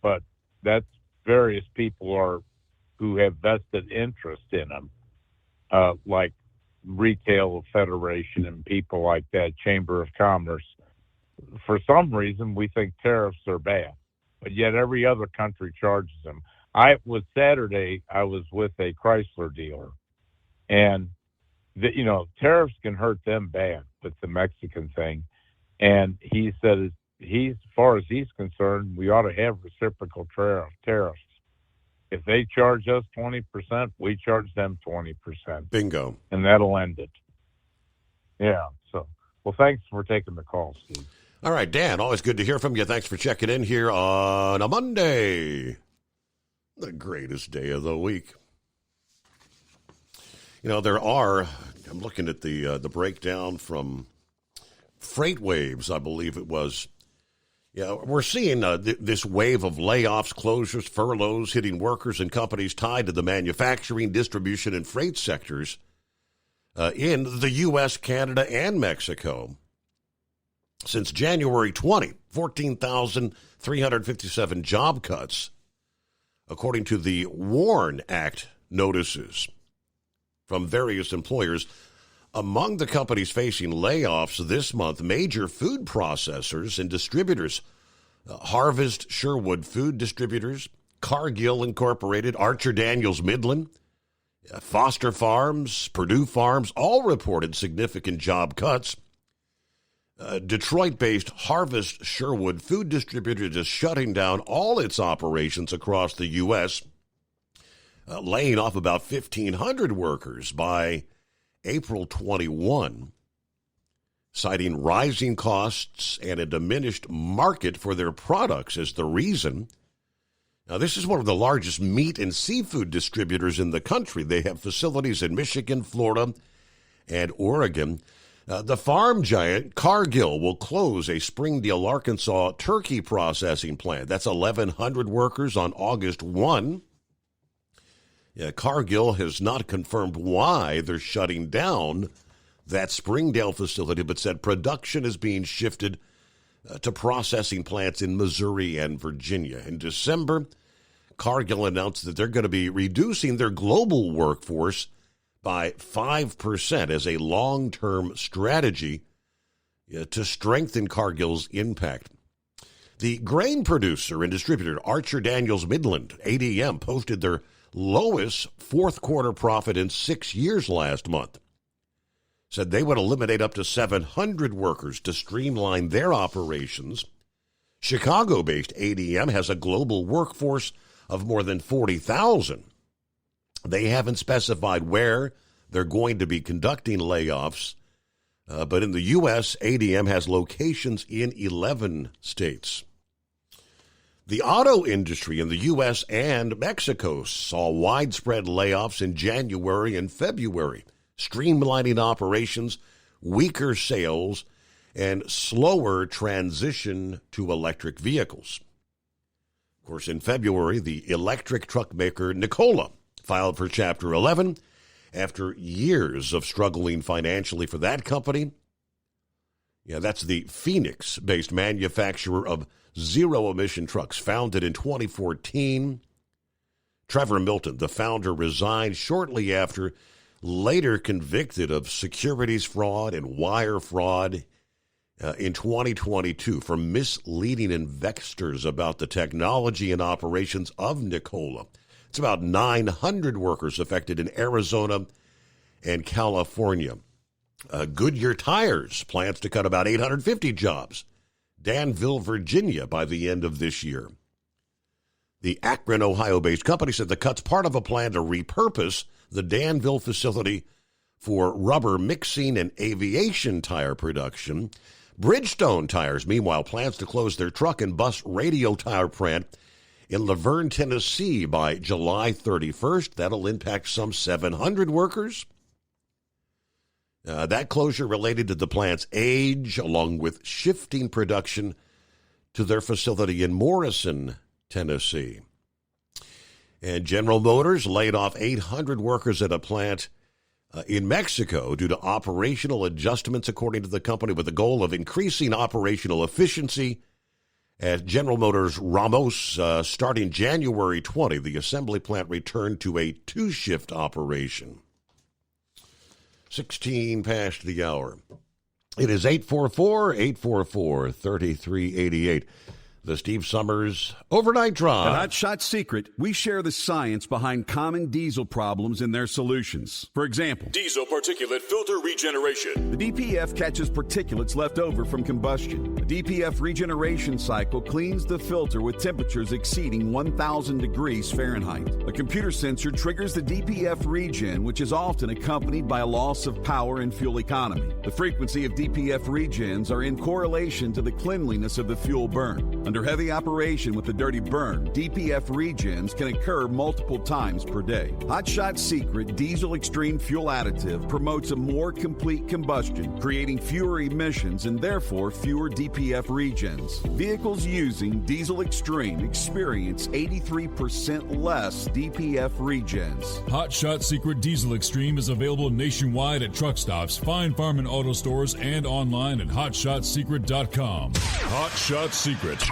but that's various people who have vested interest in them, like Retail Federation and people like that, Chamber of Commerce. For some reason, we think tariffs are bad, but yet every other country charges them. Saturday, I was with a Chrysler dealer, and tariffs can hurt them bad. That's the Mexican thing. And he said, as far as he's concerned, we ought to have reciprocal tariffs. If they charge us 20%, we charge them 20%. Bingo. And that'll end it. Yeah. So, well, thanks for taking the call, Steve. All right, Dan, always good to hear from you. Thanks for checking in here on a Monday, the greatest day of the week. I'm looking at the breakdown from FreightWaves, I believe it was. Yeah, we're seeing this wave of layoffs, closures, furloughs hitting workers and companies tied to the manufacturing, distribution, and freight sectors in the U.S., Canada, and Mexico. Since January 20, 14,357 job cuts, according to the WARN Act notices from various employers. Among the companies facing layoffs this month, major food processors and distributors, Harvest Sherwood Food Distributors, Cargill Incorporated, Archer Daniels Midland, Foster Farms, Purdue Farms, all reported significant job cuts. Detroit-based Harvest Sherwood Food Distributors is shutting down all its operations across the U.S., laying off about 1,500 workers by April 21, citing rising costs and a diminished market for their products as the reason. Now, this is one of the largest meat and seafood distributors in the country. They have facilities in Michigan, Florida, and Oregon. The farm giant Cargill will close a Springdale, Arkansas turkey processing plant. That's 1,100 workers on August 1. Cargill has not confirmed why they're shutting down that Springdale facility, but said production is being shifted to processing plants in Missouri and Virginia. In December, Cargill announced that they're going to be reducing their global workforce by 5% as a long-term strategy to strengthen Cargill's impact. The grain producer and distributor Archer Daniels Midland, ADM, posted their lowest fourth quarter profit in 6 years last month. Said they would eliminate up to 700 workers to streamline their operations. Chicago-based ADM has a global workforce of more than 40,000. They haven't specified where they're going to be conducting layoffs, but in the U.S., ADM has locations in 11 states. The auto industry in the U.S. and Mexico saw widespread layoffs in January and February, streamlining operations, weaker sales, and slower transition to electric vehicles. Of course, in February, the electric truck maker Nikola filed for Chapter 11 after years of struggling financially for that company. Yeah, that's the Phoenix-based manufacturer of zero-emission trucks, founded in 2014. Trevor Milton, the founder, resigned shortly after, later convicted of securities fraud and wire fraud in 2022 for misleading investors about the technology and operations of Nikola. It's about 900 workers affected in Arizona and California. Goodyear Tires plans to cut about 850 jobs. Danville, Virginia, by the end of this year. The Akron, Ohio-based company said the cut's part of a plan to repurpose the Danville facility for rubber mixing and aviation tire production. Bridgestone Tires, meanwhile, plans to close their truck and bus radio tire plant in Laverne, Tennessee by July 31st. That'll impact some 700 workers. That closure related to the plant's age, along with shifting production to their facility in Morrison, Tennessee. And General Motors laid off 800 workers at a plant in Mexico due to operational adjustments, according to the company, with the goal of increasing operational efficiency. At General Motors Ramos, starting January 20, the assembly plant returned to a two-shift operation. 16 past the hour. It is 844-844-3388. The Steve Summers Overnight Drive. At Hot Shot Secret, we share the science behind common diesel problems and their solutions. For example, diesel particulate filter regeneration. The DPF catches particulates left over from combustion. The DPF regeneration cycle cleans the filter with temperatures exceeding 1,000 degrees Fahrenheit. A computer sensor triggers the DPF regen, which is often accompanied by a loss of power and fuel economy. The frequency of DPF regens are in correlation to the cleanliness of the fuel burn. Under heavy operation with the dirty burn, DPF regens can occur multiple times per day. Hot Shot Secret Diesel Extreme Fuel Additive promotes a more complete combustion, creating fewer emissions and therefore fewer DPF regens. Vehicles using Diesel Extreme experience 83% less DPF regens. Hot Shot Secret Diesel Extreme is available nationwide at truck stops, Fine Farm and auto stores, and online at hotshotsecret.com. Hot Shot Secret.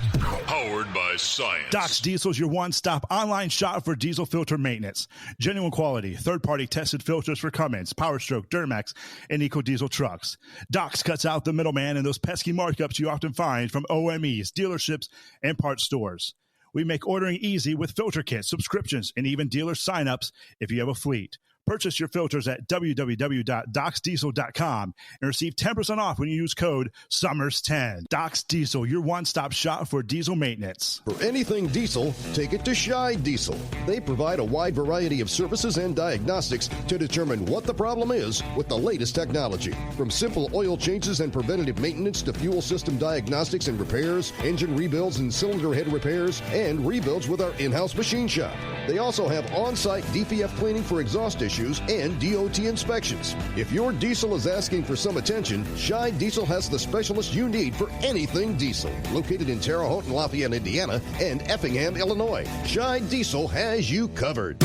Powered by science. Doc's Diesel is your one-stop online shop for diesel filter maintenance. Genuine quality, third-party tested filters for Cummins, PowerStroke, Duramax, and EcoDiesel trucks. Doc's cuts out the middleman and those pesky markups you often find from OMEs, dealerships, and parts stores. We make ordering easy with filter kits, subscriptions, and even dealer sign-ups if you have a fleet. Purchase your filters at www.docsdiesel.com and receive 10% off when you use code SUMMERS10. Doc's Diesel, your one-stop shop for diesel maintenance. For anything diesel, take it to Scheid Diesel. They provide a wide variety of services and diagnostics to determine what the problem is with the latest technology. From simple oil changes and preventative maintenance to fuel system diagnostics and repairs, engine rebuilds and cylinder head repairs, and rebuilds with our in-house machine shop. They also have on-site DPF cleaning for exhaust issues and DOT inspections. If your diesel is asking for some attention, Scheid Diesel has the specialist you need for anything diesel. Located in Terre Haute and Lafayette, Indiana, and Effingham, Illinois, Scheid Diesel has you covered.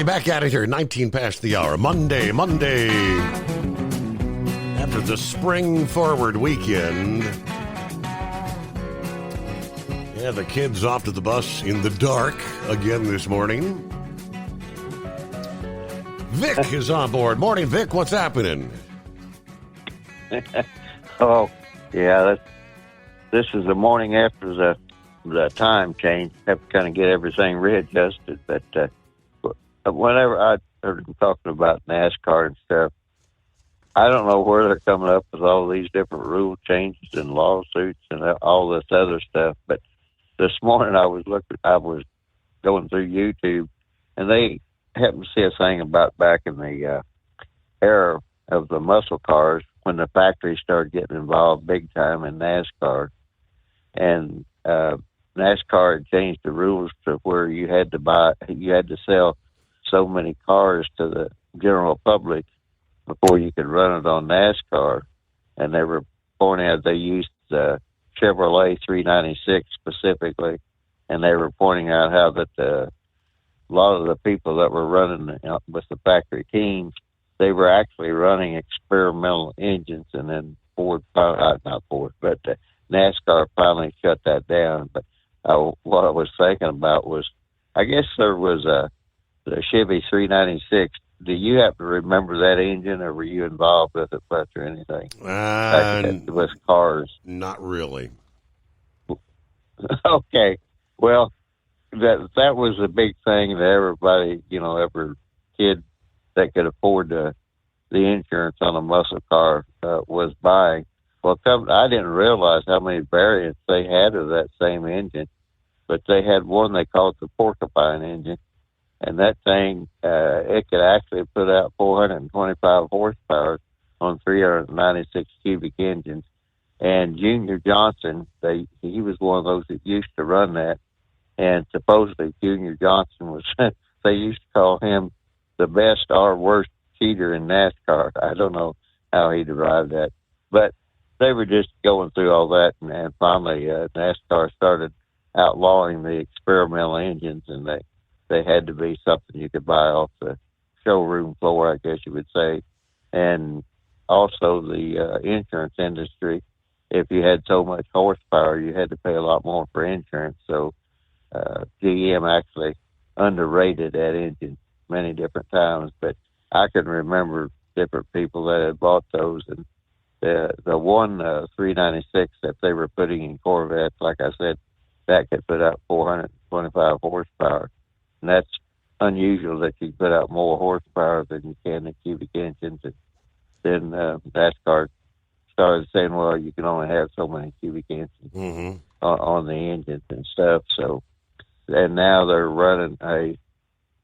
Back at it here, 19 past the hour. Monday. After the spring forward weekend. Yeah, the kids off to the bus in the dark again this morning. Vic is on board. Morning, Vic. What's happening? Oh, yeah. This is the morning after the time change. Have to kind of get everything readjusted. But whenever I heard them talking about NASCAR and stuff, I don't know where they're coming up with all these different rule changes and lawsuits and all this other stuff. But this morning I was going through YouTube, and they happened to see a thing about back in the era of the muscle cars when the factory started getting involved big time in NASCAR. And NASCAR had changed the rules to where you had to sell so many cars to the general public before you could run it on NASCAR. And they were pointing out they used the Chevrolet 396 specifically, and they were pointing out how that a lot of the people that were running with the factory teams, they were actually running experimental engines, and then NASCAR finally shut that down. But what I was thinking about was, I guess there was the Chevy 396. Do you happen to remember that engine, or were you involved with it much or anything? With cars? Not really. Okay. Well, that was a big thing that everybody, every kid that could afford the insurance on a muscle car was buying. Well, I didn't realize how many variants they had of that same engine, but they had one they called the Porcupine engine. And that thing, it could actually put out 425 horsepower on 396 cubic engines. And Junior Johnson, he was one of those that used to run that. And supposedly Junior Johnson was, they used to call him the best or worst cheater in NASCAR. I don't know how he derived that. But they were just going through all that. And finally, NASCAR started outlawing the experimental engines, and they had to be something you could buy off the showroom floor, I guess you would say. And also the insurance industry, if you had so much horsepower, you had to pay a lot more for insurance. So GM actually underrated that engine many different times. But I can remember different people that had bought those. And the one 396 that they were putting in Corvettes, like I said, that could put out 425 horsepower. And that's unusual that you put out more horsepower than you can in cubic engines. And then NASCAR started saying, well, you can only have so many cubic engines on the engines and stuff. So, and now they're running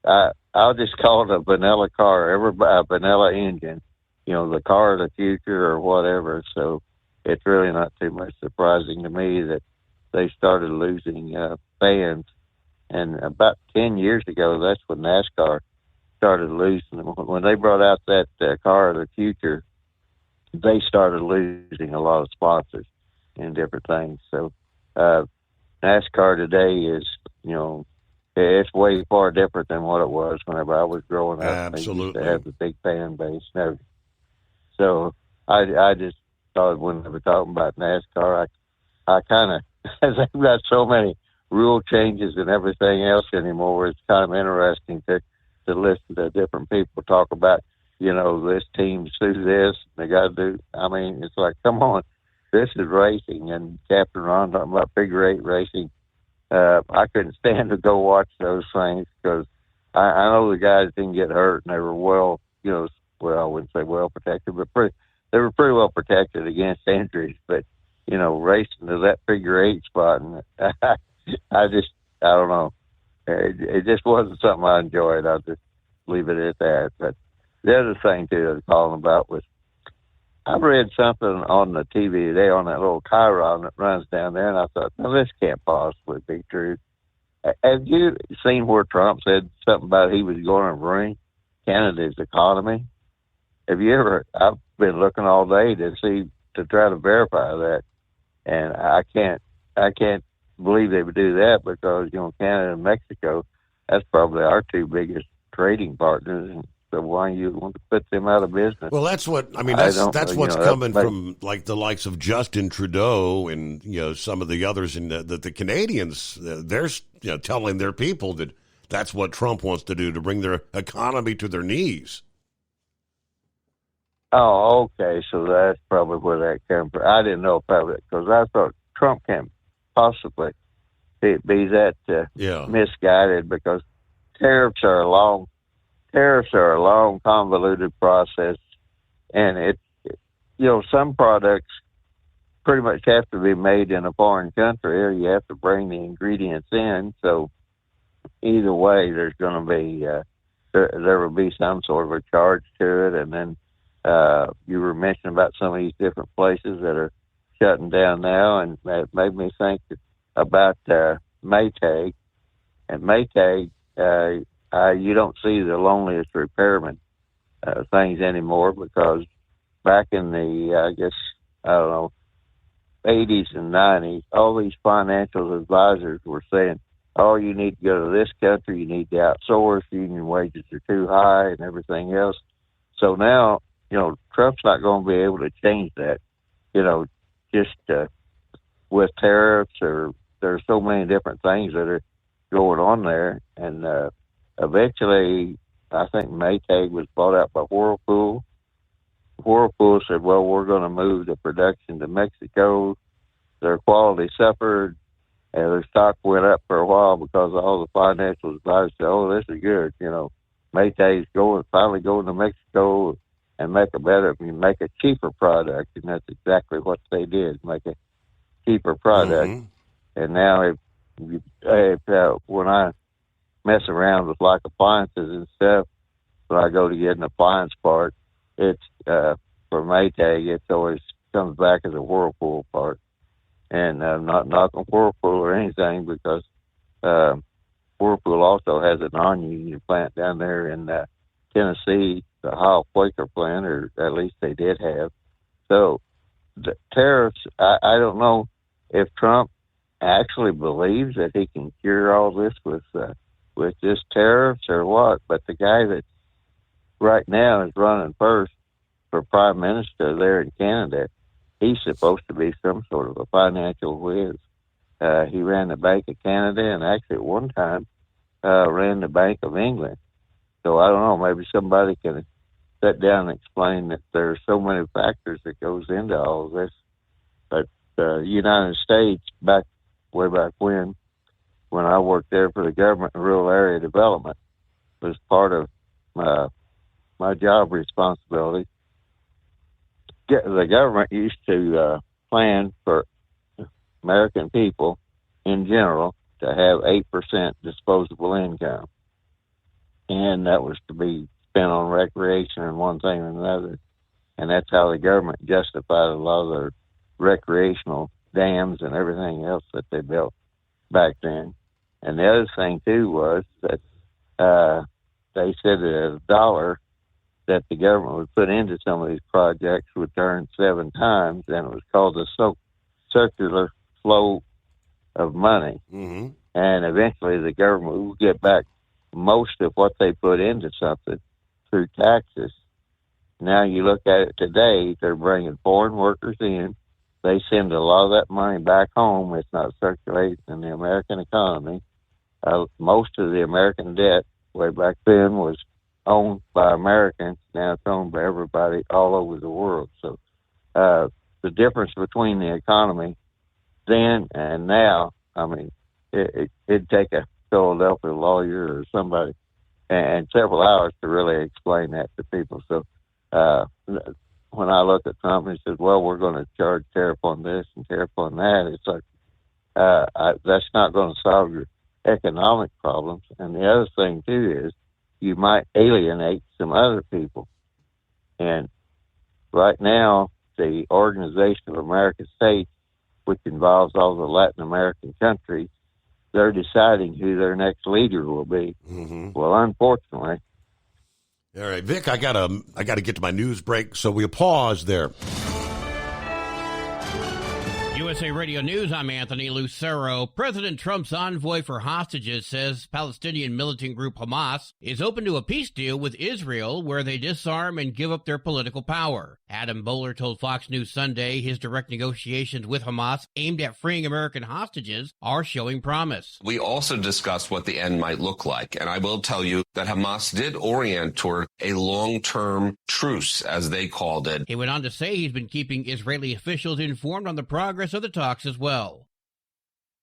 I'll just call it a vanilla car, a vanilla engine, the car of the future or whatever. So it's really not too much surprising to me that they started losing fans. And about 10 years ago, that's when NASCAR started losing. When they brought out that car of the future, they started losing a lot of sponsors and different things. So NASCAR today is, it's way far different than what it was whenever I was growing up. Absolutely. They used to have the big fan base and everything. So I just thought when they were talking about NASCAR, I kind of, they've got so many rule changes and everything else anymore. It's kind of interesting to listen to different people talk about, this team do this, they got to do. I mean, it's like, come on, this is racing. And Captain Ron talking about figure eight racing. I couldn't stand to go watch those things because I know the guys didn't get hurt and they were well, I wouldn't say well protected, but they were pretty well protected against injuries. But, racing to that figure eight spot, and I don't know. It just wasn't something I enjoyed. I'll just leave it at that. But the other thing, too, I was calling about was I read something on the TV today on that little Chiron that runs down there, and I thought, no, this can't possibly be true. Have you seen where Trump said something about he was going to ruin Canada's economy? Have you ever? I've been looking all day to try to verify that, and I can't believe they would do that because Canada and Mexico, that's probably our two biggest trading partners, and So why you want to put them out of business? Well, that's what I mean. That's what's coming from like the likes of Justin Trudeau and some of the others, and the Canadians. They're telling their people that that's what Trump wants to do to bring their economy to their knees. Oh, okay. So that's probably where that came from. I didn't know about it because I thought Trump can't possibly be that misguided, because tariffs are a long, convoluted process, and some products pretty much have to be made in a foreign country, or you have to bring the ingredients in. So either way, there's going to be there will be some sort of a charge to it. And then you were mentioning about some of these different places that are shutting down now, and that made me think about Maytag. And Maytag, you don't see the loneliest repairman things anymore, because back in the 80s and 90s, all these financial advisors were saying, oh, you need to go to this country, you need to outsource, union wages are too high and everything else. So now, Trump's not going to be able to change that, just with tariffs, or there's so many different things that are going on there. And eventually, I think Maytag was bought out by Whirlpool. Whirlpool said, well, we're going to move the production to Mexico. Their quality suffered, and their stock went up for a while because all the financial advisors said, oh, this is good. Maytag's finally going to Mexico and make a cheaper product. And that's exactly what they did, make a cheaper product. Mm-hmm. And now when I mess around with like appliances and stuff, when I go to get an appliance part, it's for Maytag, it always comes back as a Whirlpool part. And I'm not knocking Whirlpool or anything, because Whirlpool also has a non-union plant down there in Tennessee, the Heil Quaker plant, or at least they did have. So the tariffs, I don't know if Trump actually believes that he can cure all this with just tariffs or what. But the guy that right now is running first for prime minister there in Canada, he's supposed to be some sort of a financial whiz. He ran the Bank of Canada, and actually at one time ran the Bank of England. So I don't know, maybe somebody can sit down and explain that there are so many factors that goes into all of this. But the United States, way back when I worked there for the government in rural area development, was part of my job responsibility. The government used to plan for American people in general to have 8% disposable income. And that was to be spent on recreation and one thing or another. And that's how the government justified a lot of their recreational dams and everything else that they built back then. And the other thing, too, was that they said that $1 that the government would put into some of these projects would turn 7 times, and it was called the circular flow of money. Mm-hmm. And eventually the government will get back most of what they put into something through taxes. Now you look at it today, they're bringing foreign workers in. They send a lot of that money back home. It's not circulating in the American economy. Most of the American debt way back then was owned by Americans. Now it's owned by everybody all over the world. So the difference between the economy then and now, I mean, it'd take a Philadelphia lawyer or somebody and several hours to really explain that to people. So when I look at Trump and he says, well, we're going to charge tariff on this and tariff on that, it's like, that's not going to solve your economic problems. And the other thing, too, is you might alienate some other people. And right now, the Organization of American States, which involves all the Latin American countries, they're deciding who their next leader will be. Mm-hmm. Well, unfortunately. All right, Vic, I gotta get to my news break, so we'll pause there. USA Radio News, I'm Anthony Lucero. President Trump's envoy for hostages says Palestinian militant group Hamas is open to a peace deal with Israel where they disarm and give up their political power. Adam Bowler told Fox News Sunday his direct negotiations with Hamas aimed at freeing American hostages are showing promise. We also discussed what the end might look like, and I will tell you that Hamas did orient toward a long-term truce, as they called it. He went on to say he's been keeping Israeli officials informed on the progress of the talks as well.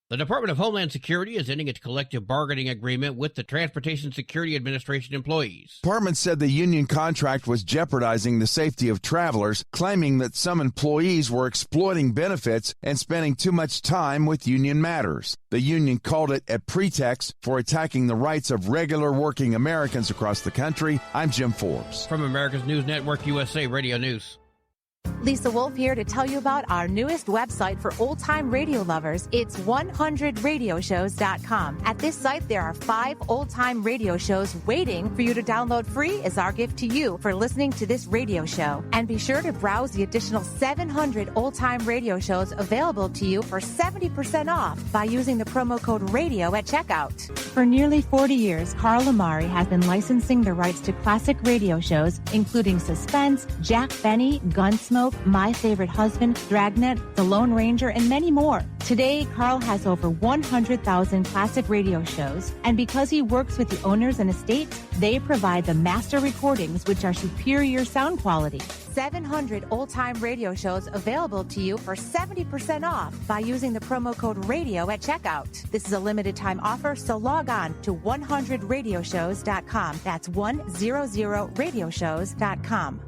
The Department of Homeland Security is ending its collective bargaining agreement with the Transportation Security Administration employees. Department said the union contract was jeopardizing the safety of travelers, claiming that some employees were exploiting benefits and spending too much time with union matters. The union called it a pretext for attacking the rights of regular working Americans across the country. I'm Jim Forbes. From America's News Network, USA Radio News. Lisa Wolf here to tell you about our newest website for old-time radio lovers. It's 100radioshows.com. At this site, there are 5 old-time radio shows waiting for you to download free as our gift to you for listening to this radio show. And be sure to browse the additional 700 old-time radio shows available to you for 70% off by using the promo code RADIO at checkout. For nearly 40 years, Carl Amari has been licensing the rights to classic radio shows, including Suspense, Jack Benny, Gunsmoke, My Favorite Husband, Dragnet, The Lone Ranger, and many more. Today, Carl has over 100,000 classic radio shows, and because he works with the owners and estates, they provide the master recordings, which are superior sound quality. 700 old-time radio shows available to you for 70% off by using the promo code RADIO at checkout. This is a limited-time offer, so log on to 100radioshows.com. That's 100radioshows.com.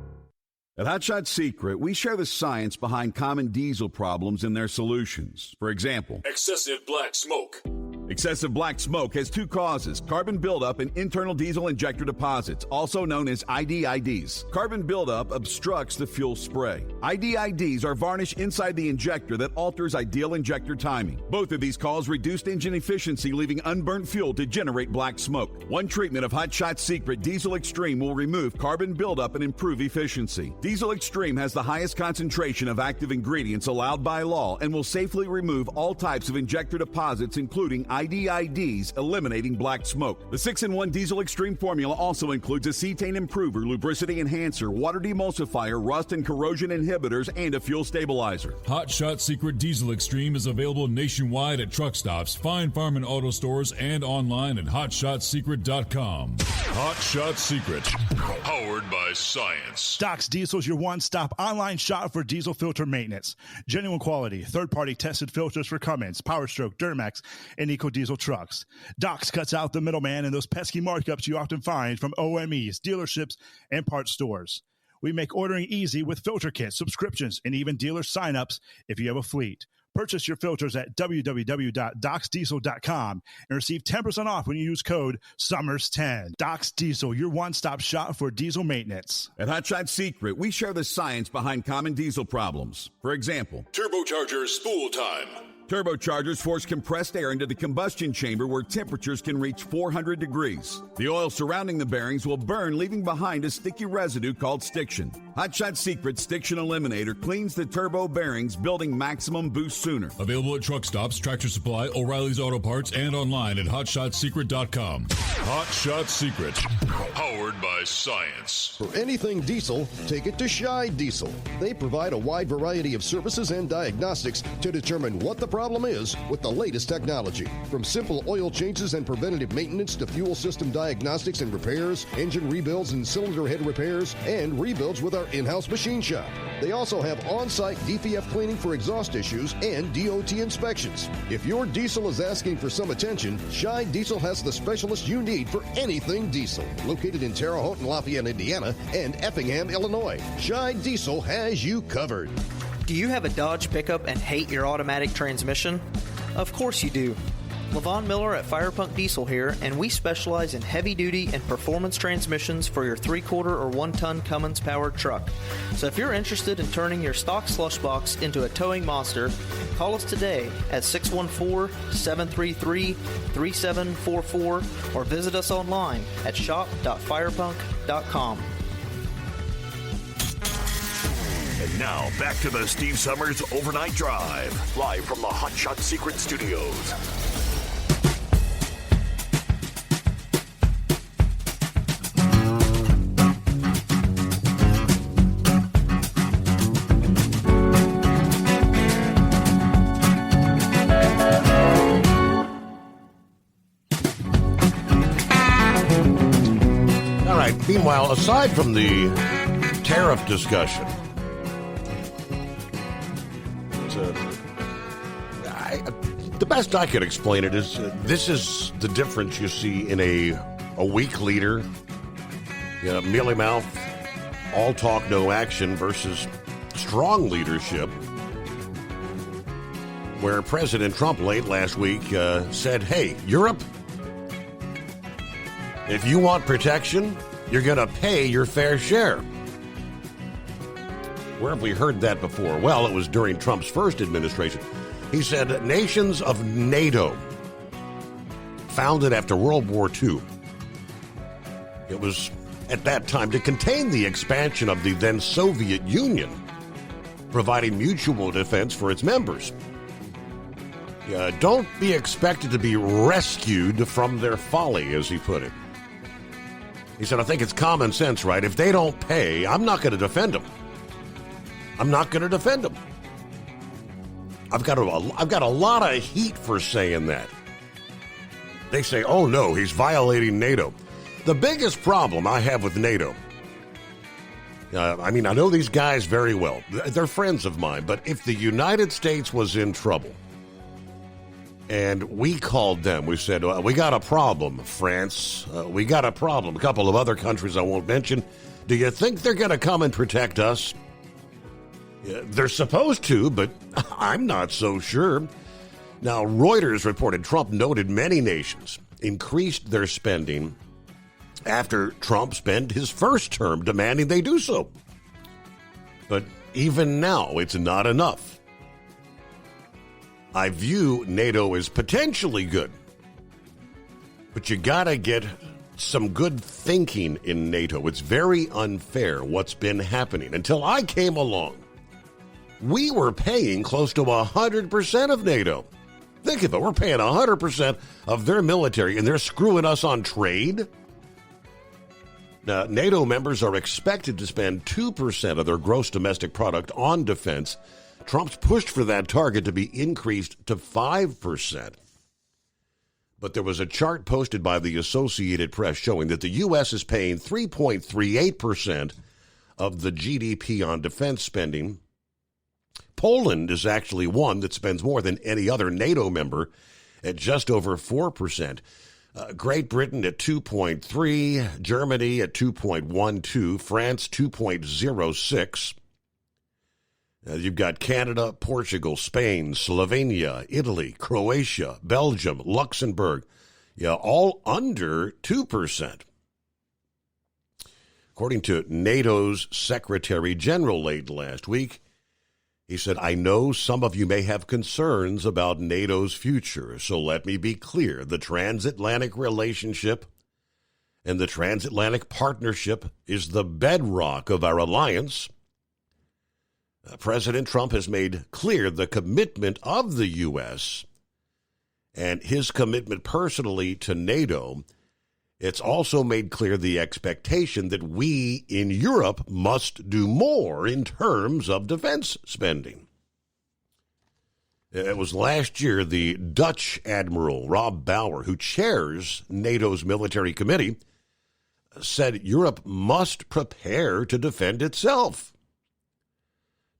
At Hot Shot Secret, we share the science behind common diesel problems and their solutions. For example, excessive black smoke. Excessive black smoke has 2 causes: carbon buildup and internal diesel injector deposits, also known as IDIDs. Carbon buildup obstructs the fuel spray. IDIDs are varnish inside the injector that alters ideal injector timing. Both of these cause reduced engine efficiency, leaving unburnt fuel to generate black smoke. One treatment of Hot Shot Secret Diesel Extreme will remove carbon buildup and improve efficiency. Diesel Extreme has the highest concentration of active ingredients allowed by law and will safely remove all types of injector deposits, including IDIDs, eliminating black smoke. The 6-in-1 Diesel Extreme formula also includes a cetane improver, lubricity enhancer, water demulsifier, rust and corrosion inhibitors, and a fuel stabilizer. Hot Shot Secret Diesel Extreme is available nationwide at truck stops, fine farm and auto stores, and online at hotshotsecret.com. Hot Shot Secret, powered by science. Doc's Diesel is your one-stop online shop for diesel filter maintenance. Genuine quality, third-party tested filters for Cummins, Powerstroke, Duramax, and EcoDiesel trucks. Doc's cuts out the middleman and those pesky markups you often find from OMEs, dealerships, and parts stores. We make ordering easy with filter kits, subscriptions, and even dealer sign-ups if you have a fleet. Purchase your filters at www.docsdiesel.com and receive 10% off when you use code SUMMERS10. Doc's Diesel, your one-stop shop for diesel maintenance. At Hot Shot Secret, we share the science behind common diesel problems. For example, turbocharger spool time. Turbochargers force compressed air into the combustion chamber where temperatures can reach 400 degrees. The oil surrounding the bearings will burn, leaving behind a sticky residue called stiction. Hot Shot Secret Stiction Eliminator cleans the turbo bearings, building maximum boost sooner. Available at truck stops, Tractor Supply, O'Reilly's Auto Parts, and online at hotshotsecret.com. Hot Shot Secret, powered by science. For anything diesel, take it to Scheid Diesel. They provide a wide variety of services and diagnostics to determine what the problem is with the latest technology. From simple oil changes and preventative maintenance to fuel system diagnostics and repairs, engine rebuilds and cylinder head repairs, and rebuilds with our in-house machine shop. They also have on-site DPF cleaning for exhaust issues and DOT inspections. If your diesel is asking for some attention, Scheid Diesel has the specialist you need for anything diesel. Located in Terre Haute and Lafayette, Indiana, and Effingham, Illinois, Scheid Diesel has you covered. Do you have a Dodge pickup and hate your automatic transmission? Of course you do. Levon Miller at Firepunk Diesel here, and we specialize in heavy-duty and performance transmissions for your 3-quarter or 1-ton Cummins-powered truck. So if you're interested in turning your stock slush box into a towing monster, call us today at 614-733-3744 or visit us online at shop.firepunk.com. And now, back to the Steve Summers Overnight Drive, live from the Hot Shot Secret Studios. All right, meanwhile, aside from the tariff discussion, the best I could explain it is this is the difference you see in a weak leader, mealy mouth, all talk, no action, versus strong leadership, where President Trump late last week said, hey, Europe, if you want protection, you're going to pay your fair share. Where have we heard that before? Well, it was during Trump's first administration. He said nations of NATO, founded after World War II. It was at that time to contain the expansion of the then Soviet Union, providing mutual defense for its members. Don't be expected to be rescued from their folly, as he put it. He said, I think it's common sense, right? If they don't pay, I'm not going to defend them. I'm not going to defend them. I've got a lot of heat for saying that. They say, oh no, he's violating NATO. The biggest problem I have with NATO, I know these guys very well. They're friends of mine, but if the United States was in trouble and we called them, we said, we got a problem, France. We got a problem. A couple of other countries I won't mention. Do you think they're going to come and protect us? They're supposed to, but I'm not so sure. Now, Reuters reported Trump noted many nations increased their spending after Trump spent his first term demanding they do so. But even now, it's not enough. I view NATO as potentially good, but you gotta get some good thinking in NATO. It's very unfair what's been happening. Until I came along, we were paying close to 100% of NATO. Think of it. We're paying 100% of their military, and they're screwing us on trade. Now, NATO members are expected to spend 2% of their gross domestic product on defense. Trump's pushed for that target to be increased to 5%. But there was a chart posted by the Associated Press showing that the U.S. is paying 3.38% of the GDP on defense spending. Poland is actually one that spends more than any other NATO member at just over 4%. Great Britain at 2.3%, Germany at 2.12%, France 2.06%. You've got Canada, Portugal, Spain, Slovenia, Italy, Croatia, Belgium, Luxembourg, all under 2%. According to NATO's Secretary General late last week, he said, I know some of you may have concerns about NATO's future, so let me be clear. The transatlantic relationship and the transatlantic partnership is the bedrock of our alliance. President Trump has made clear the commitment of the U.S. and his commitment personally to NATO. It's also made clear the expectation that we in Europe must do more in terms of defense spending. It was last year the Dutch Admiral Rob Bauer, who chairs NATO's military committee, said Europe must prepare to defend itself.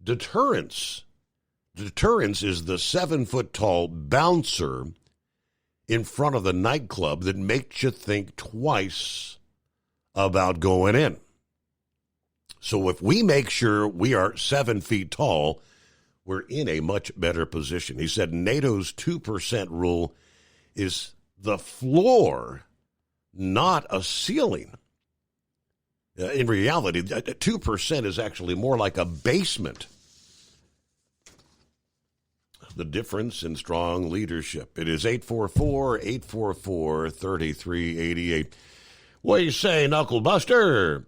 Deterrence is the 7-foot-tall bouncer in front of the nightclub that makes you think twice about going in. So if we make sure we are 7 feet tall, we're in a much better position. He said NATO's 2% rule is the floor, not a ceiling. In reality, 2% is actually more like a basement. The difference in strong leadership. It is 844-844-3388. What do you say, Knuckle Buster?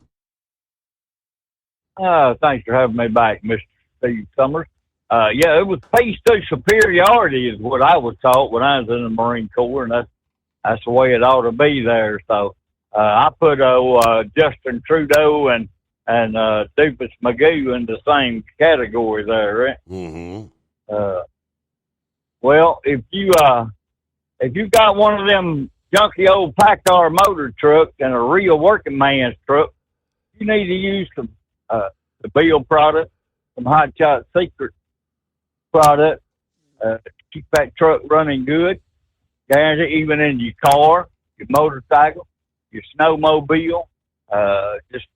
Thanks for having me back, Mr. Steve Summers. Yeah, it was peace to superiority is what I was taught when I was in the Marine Corps, and that's the way it ought to be there. So I put Justin Trudeau and Doofus Magoo in the same category there, right? Mm-hmm. Well, if you got one of them junky old PACCAR motor trucks and a real working man's truck, you need to use some the Bill product, some Hot Shot Secret product, keep that truck running good. Guarantee, even in your car, your motorcycle, your snowmobile, just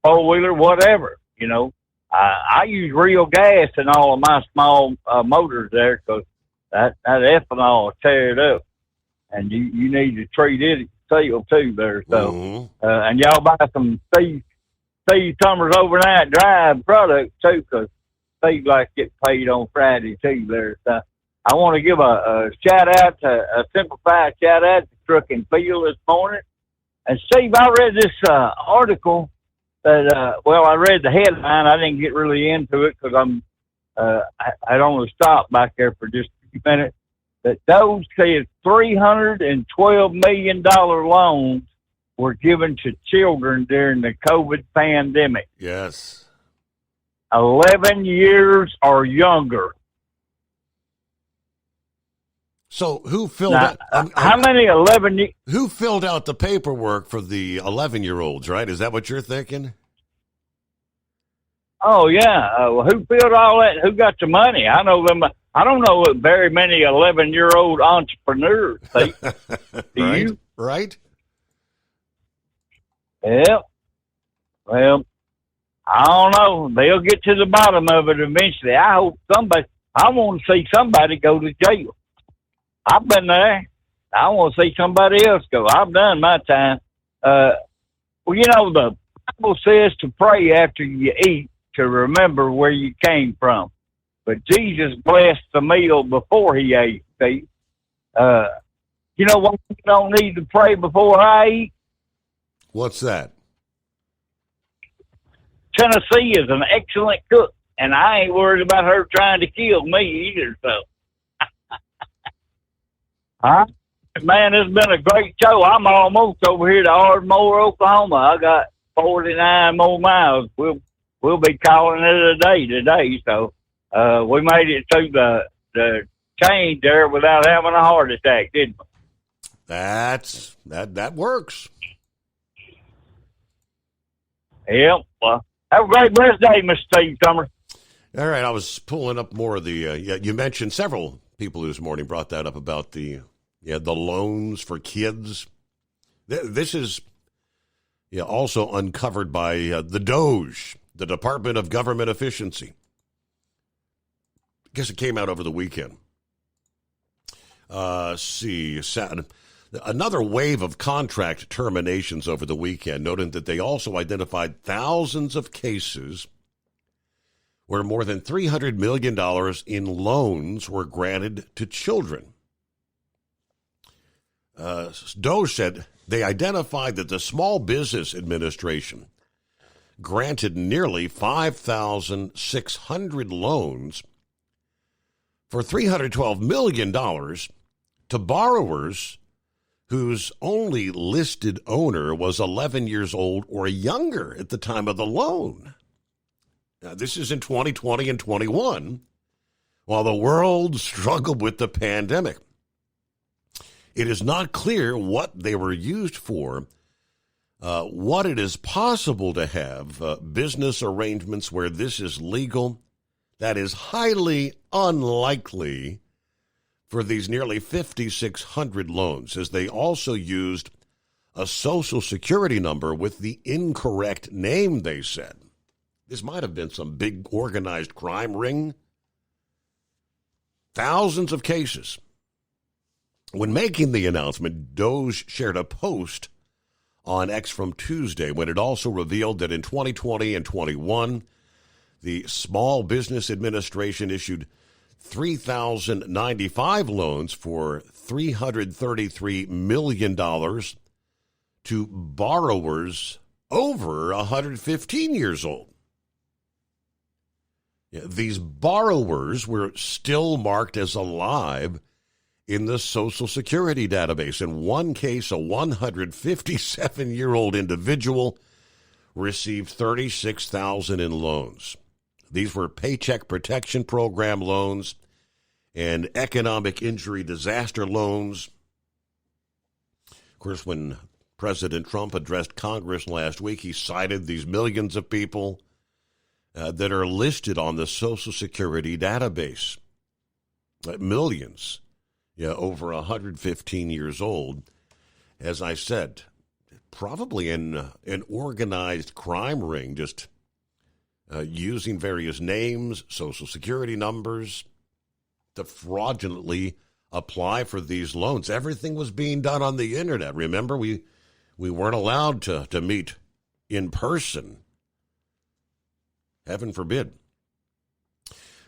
four-wheeler, whatever, you know. I use real gas in all of my small motors there because that ethanol will tear it up. And you need to treat it seal too there. So, and y'all buy some Steve Summers Overnight Drive products too, because Steve likes to get paid on Friday too there. So I want to give a shout out to a simplified shout out to Truck and Field this morning. And Steve, I read this article that I read the headline. I didn't get really into it because I'd only stopped back there for just a few minutes. That those said $312 million loans were given to children during the COVID pandemic. Yes. 11 years or younger. So who filled out? How many 11? Who filled out the paperwork for the 11-year-olds? Right? Is that what you're thinking? Oh yeah. Who filled all that? Who got the money? I know them. I don't know very many 11-year-old entrepreneurs. Do right? You? Right. Yeah. Well, I don't know. They'll get to the bottom of it eventually. I hope somebody. I want to see somebody go to jail. I've been there. I want to see somebody else go. I've done my time. Well, you know, the Bible says to pray after you eat to remember where you came from. But Jesus blessed the meal before he ate. See? You know what you don't need to pray before I eat? What's that? Tennessee is an excellent cook, and I ain't worried about her trying to kill me either, so. Huh? Man, it's been a great show. I'm almost over here to Ardmore, Oklahoma. I got 49 more miles. We'll be calling it a day today, so we made it through the change there without having a heart attack, didn't we? That works. Yep. Well, have a great blessed day, Mr. Steve Summers. All right, I was pulling up more of the. You mentioned several people this morning brought that up about the loans for kids. This is also uncovered by the DOGE, the Department of Government Efficiency. I guess it came out over the weekend. Another wave of contract terminations over the weekend, noting that they also identified thousands of cases where more than $300 million in loans were granted to children. DOGE said they identified that the Small Business Administration granted nearly 5,600 loans for $312 million to borrowers whose only listed owner was 11 years old or younger at the time of the loan. Now, this is in 2020 and 21, while the world struggled with the pandemic. It is not clear what they were used for, what it is possible to have business arrangements where this is legal. That is highly unlikely for these nearly 5,600 loans, as they also used a Social Security number with the incorrect name, they said. This might have been some big organized crime ring. Thousands of cases. When making the announcement, DOGE shared a post on X from Tuesday when it also revealed that in 2020 and 21, the Small Business Administration issued 3,095 loans for $333 million to borrowers over 115 years old. These borrowers were still marked as alive in the Social Security database. In one case, a 157-year-old individual received $36,000 in loans. These were Paycheck Protection Program loans and economic injury disaster loans. Of course, when President Trump addressed Congress last week, he cited these millions of people that are listed on the Social Security database. Millions, over 115 years old. As I said, probably an organized crime ring, just using various names, Social Security numbers, to fraudulently apply for these loans. Everything was being done on the internet. Remember, we weren't allowed to meet in person. Heaven forbid.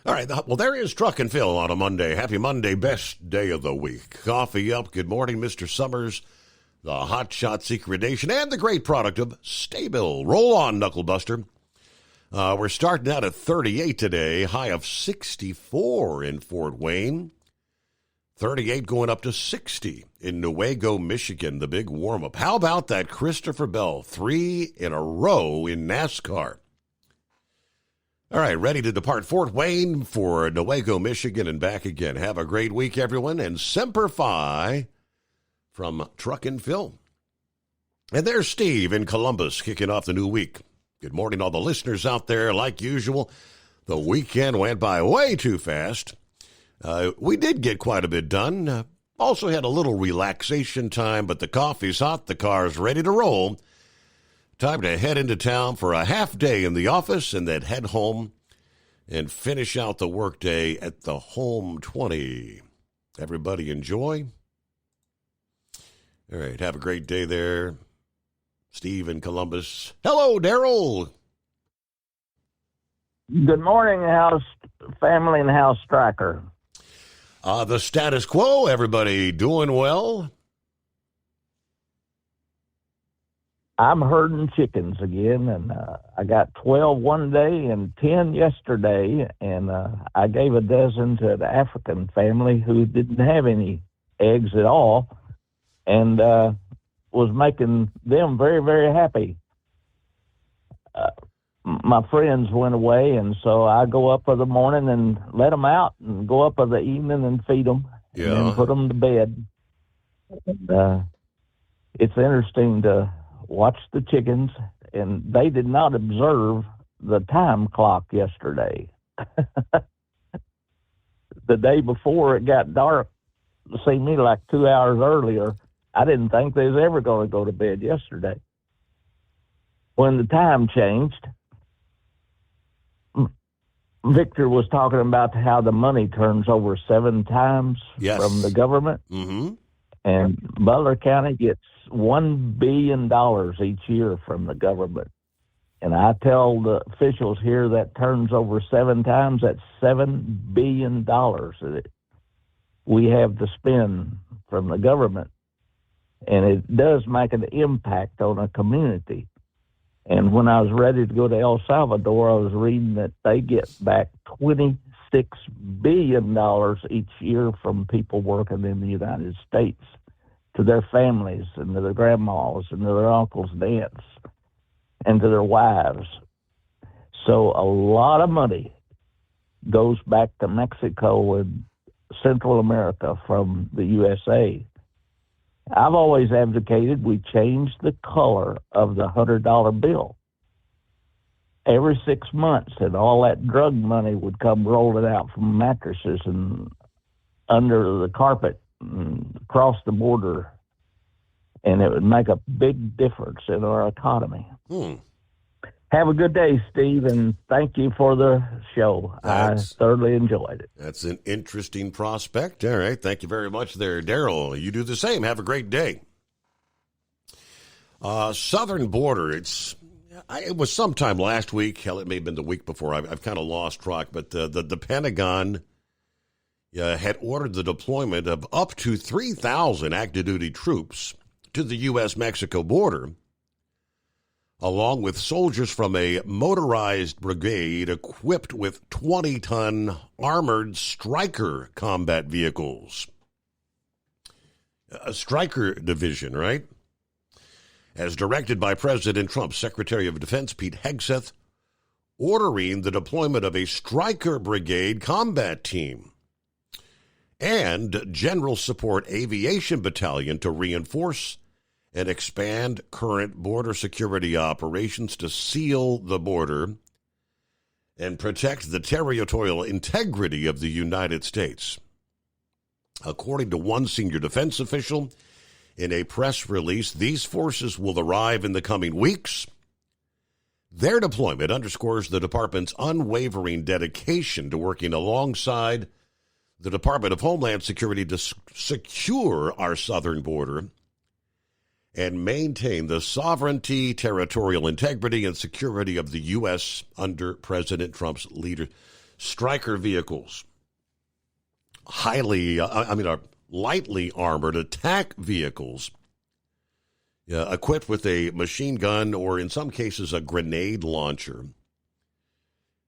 All right, well, there is Truck and Phil on a Monday. Happy Monday, best day of the week. Coffee up. Good morning, Mr. Summers, the Hot Shot Secret Nation, and the great product of Staybill. Roll on, Knucklebuster. We're starting out at 38 today, high of 64 in Fort Wayne. 38 going up to 60 in Newaygo, Michigan, the big warm-up. How about that Christopher Bell, 3 in a row in NASCAR? All right, ready to depart Fort Wayne for Newaygo, Michigan, and back again. Have a great week, everyone, and Semper Fi from Truck and Phil. And there's Steve in Columbus kicking off the new week. Good morning, all the listeners out there. Like usual, the weekend went by way too fast. We did get quite a bit done. Also had a little relaxation time, but the coffee's hot, the car's ready to roll. Time to head into town for a half day in the office and then head home and finish out the workday at the Home 20. Everybody enjoy. All right, have a great day there. Steve in Columbus. Hello, Daryl. Good morning, House family and House Striker. The status quo, everybody doing well? I'm herding chickens again, and I got 12 one day and 10 yesterday, and I gave a dozen to the African family who didn't have any eggs at all, and was making them very, very happy. My friends went away, and so I go up of the morning and let them out, and go up of the evening and feed them, and then put them to bed. And, it's interesting to watch the chickens, and they did not observe the time clock yesterday. The day before it got dark, it seemed to me like 2 hours earlier. I didn't think they was ever going to go to bed yesterday. When the time changed, Victor was talking about how the money turns over 7 times from the government. Mm-hmm. And Butler County gets $1 billion each year from the government. And I tell the officials here that turns over 7 times, that's $7 billion that we have to spend from the government. And it does make an impact on a community. And when I was ready to go to El Salvador, I was reading that they get back $26 billion each year from people working in the United States to their families and to their grandmas and to their uncles and aunts and to their wives. So a lot of money goes back to Mexico and Central America from the USA. I've always advocated we change the color of the $100 bill every 6 months, and all that drug money would come rolling out from mattresses and under the carpet and across the border, and it would make a big difference in our economy. Have a good day, Steve, and thank you for the show. I thoroughly enjoyed it. That's an interesting prospect. All right. Thank you very much there, Daryl. You do the same. Have a great day. Southern border, it was sometime last week. Hell, it may have been the week before. I've kind of lost track. But the Pentagon had ordered the deployment of up to 3,000 active duty troops to the U.S.-Mexico border along with soldiers from a motorized brigade equipped with 20-ton armored Stryker combat vehicles. A Stryker division, right? As directed by President Trump's Secretary of Defense, Pete Hegseth, ordering the deployment of a Stryker Brigade combat team and General Support Aviation Battalion to reinforce and expand current border security operations to seal the border and protect the territorial integrity of the United States. According to one senior defense official, in a press release, these forces will arrive in the coming weeks. Their deployment underscores the department's unwavering dedication to working alongside the Department of Homeland Security to secure our southern border and maintain the sovereignty, territorial integrity, and security of the U.S. under President Trump's leader. Stryker vehicles, lightly armored attack vehicles equipped with a machine gun or, in some cases, a grenade launcher.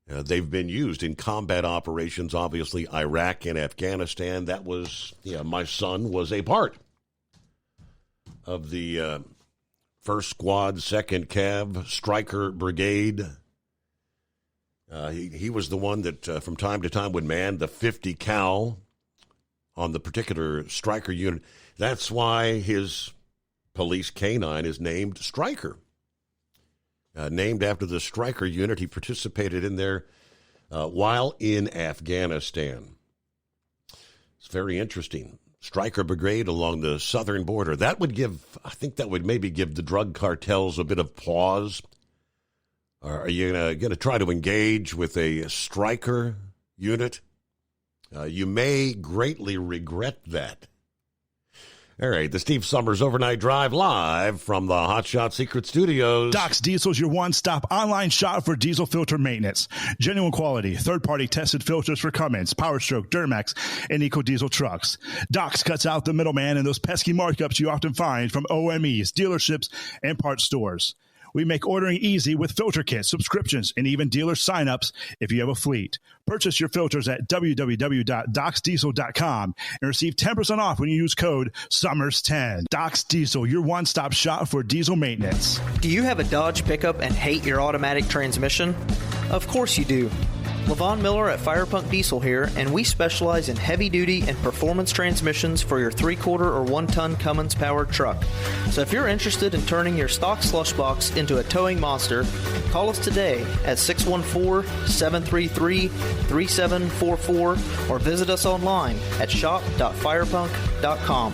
They've been used in combat operations, obviously, Iraq and Afghanistan. That was, my son was a part of the 1st Squad, 2nd Cav, Stryker Brigade. He was the one that from time to time would man the 50 cal on the particular Stryker unit. That's why his police canine is named Stryker. Named after the Stryker unit he participated in there while in Afghanistan. It's very interesting. Stryker Brigade along the southern border. That would maybe give the drug cartels a bit of pause. Are you going to try to engage with a Stryker unit? You may greatly regret that. All right, the Steve Summers Overnight Drive live from the Hot Shot Secret Studios. Doc's Diesel is your one-stop online shop for diesel filter maintenance. Genuine quality, third-party tested filters for Cummins, PowerStroke, Duramax, and EcoDiesel trucks. Doc's cuts out the middleman and those pesky markups you often find from OMEs, dealerships, and parts stores. We make ordering easy with filter kits, subscriptions, and even dealer sign-ups if you have a fleet. Purchase your filters at www.docsdiesel.com and receive 10% off when you use code SUMMERS10. Doc's Diesel, your one-stop shop for diesel maintenance. Do you have a Dodge pickup and hate your automatic transmission? Of course you do. Levon Miller at Firepunk Diesel here, and we specialize in heavy-duty and performance transmissions for your 3-quarter or 1-ton Cummins-powered truck. So if you're interested in turning your stock slush box into a towing monster, call us today at 614-733-3744 or visit us online at shop.firepunk.com.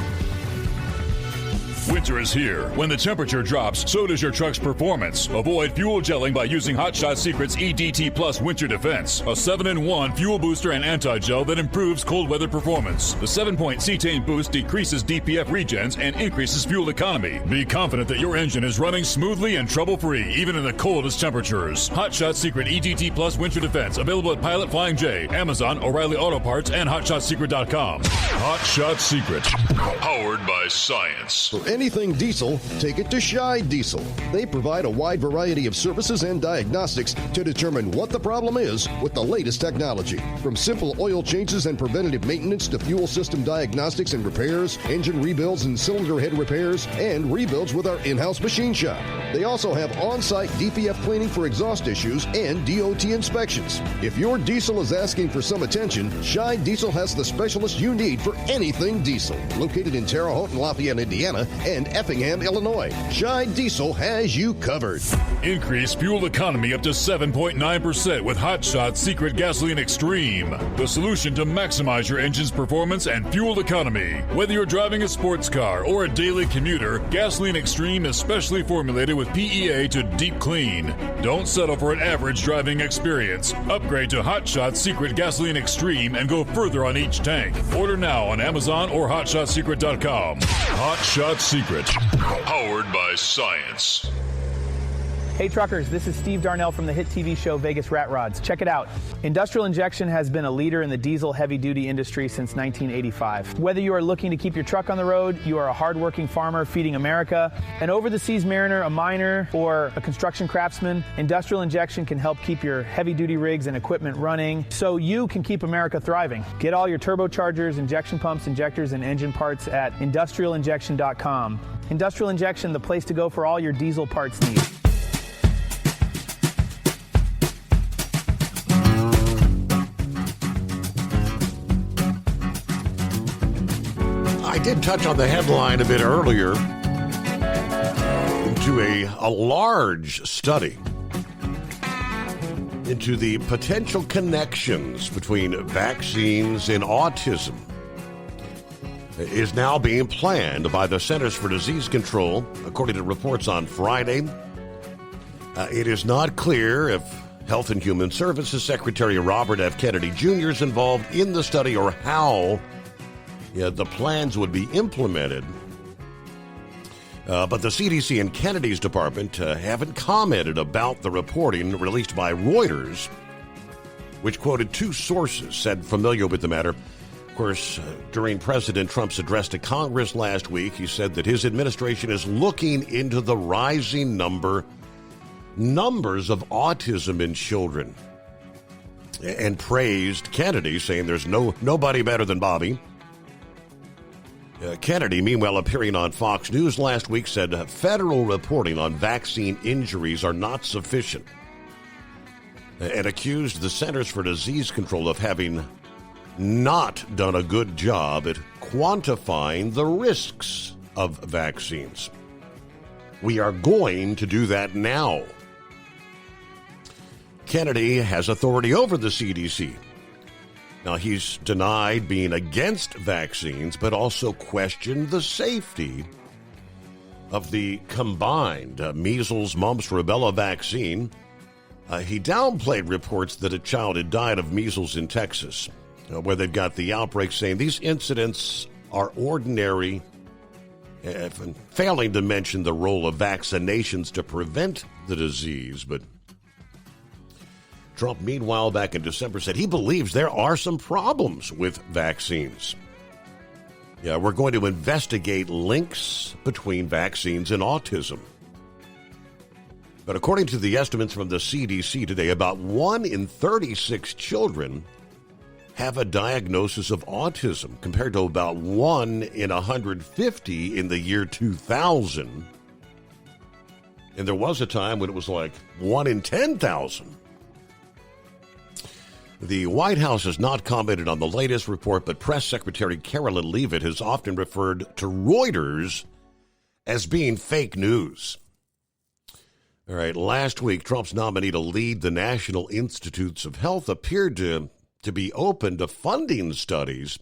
Winter is here. When the temperature drops, so does your truck's performance. Avoid fuel gelling by using Hot Shot Secret's EDT Plus Winter Defense, a 7-in-1 fuel booster and anti-gel that improves cold weather performance. The 7-point cetane boost decreases DPF regens and increases fuel economy. Be confident that your engine is running smoothly and trouble-free, even in the coldest temperatures. Hot Shot Secret EDT Plus Winter Defense, available at Pilot Flying J, Amazon, O'Reilly Auto Parts, and HotShotSecret.com. Hot Shot Secret, powered by science. Anything diesel, take it to Shy Diesel. They provide a wide variety of services and diagnostics to determine what the problem is with the latest technology. From simple oil changes and preventative maintenance to fuel system diagnostics and repairs, engine rebuilds and cylinder head repairs, and rebuilds with our in-house machine shop. They also have on-site DPF cleaning for exhaust issues and DOT inspections. If your diesel is asking for some attention, Shy Diesel has the specialist you need for anything diesel. Located in Terre Haute and Lafayette, Indiana, and Effingham, Illinois. Shy Diesel has you covered. Increase fuel economy up to 7.9% with Hot Shot Secret Gasoline Extreme, the solution to maximize your engine's performance and fuel economy. Whether you're driving a sports car or a daily commuter, Gasoline Extreme is specially formulated with PEA to deep clean. Don't settle for an average driving experience. Upgrade to Hot Shot Secret Gasoline Extreme and go further on each tank. Order now on Amazon or HotShotSecret.com. Hot Shot Secret, powered by science. Hey truckers, this is Steve Darnell from the hit TV show Vegas Rat Rods. Check it out. Industrial Injection has been a leader in the diesel heavy-duty industry since 1985. Whether you are looking to keep your truck on the road, you are a hard-working farmer feeding America, an over-the-seas mariner, a miner, or a construction craftsman, Industrial Injection can help keep your heavy-duty rigs and equipment running so you can keep America thriving. Get all your turbochargers, injection pumps, injectors, and engine parts at industrialinjection.com. Industrial Injection, the place to go for all your diesel parts needs. I did touch on the headline a bit earlier into a large study into the potential connections between vaccines and autism is now being planned by the Centers for Disease Control, according to reports on Friday. It is not clear if Health and Human Services Secretary Robert F. Kennedy Jr. is involved in the study or how the plans would be implemented. But the CDC and Kennedy's department haven't commented about the reporting released by Reuters, which quoted two sources said familiar with the matter. Of course, during President Trump's address to Congress last week, he said that his administration is looking into the rising numbers of autism in children and praised Kennedy, saying there's nobody better than Bobby. Kennedy, meanwhile, appearing on Fox News last week, said federal reporting on vaccine injuries are not sufficient and accused the Centers for Disease Control of having not done a good job at quantifying the risks of vaccines. We are going to do that now. Kennedy has authority over the CDC. Now, he's denied being against vaccines, but also questioned the safety of the combined measles, mumps, rubella vaccine. He downplayed reports that a child had died of measles in Texas, where they've got the outbreak, saying these incidents are ordinary, failing to mention the role of vaccinations to prevent the disease. But Trump, meanwhile, back in December, said he believes there are some problems with vaccines. Yeah, we're going to investigate links between vaccines and autism. But according to the estimates from the CDC today, about 1 in 36 children have a diagnosis of autism, compared to about 1 in 150 in the year 2000. And there was a time when it was like 1 in 10,000. The White House has not commented on the latest report, but Press Secretary Carolyn Leavitt has often referred to Reuters as being fake news. All right, last week, Trump's nominee to lead the National Institutes of Health appeared to be open to funding studies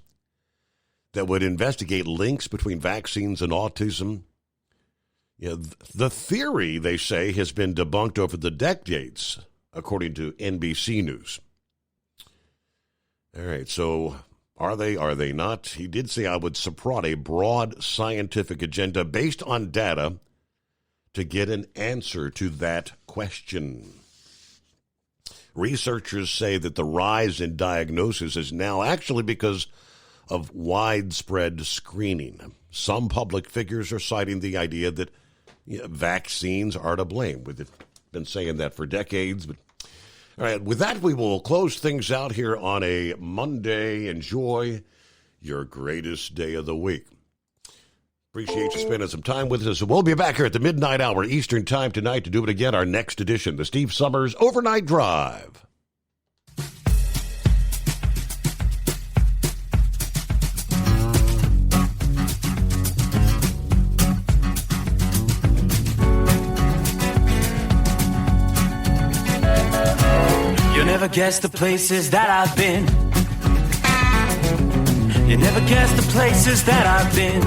that would investigate links between vaccines and autism. The theory, they say, has been debunked over the decades, according to NBC News. All right, so are they not? He did say I would support a broad scientific agenda based on data to get an answer to that question. Researchers say that the rise in diagnosis is now actually because of widespread screening. Some public figures are citing the idea that vaccines are to blame. We've been saying that for decades, but all right, with that, we will close things out here on a Monday. Enjoy your greatest day of the week. Appreciate you spending some time with us. We'll be back here at the midnight hour Eastern time tonight to do it again, our next edition, the Steve Summers Overnight Drive. Never guess the places that I've been. You never guess the places that I've been.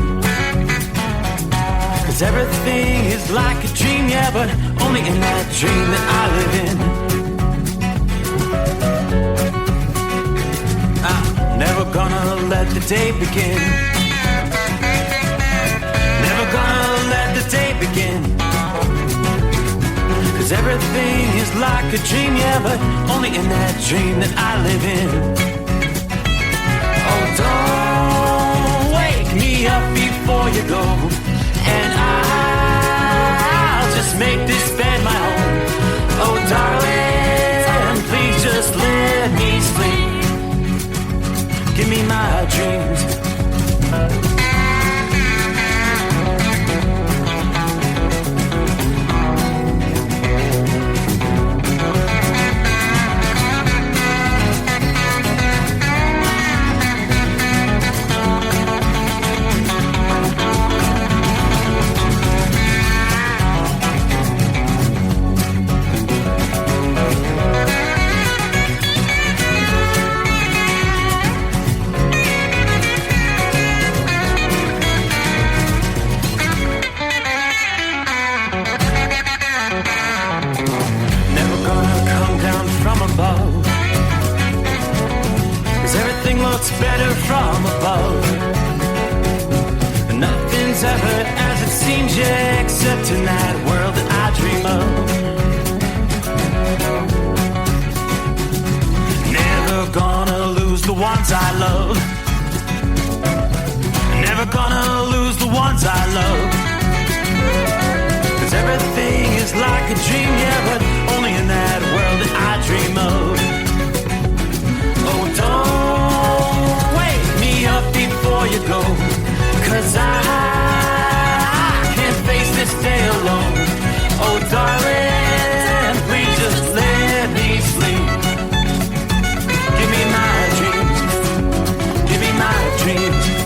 'Cause everything is like a dream, yeah, but only in that dream that I live in. I'm never gonna let the day begin. Never gonna let the day begin. 'Cause 'Cause everything is like a dream, yeah, but only in that dream that I live in. Oh, don't wake me up before you go, and I'll just make this bed my home. Oh, darling, please just let me sleep. Give me my dreams. Better from above. Nothing's ever as it seems, yeah, except in that world that I dream of. Never gonna lose the ones I love. Never gonna lose the ones I love. 'Cause everything is like a dream, yeah, but only in that world that I dream of. Oh, don't wake me up before you go, 'cause I can't face this day alone. Oh, darling, please just let me sleep. Give me my dreams. Give me my dreams.